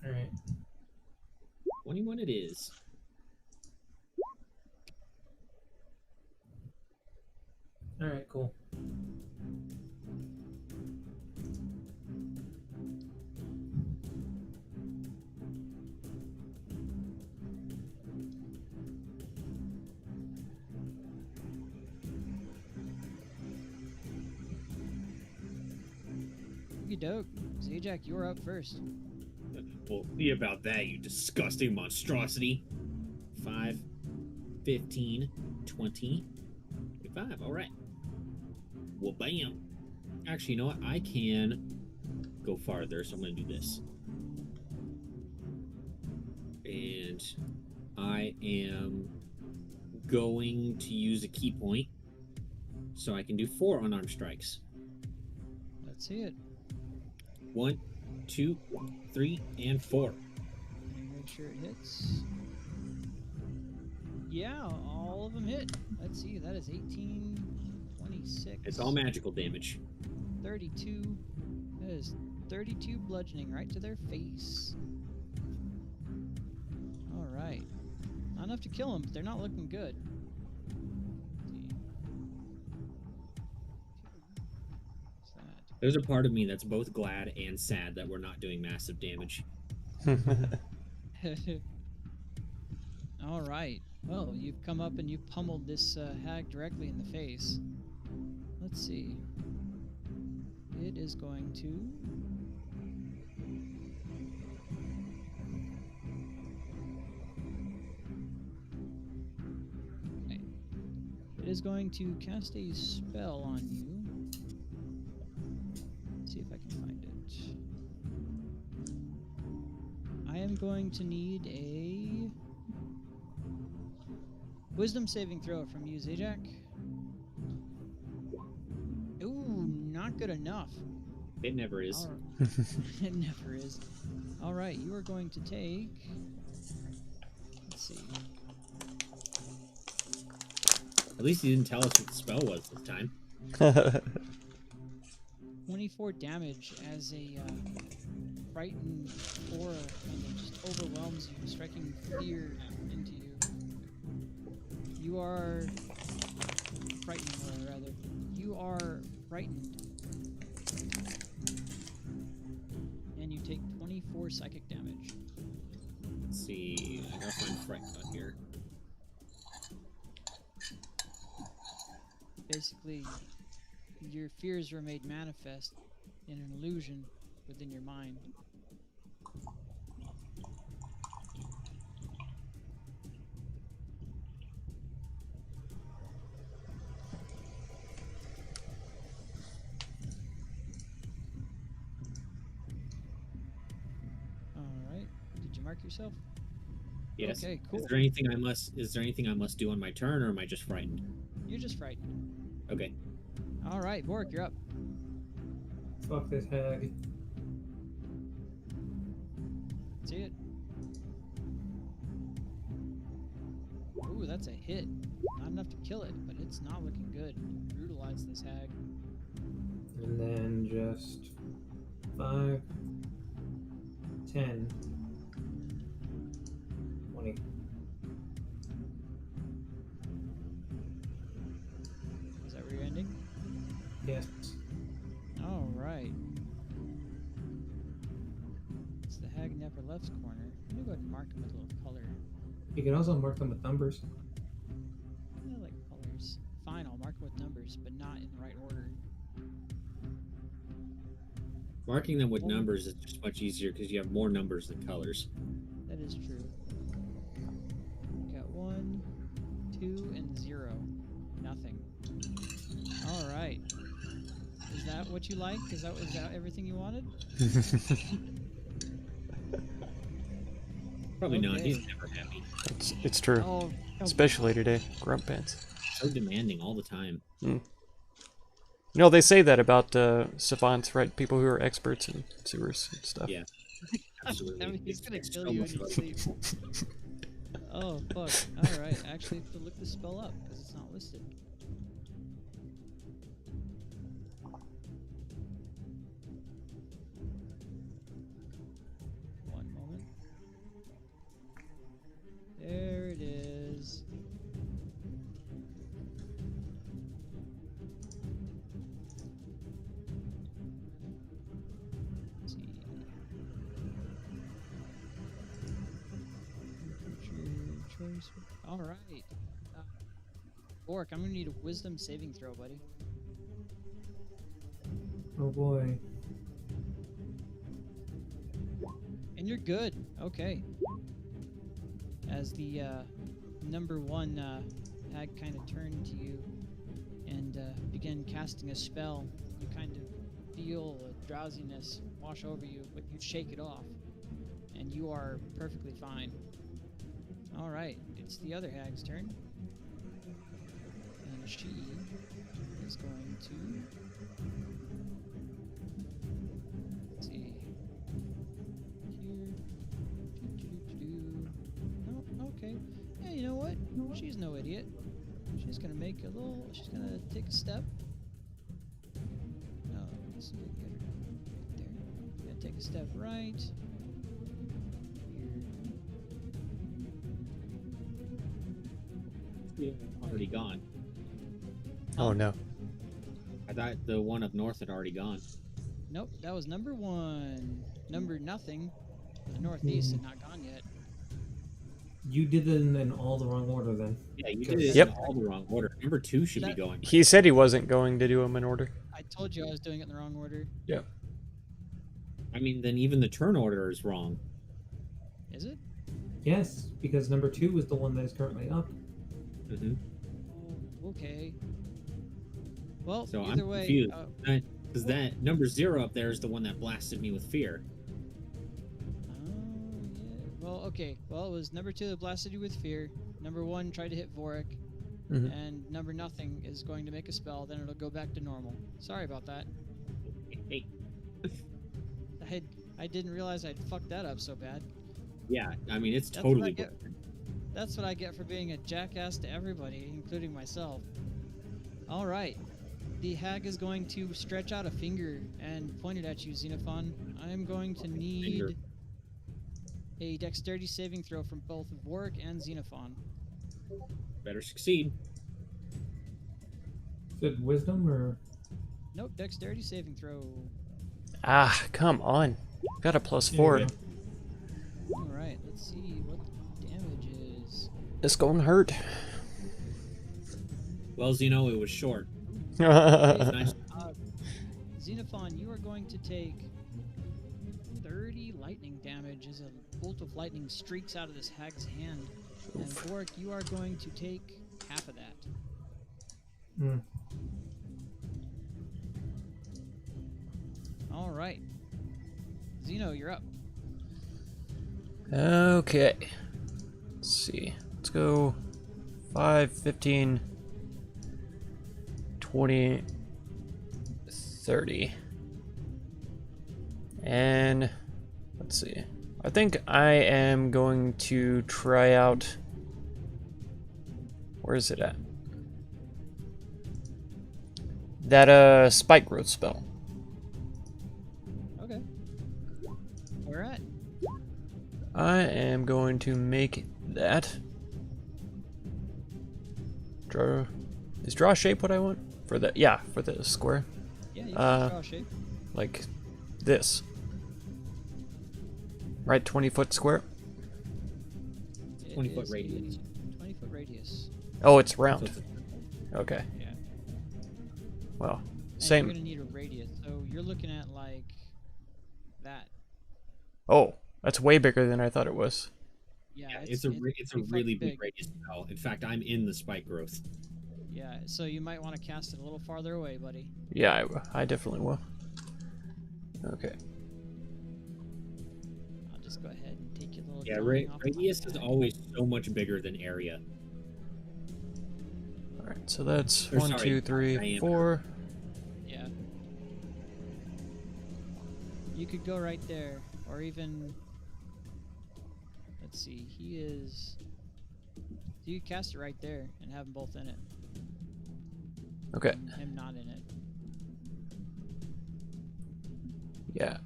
All right. 21 it is. All right. Cool. Okie doke. Zajac, you're up first. Well, see about that, you disgusting monstrosity. 5, 15, 20, 25. All right. Well, bam. Actually, you know what? I can go farther, so I'm going to do this. And I am going to use a key point so I can do 4 unarmed strikes. Let's see it. 1, 2, 3, and 4. And make sure it hits. Yeah, all of them hit. Let's see, that is 18, 26. It's all magical damage. 32. That is 32 bludgeoning right to their face. Alright. Not enough to kill them, but they're not looking good. What's that? There's a part of me that's both glad and sad that we're not doing massive damage. Alright. Well, you've come up and you've pummeled this hag directly in the face. Let's see. It is going to... Okay. It is going to cast a spell on you. Let's see if I can find it. I am going to need a wisdom saving throw from you, Zajac. Ooh, not good enough. It never is. All right. It never is. All right, you are going to take. Let's see. At least he didn't tell us what the spell was this time. 24 damage as a frightened aura kind of just overwhelms you, striking fear into you. You are frightened, or rather, you are frightened. And you take 24 psychic damage. Let's see. I gotta find frightened on here. Basically, your fears were made manifest in an illusion within your mind. Alright. Did you mark yourself? Yes. Okay, cool. Is there anything I must do on my turn, or am I just frightened? You're just frightened. Okay. Alright, Bork, you're up. Fuck this hag. See it? Ooh, that's a hit. Not enough to kill it, but it's not looking good. Brutalize this hag. And then just 5, 10, 20. Is that where you're ending? Yes. Alright. It's the hag in the upper left corner. Let me go ahead and mark him with a little color. You can also mark them with numbers. I like colors. Fine, I'll mark him with numbers, but not in the right order. Marking them with numbers is just much easier because you have more numbers than colors. That is true. Got 1, 2, and 0. Nothing. Alright. that what you liked? Is that everything you wanted? Probably not. Okay. He's never happy. It's true. Oh, Especially today. Grump pants. So demanding all the time. You know, they say that about savants, right? People who are experts in sewers and stuff. Yeah. Absolutely. I mean, he's gonna It's kill so you much when you fun. sleep. Oh fuck! All right, I actually have to look the spell up because it's not listed. One moment. There it is. Let's see. Choice. All right. Orc, I'm gonna need a wisdom saving throw, buddy. Oh boy. And you're good. Okay. As the number one hag kind of turned to you and began casting a spell, you kind of feel a drowsiness wash over you, but you shake it off, and you are perfectly fine. All right, it's the other hag's turn, and she is going to. Let's see. Oh, okay. Yeah, you know what? She's no idiot. She's gonna make a little. She's gonna take a step. No, let's get her there. Gonna take a step right. Yeah, already gone. Oh no. I thought the one up north had already gone. Nope, that was number one. Number nothing. The northeast had not gone yet. You did them in all the wrong order then. Yeah, you did it Yep. in all the wrong order. Number 2 should be going. He said he wasn't going to do them in order. I told you I was doing it in the wrong order. Yep. I mean, then even the turn order is wrong. Is it? Yes, because number 2 is the one that is currently up. Mm-hmm. Oh, okay. Well, So either I'm way, confused. Because that number 0 up there is the one that blasted me with fear. yeah. Well, okay. Well, it was number 2 that blasted you with fear. Number 1 tried to hit Vorik, Mhm. and number nothing is going to make a spell. Then it'll go back to normal. Sorry about that. Hey, I didn't realize I'd fucked that up so bad. yeah, I mean, it's That's totally what I get. broken. That's what I get for being a jackass to everybody, including myself. All right. The hag is going to stretch out a finger and point it at you, Xenophon. I am going to need a dexterity saving throw from both Vorik and Xenophon. Better succeed. Is it wisdom or? Nope, dexterity saving throw. Ah, come on. Got a There +4. you go. All right, let's see what the damage is. It's gonna hurt. Well, Zeno, it was short. Oh Nice. Xenophon, you are going to take 30 lightning damage as a bolt of lightning streaks out of this hag's hand. And Vorik, you are going to take half of that. Hmm. All right. Zeno, you're up. Okay. Let's see. Let's go 5, 15, 20, 30. And let's see. I think I am going to try out. Where is it at? That spike growth spell. Okay. Where at? I am going to make that. Is draw shape what I want? For the for the square. Yeah, you can draw a shape. Like this. Right, 20-foot square. 20-foot is radius. a 20-foot radius. Oh, it's So round. it's Okay. Yeah. Well, And same. you're gonna need a radius, so you're looking at like that. Oh, that's way bigger than I thought it was. Yeah, yeah, it's a pretty really fucking big radius spell. In fact, I'm in the spike growth. Yeah, so you might want to cast it a little farther away, buddy. Yeah, I definitely will. Okay. I'll just go ahead and take your little Yeah, drawing off my radius is pad. always so much bigger than area. Alright, so that's Or 1, sorry, 2, 3, diameter. 4. Yeah. You could go right there, or even... Let's see, he is... You could cast it right there and have them both in it. Okay. Him not in it. Yeah.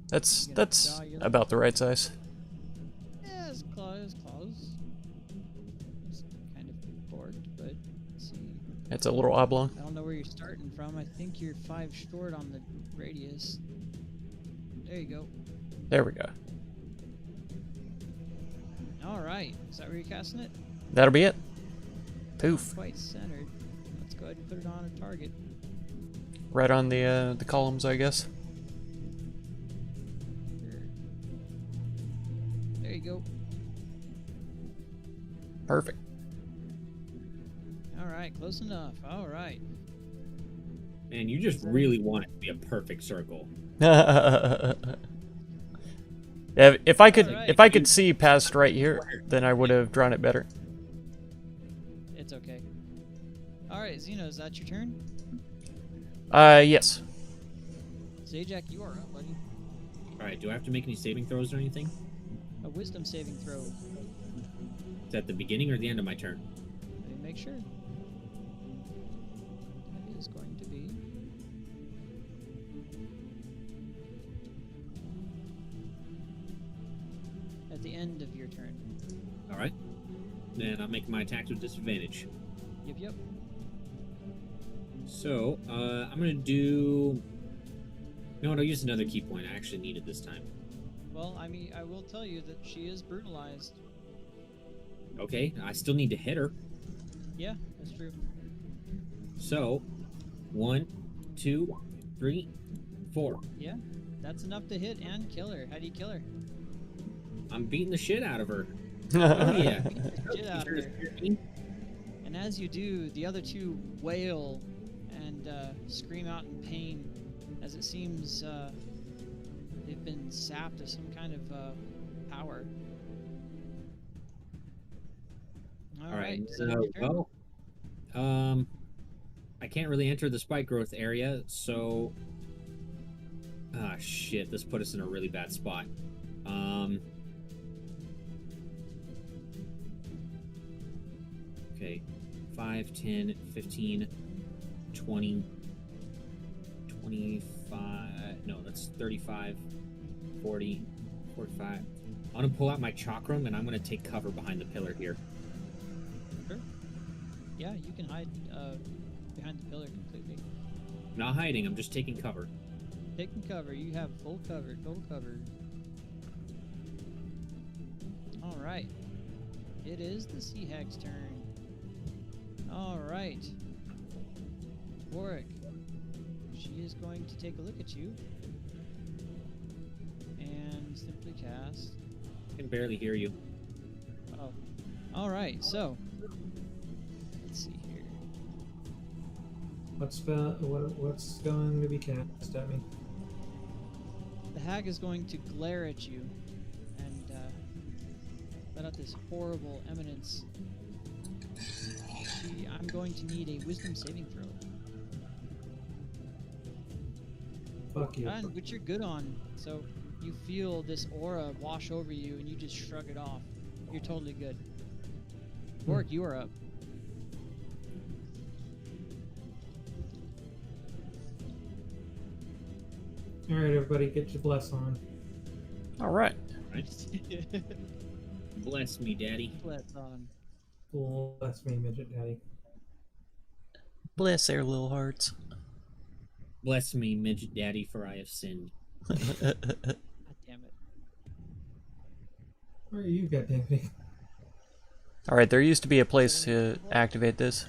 That's You gonna that's draw your- about the right size. Yeah, it's close, close. It's kind of forked, but let's see. It's a little oblong. I don't know where you're starting from. I think you're 5 short on the radius. There you go. There we go. All right. Is that where you're casting it? That'll be it. Poof. Quite centered. Let's go ahead and put it on a target. Right on the columns, I guess. There you go. Perfect. All right. Close enough. All right. Man, you just really want it to be a perfect circle. Yeah, if I could Alright. if I could see past right here, then I would have drawn it better. It's okay. All right, Xeno, is that your turn? Yes. Zajac, you are up, buddy. All right, do I have to make any saving throws or anything? A wisdom saving throw. Is that the beginning or the end of my turn? Let me make sure. That is going to be... at the end of your turn. All right. Then I'll make my attacks with disadvantage. Yep, yep. So, I'm gonna do... No, I'll use another key point. I actually need it this time. Well, I mean, I will tell you that she is brutalized. Okay, I still need to hit her. Yeah, that's true. So, 1, 2, 3, 4. Yeah, that's enough to hit and kill her. How do you kill her? I'm beating the shit out of her. Oh yeah. Shit out of her. And as you do, the other two wail and scream out in pain as it seems they've been sapped of some kind of power. All right. is that your turn? Well, I can't really enter the spike growth area, so ah shit, this put us in a really bad spot. Okay, 5, 10, 15, 20, 25, no, that's 35, 40, 45. I'm gonna pull out my chakram and I'm gonna take cover behind the pillar here. Sure. Yeah, you can hide behind the pillar completely. I'm not hiding, I'm just taking cover. Taking cover, you have full cover, total cover. Alright. It is the Sea Hag's turn. Alright. Warwick. She is going to take a look at you. And simply cast. I can barely hear you. Oh. Alright, so. Let's see here. What's going to be cast at me? The hag is going to glare at you and let out this horrible eminence. I'm going to need a wisdom saving throw. Fuck you. And which you're good on. So you feel this aura wash over you and you just shrug it off. You're totally good. Bork, you are up. Alright, everybody, get your bless on. All right. Bless me, Daddy. Let's on. Bless me, midget daddy. Bless their little hearts. Bless me, midget daddy, for I have sinned. God damn it. Where are you, goddammit? All right, there used to be a place to activate this.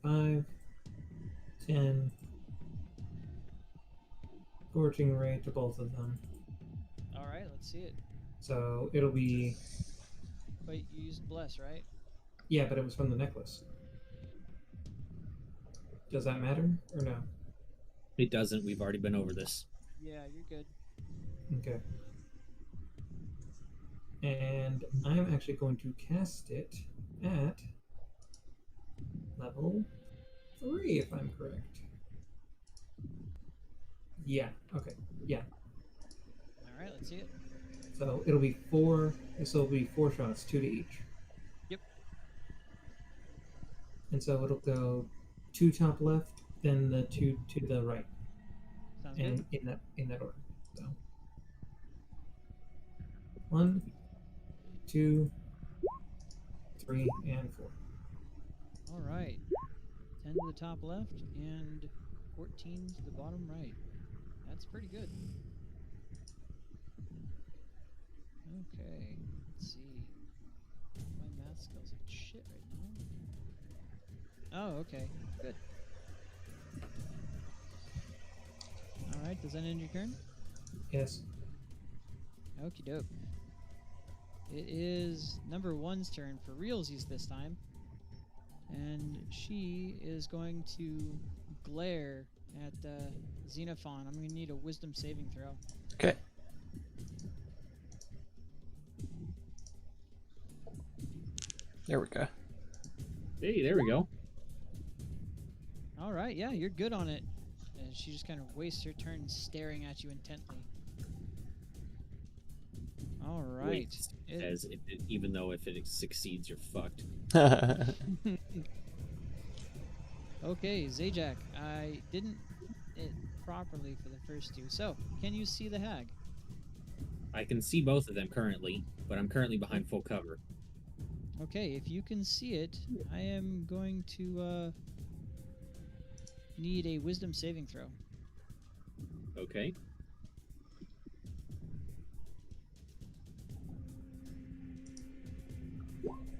5, 10. Scorching ray to both of them. Alright, let's see it. So it'll be But you used bless, right? Yeah, but it was from the necklace. Does that matter or no? It doesn't. We've already been over this. Yeah, you're good. Okay. And I'm actually going to cast it at level 3, if I'm correct. Yeah, okay. Yeah. Alright, let's see it. So it'll be 4. This will be 4 shots, 2 to each. Yep. And so it'll go 2 top left, then the 2 to the right. Sounds And good. in that order. So 1, 2, 3, and 4. Alright. 10 to the top left and 14 to the bottom right. That's pretty good. Okay, let's see. My math skills are shit right now. Oh, okay. Good. Alright, does that end your turn? Yes. Okie doke. It is number 1's turn for realsies this time. And she is going to glare at Xenophon. I'm going to need a wisdom saving throw. Okay. There we go. Hey, there we go. Alright, yeah, you're good on it. And she just kind of wastes her turn staring at you intently. Alright. Wait, as if it, even though if it succeeds, you're fucked. Okay, Zajac, I didn't it properly for the first 2. So, can you see the hag? I can see both of them currently, but I'm currently behind full cover. Okay, if you can see it, I am going to need a wisdom saving throw. Okay.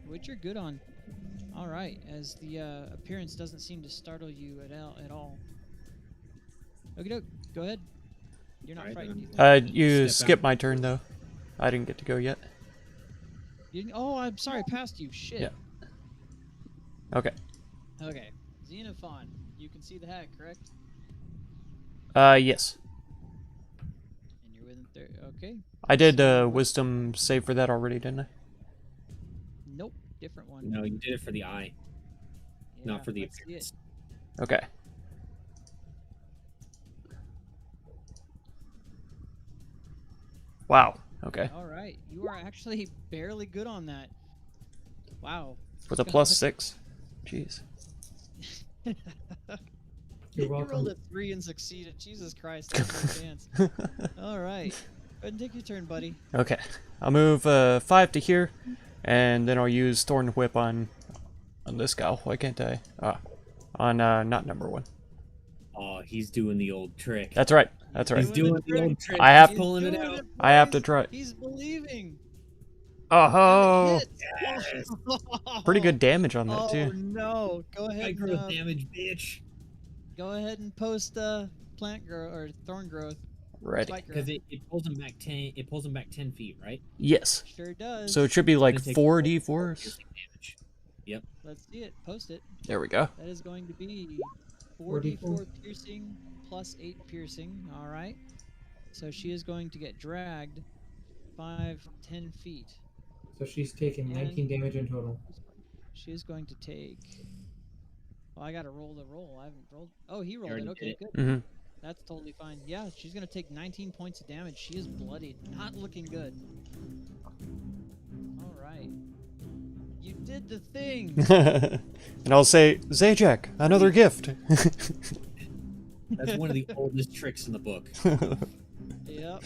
Which you're good on. Alright, as the appearance doesn't seem to startle you at all. Okie doke, go ahead. You're not Alright, frightened. then You Step skipped out. my turn though. I didn't get to go yet. You didn't, oh, I'm sorry, past you. Shit. Yeah. Okay. Okay. Xenophon, you can see the hag, correct? Yes. And you're within 30. Okay. I did wisdom save for that already, didn't I? Nope. Different one. No, you did it for the eye, Yeah, not for the let's see it. appearance. Okay. Wow. Okay. Alright, you are actually barely good on that. Wow. With a +6. Jeez. You're You welcome. rolled a 3 and succeeded. Jesus Christ, that's no chance. Alright. Go ahead and take your turn, buddy. Okay. I'll move 5 to here, and then I'll use Thorn Whip on this gal. Why can't I? On not number 1. Oh, he's doing the old trick. That's right. That's right. He's doing the old trick. I have- He's pulling it out. I have to try. He's believing. Oh, Yes. pretty good damage on that Oh too. no! Go High ahead. growth damage, bitch. Go ahead and post plant growth or thorn growth. Ready. Spike Because growth. it pulls him back 10. It pulls him back 10 feet, right? Yes. Sure does. So it should be like Gonna take 4d4s. piercing damage. Yep. Let's see it. Post it. There we go. That is going to be 4d4. 4d4 piercing plus 8 piercing. All right. So she is going to get dragged 10 feet. So she's taking 19 damage in total. She is going to take. Oh, I gotta roll the roll. I haven't rolled. Oh, he rolled already it. did Okay, it. good. Mm-hmm. That's totally fine. Yeah, she's gonna take 19 points of damage. She is bloodied. Not looking good. All right. You did the thing. And I'll say, Zajac, another gift. That's one of the oldest tricks in the book. Yep.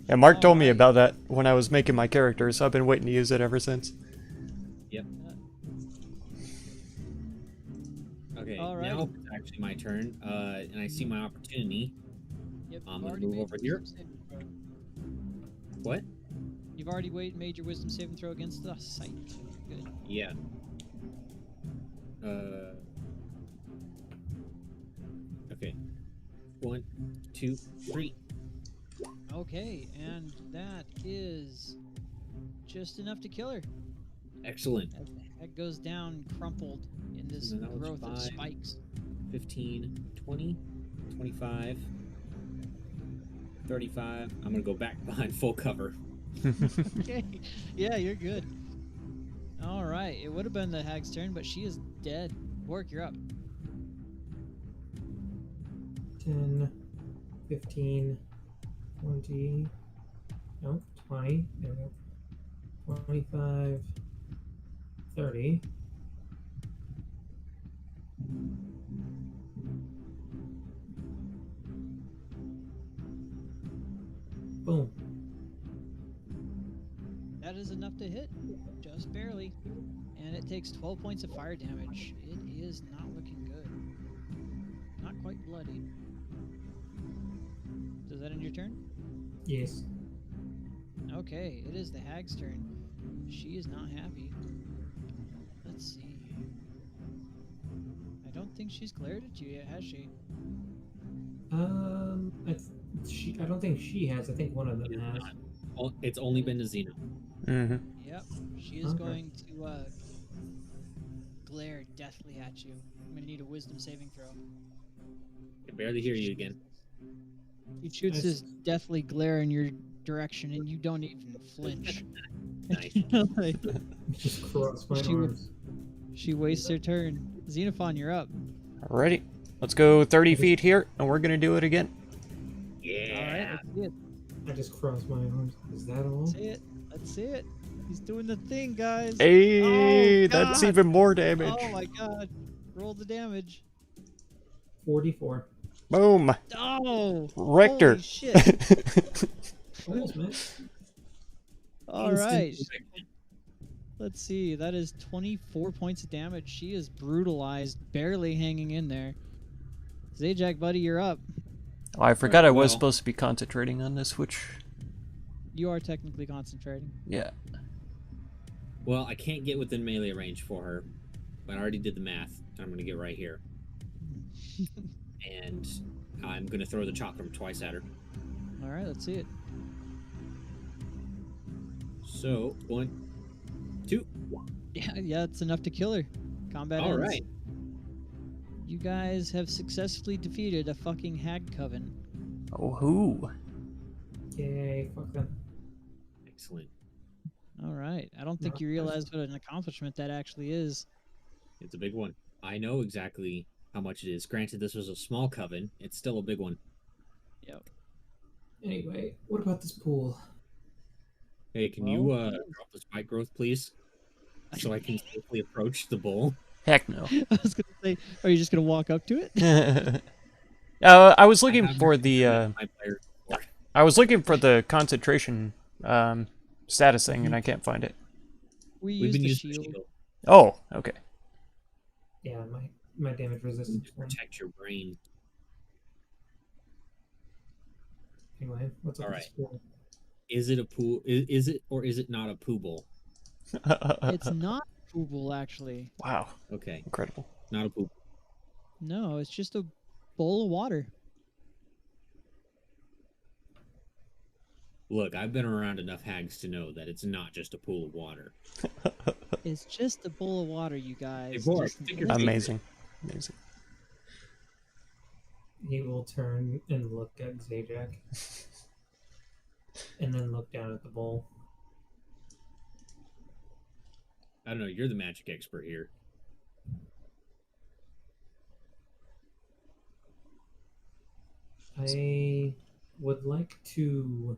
Yeah, Mark told me Alright. about that when I was making my character, so I've been waiting to use it ever since. Yep. Okay, Alrighty. now it's actually my turn, and I see my opportunity. Yep. I'm you've gonna already move made over your here. wisdom saving throw. What? You've already made your wisdom saving throw against the sight. Good. Yeah. Okay. 1, 2, 3. Okay, and that is just enough to kill her. Excellent. As the hag goes down, crumpled in this And that was growth of 5. spikes. 15, 20, 25, 35. I'm gonna go back behind full cover. Okay. Yeah, you're good. All right. It would have been the hag's turn, but she is dead. Bork, you're up. 10, 15, 20. No, 20. There we go. 25, 30. Boom. That is enough to hit, just barely. And it takes 12 points of fire damage. It is not looking good. Not quite bloody. Does that end your turn? Yes. Okay, it is the hag's turn. She is not happy. Let's see. I don't think she's glared at you yet, has she? I don't think she has. I think one of them has. It's only been to Xeno. Mm-hmm. Yep. She is Okay. going to glare deathly at you. I'm gonna need a wisdom saving throw. I can barely hear you again. He shoots Nice. his deathly glare in your direction, and you don't even flinch. Nice. Like, Just cross my She would- arms. she wastes her turn. Xenophon, you're up. Alrighty. Let's go 30 feet here, and we're gonna do it again. Yeah. All right, let's see it. I just crossed my arms. Is that all? Let's see it. Let's see it. He's doing the thing, guys. Hey, Oh, that's God. even more damage. Oh my god. Roll the damage. 44. Boom. Oh! Rector. Holy shit. Almost, man. All right. Let's see. That is 24 points of damage. She is brutalized, barely hanging in there. Zajac, buddy, you're up. Oh, I forgot I was well. supposed to be concentrating on this, which, You are technically concentrating. yeah. Well, I can't get within melee range for her, but I already did the math. I'm gonna get right here, and I'm gonna throw the chakram twice at her. All right, let's see it. So 1, 2. Yeah, it's enough to kill her. Combat All ends. right. You guys have successfully defeated a fucking hag coven. Oh, who? Yay, fuck them. Excellent. All right. I don't think you realize what an accomplishment that actually is. It's a big one. I know exactly how much it is. Granted, this was a small coven. It's still a big one. Yep. Anyway, what about this pool? Hey, can Well- you drop the spike growth, please, so I can safely approach the bull? Heck no. I was gonna say, are you just gonna walk up to it? I was looking I have for the my players before. I was looking for the concentration status thing, and I can't find it. We We've use been the using shield. the shield Oh, okay. Yeah, my damage resistance. to protect your brain. Anyway, what's up All with right. this pool? Is it a pool? Is it or is it not a poo bowl? It's not Fooble, actually. Wow, Okay, incredible. not a poo. No, it's just a bowl of water. Look, I've been around enough hags to know that it's not just a pool of water. It's just a bowl of water, you guys. Hey, Bork, Just- take your- Amazing, amazing. He will turn and look at Zajac. And then look down at the bowl. I don't know. You're the magic expert here. I would like to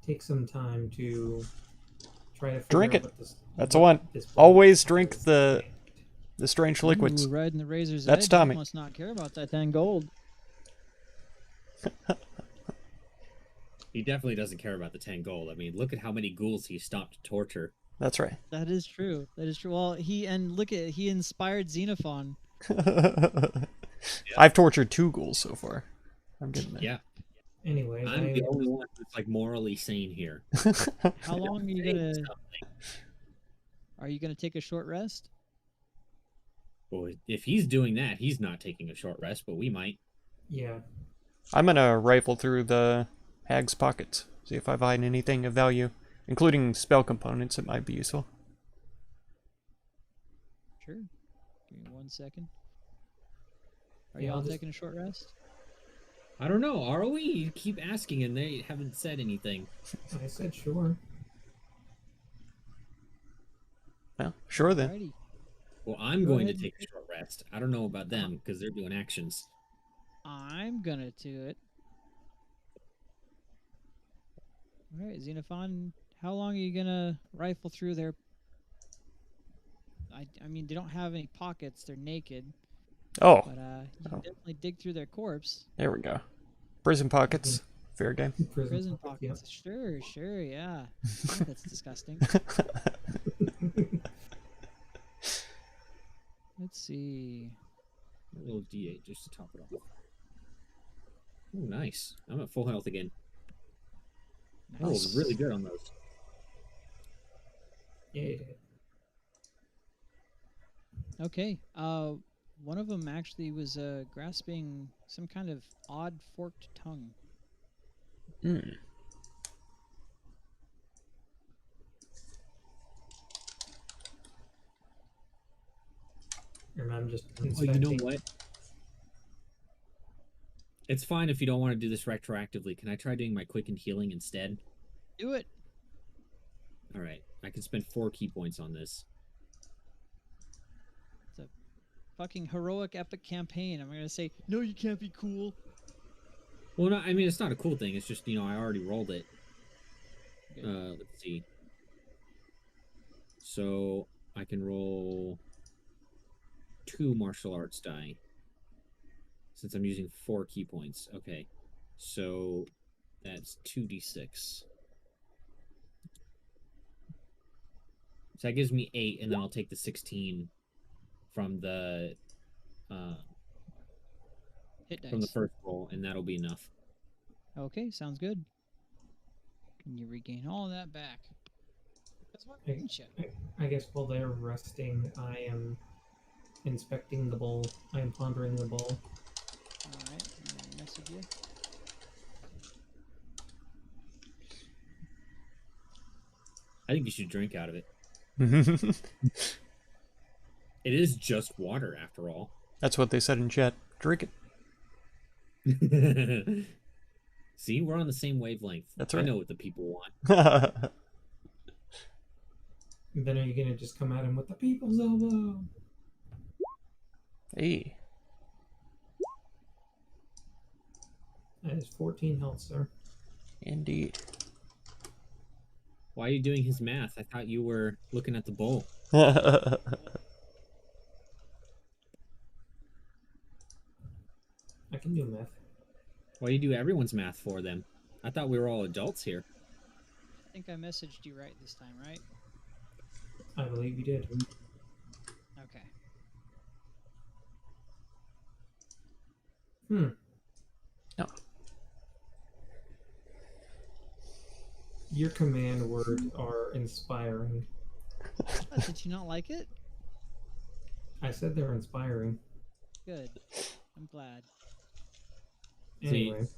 take some time to try to figure Drink out it. what this, That's the one. this bowl Always drink is. the strange liquids. Ooh, riding the razor's That's edge. Tommy. You must not care about that 10 gold. He definitely doesn't care about the 10 gold. I mean, look at how many ghouls he stopped to torture. That's right. That is true. That is true. Well, he inspired Xenophon. I've tortured 2 ghouls so far. I'm getting there. Yeah, Anyway, I'm the only one that's like morally sane here. How long are you gonna? Are you gonna take a short rest? Well, if he's doing that, he's not taking a short rest, but we might. yeah. I'm gonna rifle through the hag's pockets, see if I find anything of value. including spell components, it might be useful. Sure. Give me 1 second. Are Yeah, y'all I'll just- taking a short rest? I don't know. Are we? You keep asking and they haven't said anything. I said sure. Well, sure then. Alrighty. Well, I'm Go going to ahead. take a short rest. I don't know about them because they're doing actions. I'm gonna do it. Alright, Xenophon, how long are you gonna rifle through their... I mean, they don't have any pockets, they're naked, Oh, but you can definitely dig through their corpse. there we go. Prison pockets. Fair game. Prison pocket, pockets. Sure, yeah. That's disgusting. Let's see. A little D8 just to top it off. Oh, nice. I'm at full health again. I was really good on those. Yeah, you did. Okay. One of them actually was grasping some kind of odd forked tongue. Hmm. And I'm just Oh, you inspecting. know what? It's fine if you don't want to do this retroactively. Can I try doing my quickened healing instead? Do it. All right. I can spend 4 key points on this. It's a fucking heroic epic campaign. I'm gonna say, no, you can't be cool. Well, no, I mean, it's not a cool thing. It's just, you know, I already rolled it. Okay. Let's see. So I can roll 2 martial arts die. Since I'm using 4 key points. Okay. So that's 2d6. So that gives me 8, and then I'll take the 16 from the Hit dice. from the first roll, and that'll be enough. Okay, sounds good. And you regain all of that back. That's what Hey. I guess while they're resting, I am inspecting the bowl. I am pondering the bowl. Alright, I'm gonna message you. I think you should drink out of it. It is just water, after all. That's what they said in chat. Drink it. See, we're on the same wavelength. That's I right. know what the people want. And then are you gonna just come at him with the people's elbow? Hey. That is 14 health, sir. Indeed. Why are you doing his math? I thought you were looking at the bowl. I can do math. Why do you do everyone's math for them? I thought we were all adults here. I think I messaged you right this time, right? I believe you did. Okay. Hmm. No. Your command words are inspiring. Oh, did you not like it? I said they're inspiring. Good. I'm glad. See, Anyway,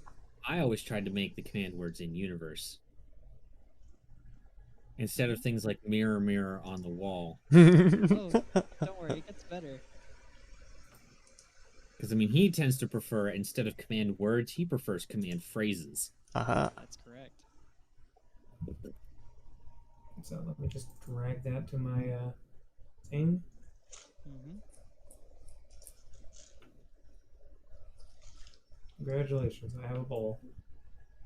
I always tried to make the command words in universe. Instead of things like mirror, mirror on the wall. Oh, don't worry, it gets better. Because, I mean, he tends to prefer, instead of command words, he prefers command phrases. That's correct. so let me just drag that to my thing. Mm-hmm. Congratulations, I have a bowl.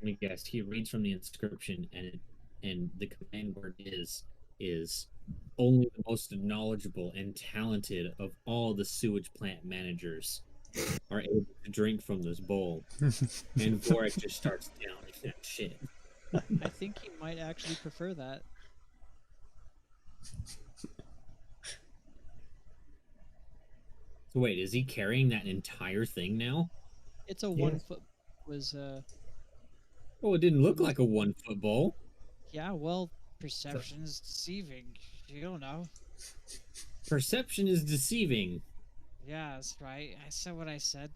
Let me guess. He reads from the inscription, and the command word is only the most knowledgeable and talented of all the sewage plant managers are able to drink from this bowl. And Vorak just starts downing that shit. I think he might actually prefer that. So wait, is he carrying that entire thing now? It's a Yes. 1 foot was Oh, it didn't look like a 1 foot bowl. yeah, well, perception is deceiving. You don't know. Perception is deceiving. Yeah, that's right. I said what I said.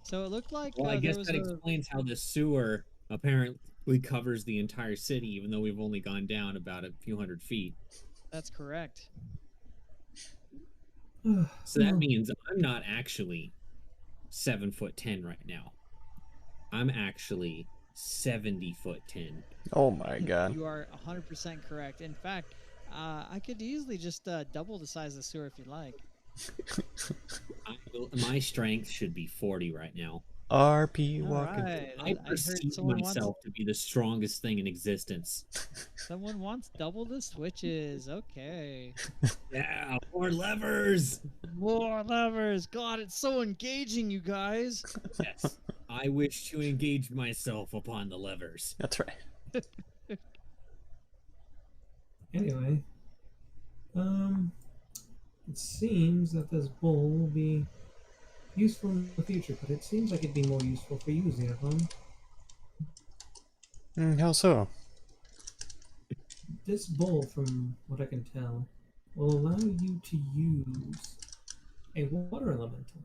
So it looked like Well, I there guess was that a... explains how the sewer apparently practically covers the entire city, even though we've only gone down about a few hundred feet. That's correct. So that means I'm not actually 7'10" right now. I'm actually 70'10". Oh my god. You are 100% correct. In fact, I could easily just double the size of the sewer if you like. My strength should be 40 right now. RP All walking. right. I perceive myself to be the strongest thing in existence. Someone wants double the switches. Okay. Yeah, more levers. More levers. God, it's so engaging, you guys. Yes, I wish to engage myself upon the levers. That's right. Anyway, it seems that this bowl will be useful in the future, but it seems like it'd be more useful for you, Xenophon. How so? This bowl, from what I can tell, will allow you to use a water elemental.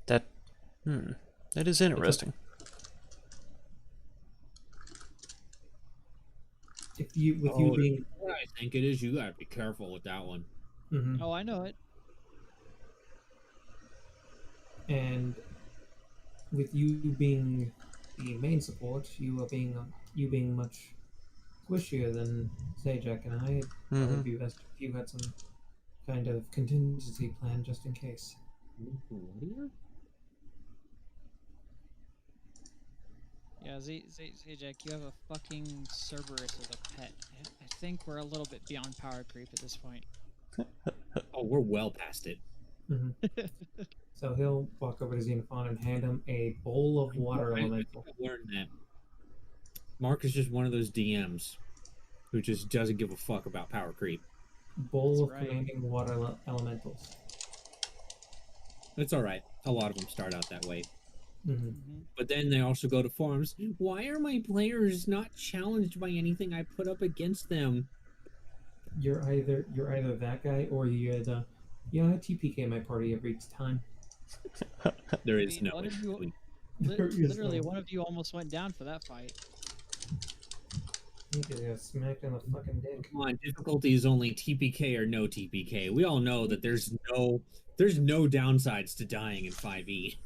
That, that is interesting. If you, with you being, What I think it is, you gotta be careful with that one. Oh, I know it. and with you being the main support, you being much squishier than Zajac and I. It'd probably be best if you had some kind of contingency plan just in case. Yeah, Zajac, you have a fucking Cerberus as a pet. I think we're a little bit beyond power creep at this point. Oh, we're well past it. So he'll walk over to Xenophon and hand him a bowl of water elemental. I've learned that Mark is just one of those DMs who just doesn't give a fuck about power creep. Bowl of That's right. commanding water elementals. It's all right. A lot of them start out that way. Mm-hmm. But then they also go to forums. Why are my players not challenged by anything I put up against them? You're either that guy or you're the I TPK my party every time. There is no. One of you, There is literally, no- one of you almost went down for that fight. He just got smacked in the fucking dick. Come on, difficulty is only TPK or no TPK. We all know that there's no downsides to dying in 5e.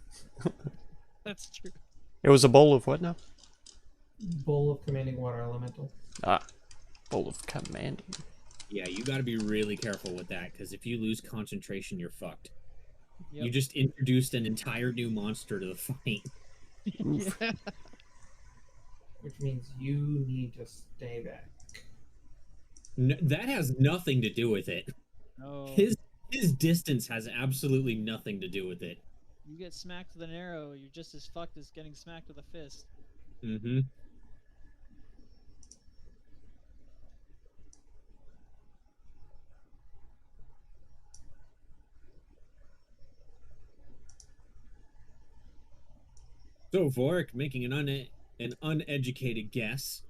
That's true. It was a bowl of what now? Bowl of commanding water elemental. Ah, bowl of commanding. Yeah, you got to be really careful with that, because if you lose concentration, you're fucked. Yep. You just introduced an entire new monster to the fight. Yeah. Which means you need to stay back. That has nothing to do with it. No. His distance has absolutely nothing to do with it. You get smacked with an arrow, you're just as fucked as getting smacked with a fist. Mm-hmm. So, Vorik, making an uneducated guess,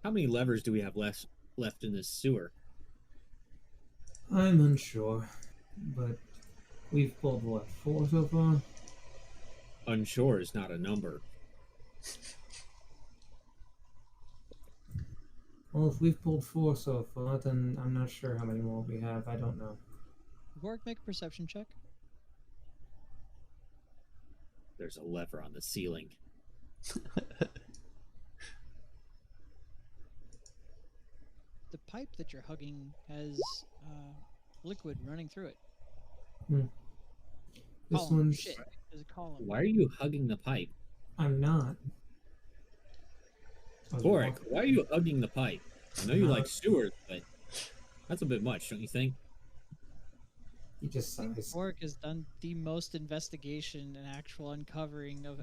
how many levers do we have left in this sewer? I'm unsure, but we've pulled what, 4 so far? Unsure is not a number. Well, if we've pulled 4 so far, then I'm not sure how many more we have. I don't know. Vork, make a perception check. There's a lever on the ceiling. The pipe that you're hugging has liquid running through it. This Column. one's. Shit. There's a column. Why are you hugging the pipe? I'm not. I was Vorik, walking- why are you hugging the pipe? I know you No. like sewers, but that's a bit much, don't you think? He just I think sighs. Vork has done the most investigation and actual uncovering of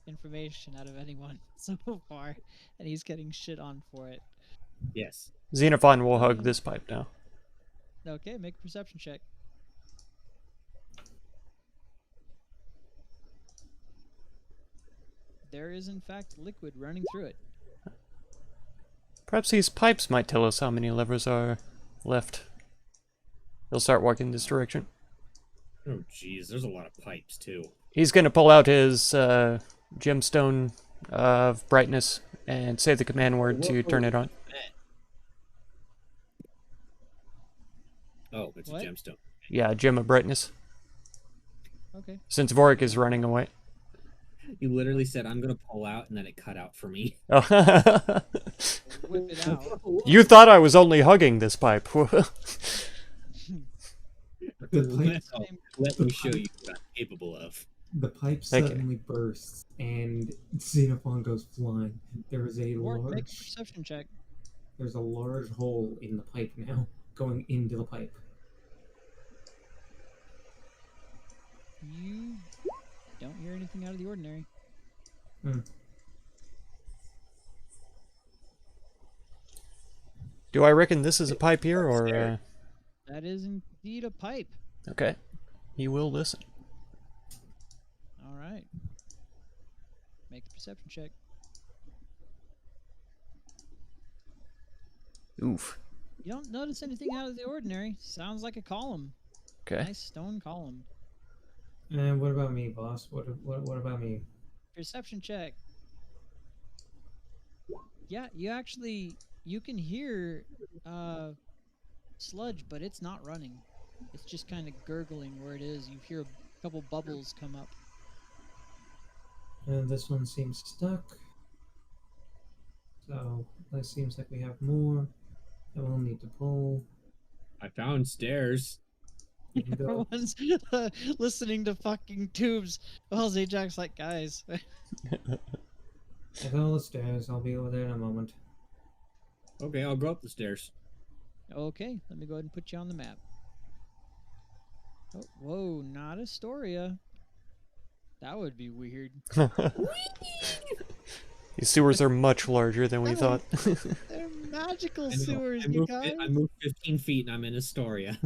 information out of anyone so far, and he's getting shit on for it. Yes. Xenophon will hug this pipe now. Okay, make a perception check. There is, in fact, liquid running through it. Perhaps these pipes might tell us how many levers are left. He'll start walking this direction. Oh, jeez, there's a lot of pipes too. He's gonna pull out his gemstone of brightness and say the command word to turn it on. Oh, it's What? a gemstone. Yeah, gem of brightness. Okay. Since Vorik is running away. You literally said, I'm gonna pull out, and then it cut out for me. Oh. Whip it out. You thought I was only hugging this pipe. Let me show you what I'm capable of. The pipe Okay. suddenly bursts, and Xenophon goes flying. There is a Or make a large, perception check. there's a large hole in the pipe now, going into the pipe. You don't hear anything out of the ordinary. Do I reckon this is a pipe here, or... That is indeed a pipe. Okay. He will listen. All right. Make a perception check. Oof. You don't notice anything out of the ordinary. Sounds like a column. Okay. Nice stone column. And what about me, boss? What about me? Perception check. Yeah, you can hear sludge, but it's not running. It's just kind of gurgling where it is. You hear a couple bubbles come up. And this one seems stuck. So it seems like we have more that we'll need to pull. I found stairs. You can go. Everyone's listening to fucking tubes. Well, Zajak's like, guys. I go upstairs. I'll be over there in a moment. Okay, I'll go up the stairs. Okay, let me go ahead and put you on the map. Oh, whoa, not Astoria. That would be weird. These sewers are much larger than we thought. They're magical I know, sewers, I you moved, guys. I moved 15 feet and I'm in Astoria.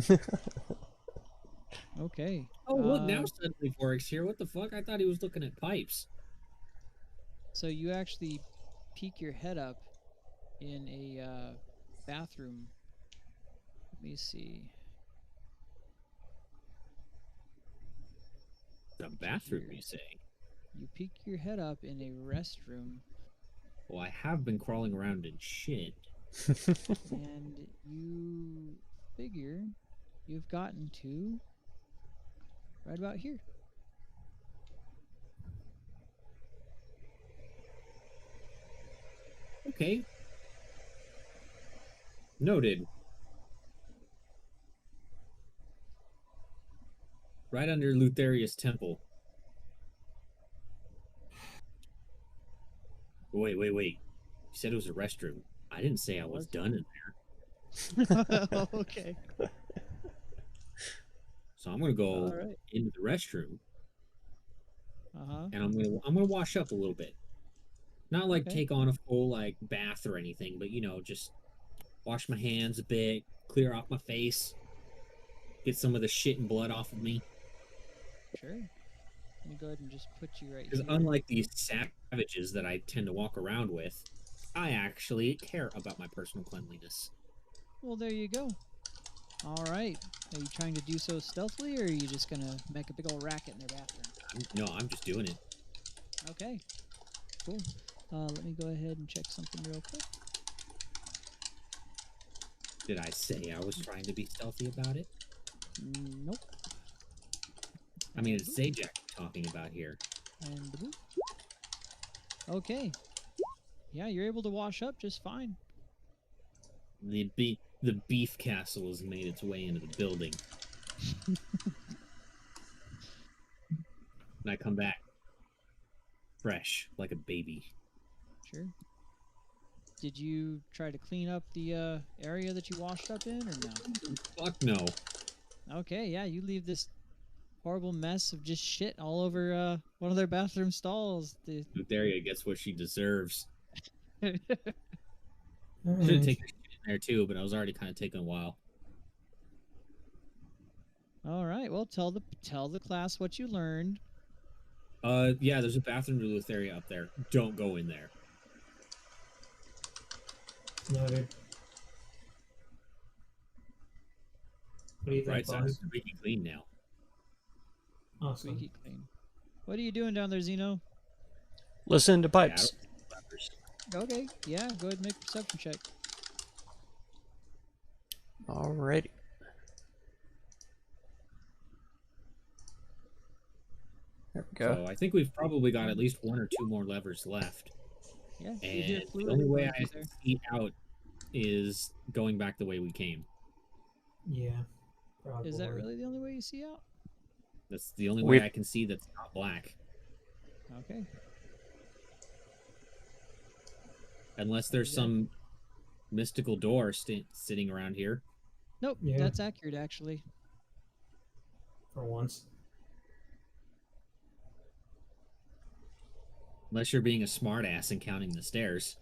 Okay. Oh, look, now suddenly Vorik's here. What the fuck? I thought he was looking at pipes. So you actually peek your head up in a bathroom. Let me see. The bathroom, you say? You peek your head up in a restroom, Well, I have been crawling around in shit. and you figure you've gotten to right about here. Okay. Noted. Right under Lutheria's temple. Wait. You said it was a restroom. I didn't say I was done in there. Okay. So I'm gonna go All right. into the restroom Uh-huh. and I'm gonna wash up a little bit. Not like Okay. take on a full like bath or anything, but you know, just wash my hands a bit, clear off my face, get some of the shit and blood off of me. Sure. Let me go ahead and just put you right Because here. unlike these savages that I tend to walk around with, I actually care about my personal cleanliness. Well, there you go. All right. Are you trying to do so stealthily, or are you just gonna make a big old racket in their bathroom? I'm just doing it. Okay. Cool. Let me go ahead and check something real quick. Did I say I was trying to be stealthy about it? Nope. I mean, it's Zajac talking about here. And the boop. Okay. Yeah, you're able to wash up just fine. The beef castle has made its way into the building. And I come back fresh like a baby. Sure. Did you try to clean up the area that you washed up in, or no? Fuck no. Okay, yeah, you leave this horrible mess of just shit all over one of their bathroom stalls. Lutheria gets what she deserves. All Should have right. taken shit in there too, but I was already kind of taking a while. All right, well, tell the class what you learned. Yeah, there's a bathroom to Lutheria up there. Don't go in there. Noted. What do you think, Right side boss? is squeaky clean now. Awesome. Squeaky clean. What are you doing down there, Zeno? Listen to Yeah, I pipes. don't levers. Okay, yeah, go ahead and make a perception check. Alrighty. There we go. So I think we've probably got at least 1 or 2 more levers left. Yeah, you hear And the fluid only way going I through there. see out is going back the way we came. Yeah. Probably. Is that really the only way you see out? That's the only way We've- I can see that's not black. Okay. Unless there's some mystical door sitting around here. Nope, Yeah. that's accurate actually. For once? Unless you're being a smartass and counting the stairs.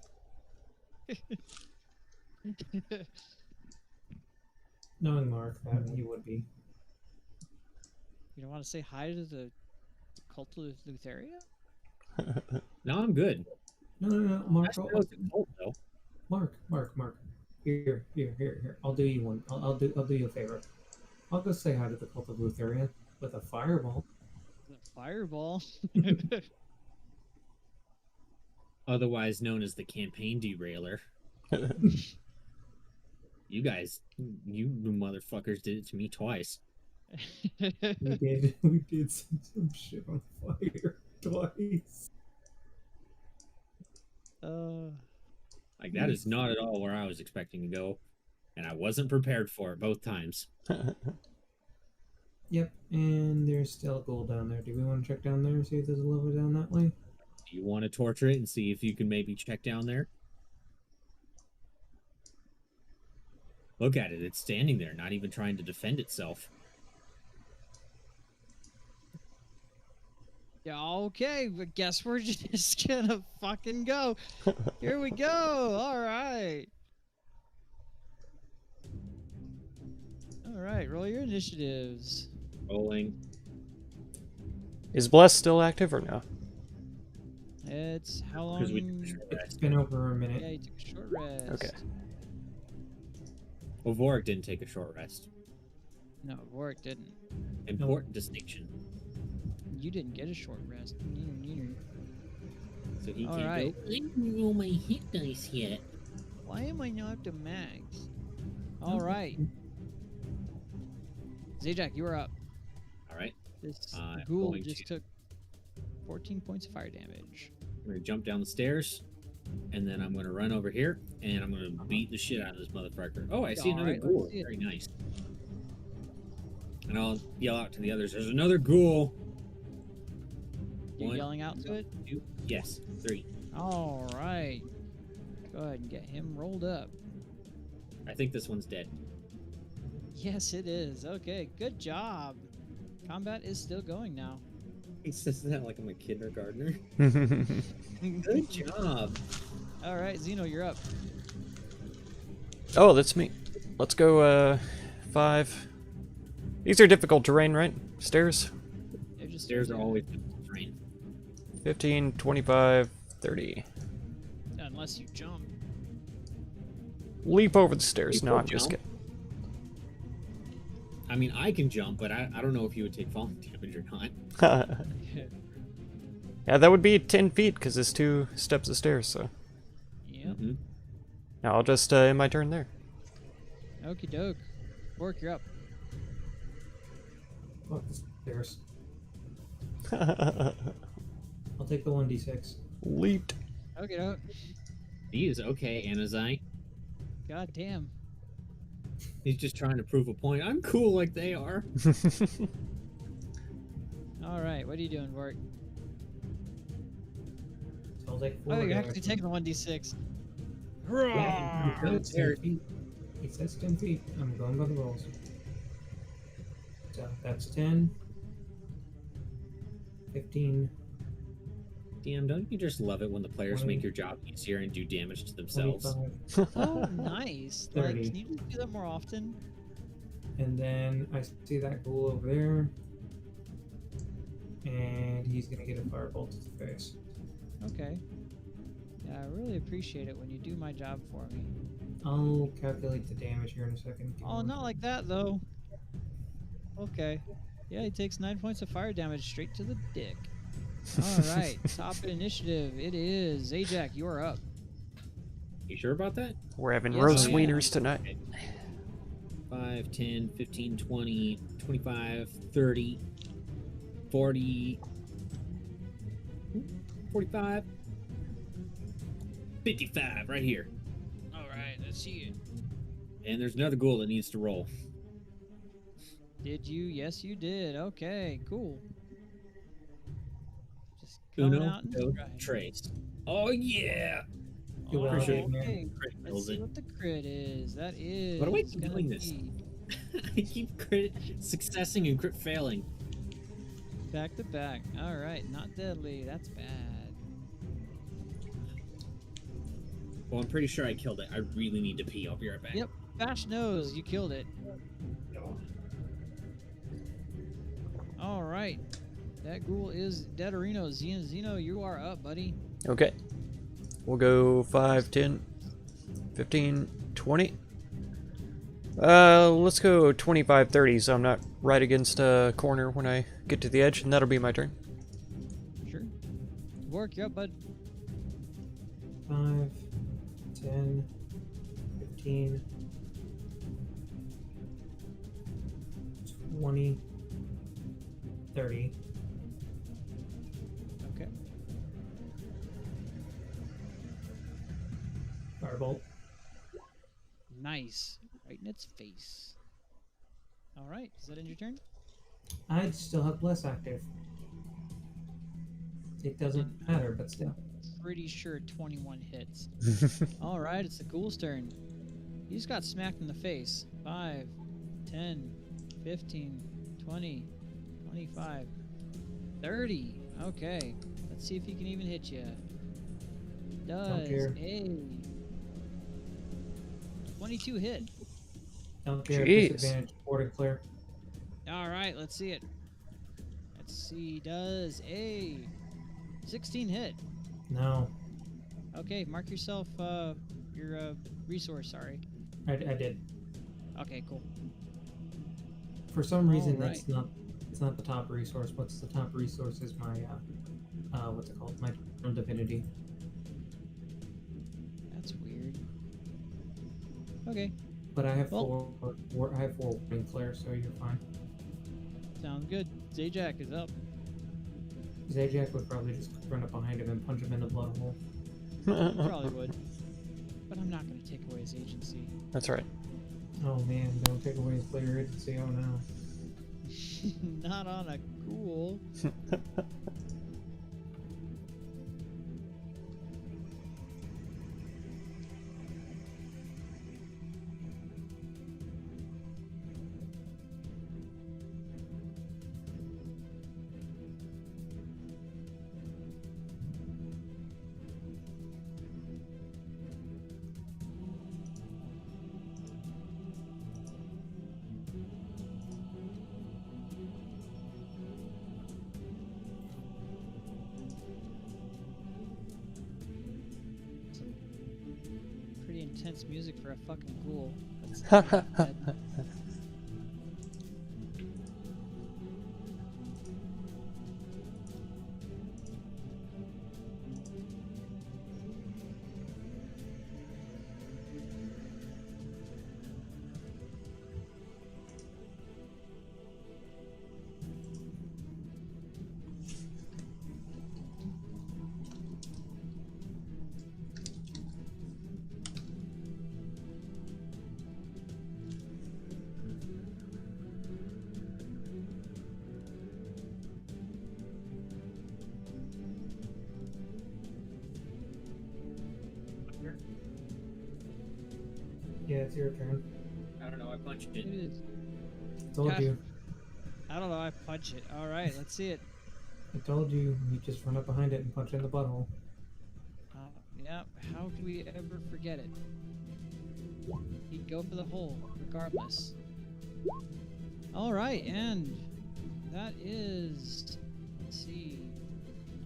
Knowing Mark, that he would be. You don't want to say hi to the cult of Lutheria? No, I'm good. No, Mark. That's no cult, though. Mark. Here. I'll do you one. I'll do you a favor. I'll go say hi to the cult of Lutheria with a fireball. The fireball. Otherwise known as the campaign derailer. You guys, you motherfuckers did it to me twice. We did set some shit on fire twice. Like, that is not at all where I was expecting to go. And I wasn't prepared for it both times. Yep, and there's still gold down there. Do we want to check down there and see if there's a lever down that way? Do you want to torture it and see if you can maybe check down there? Look at it. It's standing there, not even trying to defend itself. Yeah, okay, but guess we're just gonna fucking go. Here we go. All right. All right, roll your initiatives. Rolling. Is Bless still active or no? It's how long? Because we took a short It's rest. been over a minute. Yeah, you took a short rest. Okay. Well, Vorik didn't take a short rest. No, Warwick didn't. Important distinction. You didn't get a short rest. So he All can't right. go, I didn't roll my hit dice yet. Why am I not the max? All right. Zajac, you are up. All right. This I'm ghoul going just to- took 14 points of fire damage. I'm going to jump down the stairs. And then I'm going to run over here. And I'm going to beat the shit out of this motherfucker. Oh, I see All another right, ghoul. let's see it. Very nice. And I'll yell out to the others, there's another ghoul. You're 1, yelling out to it? 2, yes, 3. All right. Go ahead and get him rolled up. I think this one's dead. Yes, it is. Okay, good job. Combat is still going now. He says that like I'm a kindergartner. Good Good job. All right, Zeno, you're up. Oh, that's me. Let's go, 5. These are difficult terrain, right? Stairs? They're just Stairs are always difficult terrain. 15, 25, 30. unless you jump. Leap over the stairs. You No, could I'm just jump. kidding. I mean, I can jump, but I don't know if you would take falling damage or not. Yeah, that would be 10 feet because there's 2 steps of stairs, so. Yep. Mhm. Now I'll just end my turn there. Okie doke. Work, you're up. Fuck the stairs. I'll take the 1d6. Leaped. Okie doke. He is okay, Anazai. God damn. He's just trying to prove a point. I'm cool like they are. All right, what are you doing, Work? So I'll take 4 Oh, you're damage. actually taking the 1d6. Yeah, he says 10 feet. He says 10 feet. I'm going by the rolls. So that's 10. 15. DM, don't you just love it when the players 20, make your job easier and do damage to themselves? 25. Oh, nice. Like, 30. can you just do that more often? And then I see that ghoul over there. And he's going to get a firebolt to the face. Okay. Yeah, I really appreciate it when you do my job for me. I'll calculate the damage here in a second. Give me Oh, one not like that, though. Okay. Yeah, he takes 9 points of fire damage straight to the dick. All right, top initiative. It is Zajac. You are up. You sure about that? We're having Yes, roast I wieners am. tonight. 5, 10, 15, 20, 25, 30, 40, 45, 55 right here. All right, let's see it. And there's another ghoul that needs to roll. Did you? Yes, you did. Okay, cool. Just coming Uno, out in dos, stride. tres. Oh yeah! Do well, For sure. Dave, man. Okay, Crit let's kills see it. what the crit is. That is Why do I keep gonna doing this? be I keep crit successing and crit failing. back to back. All right, not deadly. That's bad. Well, I'm pretty sure I killed it. I really need to pee. I'll be right back. Yep, Bash knows you killed it. All right, that ghoul is Deaderino. Zeno, you are up, buddy. Okay. We'll go 5, 10, 15, 20. Let's go 25, 30, so I'm not right against a corner when I get to the edge, and that'll be my turn. Sure. Work, you're up, bud. 5, 10, 15, 20, 30. Okay. Firebolt. Nice. Right in its face. All right, is that end your turn? I still have Bless active. It doesn't matter, but still. Pretty sure 21 hits. All right, it's the ghoul's turn. You just got smacked in the face. 5, 10, 15, 20, 25, 30. Okay, let's see if he can even hit you. Does care. a 22 hit. Don't care. Jeez. Disadvantage. Ward and clear. All right, let's see it. Let's see. Does a 16 hit? No, Okay, mark yourself your resource. Sorry. I did. Okay, cool. For some reason, Alright. it's not the top resource. What's the top resource is my what's it called? My divinity. That's weird. Okay, But I have Well- four warding clear, so you're fine. sounds good. Zajac is up. Zajac would probably just run up behind him and punch him in the blood hole. Probably would. But I'm not going to take away his agency. That's right. Oh man, don't take away his player agency. Oh no. Not on a ghoul. Pretty intense music for a fucking ghoul. That's dead. Yeah, it's your turn. I don't know. I punched It it. is. Told Yeah. you. I don't know. I punch it. All right, let's see it. I told you. You just run up behind it and punch it in the butthole. Yeah. How could we ever forget it? He'd go for the hole, regardless. All right, and that is, let's see,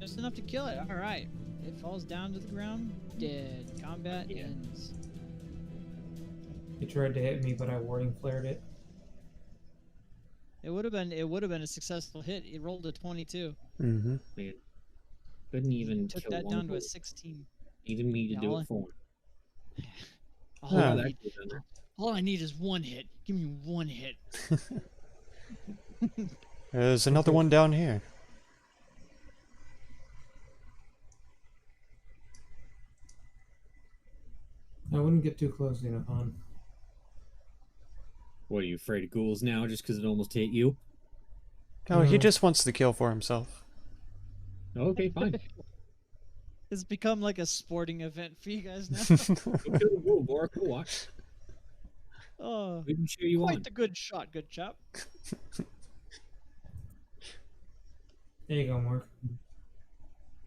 just enough to kill it. All right, it falls down to the ground, dead. Combat ends. He tried to hit me, but I warding flared it. It would have been a successful hit. It rolled a 22. Mm-hmm. Man, couldn't even Took kill that one down to a ghoul. 16. Needed me to Yeah, do it for him. All, Ah. I that need, could have done it. all I need is one hit. Give me one hit. There's another one down here. I wouldn't get too close, Xenophon. What, are you afraid of ghouls now just because it almost hit you? Oh, he No. just wants the kill for himself. Okay, fine. It's become like a sporting event for you guys now. Go kill the ghoul, Borak. Go watch. Oh, We can cheer you quite on. the good shot, good chap. There you go, Mark.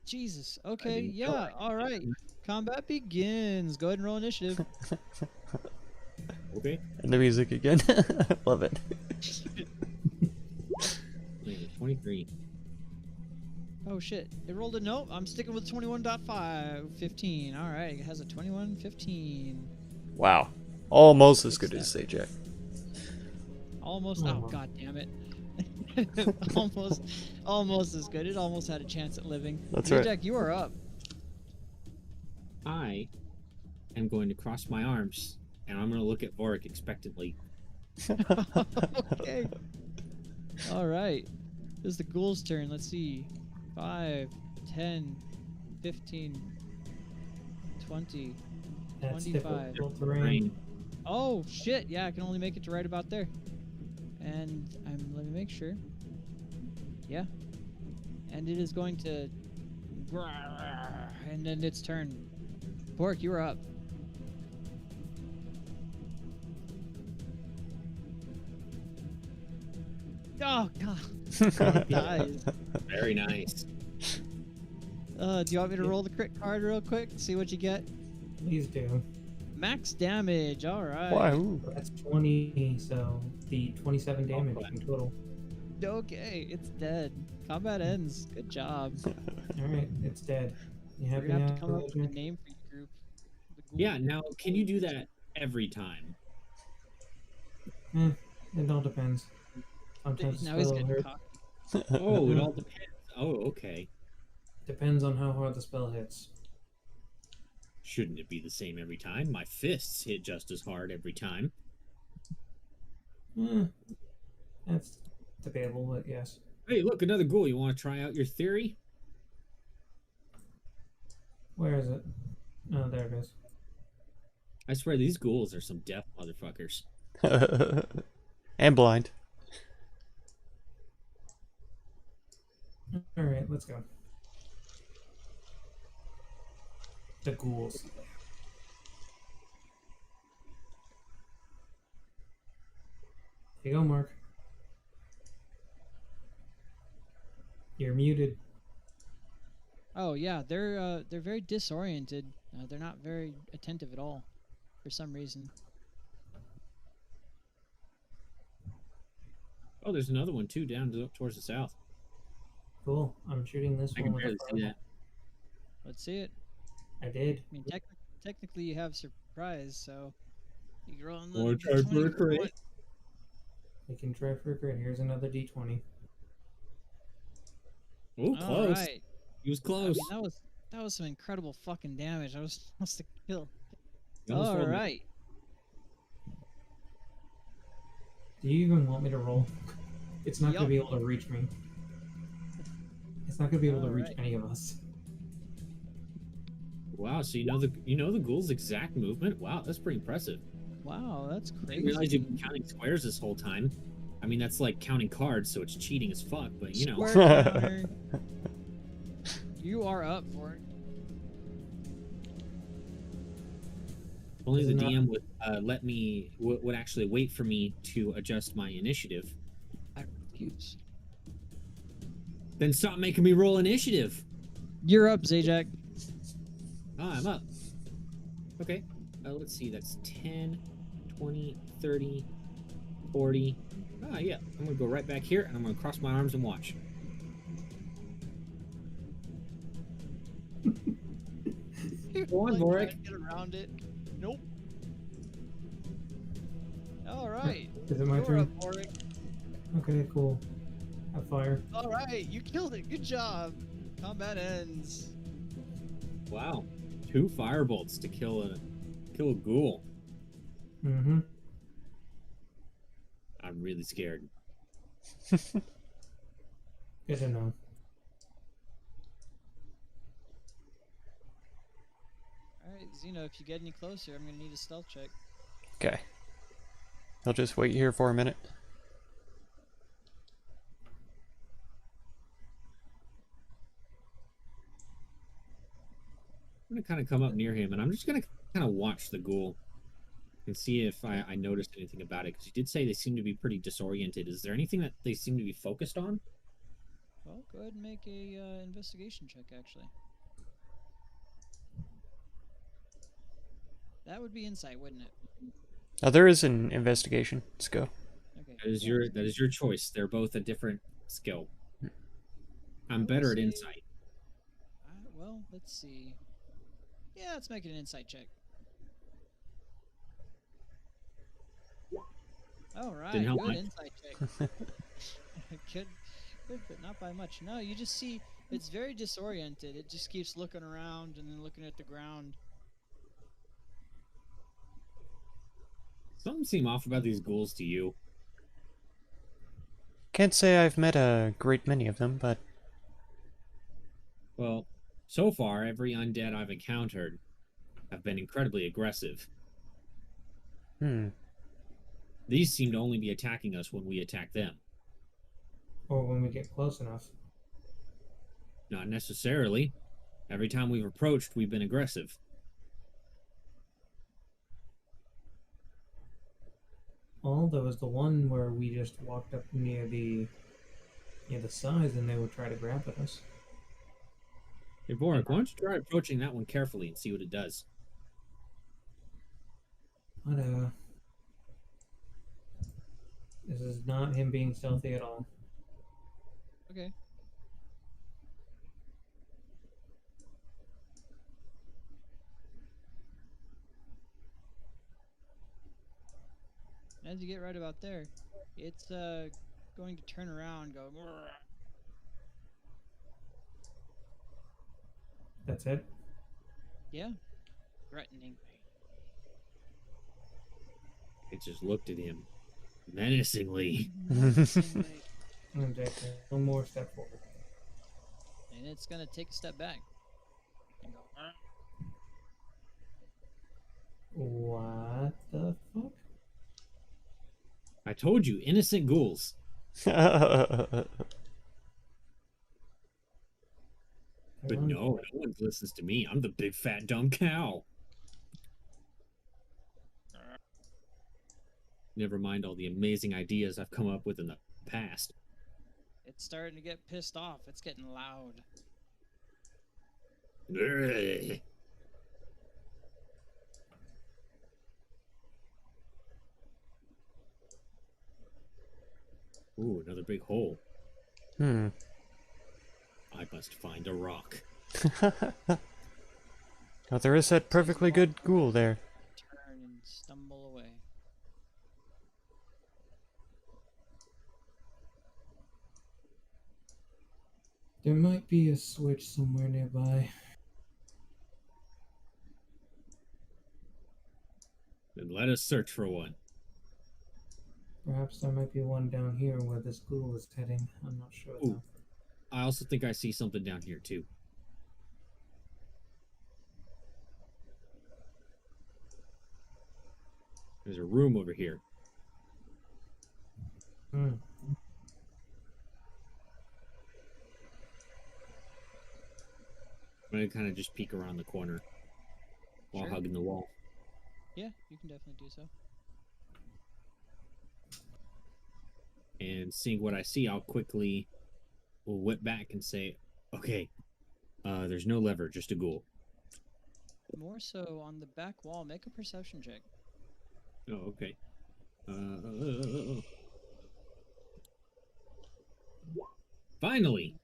Jesus. Okay, didn't know yeah, I could all right. Combat begins. Go ahead and roll initiative. Okay. And the music again. Love it. 23. Oh shit. It rolled a note. I'm sticking with 21.5. 15. All right. It has a 21, 15. Wow. Almost as good as Zajac. Almost. Oh. Oh, god damn it. almost as good. It almost had a chance at living. That's right. Jack, you are up. I am going to cross my arms and I'm going to look at Vorik expectantly. Okay. All right. This is the ghoul's turn. Let's see. 5, 10, 15, 20. That's 25. difficult terrain. Oh shit! Yeah, I can only make it to right about there. And let me make sure. Yeah. And it is going to. And then its turn. Pork, you are up. Oh god. It dies. Very nice. Do you want me to roll the crit card real quick? See what you get. Please do. Max damage. All right. Wow. That's 20, so the 27 damage in total. Okay, it's dead. Combat ends. Good job. Alright, it's dead. You We're happy gonna now? have to come up with a Jack? name for your group. The ghoul. Yeah, now can you do that every time? It all depends. Sometimes the Now he's spell getting hurts. cocky. Oh, it all depends. Oh, okay. Depends on how hard the spell hits. Shouldn't it be the same every time? My fists hit just as hard every time. That's debatable, but yes. Hey, look, another ghoul. You want to try out your theory? Where is it? Oh, there it is. I swear these ghouls are some deaf motherfuckers. And blind. Alright, let's go. The ghouls. Here you go, Mark. You're muted. Oh yeah, they're very disoriented. They're not very attentive at all, for some reason. Oh, there's another one too, towards the south. Cool. I'm shooting this I one can with barely a see fireball. that. Let's see it. I did. I mean, technically you have surprise, so you're on the. Wanna try for a crit? We can try for a crit. Here's another d20. Oh, All close. right. He was I close. mean, that was some incredible fucking damage. I was supposed to kill. He almost All rolled me. right. Do you even want me to roll? It's not going Yup. to be able to reach me. It's not going to be able to reach Alright. any of us. Wow, so you know the ghoul's exact movement? Wow, that's pretty impressive. Wow, that's I crazy. didn't realize you've been counting squares this whole time. I mean, that's like counting cards, so it's cheating as fuck, but you know. Square counter. You are up for it. Only Is the it not- DM would actually wait for me to adjust my initiative. I refuse. Then stop making me roll initiative. You're up, Zajac. Ah, I'm up. Okay. Let's see. That's 10, 20, 30, 40. Ah, yeah. I'm going to go right back here, and I'm going to cross my arms and watch. Go on, Like, Vorik. trying to get around it. Nope. All right. Is it my You're turn? up, Vorik. Okay, cool. Have fire. All right, you killed it. Good job. Combat ends. Wow. 2 firebolts to kill a ghoul. Mm-hmm. I'm really scared. Good to know. All right, Xeno, if you get any closer, I'm gonna need a stealth check. Okay. I'll just wait here for a minute. I'm gonna kind of come up near him, and I'm just gonna kind of watch the ghoul and see if I noticed anything about it. Because you did say they seem to be pretty disoriented. Is there anything that they seem to be focused on? Well, go ahead and make a investigation check, actually. That would be insight, wouldn't it? Oh, there is an investigation. Let's go. Okay. That is your choice. They're both a different skill. I'm will better at say- insight. Well, let's see. Yeah, let's make it an insight check. All right, Didn't help good much. insight check. good, but not by much. No, you just see it's very disoriented. It just keeps looking around and then looking at the ground. Something seem off about these ghouls to you. Can't say I've met a great many of them, but Well, so far, every undead I've encountered have been incredibly aggressive. These seem to only be attacking us when we attack them. Or when we get close enough. Not necessarily. Every time we've approached, we've been aggressive. Well, there was the one where we just walked up near the sides and they would try to grab at us. Hey, Vorik, why don't you try approaching that one carefully and see what it does? But this is not him being stealthy at all. Okay. As you get right about there, it's going to turn around and go. "Grrr." That's it. Yeah, threatening. It just looked at him menacingly. Menacingly. And take one more step forward. And it's gonna take a step back and go. "Grrr." What the fuck? I told you, innocent ghouls. But no one listens to me. I'm the big fat dumb cow. Never mind all the amazing ideas I've come up with in the past. It's starting to get pissed off. It's getting loud. Ugh. Ooh, another big hole. I must find a rock. Oh, there is that perfectly good ghoul there. Turn and stumble away. There might be a switch somewhere nearby. Then let us search for one. Perhaps there might be one down here where this ghoul is heading. I'm not sure Ooh. though. I also think I see something down here too. There's a room over here. Hmm. I'm gonna kind of just peek around the corner while Sure. hugging the wall. Yeah, you can definitely do so. And seeing what I see, I'll quickly will whip back and say, okay, there's no lever, just a ghoul. More so on the back wall, make a perception check. Oh, okay. Finally!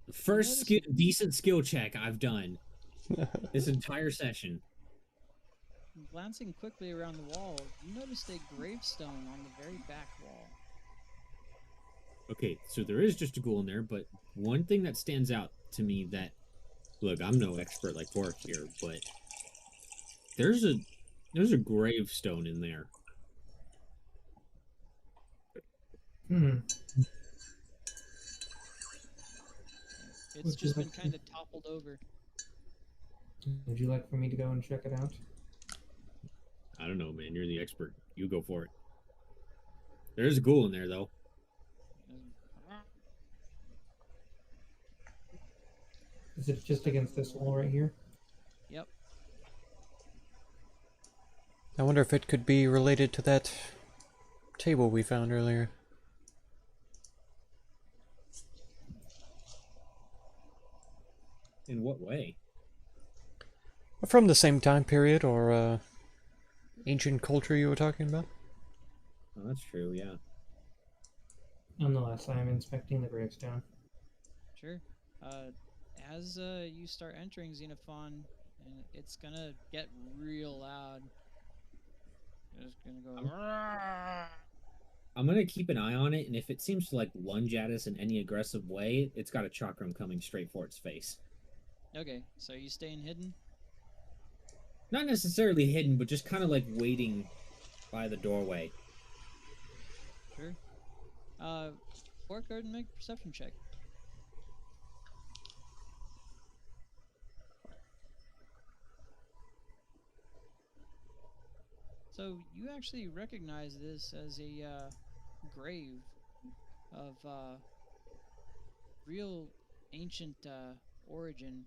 The first decent skill check I've done this entire session. Glancing quickly around the wall, you noticed a gravestone on the very back wall. Okay, so there is just a ghoul in there, but one thing that stands out to me that, look, I'm no expert like Torque here, but there's a gravestone in there. Hmm. It's Would you just been like to- kind of toppled over. Would you like for me to go and check it out? I don't know, man. You're the expert. You go for it. There is a ghoul in there, though. Is it just against this wall right here? Yep. I wonder if it could be related to that table we found earlier. In what way? From the same time period or ancient culture you were talking about? Oh, that's true, yeah. Nonetheless, I am inspecting the gravestone. Sure. As you start entering Xenophon, and it's gonna get real loud. It's gonna go. I'm gonna keep an eye on it, and if it seems to like lunge at us in any aggressive way, it's got a chakram coming straight for its face. Okay, so are you staying hidden? Not necessarily hidden, but just kind of like waiting by the doorway. Sure. Fork, go ahead and make a perception check. So you actually recognize this as a grave of real ancient origin.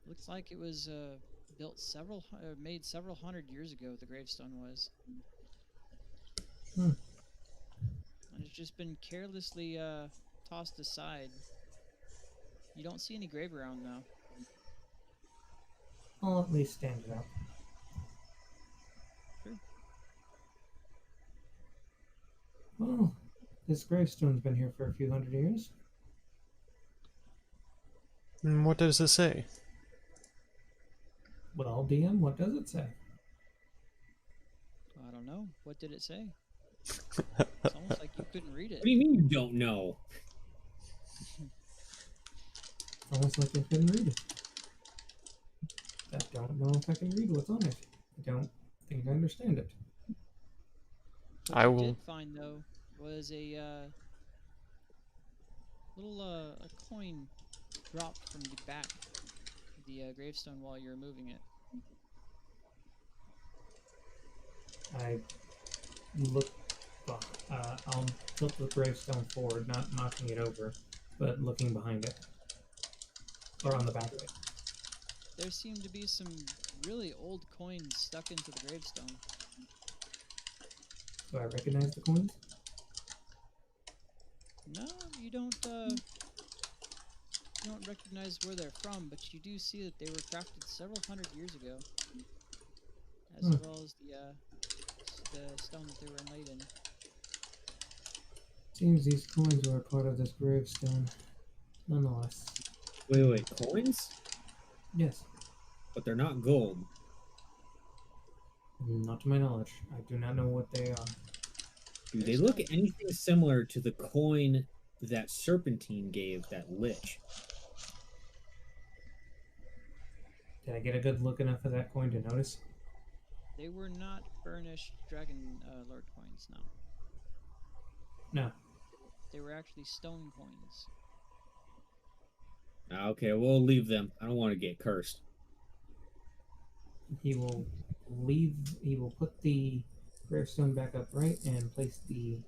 Looks like it was built made several hundred years ago. The gravestone was, Hmm. and it's just been carelessly tossed aside. You don't see any grave around though. I'll at least stand it up. Sure. Well, this gravestone's been here for a few hundred years. What does it say? Well, DM, what does it say? I don't know. What did it say? It's almost like you couldn't read it. What do you mean you don't know? Almost like I couldn't read it. I don't know if I can read what's on it. I don't think I understand it. What I you will. did find though was a little a coin dropped from the back of the gravestone while you were moving it. I look. Well, I'll tilt the gravestone forward, not knocking it over, but looking behind it. Or on the back of it. There seemed to be some really old coins stuck into the gravestone. Do I recognize the coins? No, you don't recognize where they're from, but you do see that they were crafted several hundred years ago, as well as the stone that they were inlaid in. Seems these coins were a part of this gravestone. Nonetheless. Wait, coins? Yes. But they're not gold. Not to my knowledge. I do not know what they are. Do they look anything similar to the coin that Serpentine gave that lich? Did I get a good look enough at that coin to notice? They were not burnished Dragon Lord coins, no. No. They were actually stone coins. Okay, we'll leave them. I don't want to get cursed. He will leave. He will put the gravestone back upright and place the.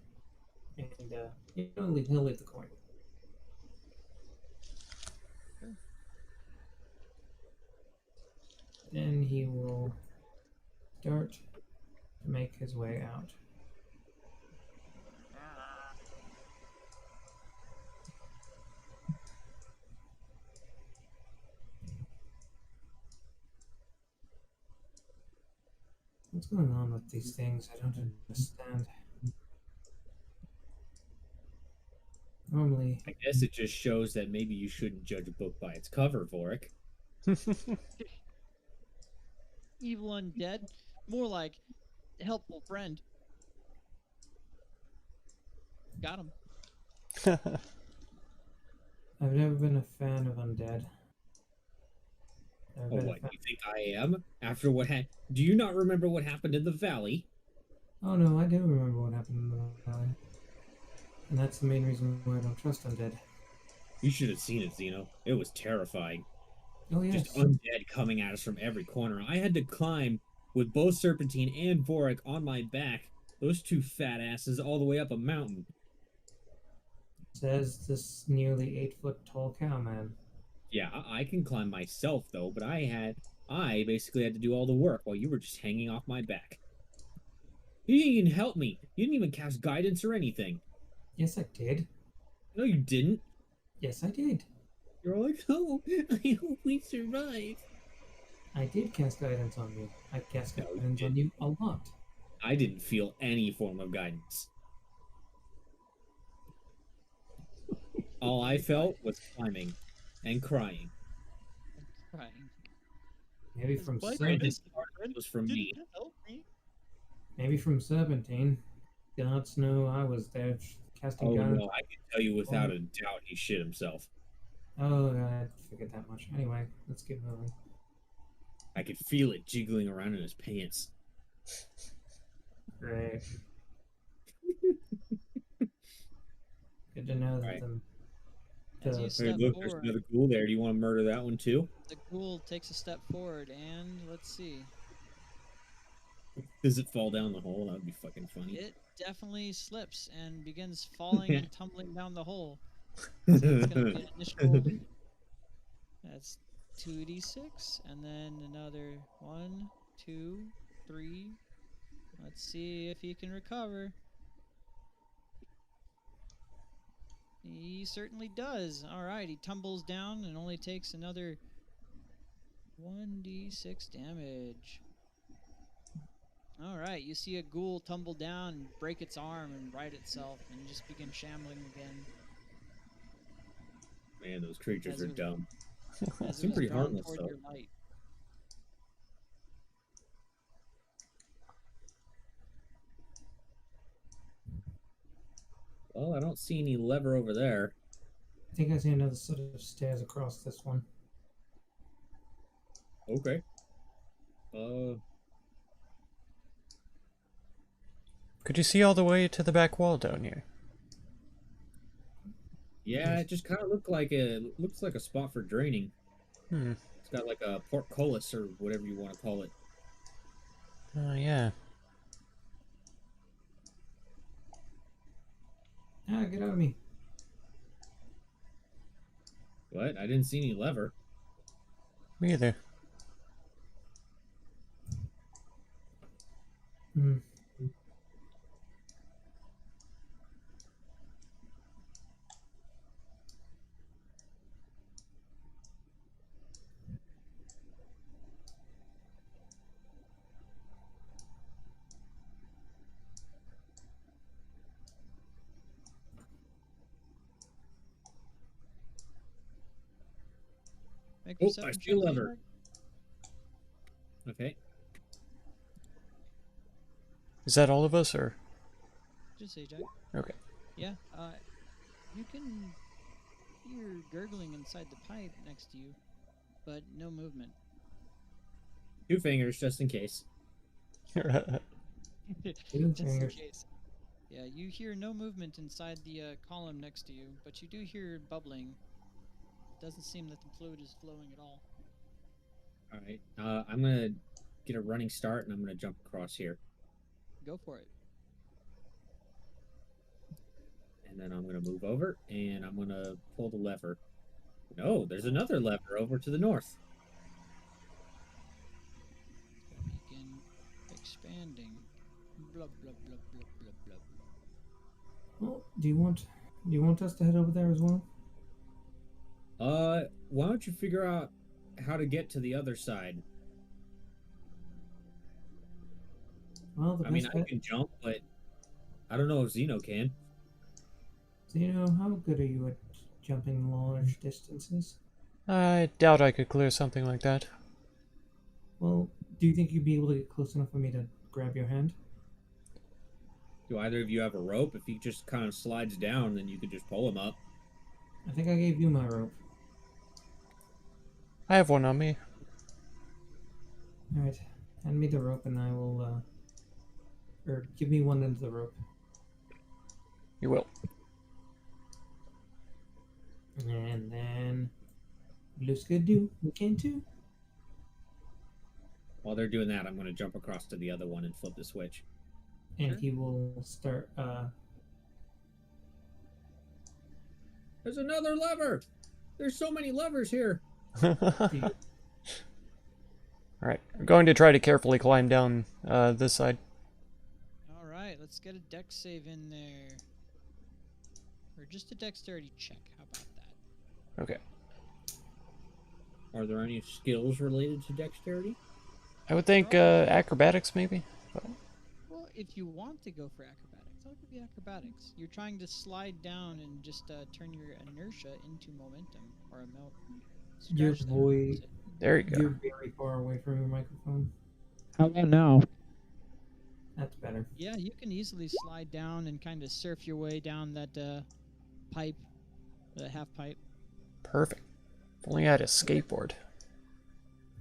And he'll leave the coin. Sure. Then he will start to make his way out. What's going on with these things? I don't understand. Normally, I guess it just shows that maybe you shouldn't judge a book by its cover, Vorik. Evil undead? More like helpful friend. Got him. I've never been a fan of undead. Never Oh, been a what? fan. You think I am? After what had? Do you not remember what happened in the valley? Oh no, I do remember what happened in the valley. And that's the main reason why I don't trust undead. You should have seen it, Zeno. It was terrifying. Oh Just yes. undead coming at us from every corner. I had to climb with both Serpentine and Vorik on my back, those two fat asses, all the way up a mountain. Says this nearly 8-foot tall cowman. Yeah, I can climb myself though, but I basically had to do all the work while you were just hanging off my back. You didn't even help me. You didn't even cast guidance or anything. Yes, I did. No, you didn't. Yes, I did. You're like, oh, I hope we survive. I did cast guidance on you. I cast No, you guidance on you a lot. I didn't feel any form of guidance. All I felt was climbing and crying. Crying. Maybe from Why Guidance Serpentine. was from me. Help me. Maybe from Serpentine. Gods know I was there casting Oh guidance. no, I can tell you without a doubt he shit himself. Oh, I forget that much. Anyway, let's get moving. I could feel it jiggling around in his pants. Great. Good to know that Right. As you the Hey, step look, there's forward, another ghoul there. Do you want to murder that one too? the ghoul takes a step forward, and let's see. Does it fall down the hole? That would be fucking funny. It definitely slips and begins falling and tumbling down the hole. So it's going to be an initial. That's 2d6, and then another 1, 2, 3. Let's see if he can recover. He certainly does. Alright, he tumbles down and only takes another 1d6 damage. Alright, you see a ghoul tumble down and break its arm and right itself and just begin shambling again. Man, those creatures As are it- dumb. As Seem it was pretty drawn harmless, toward though. your light. Well, I don't see any lever over there. I think I see another set of stairs across this one. Okay. Could you see all the way to the back wall down here? Yeah, it just kind of looks like a spot for draining. Hmm. It's got like a portcullis or whatever you want to call it. Oh, yeah. Ah, get out of me. What? I didn't see any lever. Me either. Hmm. Make Oh, yourself I a see a check, lever. Jack. Okay. Is that all of us, or? Just say, Jack. Okay. Yeah, you can hear gurgling inside the pipe next to you, but no movement. 2 fingers, just in case. Just in fingers. case. Yeah, you hear no movement inside the column next to you, but you do hear bubbling. Doesn't seem that the fluid is flowing at all. All right. I'm gonna get a running start, and I'm gonna jump across here, Go for it. and then I'm gonna move over, and I'm gonna pull the lever. No, there's another lever over to the north. Begin expanding. Blub blub blub blub blub blub. Well, do you want us to head over there as well? Why don't you figure out how to get to the other side? Well, the I mean, best I bet. can jump, but I don't know if Zeno can. So, how good are you at jumping large distances? I doubt I could clear something like that. Well, do you think you'd be able to get close enough for me to grab your hand? Do either of you have a rope? If he just kind of slides down, then you could just pull him up. I think I gave you my rope. I have one on me. All right, hand me the rope, and I will. Or give me one end of the rope. You will. And then Blue's good do. We can too. While they're doing that, I'm going to jump across to the other one and flip the switch. And Sure. he will start. There's another lever! There's so many levers here! The, Alright, I'm going to try to carefully climb down this side. All right, let's get a dex save in there. Or just a dexterity check. How about that? Okay. Are there any skills related to dexterity? I would think acrobatics, maybe? But Well, if you want to go for acrobatics, I'll give you acrobatics. You're trying to slide down and just turn your inertia into momentum or a melt. your Scratch there, voice. that's it. there you go. You're very far away from your microphone. How about now? That's better. Yeah, you can easily slide down and kind of surf your way down that pipe, the half pipe. Perfect. If only I had a skateboard.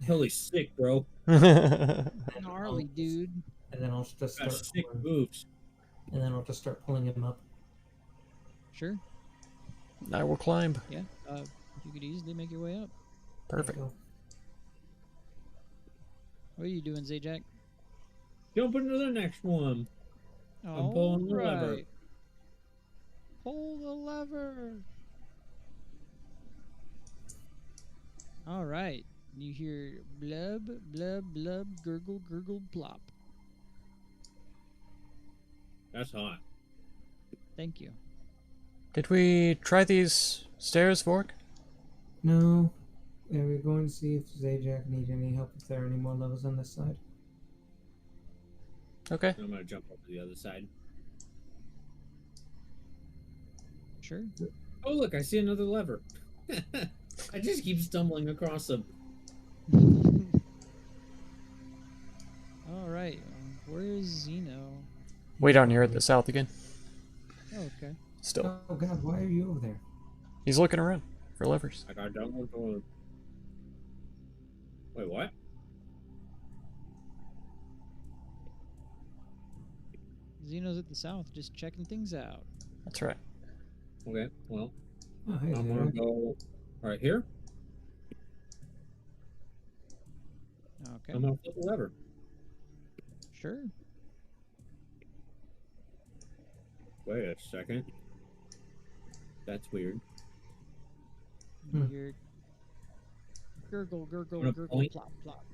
Holy sick, bro. Gnarly, dude. And then I'll just Got start. sick Pulling, moves. and then I'll just start pulling him up. Sure. I will climb. Yeah. You could easily make your way up. Perfect. There you go. What are you doing, Zajac? Jump into the next one. I'm pulling the lever. Alright. Pull the lever. All right. You hear blub, blub, blub, gurgle, gurgle, plop. That's hot. Thank you. Did we try these stairs, Vork? No. Yeah, we're going to see if Zajac needs any help, if there are any more levels on this side. Okay. I'm going to jump over to the other side. Sure. Oh, look, I see another lever. I just keep stumbling across them. All right. Where is Zeno? Way down here at the south again. Oh, okay. Still. Oh god, why are you over there? He's looking around for levers. I got down with the... Wait, what? Zeno's at the south, just checking things out. That's right. Okay, well, Oh, hey, I'm Zara. going to go right here. Okay. I'm going to flip the lever. Sure. Wait a second. That's weird. You Hmm. hear gurgle, gurgle, Wanna gurgle, point? plop, plop.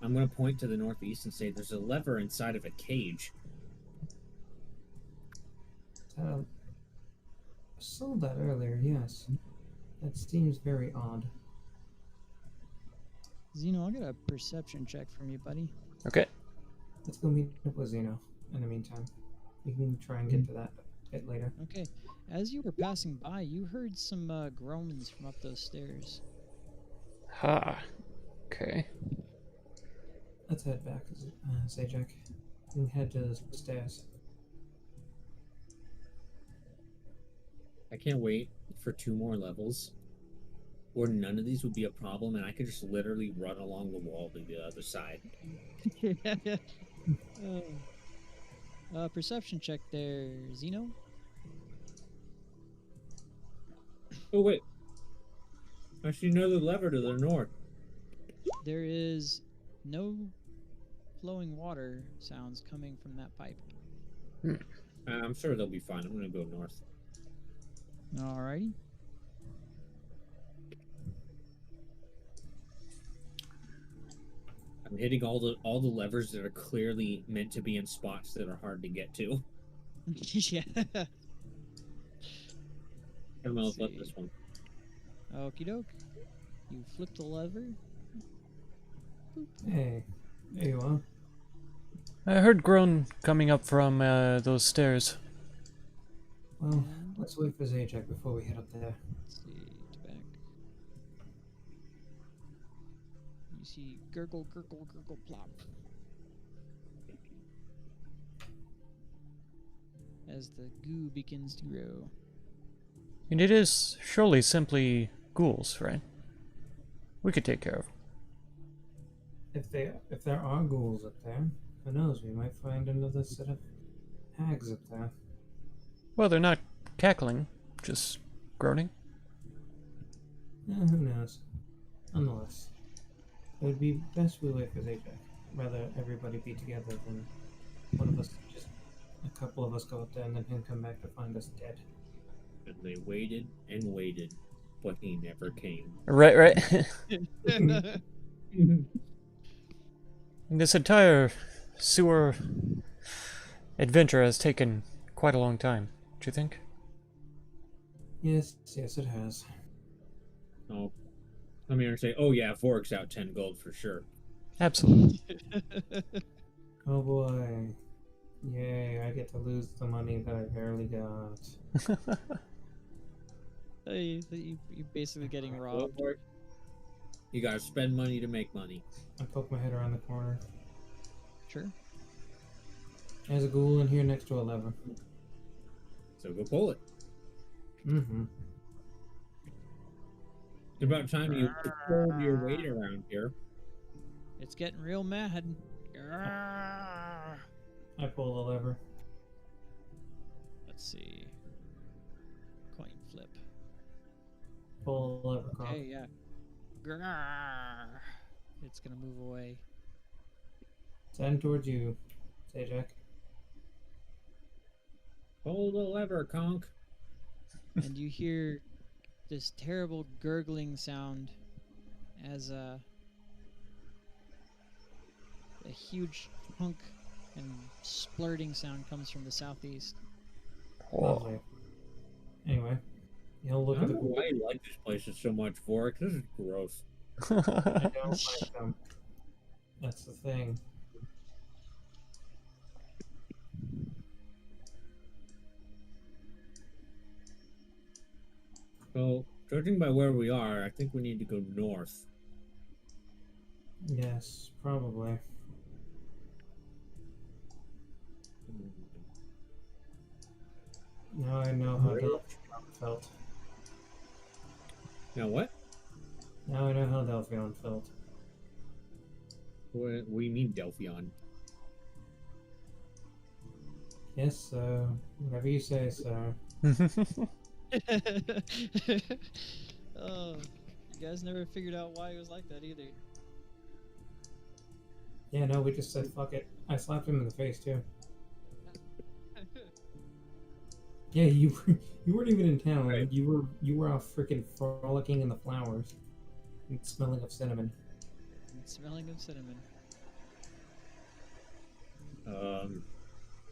I'm going to point to the northeast and say there's a lever inside of a cage. I saw that earlier, yes. That seems very odd. Zeno, I'll get a perception check from you, buddy. Okay. Let's go meet up with Zeno in the meantime. We can try and get to that a bit later. Okay. As you were passing by, you heard some groans from up those stairs. Ha. Okay. Let's head back, Zajac. We can head to the stairs. I can't wait for 2 more levels where none of these would be a problem and I could just literally run along the wall to the other side. Perception check there, Zeno. Oh, wait. I see another lever to the north. There is no flowing water sounds coming from that pipe. I'm sure they'll be fine. I'm going to go north. Alrighty. I'm hitting all the levers that are clearly meant to be in spots that are hard to get to. Yeah. I'm going Let's to flip see. this one. Okie doke. You flip the lever. Hey, there you are. I heard groan coming up from those stairs. Well, let's wait for Zajac before we head up there. Let's see, to back. You see gurgle, gurgle, gurgle, plop. as the goo begins to grow. And it is surely simply ghouls, right? We could take care of them. If there are ghouls up there, who knows? We might find another set of hags up there. Well, they're not cackling, just groaning. Who knows? Nonetheless, it would be best we wait for Zajac. Rather everybody be together than one of us, just a couple of us go up there and then him come back to find us dead. And they waited and waited, but he never came. Right, right. This entire sewer adventure has taken quite a long time, do you think? Yes, it has. Oh, I'm here to say, oh yeah, Vork's out 10 gold for sure. Absolutely. Oh boy. Yay, I get to lose the money that I barely got. You're basically getting robbed. You gotta spend money to make money. I poke my head around the corner. Sure. There's a ghoul in here next to a lever. So go pull it. Mm-hmm. It's about time you pulled your weight around here. It's getting real mad. I pull the lever. Let's see. Coin flip. Pull the lever, Croc. Okay, yeah. It's gonna move away. Send towards you, Zajac. Pull the lever, conk. And you hear this terrible gurgling sound as a huge chunk and splurting sound comes from the southeast. Lovely. Anyway, he'll look I at don't the know ghoul. why you like this place so much, Vork. This is gross. I don't like them. That's the thing. So, judging by where we are, I think we need to go north. Yes, probably. Now I know how Delphion felt. Now what? Now I know how Delphion felt. What do you mean, Delphion? Yes, whatever you say, sir. Oh, you guys never figured out why he was like that either. Yeah, no, we just said fuck it. I slapped him in the face too. Yeah, you weren't even in town. Right. You were off freaking frolicking in the flowers, and smelling of cinnamon. Smelling of cinnamon.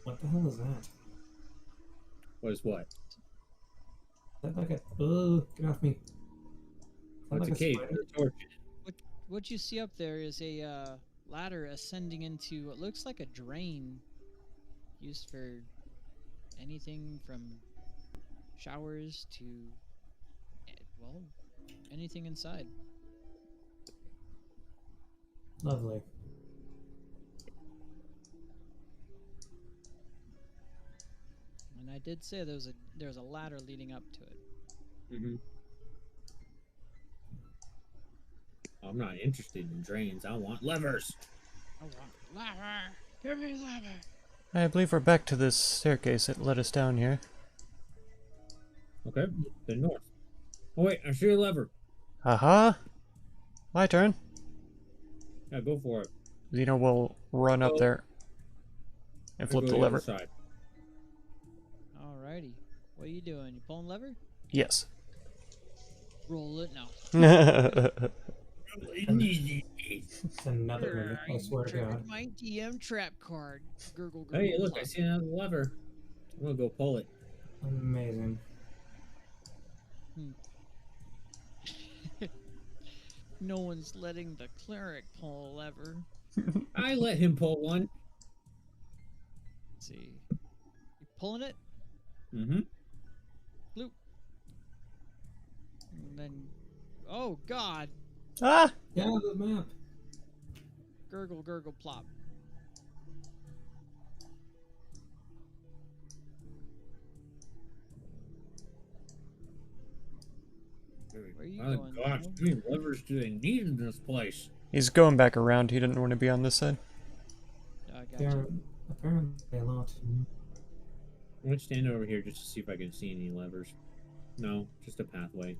What the hell is that? Was what? Is that like a? Get off me! Is that What's like a cave? spider? With a torch. What you see up there is a ladder ascending into what looks like a drain used for anything from showers to, well, anything inside. Lovely. And I did say there was a ladder leading up to it. Mm-hmm. I'm not interested in drains. I want levers. I want lever. Give me lever. I believe we're back to this staircase that led us down here. Okay, then north. Oh wait, I see a lever. Aha! My turn. Yeah, go for it. Xeno will run up Oh. there and flip Go the to lever. other side. Alrighty. What are you doing? You pulling lever? Yes. Roll it now. It's another mimic. I swear to Triggered God. my DM trap card. Gurgle, gurgle. Hey, look, I plop. see another lever. I'm gonna go pull it. Amazing. No one's letting the cleric pull a lever. I let him pull one. Let's see. You pulling it? Mm-hmm. Bloop. And then, oh God! Ah! Get out of the map. Gurgle, gurgle, plop. Where are you My going, gosh, Zeno? how many levers do they need in this place? He's going back around. He didn't want to be on this side. I gotcha. Apparently a lot. I'm gonna stand over here just to see if I can see any levers. No, just a pathway.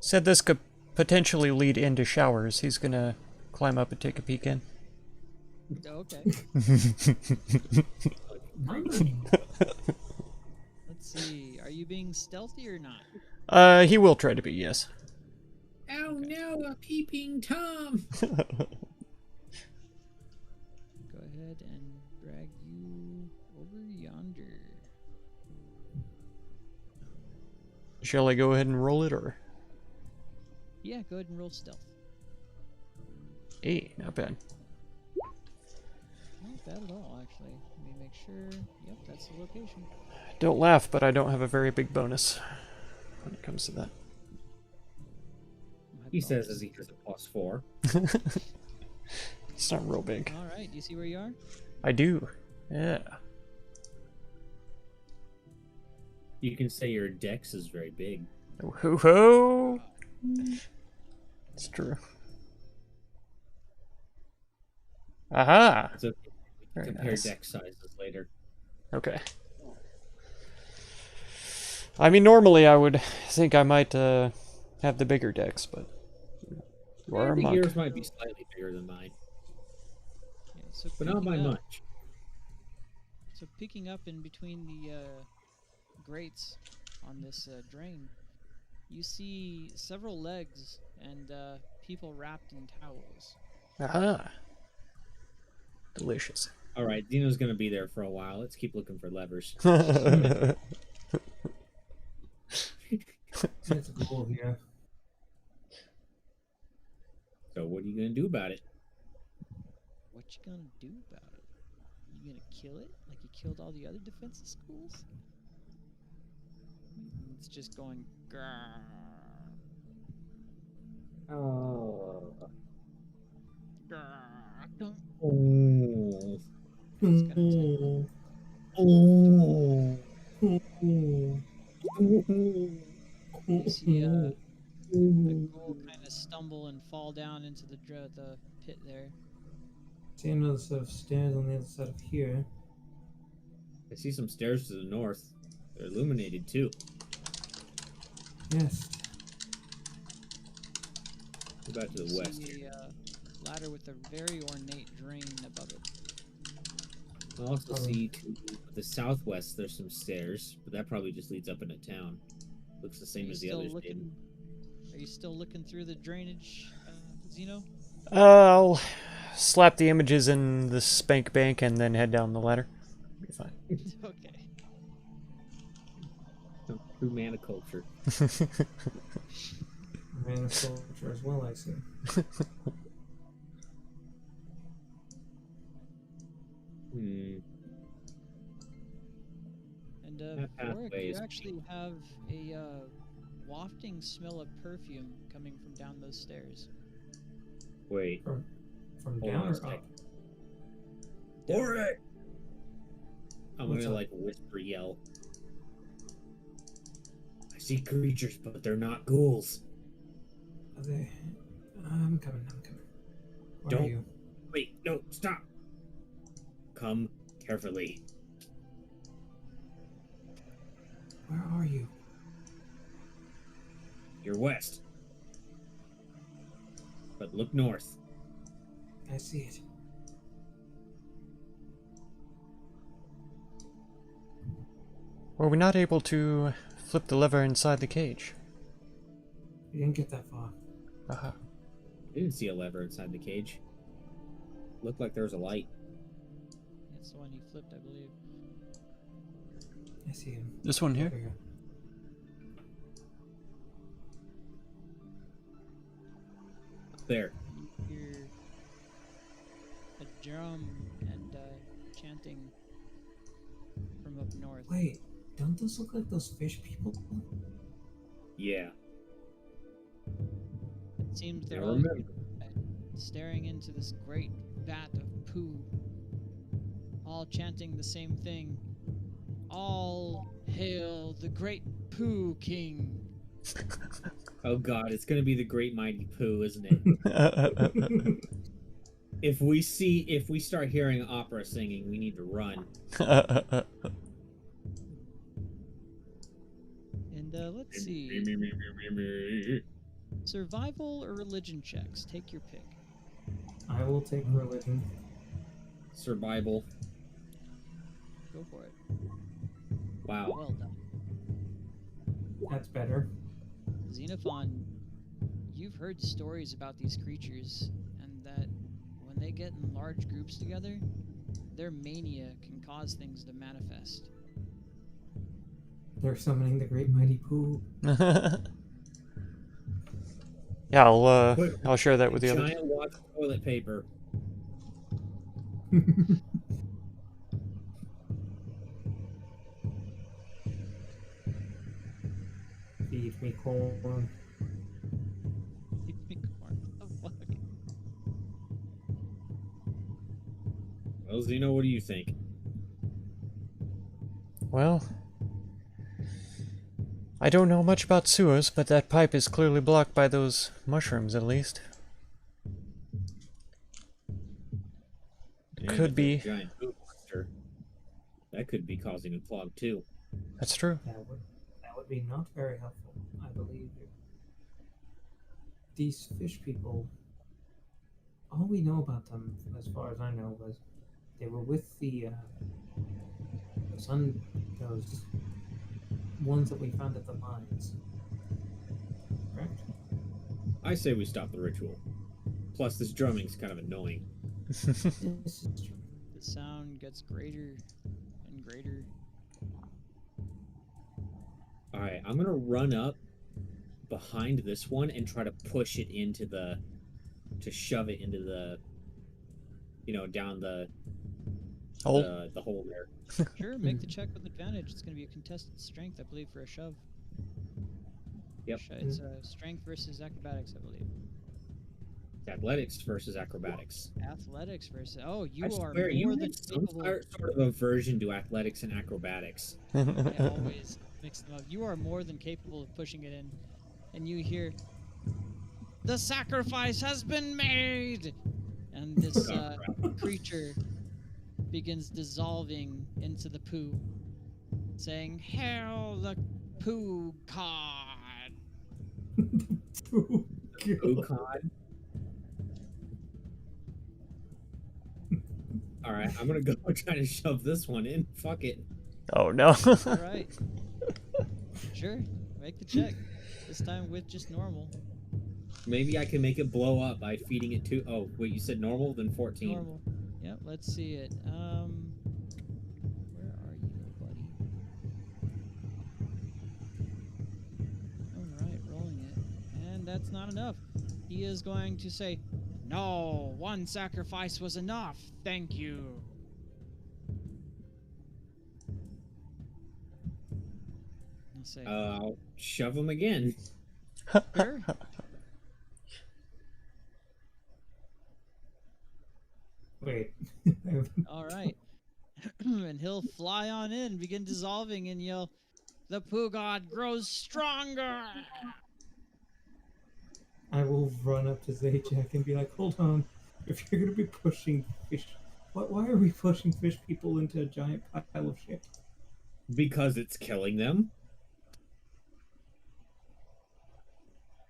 Said this could potentially lead into showers. He's gonna climb up and take a peek in. Okay. Mm. Let's see. Are you being stealthy or not? He will try to be, yes. Oh Okay. no, a peeping Tom! Go ahead and drag you over yonder. Shall I go ahead and roll it, or? Yeah, go ahead and roll stealth. Hey, not bad. Not bad at all, actually. Let me make sure. Yep, that's the location. Don't laugh, but I don't have a very big bonus when it comes to that. My He says bonus. as he has a +4. It's not real big. All right, do you see where you are? I do. Yeah. You can say your dex is very big. Ho ho! It's true. Aha! So Very compare nice. dex sizes later. Okay. I mean, normally I would think I might have the bigger decks, but you are a Maybe monk. yours might be slightly bigger than mine, Yeah, so but not by peeking up- much. So picking up in between the grates on this drain, you see several legs and people wrapped in towels. Aha! Delicious. All right, Dino's gonna be there for a while. Let's keep looking for levers. It's a goal here. So what are you gonna do about it? What you gonna do about it? You gonna kill it like you killed all the other defensive schools? It's just going. Grrr. Oh. Grrr. Don't- Oh. It's gonna Oh. You see a goal kind of stumble and fall down into the pit there. See another set of stairs on the other side of here. I see some stairs to the north. They're illuminated too. Yes. Go back to the You west. see a ladder with a very ornate drain above it. I also see to the southwest there's some stairs, but that probably just leads up into town. Looks the Are same you as the still others did. looking? Are you still looking through the drainage, Zeno? I'll slap the images in the spank bank and then head down the ladder. Be fine. Okay. Some true mana culture. Man of soldier as well, I see. Hmm. And That Pithore, pathway you is actually have a wafting smell of perfume coming from down those stairs. Wait. From Hold down on a or sec. up? Alright. I'm What's gonna up? like whisper yell. I see creatures, but they're not ghouls. Are they? I'm coming. Where Don't- are you? Wait, no, stop. Come carefully. Where are you? You're west. But look north. I see it. Were we not able to flip the lever inside the cage? You didn't get that far. Aha. I didn't see a lever inside the cage. Looked like there was a light. That's the one you flipped, I believe. I see him. This one here? Over here. There. You hear a drum and chanting from up north. Wait, don't those look like those fish people? Yeah. It seems they're I all remember. staring into this great vat of poo, all chanting the same thing. All hail the great Pooh King. Oh god, it's gonna be the Great Mighty Pooh, isn't it? If we start hearing opera singing, we need to run. And let's see. Survival or religion checks? Take your pick. I will take religion. Survival. Go for it. Wow. Well done. That's better. Xenophon, you've heard stories about these creatures, and that when they get in large groups together, their mania can cause things to manifest. They're summoning the Great Mighty Pooh. Yeah, I'll share that with the others. Giant wad of toilet paper. Feed me corn. Well, Zeno, what do you think? Well, I don't know much about sewers, but that pipe is clearly blocked by those mushrooms, at least. Yeah, Could but be. the giant poo monster, that could be causing a clog too. That's true. That would be not very helpful, I believe. These fish people, all we know about them, as far as I know, was they were with the sun, those ones that we found at the mines. Correct? I say we stop the ritual. Plus, this drumming's kind of annoying. This is true. The sound gets greater and greater. Alright, I'm gonna run up behind this one and try to push it into to shove it into the, down the Hole? the hole there. Sure, make the check with advantage. It's going to be a contested strength, I believe, for a shove. Yep. It's strength versus acrobatics, I believe. Athletics versus acrobatics. Athletics versus. Oh, you I are swear, you more than have some capable. sort of aversion to athletics and acrobatics. I always mix them up. You are more than capable of pushing it in, and you hear, "The sacrifice has been made," and this creature begins dissolving into the poo, saying, "Hail the poo god!" Pooh Poo cod. Alright, I'm gonna go try to shove this one in. Fuck it. Oh no. All right. Sure, make the check. This time with just normal. Maybe I can make it blow up by feeding it to. Oh, wait, you said normal? Then 14. Normal. Yep, let's see it. Where are you, buddy? Alright, rolling it. And that's not enough. He is going to say, "No, one sacrifice was enough. Thank you." I'll say, I'll shove him again. sure. Wait. All right. And he'll fly on in, begin dissolving, and yell, "The poo god grows stronger!" I will run up to Zajac and be like, hold on, if you're going to be pushing fish, why are we pushing fish people into a giant pile of shit? Because it's killing them.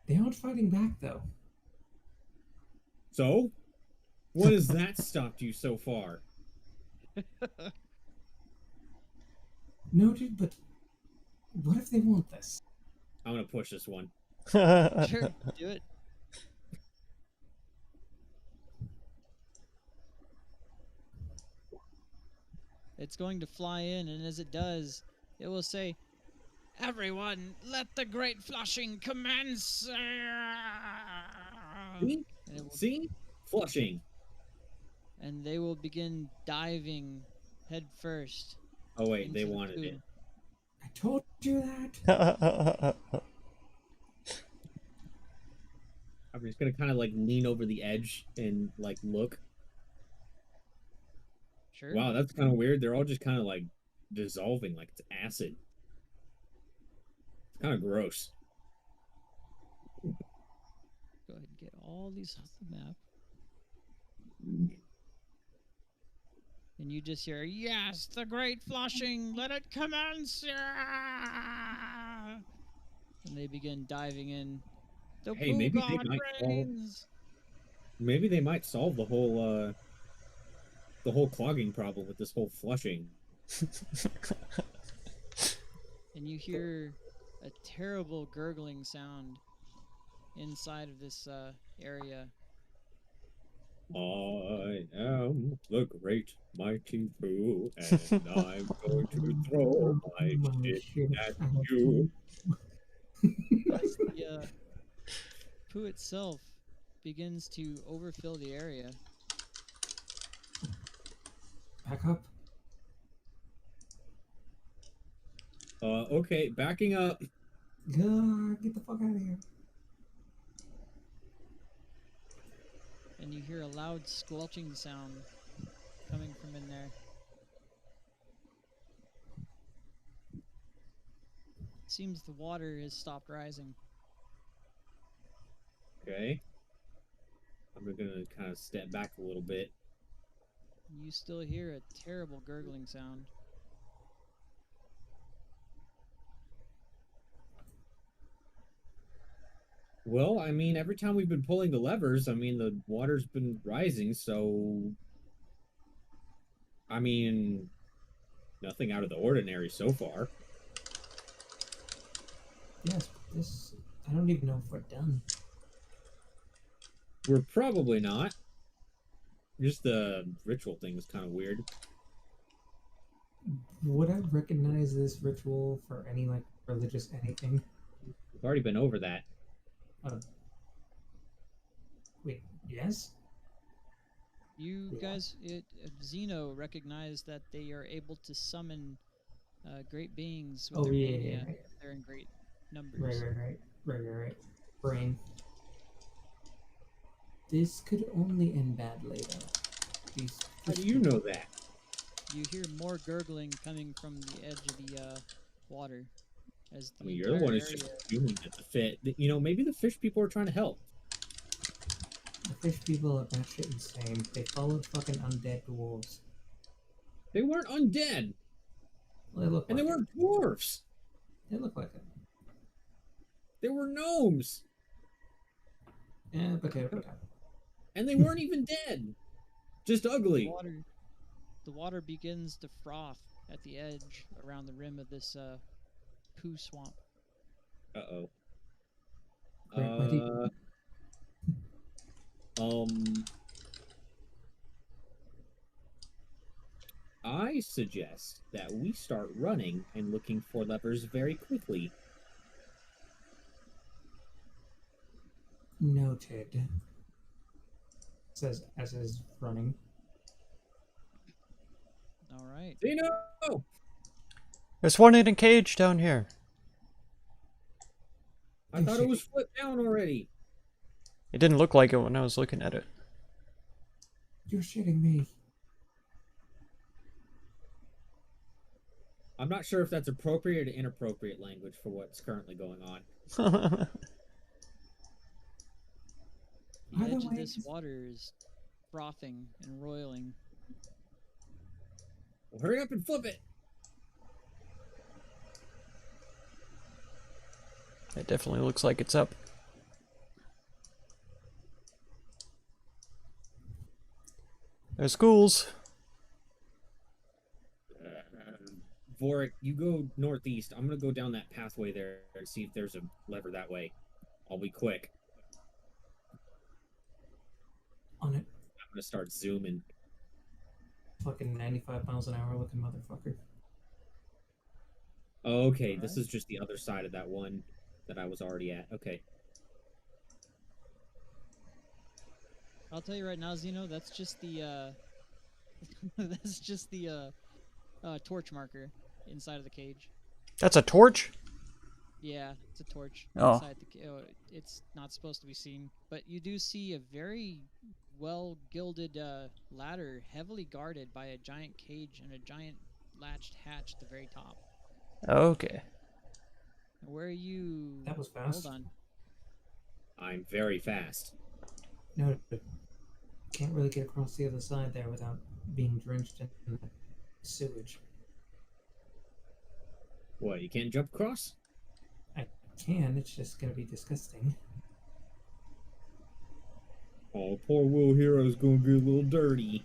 They aren't fighting back, though. So? What has that stopped you so far? Noted, but what if they want this? I'm gonna push this one. Sure, do it. It's going to fly in, and as it does, it will say, "Everyone, let the great flushing commence!" See? And, it will, See? Flushing. and they will begin diving head first. Oh wait, into they the wanted poo. it. I told you that. I'm just gonna kind of like lean over the edge and like look. Sure. Wow, that's kind of weird. They're all just kind of like dissolving like it's acid. It's kind of gross. Go ahead and get all these off the map. And you just hear, yes, the great flushing, let it commence! Yeah! And they begin diving in. The Hey, poo maybe they god might reigns! Maybe they might solve the whole clogging problem with this whole flushing. And you hear a terrible gurgling sound inside of this area. I am the great mighty poo, and I'm going to throw my shit at you. As the poo itself begins to overfill the area. Back up. Okay, backing up. Get the fuck out of here. And you hear a loud squelching sound coming from in there. Seems the water has stopped rising. Okay. I'm gonna kind of step back a little bit. You still hear a terrible gurgling sound. Well, I mean, every time we've been pulling the levers, I mean, the water's been rising, so I mean, nothing out of the ordinary so far. Yes, but this. I don't even know if we're done. We're probably not. Just the ritual thing is kind of weird. Would I recognize this ritual for any, like, religious anything? We've already been over that. Wait, yes? You Yeah. guys, Zeno recognized that they are able to summon great beings with Oh, their yeah, mania. right. They're in great numbers. Right. Brain. This could only end badly, though. These How do you know that? You hear more gurgling coming from the edge of the water. As the I mean, you're the one who's just assuming that maybe the fish people are trying to help. The fish people are batshit insane. They followed fucking undead dwarves. They weren't undead. Well, they look And like they weren't dwarfs. They look like it. They were gnomes. Yeah, potato. And they weren't even dead. Just ugly. The water begins to froth at the edge around the rim of this poo swamp. Uh-oh. Great, I suggest that we start running and looking for levers very quickly. Noted. Says as is running. All right. Zeno! There's one in a cage down here. I thought it was flipped down already. It didn't look like it when I was looking at it. You're shitting me. I'm not sure if that's appropriate or inappropriate language for what's currently going on. The edge of this water is frothing and roiling. Well, hurry up and flip it! It definitely looks like it's up. There's ghouls. Vorik, you go northeast. I'm gonna go down that pathway there and see if there's a lever that way. I'll be quick. On it. I'm gonna start zooming. Fucking 95 miles an hour looking motherfucker. Okay, this is just the other side of that one that I was already at. Okay. I'll tell you right now, Zeno, that's just the torch marker inside of the cage. That's a torch? Yeah, it's a torch inside the it's not supposed to be seen, but you do see a very well gilded ladder heavily guarded by a giant cage and a giant latched hatch at the very top. Okay. Where are you? That was fast. Hold on. I'm very fast. No, can't really get across the other side there without being drenched in the sewage. What, you can't jump across? I can, it's just gonna be disgusting. Oh, poor Will Hero's gonna get a little dirty.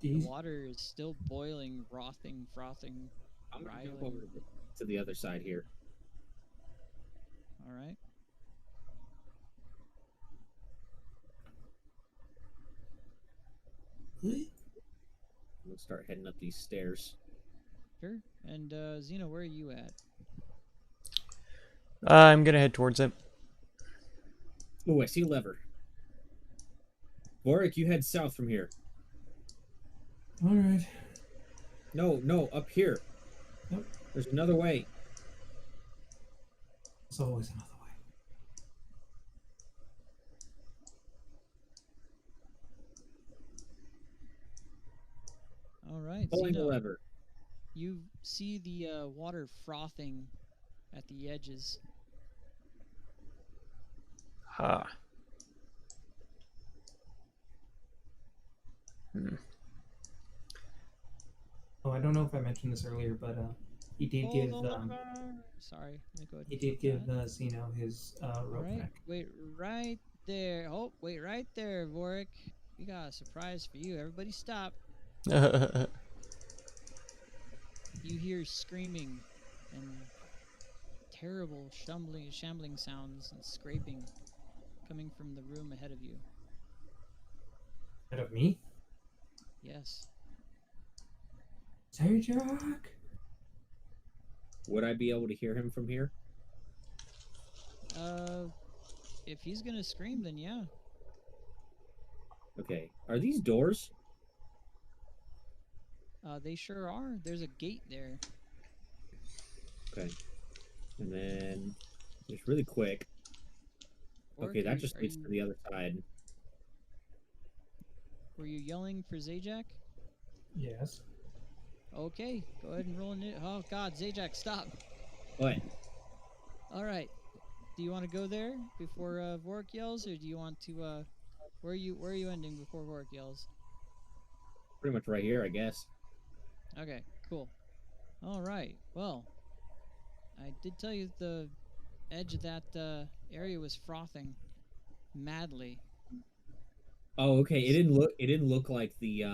The Jeez. water is still boiling, frothing. I'm gonna jump Riling. over to the other side here. All right. We'll start heading up these stairs. Sure. And Xena, where are you at? I'm gonna head towards it. Oh, I see a lever. Warwick, you head south from here. Alright. No, up here. Yep. There's another way. There's always another way. All right. Pulling the Xena, lever. you see the water frothing at the edges. Ha. Hmm. Oh, I don't know if I mentioned this earlier, but he did give Sorry, let me go ahead. he and did flip give that. Zeno his All rope right, back. wait right there. Oh, wait right there, Vorik. We got a surprise for you. Everybody stop. You hear screaming and terrible shambling sounds and scraping coming from the room ahead of you. Out of me? Yes. Say Jack! Would I be able to hear him from here? If he's gonna scream, then yeah. Okay. Are these doors? They sure are. There's a gate there. Okay. And then, just really quick. Okay, that just leads to the other side. Were you yelling for Zajac? Yes. Okay, go ahead and roll it. Oh God, Zajac, stop! What? All right. Do you want to go there before Vorik yells, or do you want to? Where are you ending before Vorik yells? Pretty much right here, I guess. Okay, cool. All right. Well, I did tell you the edge of that area was frothing madly. Oh, okay. It didn't look like the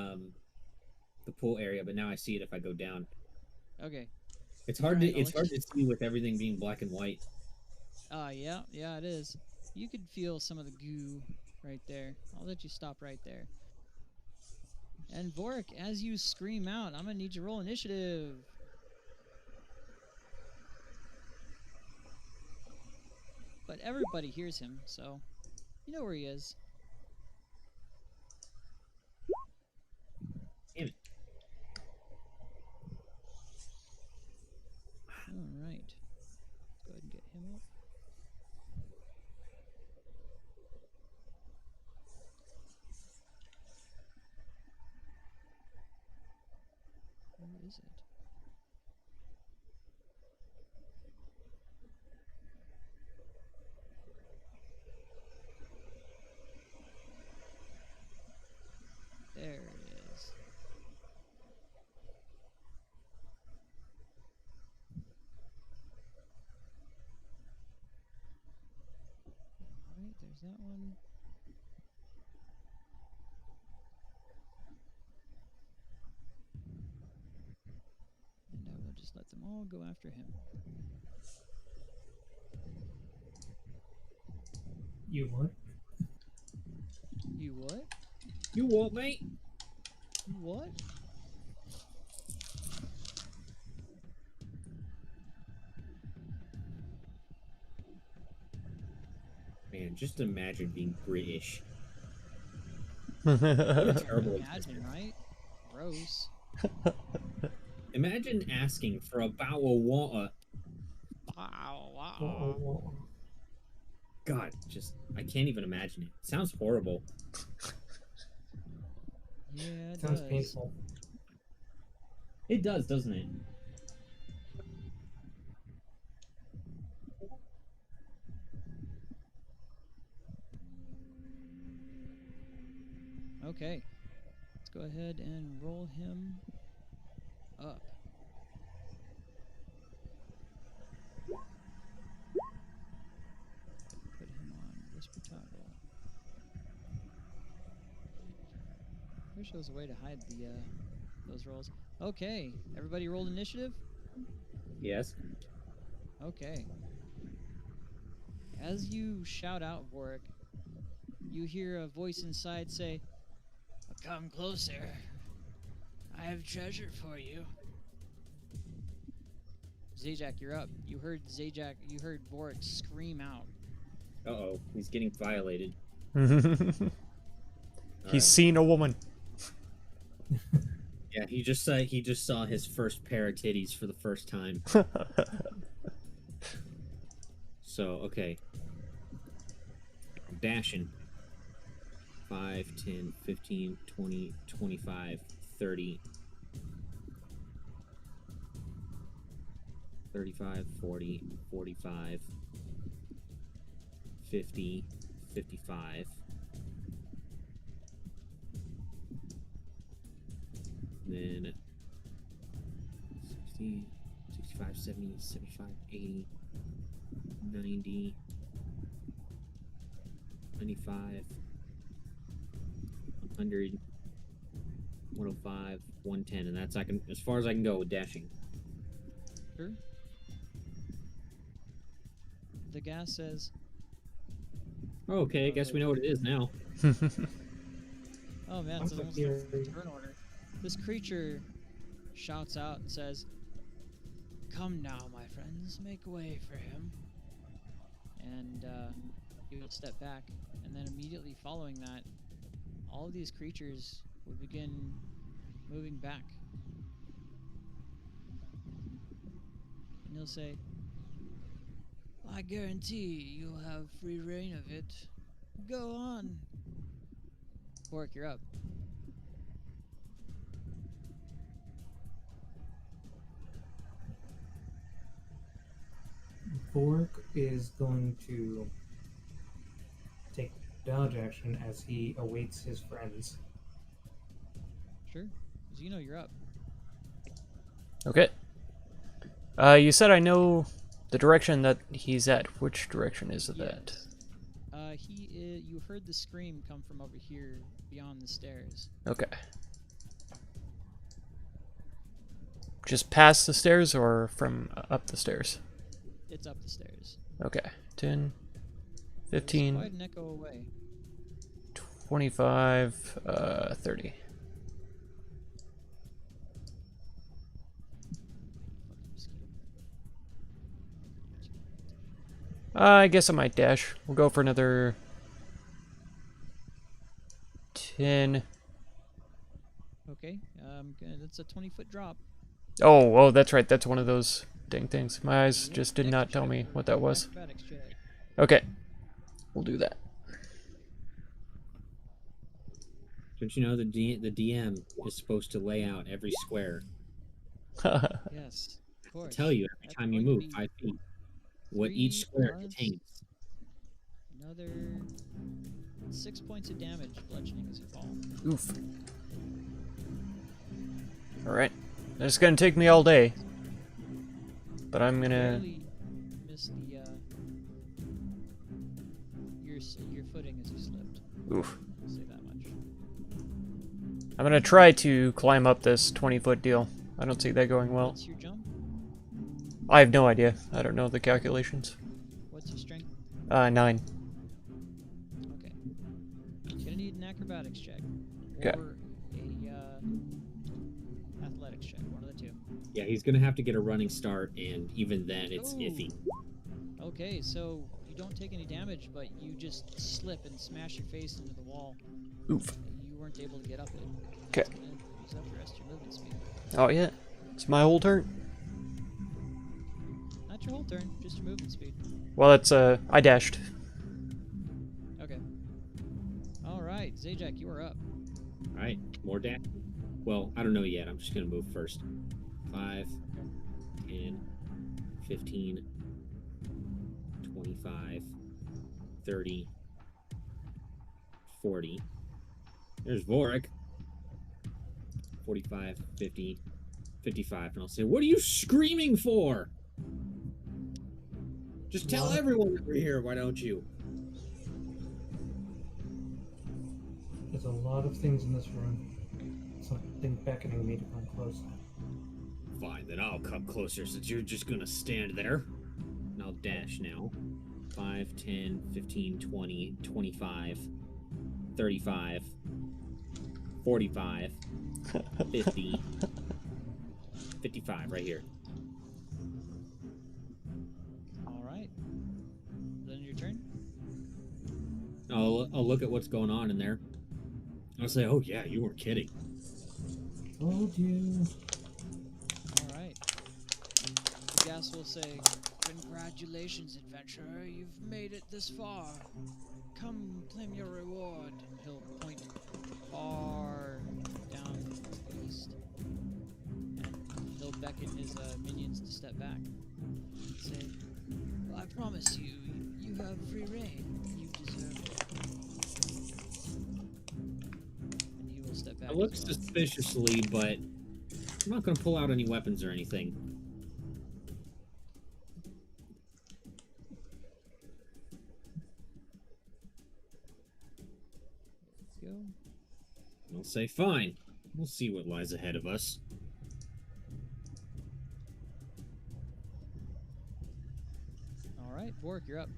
pool area, but now I see it if I go down. Okay. It's All hard right, to see with everything being black and white. Yeah, it is. You could feel some of the goo right there. I'll let you stop right there. And Vorik, as you scream out, I'm gonna need you to roll initiative. But everybody hears him, so you know where he is. Damn it. All right. Go ahead and get him up. Where is it? There it is. Alright, there's that one. And I will just let them all go after him. You what? You what? You what, mate? You what? Man, just imagine being British. What a terrible Imagine, right? Gross. Imagine asking for a bowl of water. Wow. God, I can't even imagine it. It sounds horrible. Yeah, it Sounds does. painful. It does, doesn't it? Okay. Let's go ahead and roll him up. Put him on whisper toggle. Wish there was a way to hide the those rolls. Okay, everybody rolled initiative? Yes. Okay. As you shout out, Vorik, you hear a voice inside say, "Come closer. I have treasure for you." Zajac, you're up. You heard Vorik scream out. Uh-oh, he's getting violated. He's Alright. seen a woman. Yeah, he just saw his first pair of titties for the first time. So, okay. I'm dashing. 5, 10, 15, 20, 25, 30. 35, 40, 45, 50, 55. Then 60, 65, 70, 75, 80, 90, 95, 100, 105, 110, and that's as far as I can go with dashing. Sure. The gas says, Okay, I guess we know what it is now. "Oh man, it's almost a turn order." This creature shouts out and says, "Come now, my friends, make way for him." And he will step back, and then immediately following that, all of these creatures will begin moving back. And he'll say, "I guarantee you'll have free reign of it. Go on." Bork, you're up. Bork is going to take dodge action as he awaits his friends. Sure. Zeno, you're up. Okay. You said I know the direction that he's at. Which direction is that? You heard the scream come from over here beyond the stairs. Okay. Just past the stairs or from up the stairs? It's up the stairs. Okay. 10, It's 15, quite an echo away. 25, 30. I guess I might dash. We'll go for another 10. Okay. That's a 20-foot drop. Oh, that's right. That's one of those dang things. My eyes just did not tell me what that was. Acrobatics check. Okay. We'll do that. Don't you know the DM is supposed to lay out every square? Yes, of course. Tell you every That's time you going to move be 5 feet what 3 each square plus contains. Another 6 points of damage, bludgeoning as you fall. Oof. Alright. It's gonna take me all day. But I'm gonna... Barely miss the, your footing as you slipped. Oof. I'll say that much. I'm gonna try to climb up this 20-foot deal. I don't see that going well. What's your jump? I have no idea. I don't know the calculations. What's your strength? 9. Okay. You're gonna need an acrobatics check. Okay. Or a athletics check, one of the two. Yeah, he's gonna have to get a running start, and even then it's iffy. Okay, so you don't take any damage, but you just slip and smash your face into the wall. Oof. You weren't able to get up it. Okay. It's gonna use up the rest of your movement speed. Oh yeah. It's my whole turn. Not your whole turn, just your movement speed. Well, it's I dashed. Okay. Alright, Zajac, you are up. Alright, more dash. Well, I don't know yet. I'm just going to move first. 5, 10, 15, 25, 30, 40. There's Vorik. 45, 50, 55. And I'll say, what are you screaming for? Just tell What? everyone that we're here, why don't you? There's a lot of things in this room. Something beckoning me to come closer. Fine, then I'll come closer since you're just gonna stand there. And I'll dash now. 5, 10, 15, 20, 25, 35, 45, 50, 55, right here. All right. Then your turn. I'll look at what's going on in there. I'll say, oh yeah, you weren't kidding. Told you. All right. The gas will say, "Congratulations, adventurer. You've made it this far. Come claim your reward." And he'll point far down east. And he'll beckon his minions to step back. And say, "I promise you, you have free reign. You deserve it." And he will step back. I look as well. suspiciously, but I'm not gonna pull out any weapons or anything. Let's go. I'll say, fine. We'll see what lies ahead of us. All right, Bork, you're up.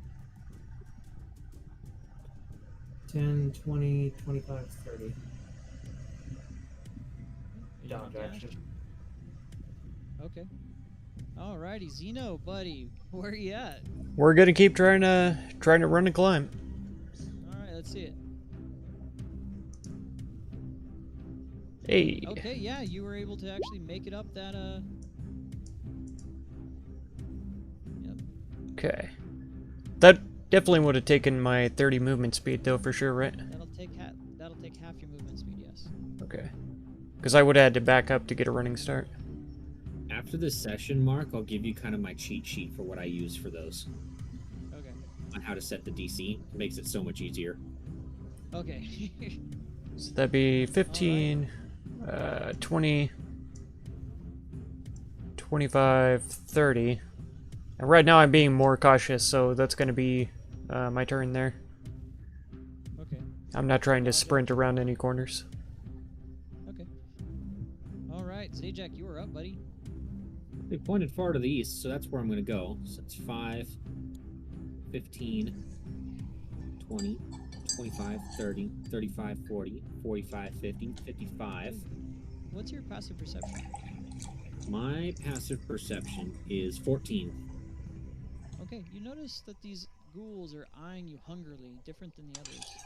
10, 20, 25, 30. You Dodge want dash? action. Okay. Alrighty, Zeno, buddy, where are you at? We're gonna keep trying to run and climb. Alright, let's see it. Hey. Okay, yeah, you were able to actually make it up that, Yep. Okay. That definitely would have taken my 30 movement speed, though, for sure, right? That'll take half your movement speed, yes. Okay. Because I would have had to back up to get a running start. After this session, Mark, I'll give you kind of my cheat sheet for what I use for those. Okay. On how to set the DC. It makes it so much easier. Okay. So that'd be 15, 20, 25, 30. And right now I'm being more cautious, so that's going to be my turn there. Okay. I'm not trying to sprint around any corners. Okay. Alright, Zajac, you are up, buddy. They pointed far to the east, so that's where I'm going to go. So it's 5, 15, 20, 25, 30, 35, 40, 45, 50, 55. What's your passive perception? My passive perception is 14. Okay, you notice that these ghouls are eyeing you hungrily, different than the others.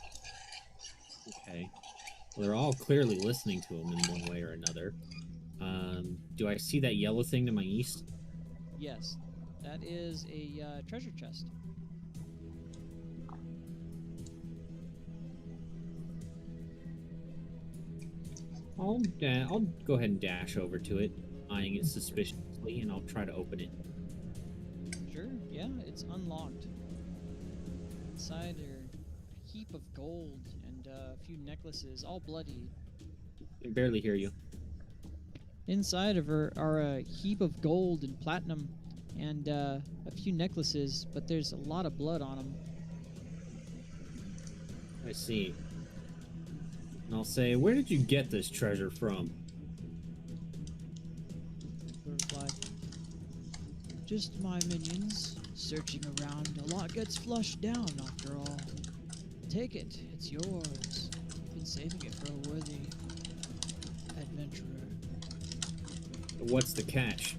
Okay. Well, they're all clearly listening to him in one way or another. Do I see that yellow thing to my east? Yes, that is a treasure chest. I'll go ahead and dash over to it, eyeing it suspiciously, and I'll try to open it. Sure, yeah, it's unlocked. Inside are a heap of gold and a few necklaces, all bloody. I can barely hear you. Inside of her are a heap of gold and platinum and a few necklaces, but there's a lot of blood on them. I see. And I'll say, where did you get this treasure from? The reply, just my minions, searching around. A lot gets flushed down after all. Take it, it's yours. Been saving it for a worthy adventurer. What's the catch?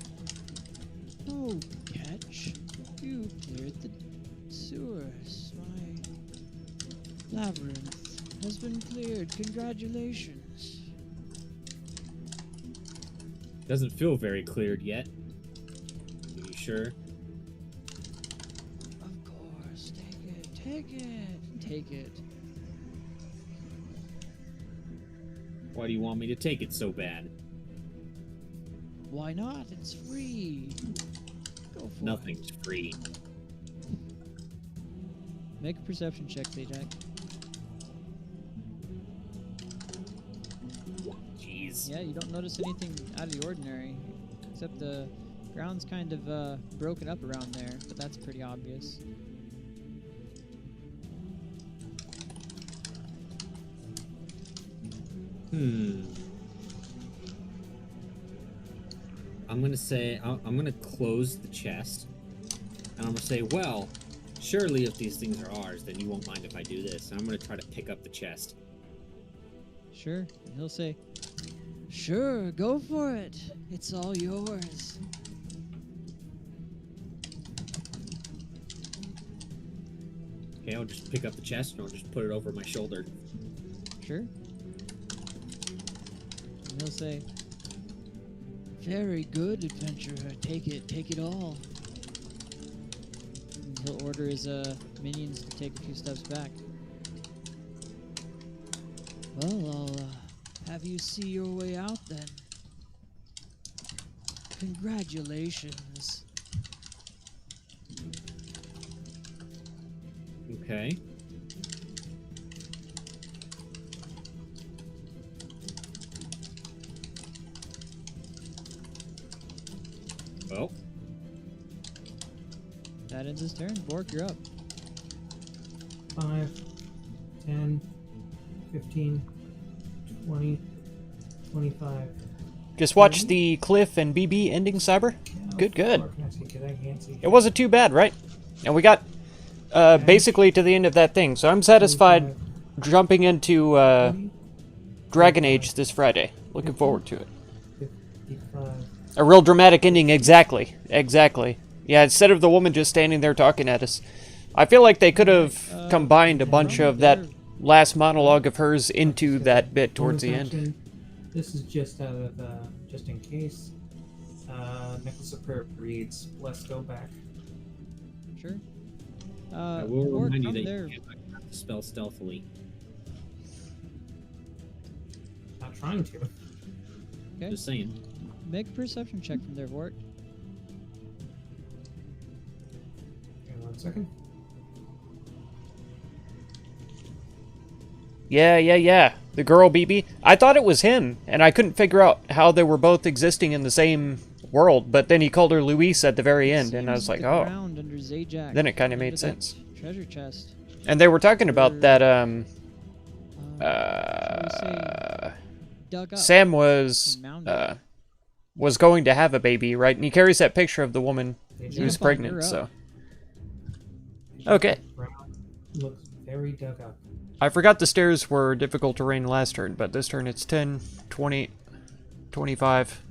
No catch. You cleared the sewers. My labyrinth has been cleared. Congratulations. Doesn't feel very cleared yet. Are you sure? Of course. Take it. Take it. Take it. Why do you want me to take it so bad? Why not? It's free. Go for Nothing's free. it. Make a perception check, Zajac. Jeez. Yeah, you don't notice anything out of the ordinary, except the ground's kind of broken up around there, but that's pretty obvious. I'm gonna say I'm gonna close the chest, and I'm gonna say, well, surely if these things are ours, then you won't mind if I do this. And I'm gonna try to pick up the chest. Sure. And he'll say, sure, go for it. It's all yours. Okay, I'll just pick up the chest and I'll just put it over my shoulder. Sure. And he'll say, very good, adventurer. Take it all. And he'll order his minions to take a few steps back. Well, I'll have you see your way out then. Congratulations. Okay. Well, That ends his turn. Bork, you're up. 5, 10, 15, 20, 25. Just watch the Cliff and BB ending, Cyber. Good, good. Far can I take it? I can't see. It wasn't too bad, right? And we got basically to the end of that thing, so I'm satisfied jumping into 20, Dragon Age this Friday. Looking forward to it. 55. A real dramatic ending, exactly. Exactly. Yeah, instead of the woman just standing there talking at us. I feel like they could have combined a bunch of that last monologue of hers into that bit towards the end. Action. This is just out of, just in case. Necklace of Prayer reads, bless go back. Sure. I will Bork, remind you from that there. you can't have to spell stealthily. Not trying to. Okay. Just saying. Make a perception check from there, Bork. Hang on 1 second. Yeah. The girl BB. I thought it was him, and I couldn't figure out how they were both existing in the same world, but then he called her Luis at the very end, and I was like, oh. Ground under Zajac, Then it kind of under made that sense. Treasure chest. And they were talking about that, Shall we say dug up Sam and mounded. was going to have a baby, right? And he carries that picture of the woman They who's jump on her pregnant, up. so. Okay. Ground looks very dug up. I forgot the stairs were difficult terrain last turn, but this turn it's 10, 20, 25,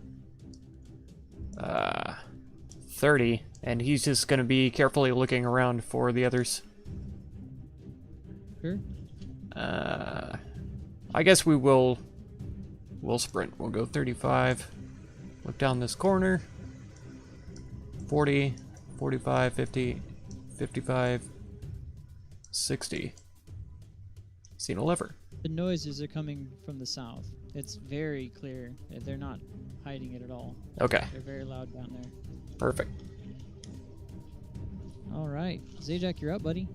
30, and he's just going to be carefully looking around for the others. Sure. I guess we'll sprint. We'll go 35, look down this corner, 40, 45, 50, 55, 60. Seen a lever. The noises are coming from the south. It's very clear. They're not hiding it at all. Okay, They're very loud down there. perfect. All right. Zajac, you're up, buddy.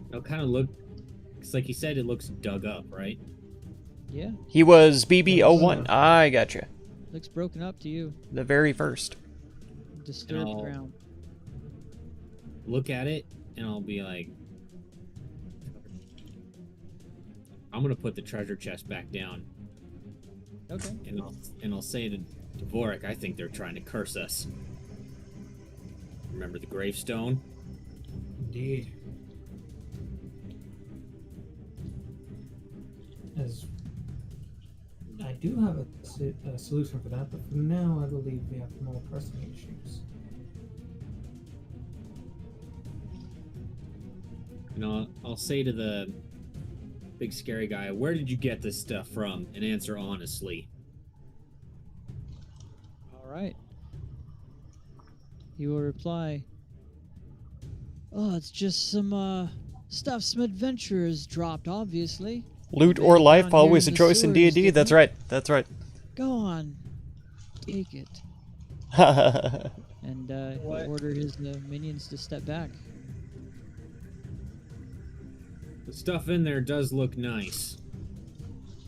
It'll kind of look. It's like you said, it looks dug up, right? Yeah. He was BB01. I gotcha. Looks broken up to you. The very first. Disturbed No. ground. Look at it, and I'll be like, I'm gonna put the treasure chest back down, Okay. and I'll say to Dvorak, I think they're trying to curse us. Remember the gravestone? Indeed. As I do have a solution for that, but for now I believe we have more pressing issues. I'll say to the big scary guy, where did you get this stuff from? And answer honestly. All right. He will reply, oh, it's just some stuff some adventurers dropped, obviously. Loot Lay or it life, down here always a the choice in sewers, D&D. didn't That's it? right. That's right. Go on, take it. And he'll order his minions to step back. The stuff in there does look nice,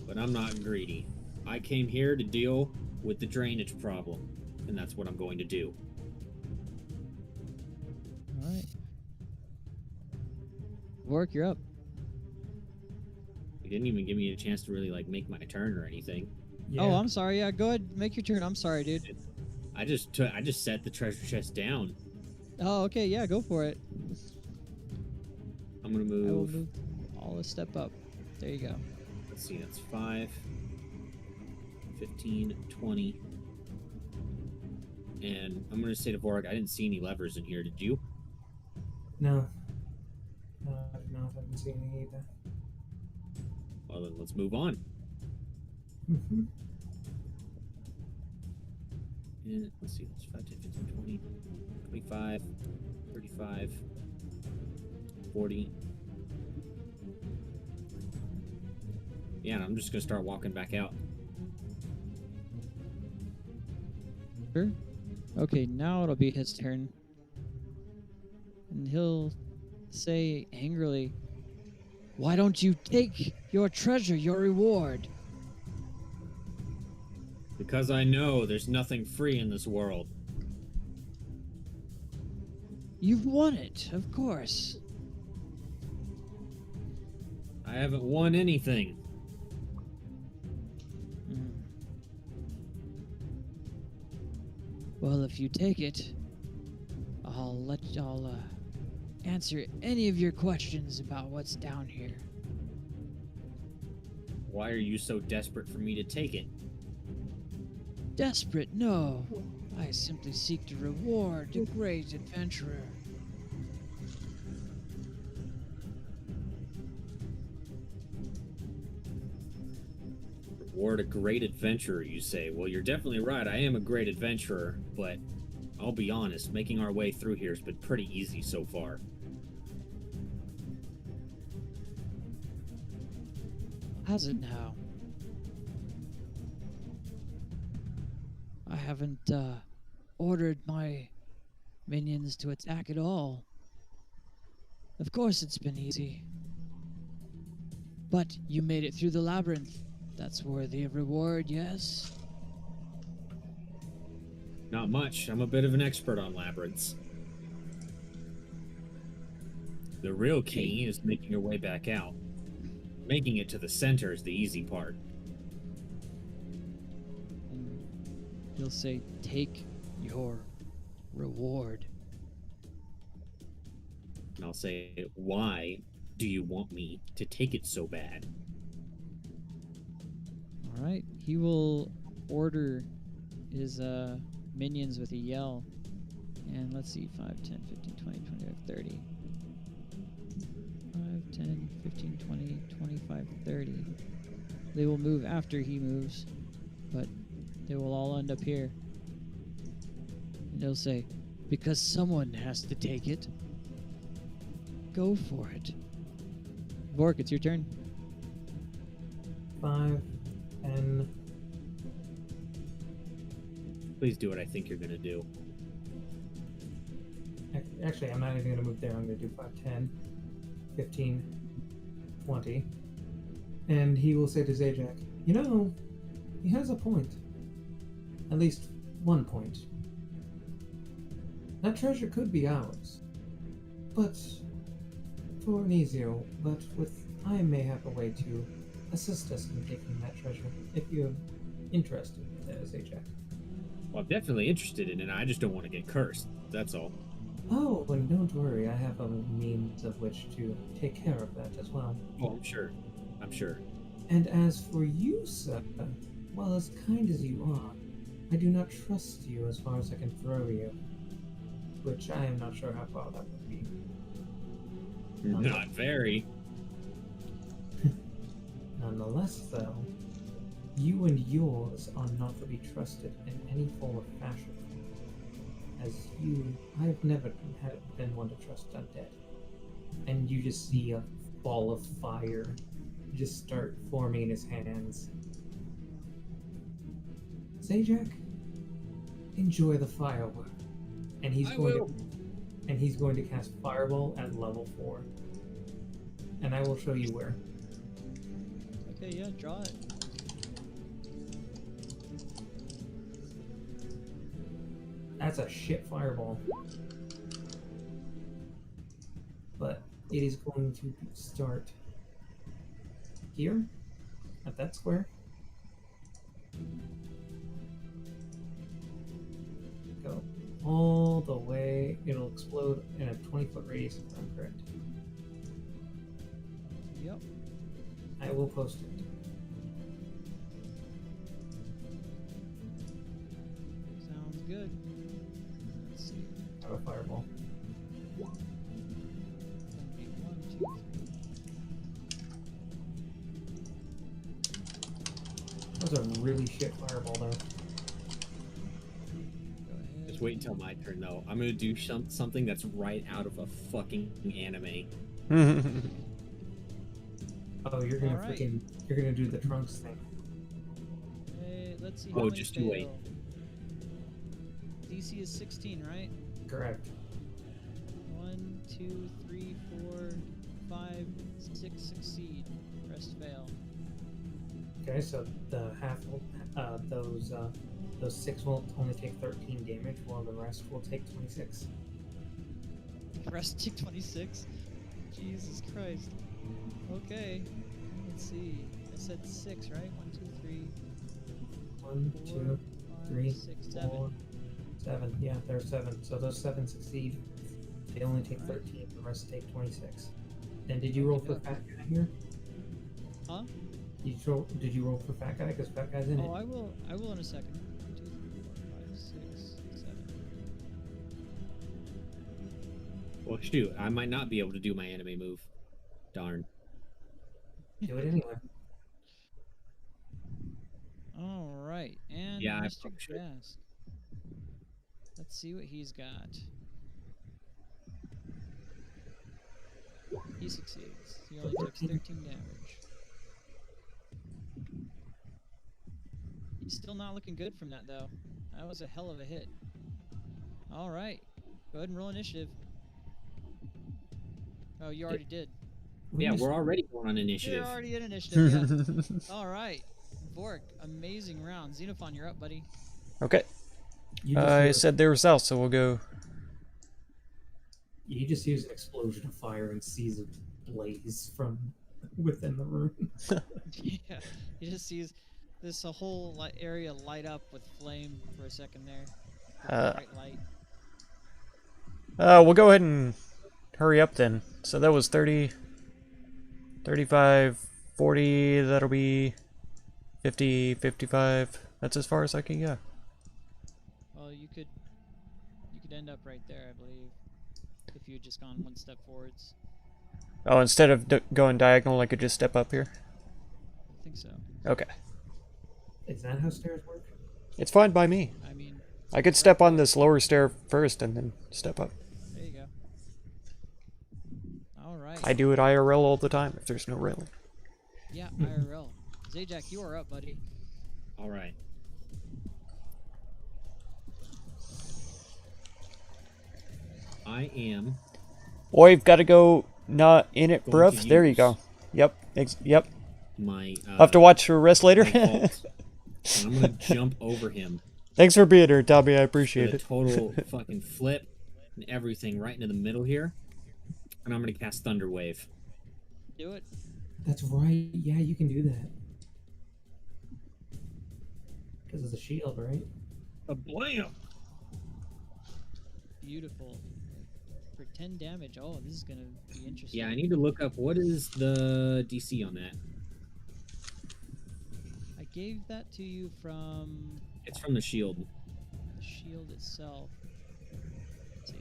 but I'm not greedy. I came here to deal with the drainage problem, and that's what I'm going to do. All right. Vork, you're up. You didn't even give me a chance to really like make my turn or anything. Yeah. Oh, I'm sorry. Yeah, go ahead. Make your turn. I'm sorry, dude. I just set the treasure chest down. Oh, okay. Yeah, go for it. I'm gonna I will move. move all a step up. There you go. Let's see, that's 5, 15, 20. And I'm gonna say to Vork, I didn't see any levers in here. Did you? No. No, I did not. I haven't seen any either. Well, then let's move on. Mm-hmm. And let's see, that's 5, 10, 15, 20, 25, 35, 40. Yeah, and I'm just gonna start walking back out. Sure. Okay, now it'll be his turn. And he'll say angrily, "Why don't you take your treasure, your reward?" Because I know there's nothing free in this world. You've won it, of course. I haven't won anything. Hmm. Well, if you take it, I'll answer any of your questions about what's down here. Why are you so desperate for me to take it? Desperate? No. I simply seek to reward a great adventurer. Reward a great adventurer, you say? Well, you're definitely right. I am a great adventurer, but I'll be honest, making our way through here has been pretty easy so far. Has it now? I haven't ordered my minions to attack at all. Of course it's been easy. But you made it through the labyrinth. That's worthy of reward, yes? Not much. I'm a bit of an expert on labyrinths. The real key is making your way back out. Making it to the center is the easy part. And he'll say, "Take your reward." And I'll say, why do you want me to take it so bad? All right. He will order his minions with a yell. And let's see, 5, 10, 15, 20, 25, 30. 5, 10, 15, 20, 25, 30. They will move after he moves, but they will all end up here. And he'll say, "Because someone has to take it. Go for it." Vork, it's your turn. 5, 10. Please do what I think you're gonna do. Actually, I'm not even going to move there. I'm going to do 5, 10, 15, 20. And he will say to Zajac, "You know, he has a point. At least one point. That treasure could be ours. But for an easier, but I may have a way to assist us in taking that treasure, if you're interested," Zajac. Well, I'm definitely interested in it. I just don't want to get cursed. That's all. Oh, and don't worry, I have a means of which to take care of that as well. Oh, I'm sure. I'm sure. And as for you, sir, well, as kind as you are, I do not trust you as far as I can throw you. Which I am not sure how far that would be. Not very. Nonetheless, though, you and yours are not to be trusted in any form of fashion. As I have never been one to trust undead. And you just see a ball of fire just start forming in his hands. Zajac, enjoy the firework. And he's going to cast Fireball at level 4. And I will show you where. Okay, yeah, draw it. That's a shit fireball. But it is going to start here, at that square. Go all the way. It'll explode in a 20-foot radius, if I'm correct. Yep. I will post it. Sounds good. Let's see. I have a fireball. One, two, That was a really shit fireball, though. go ahead. Just wait until my turn, though. I'm gonna do something that's right out of a fucking anime. Oh, you're gonna Alright. you're gonna do the trunks thing. Hey, let's see. Oh, how many just you wait. fail. DC is 16, right? Correct. 1, 2, 3, 4, 5, 6 succeed. Rest fail. Okay, so the those 6 will only take 13 damage, while the rest will take 26. Rest take 26. Jesus Christ. Okay. Let's see. I said 6, right? 1, 2, 3, 1, 4, 2, 3, 5, 6, 7. 4, 7. Yeah, there's 7. So those 7 succeed. They only take Alright. 13. The rest take 26. And did you roll for Okey-doke. fat guy here? Huh? Did you roll for fat guy? Because fat guy's in Oh, it. I will in a second. 1, 2, 3, 4, 5, 6, 7. Well, shoot, I might not be able to do my anime move. Darn. Do it anyway. Alright, and Yeah, I Mr. probably should. Gask. Let's see what he's got. He succeeds. He only takes 13 damage. He's still not looking good from that, though. That was a hell of a hit. Alright. Go ahead and roll initiative. Oh, you already did. Yeah, we're already going on You're initiative. already in initiative, yeah. Alright. Vork, amazing round. Xenophon, you're up, buddy. Okay. You just I hear- said they were south, so we'll go. You just use an explosion of fire and sees a blaze from within the room. Yeah, he just sees this whole area light up with flame for a second there. With bright light. We'll go ahead and hurry up then. So that was 30, 35, 40, that'll be 50, 55. That's as far as I can go. Well, you could end up right there, I believe, if you had just gone one step forwards. Oh, instead of going diagonal, I could just step up here? I think so. Okay. Is that how stairs work? It's fine by me. I mean, I could step on this lower stair first and then step up. there you go. All right. I do it IRL all the time if there's no railing. Yeah, IRL. Zajac, you are up, buddy. All right. I am Or you've got to go not in it, Going to bruv. There you use- go. Yep. Yep. my. I'll have to watch the rest later. my vault, and I'm gonna jump over him. Thanks for being here, Tommy. I With appreciate a it. total fucking flip and everything right into the middle here, and I'm gonna cast Thunder Wave. Do it. That's right. Yeah, you can do that. Because it's a shield, right? A blam! Beautiful. For 10 damage. Oh, this is going to be interesting. Yeah, I need to look up what is the DC on that. I gave that to you from It's from the shield. the shield itself. Let's see.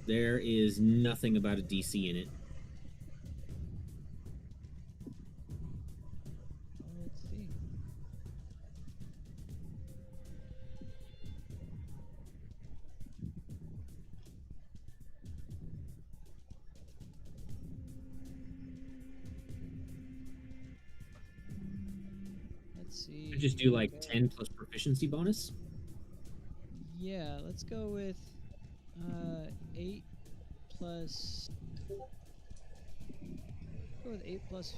There is nothing about a DC in it. Let's see. see. I just do like Okay. 10 plus proficiency bonus. Yeah, let's go with 8 plus. Go with 8 plus.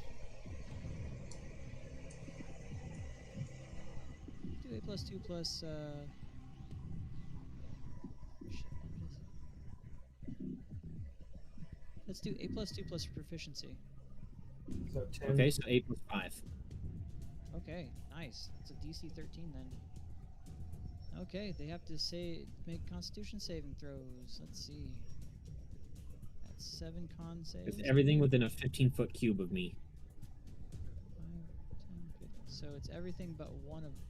Do 8 plus 2 plus. Shit, what is it? Let's do 8 plus 2 plus proficiency. So 10. Okay, so 8 plus 5. Okay, nice. It's a DC 13 then. Okay, they have to make Constitution saving throws. Let's see. That's 7 con saves. It's everything within a 15-foot cube of me. 5, 10, 15. So it's everything but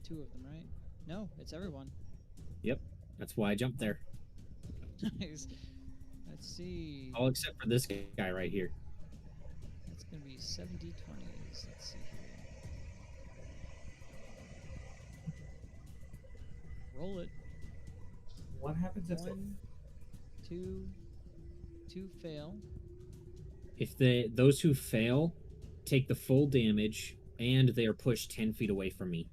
2 of them, right? No, it's everyone. Yep, that's why I jumped there. Nice. Let's see. All except for this guy right here. That's gonna be 7 d20s. Let's see here. Roll it. What happens if they 1, 2 fail. If those who fail take the full damage and they are pushed 10 feet away from me.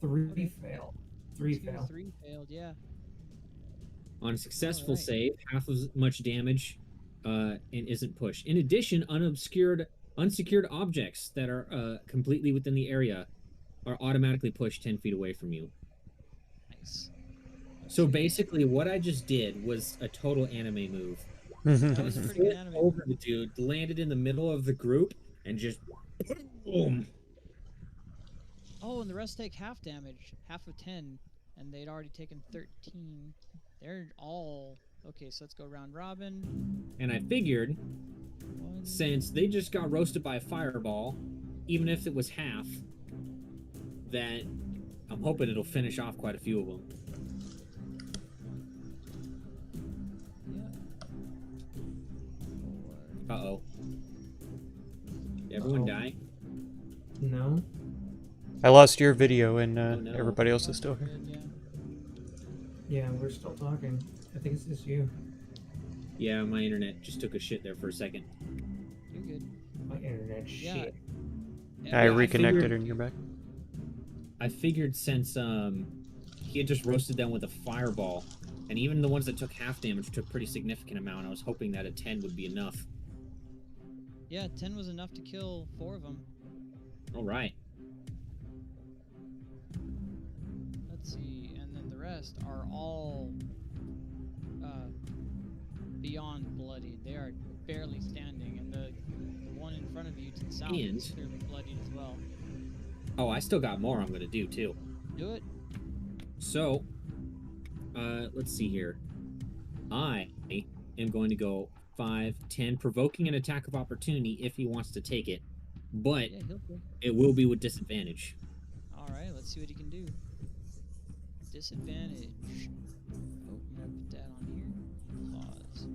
3 Okay. fail? 3 fail. 3 failed, yeah. On a successful Alright. save, half as much damage and isn't pushed. In addition, unsecured objects that are completely within the area are automatically pushed 10 feet away from you. Nice. So basically, what I just did was a total anime move. That was a pretty good anime. Over the dude, landed in the middle of the group, and just boom. Oh, and the rest take half damage, half of 10, and they'd already taken 13. They're all okay. So let's go round robin. And I figured, 1, since they just got roasted by a fireball, even if it was half, that I'm hoping it'll finish off quite a few of them. yeah. 4. Uh-oh. Did everyone die? No. I lost your video and Oh, no. everybody else is still here. Good, yeah. Yeah, we're still talking. I think it's just you. Yeah, my internet just took a shit there for a second. You're good. My internet Yeah. shit. I I reconnected figured- and you're back. I figured since he had just roasted them with a fireball, and even the ones that took half damage took pretty significant amount, I was hoping that a 10 would be enough. Yeah, 10 was enough to kill 4 of them. All right. Let's see, and then the rest are all beyond bloodied. They are barely standing, and the one in front of you to the south is And- clearly bloodied as well. Oh, I still got more I'm going to do, too. Do it. So, let's see here. I am going to go 5, 10, provoking an attack of opportunity if he wants to take it, but Yeah, he'll do. it will be with disadvantage. All right, let's see what he can do. Disadvantage. Oh, I'm gonna put that on here. Pause.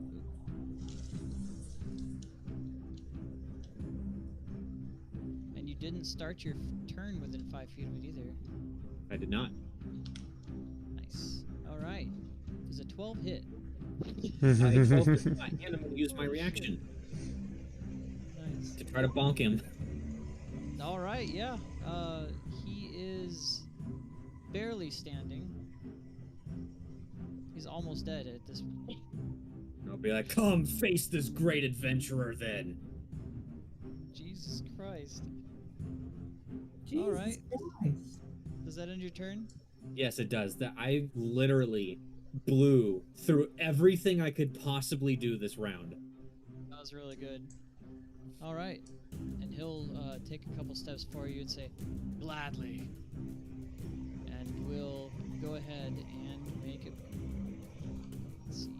And you didn't start your turn within 5 feet of it either. I did not. Nice. All right. Does a 12 hit? I 12 and I'm going to use my reaction Nice. to try to bonk him. All right. Yeah. He is barely standing. He's almost dead at this point. I'll be like, come face this great adventurer then. Jesus Christ. Jesus right. Christ. Does that end your turn? Yes, it does. That I literally blew through everything I could possibly do this round. That was really good. All right. And he'll take a couple steps for you and say, gladly. And we'll go ahead and make it. Let's see.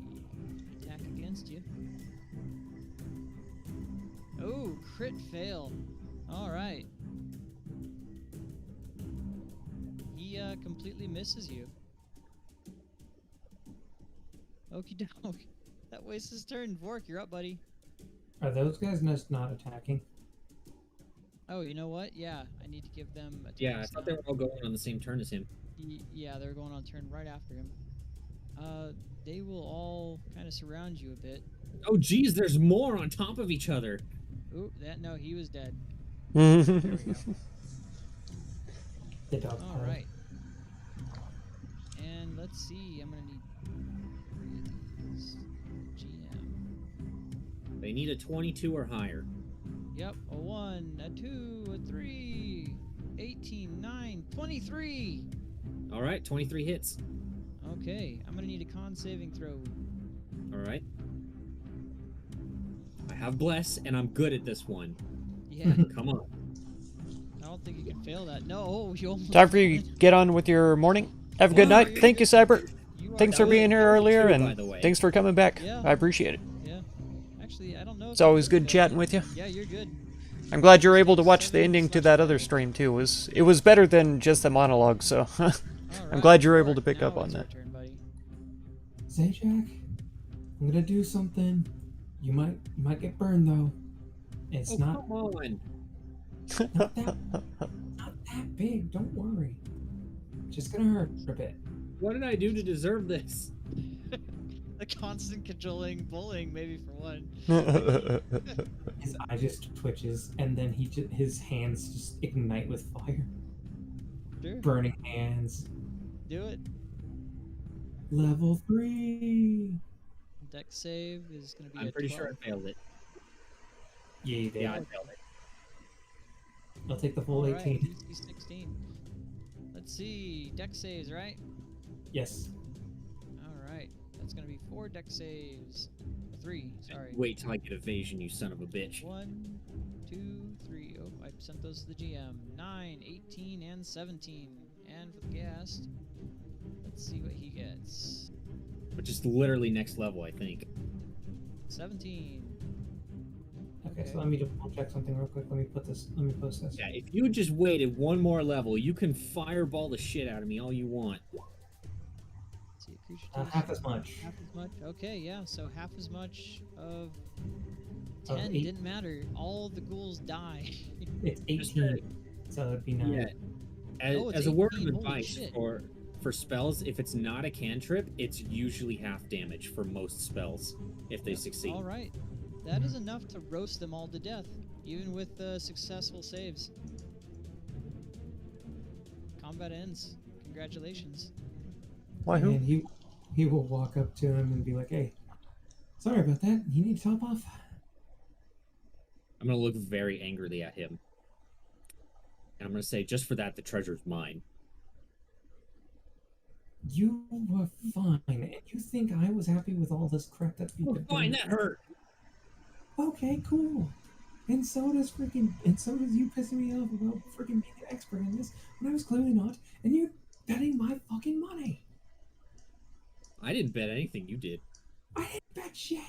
Attack against you. Oh, crit fail. All right. He completely misses you. Okie doke. That wastes his turn. Vork, you're up, buddy. Are those guys just not attacking? Oh, you know what? Yeah, I need to give them attacks. Yeah, I thought they now. were all going on the same turn as him. Yeah, they're going on turn right after him. They will all kind of surround you a bit. Oh, geez, there's more on top of each other. Ooh, no, he was dead. There we go. The dog All pile. right. And let's see. I'm gonna need 3 of these. GM. They need a 22 or higher. Yep. A 1, a 2, a 3. 18, 9, 23. All right, 23 hits. Okay. I'm gonna need a con saving throw. All right. I have bless, and I'm good at this one. Yeah. Come on. I don't think you can fail that. No, you almost. Time for you to get on with your morning. Have a good Well, night. you're Thank you, good. Cyber. You are Thanks for That being was- here that was earlier, true, by and the way. thanks for coming back. Yeah. I appreciate it. Yeah. Actually, I don't know. It's always good chatting with you. Yeah, you're good. I'm glad you're able to watch the ending to that other stream too. It was better than just the monologue, so I'm Alright, glad you're able Mark, to pick now up on it's your that. turn, buddy. Zajac, I'm gonna do something. You might get burned though. It's Oh, not come on. not that big. Don't worry. Just gonna hurt a bit. What did I do to deserve this? The constant cajoling, bullying, maybe for one. His eye just twitches, and then his hands just ignite with fire. Sure. Burning hands. Do it. Level 3. Deck save is going to be I'm a pretty 12. sure I failed it. Yeah, you did. Yeah, I failed it. I'll take the full Alright, 18. DC 16. Let's see. Deck saves, right? Yes. Alright. That's going to be 4 deck saves. 3, sorry. Wait till I get evasion, you son of a bitch. 1, 2, 3. Oh, I sent those to the GM. 9, 18, and 17. And for the guest, let's see what he gets. Which is literally next level, I think. 17. Okay, so let me double check something real quick. Let me post this. Yeah, if you just waited one more level, you can fireball the shit out of me all you want. Let's see, creature Half as much. Half as much? Okay, yeah, so half as much of Of 10 8. didn't matter. All the ghouls die. It's 18, so it'd be 9. Yeah. As, Oh, it's as a word of 18, holy advice shit. for spells, if it's not a cantrip, it's usually half damage for most spells if they succeed. Alright. That is enough to roast them all to death, even with successful saves. Combat ends. Congratulations. Why who? And he will walk up to him and be like, "Hey, sorry about that. You need to top off." I'm gonna look very angrily at him. And I'm gonna say, just for that, the treasure's mine. You were fine, and you think I was happy with all this crap that you could Fine, that hurt. Okay, cool. And so does you pissing me off about freaking being an expert in this when I was clearly not, and you betting my fucking money. I didn't bet anything. You did. I didn't bet shit.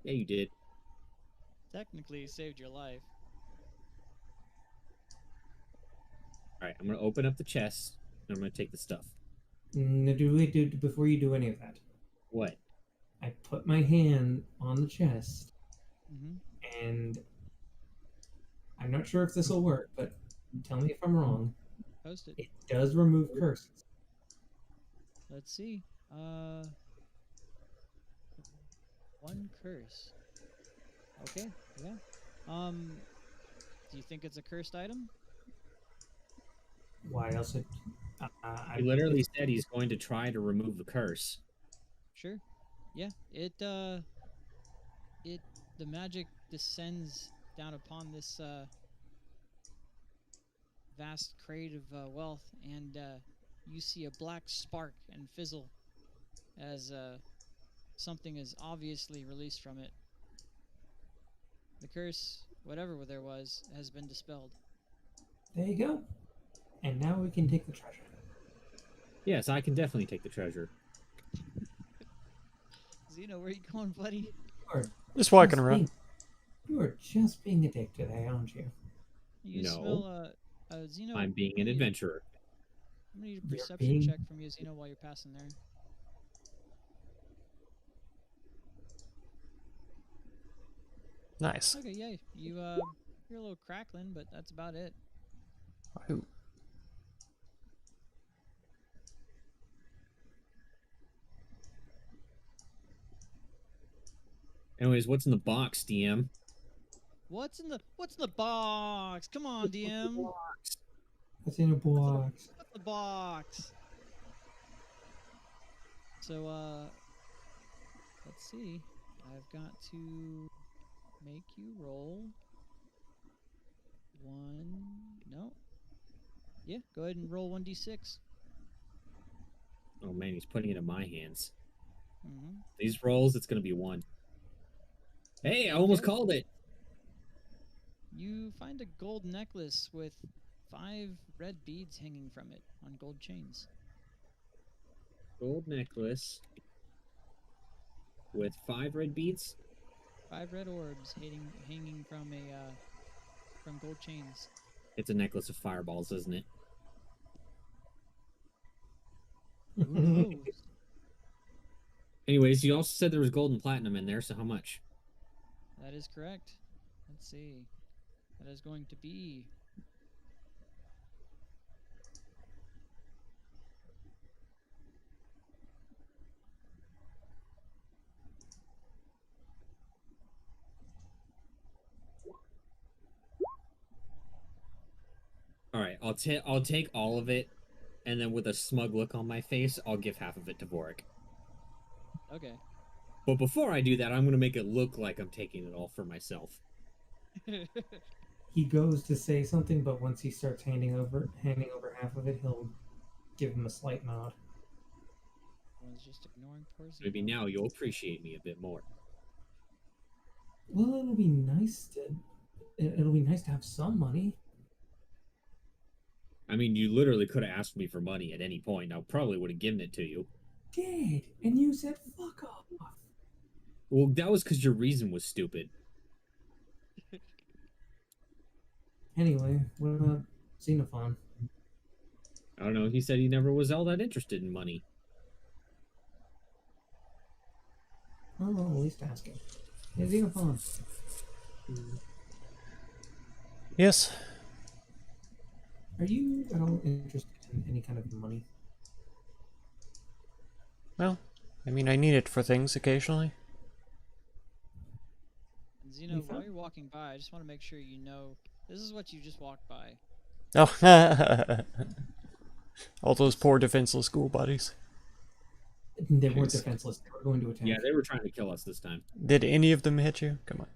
Yeah, you did. Technically, it saved your life. All right, I'm gonna open up the chest and I'm gonna take the stuff. No, before you do any of that, What? I put my hand on the chest, Mm-hmm. and I'm not sure if this will work, but tell me if I'm wrong. Post it. It does remove curses. Let's see. 1 curse. Okay, yeah. Do you think it's a cursed item? Why else would He literally said he's going to try to remove the curse. Sure. Yeah. The magic descends down upon this vast crate of wealth, and you see a black spark and fizzle as something is obviously released from it. The curse, whatever there was, has been dispelled. There you go. And now we can take the treasure. Yes, I can definitely take the treasure. Zeno, where you going, buddy? You are Just walking just around. you are just being a dick today, aren't you? You No. smell Zeno. I'm being an adventurer. I'm gonna need a You're perception being- check from you, Zeno, while you're passing there. Nice. Okay, yeah. You're a little crackling, but that's about it. Ooh. Anyways, what's in the box, DM? What's in the box? Come on, DM. What's in a box? What's the box? So, let's see. I've got to make you roll one. No. Yeah, go ahead and roll 1d6. Oh man, he's putting it in my hands. Mm-hmm. These rolls, it's gonna be 1. Hey, I almost Okay. called it. You find a gold necklace with 5 red beads hanging from it on gold chains. Gold necklace with 5 red beads. 5 red orbs hanging from from gold chains. It's a necklace of fireballs, isn't it? Who knows? Anyways, you also said there was gold and platinum in there, so how much? That is correct. Let's see. That is going to be All right, I'll take all of it, and then with a smug look on my face, I'll give half of it to Vorik. okay. But before I do that, I'm gonna make it look like I'm taking it all for myself. He goes to say something, but once he starts handing over half of it, he'll give him a slight nod. Everyone's just ignoring poor Zeno. Maybe now you'll appreciate me a bit more. Well, it'll be nice to have some money. I mean, you literally could have asked me for money at any point. I probably would have given it to you. Did, and you said fuck off. Well, that was because your reason was stupid. Anyway, what about Xenophon? I don't know. He said he never was all that interested in money. Oh, well, at least ask him. Hey, Xenophon, Yes. are you at all interested in any kind of money? Well, I mean, I need it for things occasionally. And Zeno, while you're walking by, I just want to make sure you know this is what you just walked by. Oh, all those poor defenseless school buddies. They weren't defenseless. They were going to attack. Yeah, they were trying to kill us this time. Did any of them hit you? Come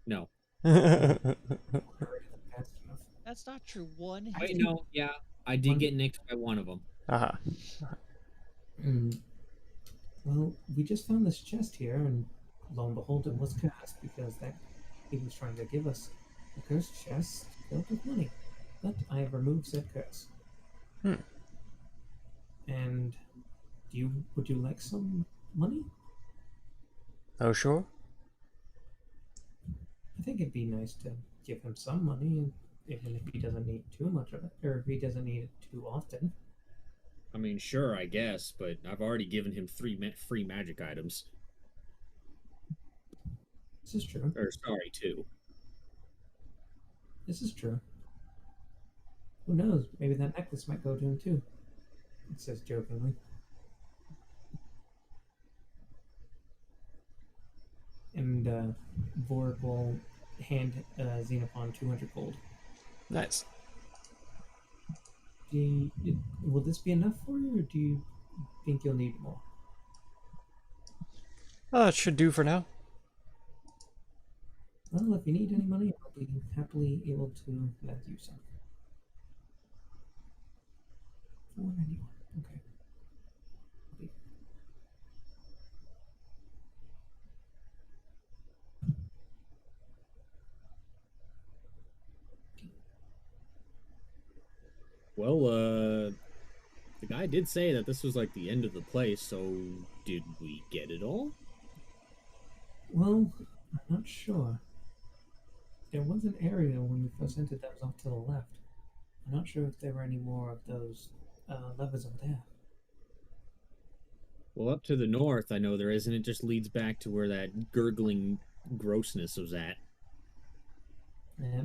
No. on. That's enough. That's not true. One Wait, hit. no. Yeah, I did get nicked by one of them. Aha. Well, we just found this chest here, and lo and behold, it was cursed because that he was trying to give us a cursed chest filled with money. But I have removed said curse. And would you like some money? Oh, sure. I think it'd be nice to give him some money, and even if he doesn't need too much of it, or if he doesn't need it too often. I mean, sure, I guess, but I've already given him 3 free magic items. This is true. Or, sorry, 2. This is true. Who knows? Maybe that necklace might go to him too. It says jokingly. And Vorik will hand Xenophon 200 gold. Nice. Will this be enough for you, or do you think you'll need more? It should do for now. Well, if you need any money, I'll be happily able to lend you some. 491. Okay. Well, the guy did say that this was like the end of the place, so did we get it all? Well, I'm not sure. There was an area when we first entered that was off to the left. I'm not sure if there were any more of those levers over there. Well, up to the north, I know there isn't. It just leads back to where that gurgling grossness was at.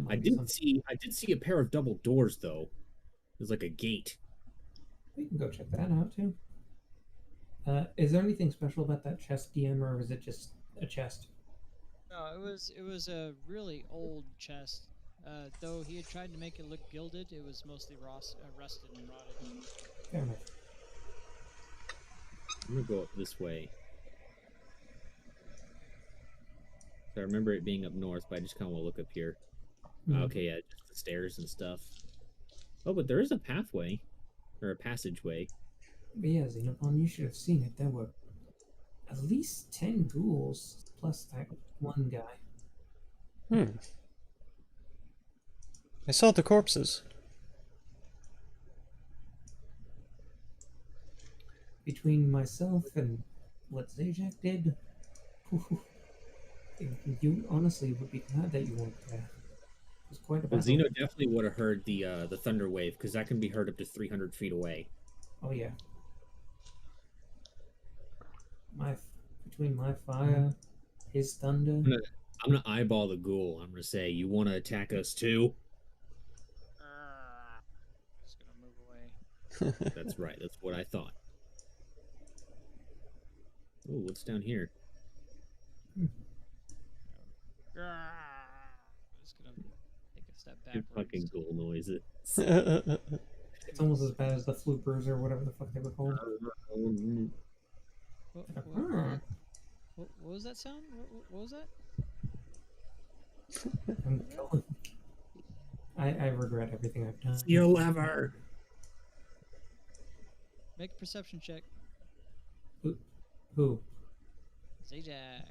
I did see a pair of double doors, though. There's like a gate. We can go check that out too. Is there anything special about that chest, DM, or is it just a chest? No, it was a really old chest. Though he had tried to make it look gilded, it was mostly rusted and rotted. Fair enough. I'm gonna go up this way. So I remember it being up north, but I just kind of want to look up here. Mhm. Okay, yeah, just the stairs and stuff. Oh, but there is a pathway. Or a passageway. But yeah, Xenopon, you should have seen it. There were at least 10 ghouls, plus that one guy. Hmm. I saw the corpses. Between myself and what Zajac did, you honestly would be glad that you weren't there. It was quite a Well, battle. Zeno definitely would have heard the thunder wave, because that can be heard up to 300 feet away. Oh yeah. Between my fire, his thunder. I'm gonna eyeball the ghoul. I'm gonna say, you want to attack us too? Just gonna move away. That's right. That's what I thought. Oh, what's down here? Just gonna take a step Your backwards. fucking ghoul noises. It's almost as bad as the floopers or whatever the fuck they were called. What was that sound? What was that? I'm going. I regret everything I've done. Your lever. Make a perception check. Who? Zajac.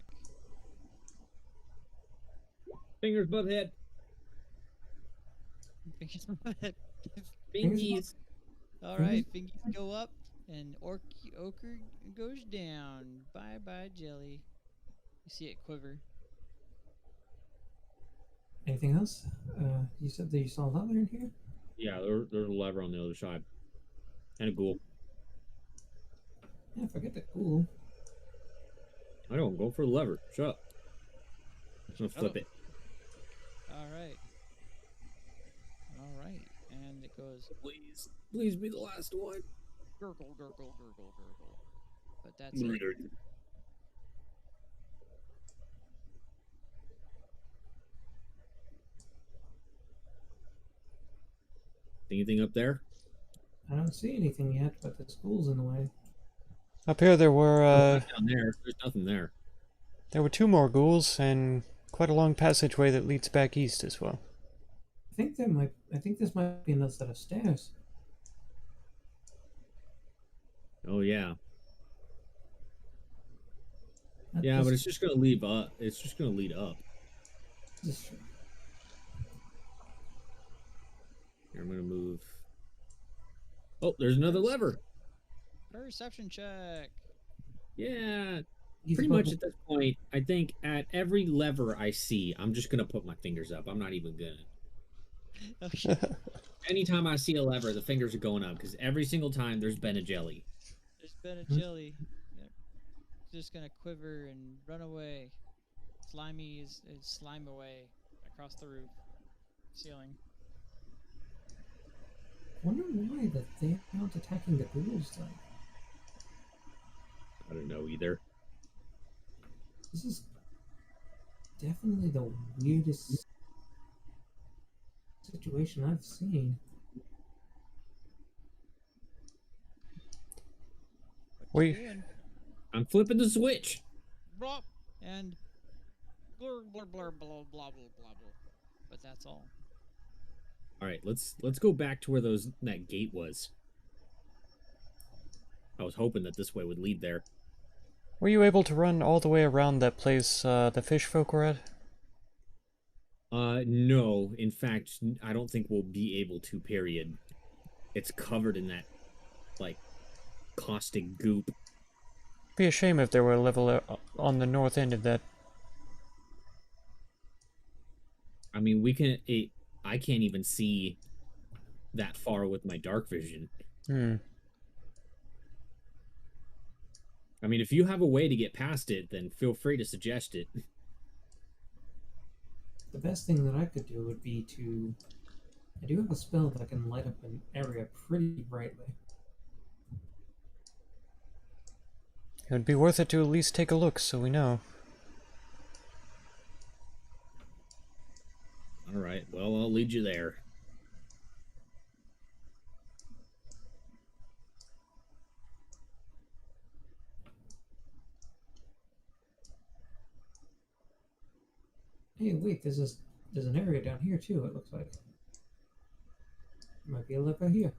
Fingers above head. Fingies. All right, fingies go up and ochre goes down. Bye bye, jelly. You see it quiver. Anything else? You said that you saw leather in here? Yeah, there's a lever on the other side. And a ghoul. Yeah, forget the ghoul. I don't go for the lever. Shut up. I'm gonna flip it. All right. All right, and it goes Please be the last one. gurgle, gurgle, gurgle, gurgle. But that's it. Anything up there? I don't see anything yet, but the school's in the way. Up here there were Down there. There's nothing there. 2 more ghouls and quite a long passageway that leads back east as well. I think this might be another set of stairs. Oh yeah. That Yeah, is- but it's just gonna lead up. It's just gonna lead up. this is true. Here, I'm gonna move. Oh, there's another lever. Perception check. Yeah. He's Pretty above- much at this point, I think at every lever I see, I'm just gonna put my fingers up. I'm not even gonna. Okay. Anytime I see a lever, the fingers are going up because every single time there's been a jelly. There's been a jelly. Yeah. Just gonna quiver and run away. Slimy is slime away across the roof, ceiling. Wonder why that they're not attacking the ghouls though. I don't know either. This is definitely the weirdest situation I've seen. What We- you doing? I'm flipping the switch. Blah, and blur blur blur blah blah blah blah blah. But that's all. All right, let's go back to where that gate was. I was hoping that this way would lead there. Were you able to run all the way around that place the fish folk were at? No. In fact, I don't think we'll be able to, period. It's covered in that, like, caustic goop. Be a shame if there were a level on the north end of that. I mean, I can't even see that far with my dark vision. Hmm. I mean, if you have a way to get past it, then feel free to suggest it. The best thing that I could do would be to. I do have a spell that can light up an area pretty brightly. It would be worth it to at least take a look so we know. All right, well, I'll lead you there. Hey, wait, there's an area down here too, it looks like. Might be a lever here.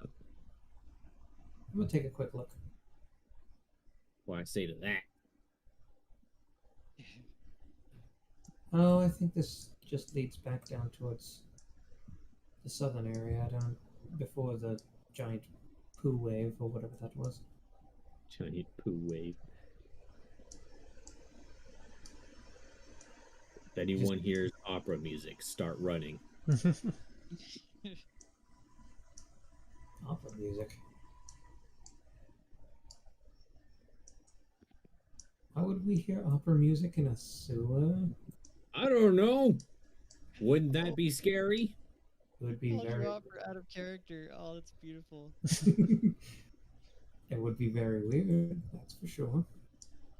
I'm gonna take a quick look. What I say to that? Oh, I think this just leads back down towards the southern area, down before the giant poo wave or whatever that was. Giant poo wave. If anyone hears opera music, start running. Opera music. Why would we hear opera music in a sewer? I don't know. Wouldn't that be scary? It would be very. Out of character. Oh, that's beautiful. It would be very weird, that's for sure.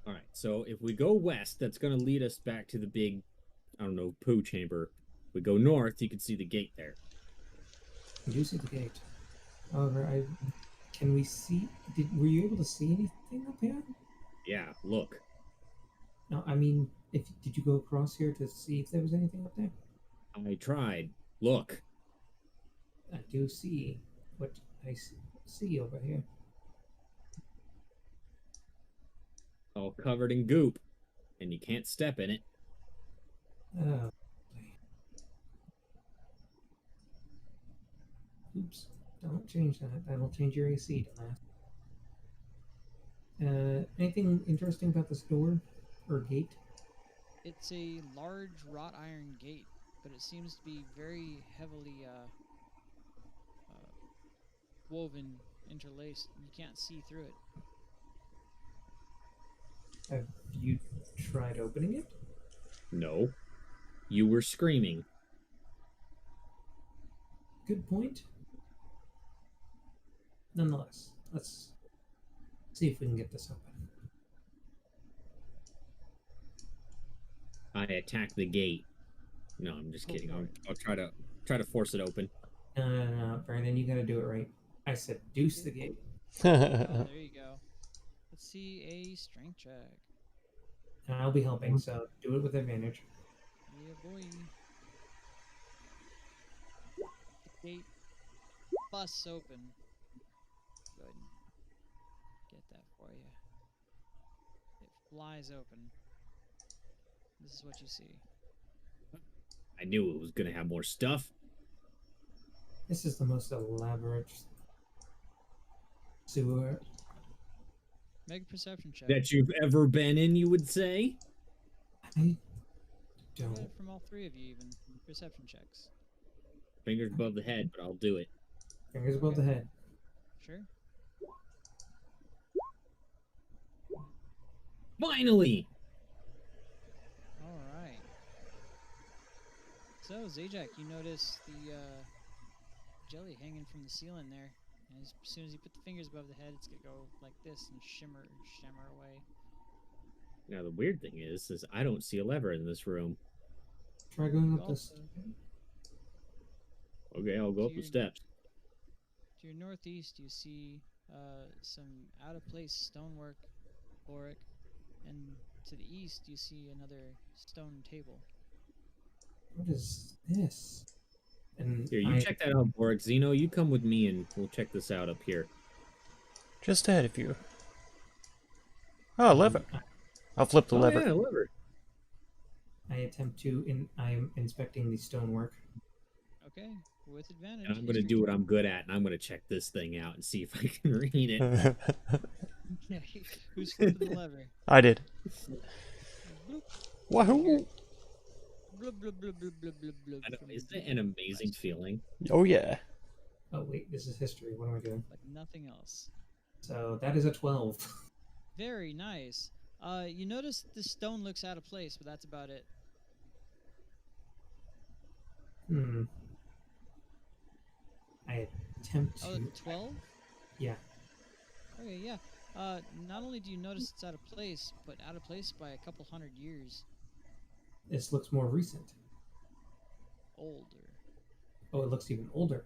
All right, so if we go west, that's going to lead us back to the big, I don't know, poo chamber. If we go north, you can see the gate there. I do see the gate. However, can we see? Were you able to see anything up here? Yeah, look. No, I mean, did you go across here to see if there was anything up there? I tried. Look. I do see what I see over here. All covered in goop, and you can't step in it. Oh. Oops. Don't change that. That'll change your AC to that. Anything interesting about this door or gate? It's a large wrought iron gate, but it seems to be very heavily woven, interlaced. You can't see through it. Have you tried opening it? No. You were screaming. Good point. Nonetheless, let's see if we can get this open. I attack the gate. No, I'm just kidding. I'll try to force it open. No, Brandon, you gotta do it right. I said deuce the gate. Oh, there you go. Let's see a strength check. And I'll be helping, so do it with advantage. Yeah, boy. The gate busts open. Go ahead and get that for you. It flies open. This is what you see. I knew it was going to have more stuff. This is the most elaborate sewer Make a perception check. That you've ever been in, you would say? I Go don't. ahead from all three of you, even. Perception checks. Fingers above the head, but I'll do it. Fingers above the head. Sure. Finally! Alright. So, Zajac, you notice the jelly hanging from the ceiling there. And as soon as you put the fingers above the head, it's going to go like this and shimmer away. Now, the weird thing is I don't see a lever in this room. Try going up this. Okay, I'll go up the steps. To your northeast, you see some out-of-place stonework, Boric, and to the east, you see another stone table. What is this? And Here, you check that out, Boric. Zeno, you come with me and we'll check this out up here. Just ahead of you. Oh, lever. I'll flip the lever. Yeah, lever. I attempt to. I am inspecting the stonework. Okay, with advantage. And I'm going to do what I'm good at, and I'm going to check this thing out and see if I can read it. Who's flipping the lever? I did. Bloop. Wahoo! Blub, blub, blub, blub, blub, blub, blub, I know, from isn't it the an amazing feeling? Oh, yeah. Oh wait, this is history. What am I doing? Like nothing else. So that is a 12. Very nice. You notice the stone looks out of place, but that's about it. Hmm. I attempt Oh, to. 12? Yeah. Okay, yeah. Not only do you notice it's out of place, but out of place by a couple 100 years. This looks more recent. Older. Oh, it looks even older.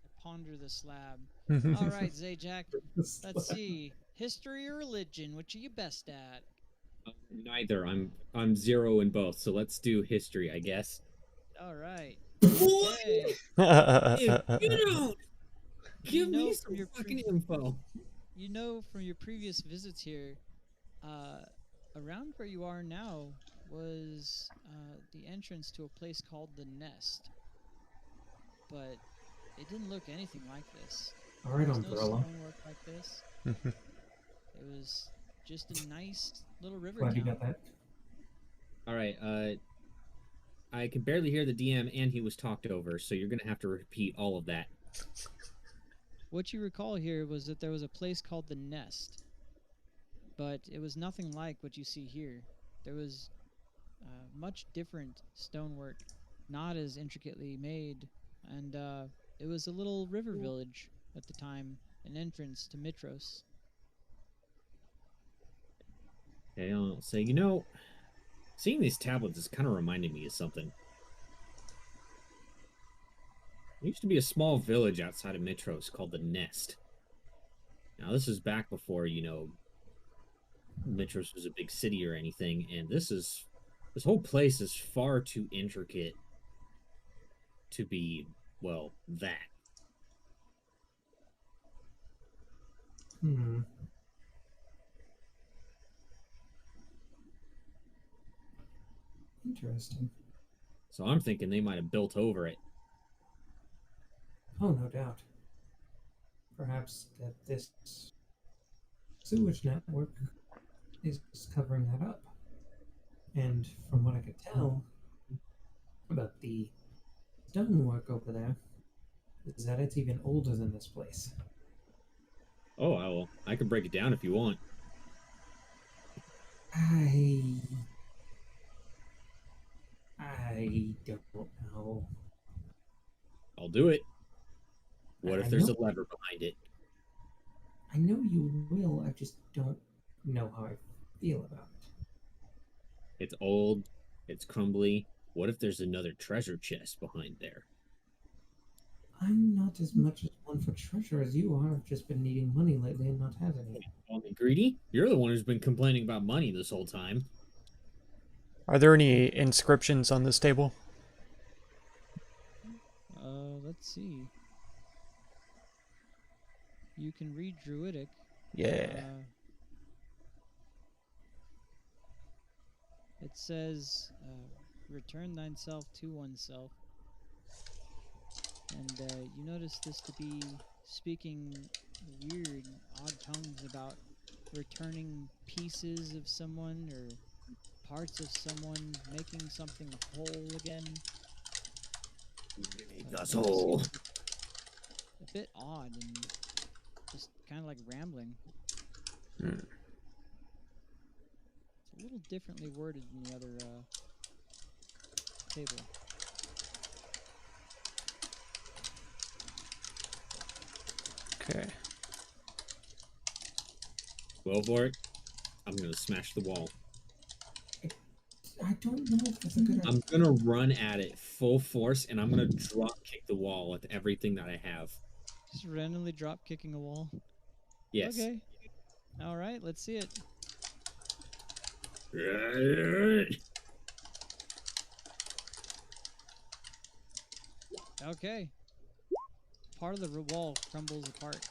I ponder the slab. All right, Zajac. Let's see. History or religion? Which are you best at? Neither. I'm 0 in both. So let's do history, I guess. All right. Boy, Okay. if you don't You give know me from some your fucking info. You know from your previous visits here, around where you are now was the entrance to a place called the Nest, but it didn't look anything like this. All There right, was no Umbrella. stonework like this. It was just a nice little river Glad you town. got that. All right. I can barely hear the DM, and he was talked over, so you're gonna have to repeat all of that. What you recall here was that there was a place called the Nest, but it was nothing like what you see here. There was much different stonework, not as intricately made, and it was a little river village at the time, an entrance to Mitros. Okay, I'll say, seeing these tablets is kind of reminding me of something. There used to be a small village outside of Mitros called the Nest. Now, this is back before, Mitros was a big city or anything, and this whole place is far too intricate to be, well, that. Interesting. So I'm thinking they might have built over it. Oh, no doubt. Perhaps that this sewage network is covering that up. And from what I could tell about the stonework over there, is that it's even older than this place. Oh, well, I could break it down if you want. I don't know. I'll do it. What if I there's know- a lever behind it? I know you will, I just don't know how I feel about it. It's old, it's crumbly. What if there's another treasure chest behind there? I'm not as much as one for treasure as you are. I've just been needing money lately and not had any. Call me greedy? You're the one who's been complaining about money this whole time. Are there any inscriptions on this table? Let's see. You can read Druidic. Yeah. It says, return thyself to oneself. And you notice this to be speaking weird, odd tongues about returning pieces of someone or parts of someone, making something whole again. Make us whole. A bit odd and just kind of like rambling. Hmm. It's a little differently worded than the other table. Okay. Well, for it, I'm gonna smash the wall. I don't know if that's a good idea. I'm gonna run at it full force, and I'm gonna drop kick the wall with everything that I have. Just randomly drop kicking a wall. Yes. Okay. All right, let's see it. Okay. Part of the wall crumbles apart.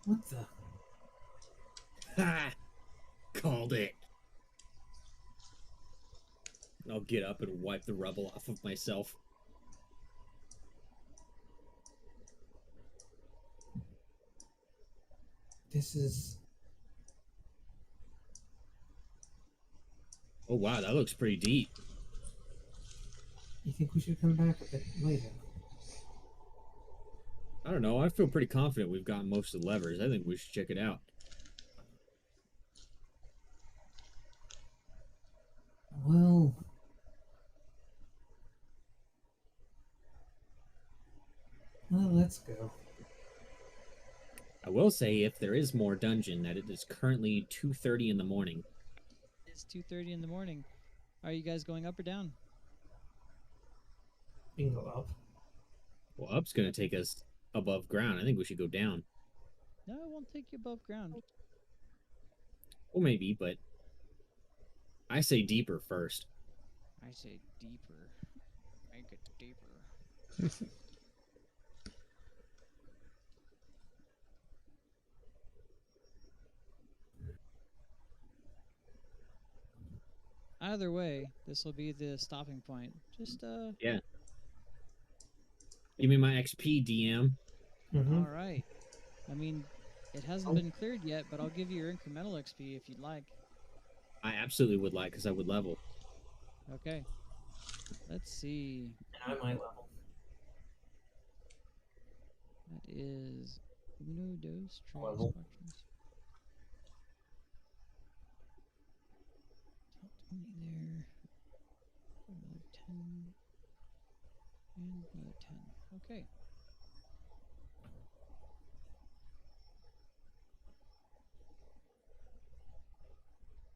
What the? Ha! Called it. I'll get up and wipe the rubble off of myself. This is... Oh wow, that looks pretty deep. You think we should come back a bit later? I don't know, I feel pretty confident we've got most of the levers. I think we should check it out. Well... Well, let's go. I will say, if there is more dungeon, that it is currently 2:30 in the morning. It's 2:30 in the morning. Are you guys going up or down? We can go up. Well, up's gonna take us above ground. I think we should go down. No, it won't take you above ground. Well, maybe, but I say deeper first. I say deeper. Make it deeper. Either way, this will be the stopping point. Just Yeah. Give me my XP, DM. Mm-hmm. all right. I mean, it hasn't been cleared yet, but I'll give you your incremental XP if you'd like. I absolutely would like, because I would level. Okay. Let's see. And I might level. That is uno, dos, tres, Level. cuatro. Top 20 there. Another 10. And another 10. Okay.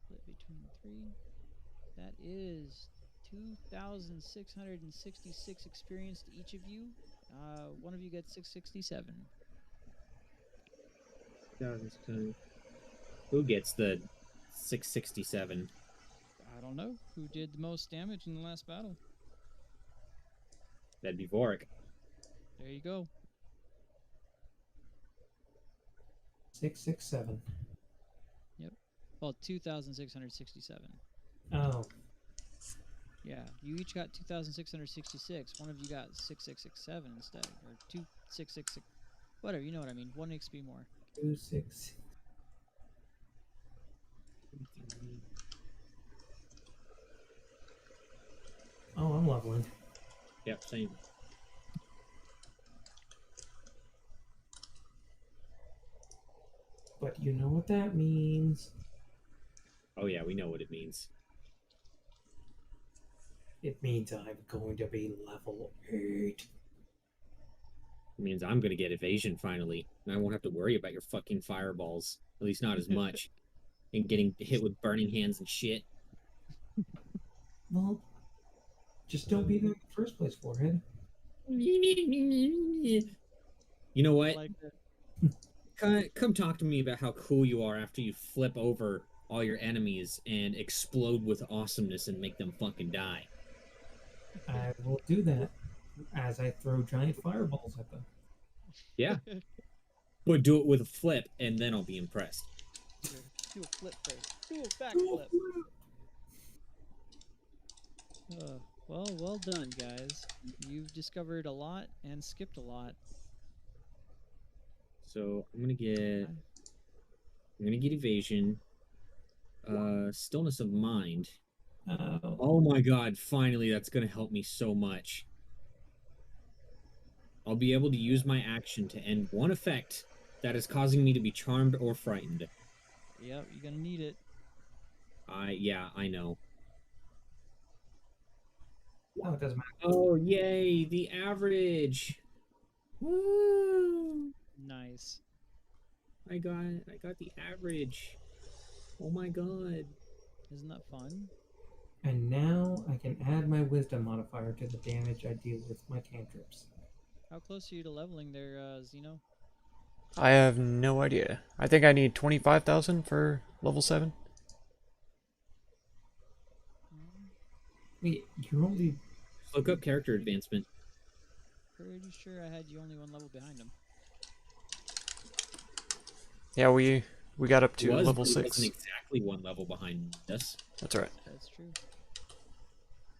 Split between 3. That is 2,666 experience to each of you. One of you gets 667. Who gets the 667? I don't know who did the most damage in the last battle. That'd be Vorik. There you go. 667. Well, 2,667. Oh, Yeah, you each got 2,666. One of you got 6,667 instead, or 2,666. Whatever, you know what I mean. 1 XP more. 2-6. Oh, I'm leveling. Yep, same. But you know what that means. Oh yeah, we know what it means. It means I'm going to be level 8. It means I'm gonna get evasion finally, and I won't have to worry about your fucking fireballs. At least not as much. And getting hit with burning hands and shit. Well, just don't be there in the first place, Forehead. You know what? Like that. Come talk to me about how cool you are after you flip over all your enemies and explode with awesomeness and make them fucking die. I will do that as I throw giant fireballs at them. Yeah. But do it with a flip, and then I'll be impressed. Here, do a flip first. Do a backflip. Well done, guys. You've discovered a lot and skipped a lot. So I'm gonna get evasion, stillness of mind. Oh my god! Finally, that's gonna help me so much. I'll be able to use my action to end one effect that is causing me to be charmed or frightened. Yep, you're gonna need it. Yeah, I know. Oh, it doesn't matter. Oh yay! The average. Woo! Nice. I got the average. Oh my god. Isn't that fun? And now I can add my wisdom modifier to the damage I deal with my cantrips. How close are you to leveling there, Zeno? I have no idea. I think I need 25,000 for level 7. Wait, you're only... Look up character advancement. Pretty sure I had you only 1 level behind him. Yeah, we got up to Was, level but it 6. wasn't exactly 1 level behind us. That's right. That's true.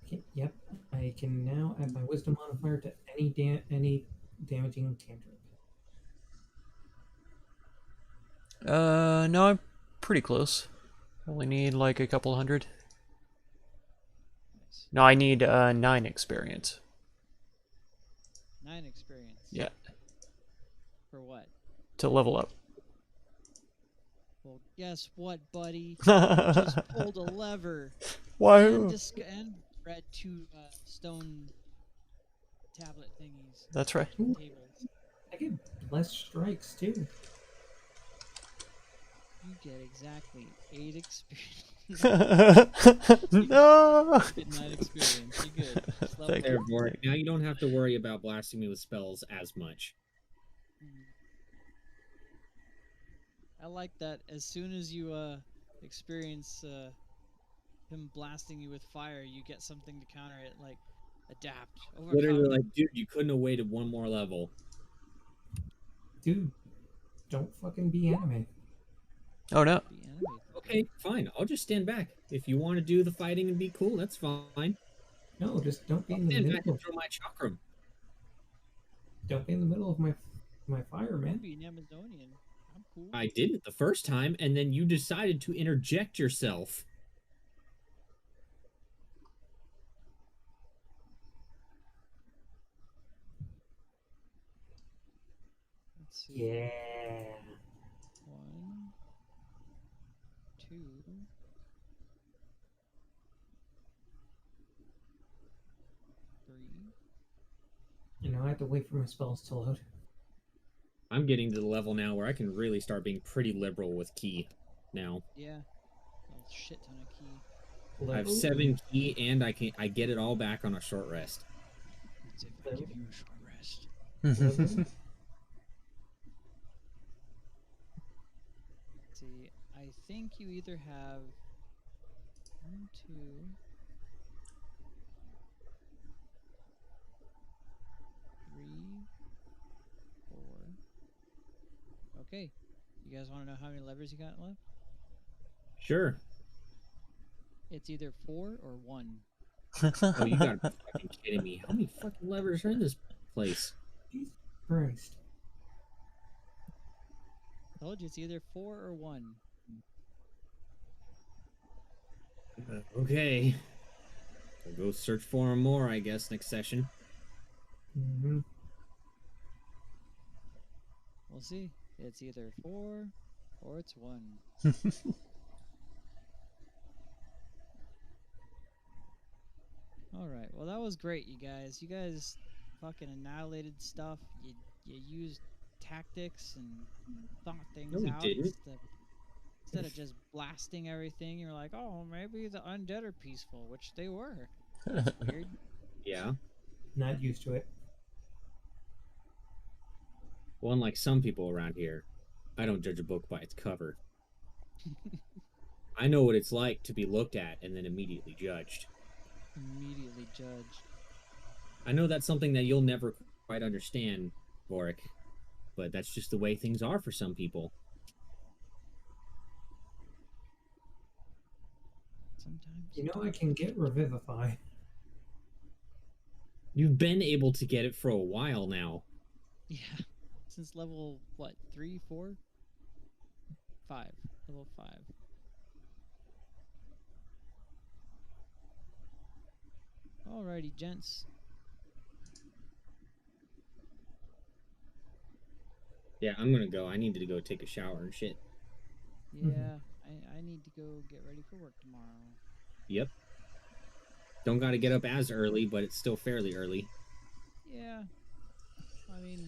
Okay, yep, I can now add my wisdom modifier to any damaging cantrip. No, I'm pretty close. Only need like a couple hundred. Nice. No, I need 9 experience. 9 experience. Yeah, For what? to level up. Well, guess what, buddy? Just pulled a lever. Why? And read 2 stone tablet thingies. That's right. Tables. I get less strikes too. You get exactly 8 experience. No. Getting that experience. You good. Just level Thank up. There, Vorik. Now you don't have to worry about blasting me with spells as much. I like that. As soon as you experience him blasting you with fire, you get something to counter it, like adapt, Literally, overcome. like, dude, you couldn't have waited one more level. Dude, don't fucking be anime. Oh no. Be animated. Okay, fine. I'll just stand back. If you want to do the fighting and be cool, that's fine. No, just don't be I'll in the stand back middle. and throw my chakram. Don't be in the middle of my fire, man. Be an Amazonian. I'm cool. I didn't the first time, and then you decided to interject yourself. Let's see. Yeah. 1, 2, 3. You know, I have to wait for my spells to load. I'm getting to the level now where I can really start being pretty liberal with key now. Yeah. A shit ton of key. I have Level? 7 key, and I get it all back on a short rest. Let's see if I give you a short rest. Level? Let's see. I think you either have 1, 2, 3, 4. Okay. You guys want to know how many levers you got left? Sure. It's either 4 or 1. Oh, you gotta be fucking kidding me. How many fucking levers are in this place? Jesus Christ. Told you it's either 4 or 1. Okay. We'll go search for them more, I guess, next session. Mm-hmm. We'll see. It's either 4 or it's 1. Alright, well that was great, you guys. You guys fucking annihilated stuff. You used tactics and thought things No, we out didn't. instead of just blasting everything. You're like, oh, maybe the undead are peaceful, which they were. That's weird. Yeah. Not used to it. Well, unlike some people around here, I don't judge a book by its cover. I know what it's like to be looked at and then immediately judged. Immediately judged. I know that's something that you'll never quite understand, Vorik, but that's just the way things are for some people. Sometimes. You know, I can get Revivify. You've been able to get it for a while now. Yeah. Since level, what, 3, 4? 5. Level 5. Alrighty, gents. Yeah, I'm gonna go. I needed to go take a shower and shit. Yeah, I need to go get ready for work tomorrow. Yep. Don't gotta get up as early, but it's still fairly early. Yeah. I mean,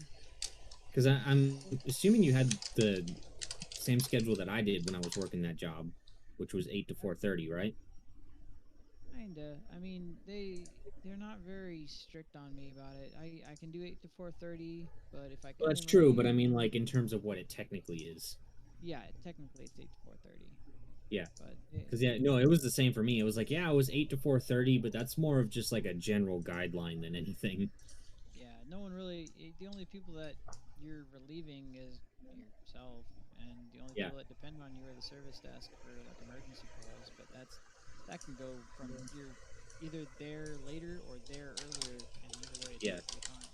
Because I'm assuming you had the same schedule that I did when I was working that job, which was 8 to 4:30, right? kinda. I mean, they're not very strict on me about it. I can do 8 to 4:30, but if I Well, come that's in true, late, but I mean, like, in terms of what it technically is. yeah, technically it's 8 to 4:30. Yeah. But Because, yeah, no, it was the same for me. It was like, yeah, it was 8 to 4:30, but that's more of just like a general guideline than anything. yeah, no one really. The only people that you're relieving is yourself, and the only Yeah. people that depend on you are the service desk for like emergency calls. But that can go from you're either there later or there earlier, and either way, it's Yeah. perfectly fine.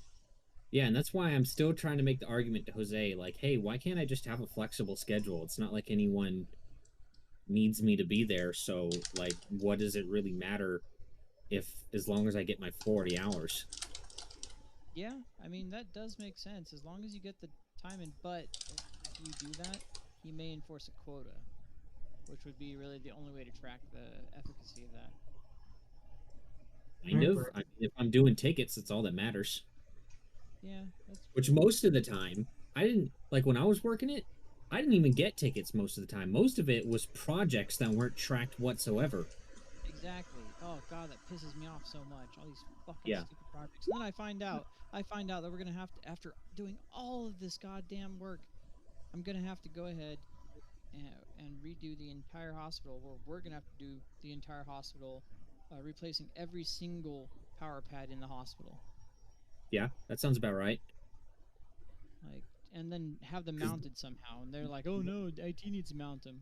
Yeah, and that's why I'm still trying to make the argument to Jose, like, hey, why can't I just have a flexible schedule? It's not like anyone needs me to be there, so, like, what does it really matter as long as I get my 40 hours? Yeah, I mean that does make sense as long as you get the time in. But if you do that, he may enforce a quota, which would be really the only way to track the efficacy of that. Kind of. I mean, if I'm doing tickets, that's all that matters. Yeah, that's Which true. most of the time, I didn't, like, when I was working it, I didn't even get tickets most of the time. Most of it was projects that weren't tracked whatsoever. Exactly. Oh god, that pisses me off so much. All these fucking Yeah. stupid projects. And then I find out that we're gonna have to, after doing all of this goddamn work, I'm gonna have to go ahead and redo the entire hospital. Where we're gonna have to do the entire hospital, replacing every single power pad in the hospital. Yeah, that sounds about right. Like, and then have them mounted somehow. And they're like, "Oh no, IT needs to mount them."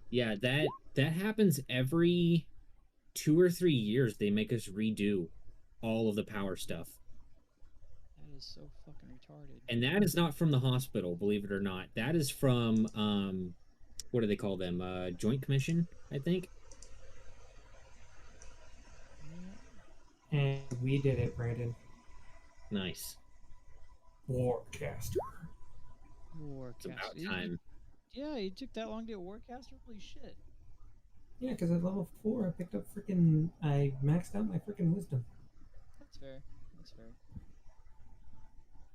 Yeah, that happens every 2 or 3 years. They make us redo all of the power stuff. That is so fucking retarded. And that is not from the hospital, believe it or not. That is from what do they call them? Joint Commission, I think. Yeah. And we did it, Brandon. Nice. Warcaster. It's Warcaster. about time. Yeah, you took that long to get Warcaster? Holy shit. Yeah, because at level 4, I picked up I maxed out my freaking wisdom. That's fair. That's fair.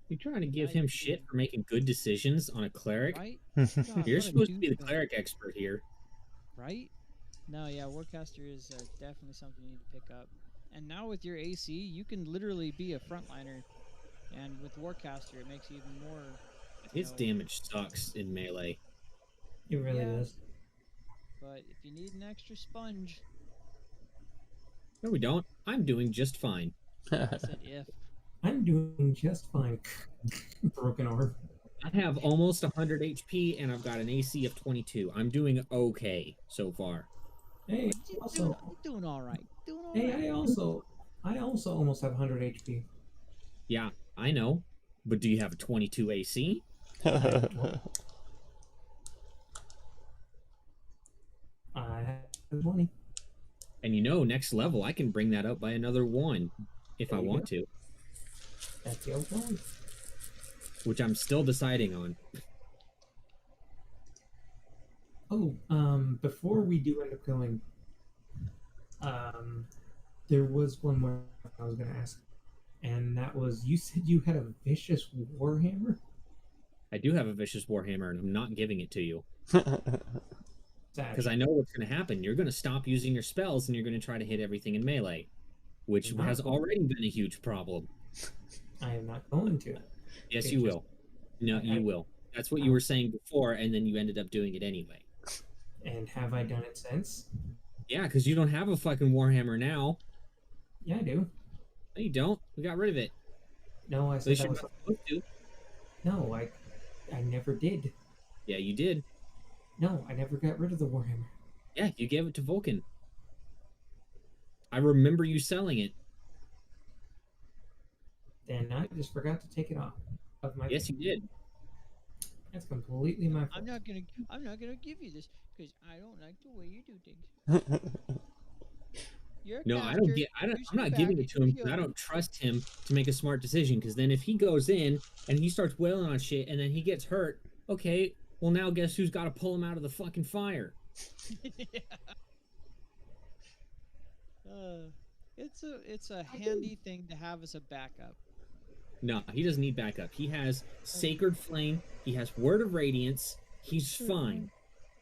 You're trying to give Yeah, him you shit did. for making good decisions on a cleric? Right? God, You're what a supposed to be the douchebag. cleric expert here. Right? No, yeah, Warcaster is definitely something you need to pick up. And now with your AC, you can literally be a frontliner. And with Warcaster, it makes you even more. His know, damage sucks in melee. It really Yeah. does. But if you need an extra sponge, No, we don't. I'm doing just fine. I said if. I'm doing just fine. Broken arm. I have almost 100 HP and I've got an AC of 22. I'm doing okay so far. Hey, You're also, doing all right. Doing all hey, right. I also almost have 100 HP. Yeah, I know. But do you have a 22 AC? I have 20. And you know, next level, I can bring that up by another 1 if There I you want go. to, That's the old one. which I'm still deciding on. Oh, before we do end up going, there was one more I was going to ask. And that was, you said you had a vicious warhammer? I do have a vicious warhammer and I'm not giving it to you. Sad. Because I know what's going to happen. You're going to stop using your spells and you're going to try to hit everything in melee, which Not has going- already been a huge problem. I am not going to. Yes, It you just- will. No, you will. That's what I- you were saying before, and then you ended up doing it anyway. And have I done it since? Yeah, because you don't have a fucking warhammer now. Yeah, I do. No, you don't. We got rid of it. No, I At said least that you're was. not supposed to. No, I never did. Yeah, you did. No, I never got rid of the warhammer. Yeah, you gave it to Vulcan. I remember you selling it. Then I just forgot to take it off of my. Yes, you did. That's completely my fault. I'm not gonna give you this because I don't like the way you do things. You're a No, I caster, don't get. you I'm not sit giving back it to him and because I chill. don't trust him to make a smart decision. Because then, if he goes in and he starts wailing on shit, and then he gets hurt, okay, well now guess who's got to pull him out of the fucking fire? Yeah. It's a handy thing to have as a backup. No, he doesn't need backup. He has Sacred Flame. He has Word of Radiance. He's Sure, fine.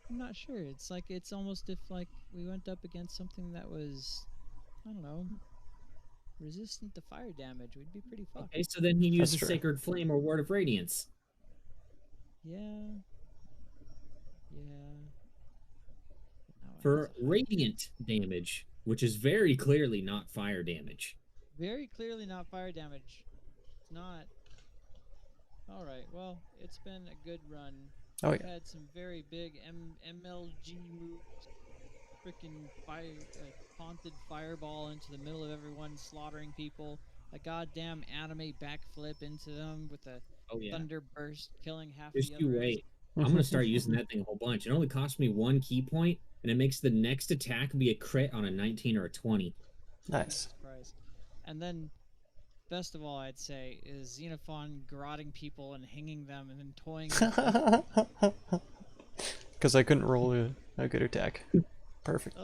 I'm not sure. It's like it's almost if like we went up against something that was, I don't know, resistant to fire damage. We'd be pretty fucked. Okay, so then he uses true. Sacred Flame or Word of Radiance. Yeah. Yeah. Now it For has a high- radiant damage, which is very clearly not fire damage. Very clearly not fire damage. It's not. All right. Well, it's been a good run. Oh, We've yeah. had some very big MLG moves. Freaking haunted fireball into the middle of everyone, slaughtering people. A goddamn anime backflip into them with a Oh yeah. thunder burst, killing half Just the you other. wait. I'm gonna start using that thing a whole bunch. It only costs me 1 key point, and it makes the next attack be a crit on a 19 or a 20. Nice. Christ. And then, best of all, I'd say, is Xenophon garroting people and hanging them and then toying them. Because I couldn't roll a good attack. Perfect.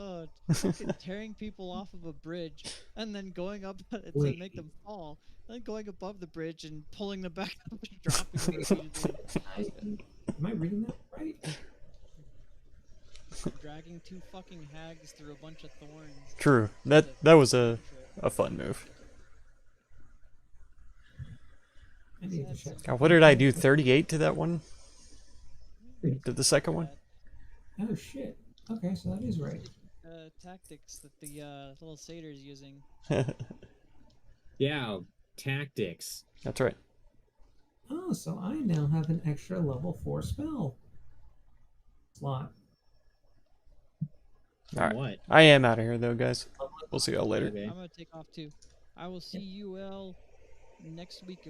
Fucking tearing people off of a bridge and then going up to Wait. make them fall, then going above the bridge and pulling them back up and dropping them repeatedly. Am I reading that 2 fucking hags through a bunch of thorns. True. It's That was a a fun move. I need to check. God, what did I do? 38 to that one? To the second one? Oh shit. Okay, so that is right. Tactics that the little satyr's using. Yeah, tactics. That's right. Oh, so I now have an extra level 4 spell slot. Alright. What? I am out of here, though, guys. We'll see y'all later. Okay. I'm gonna take off too. I will see you all next week.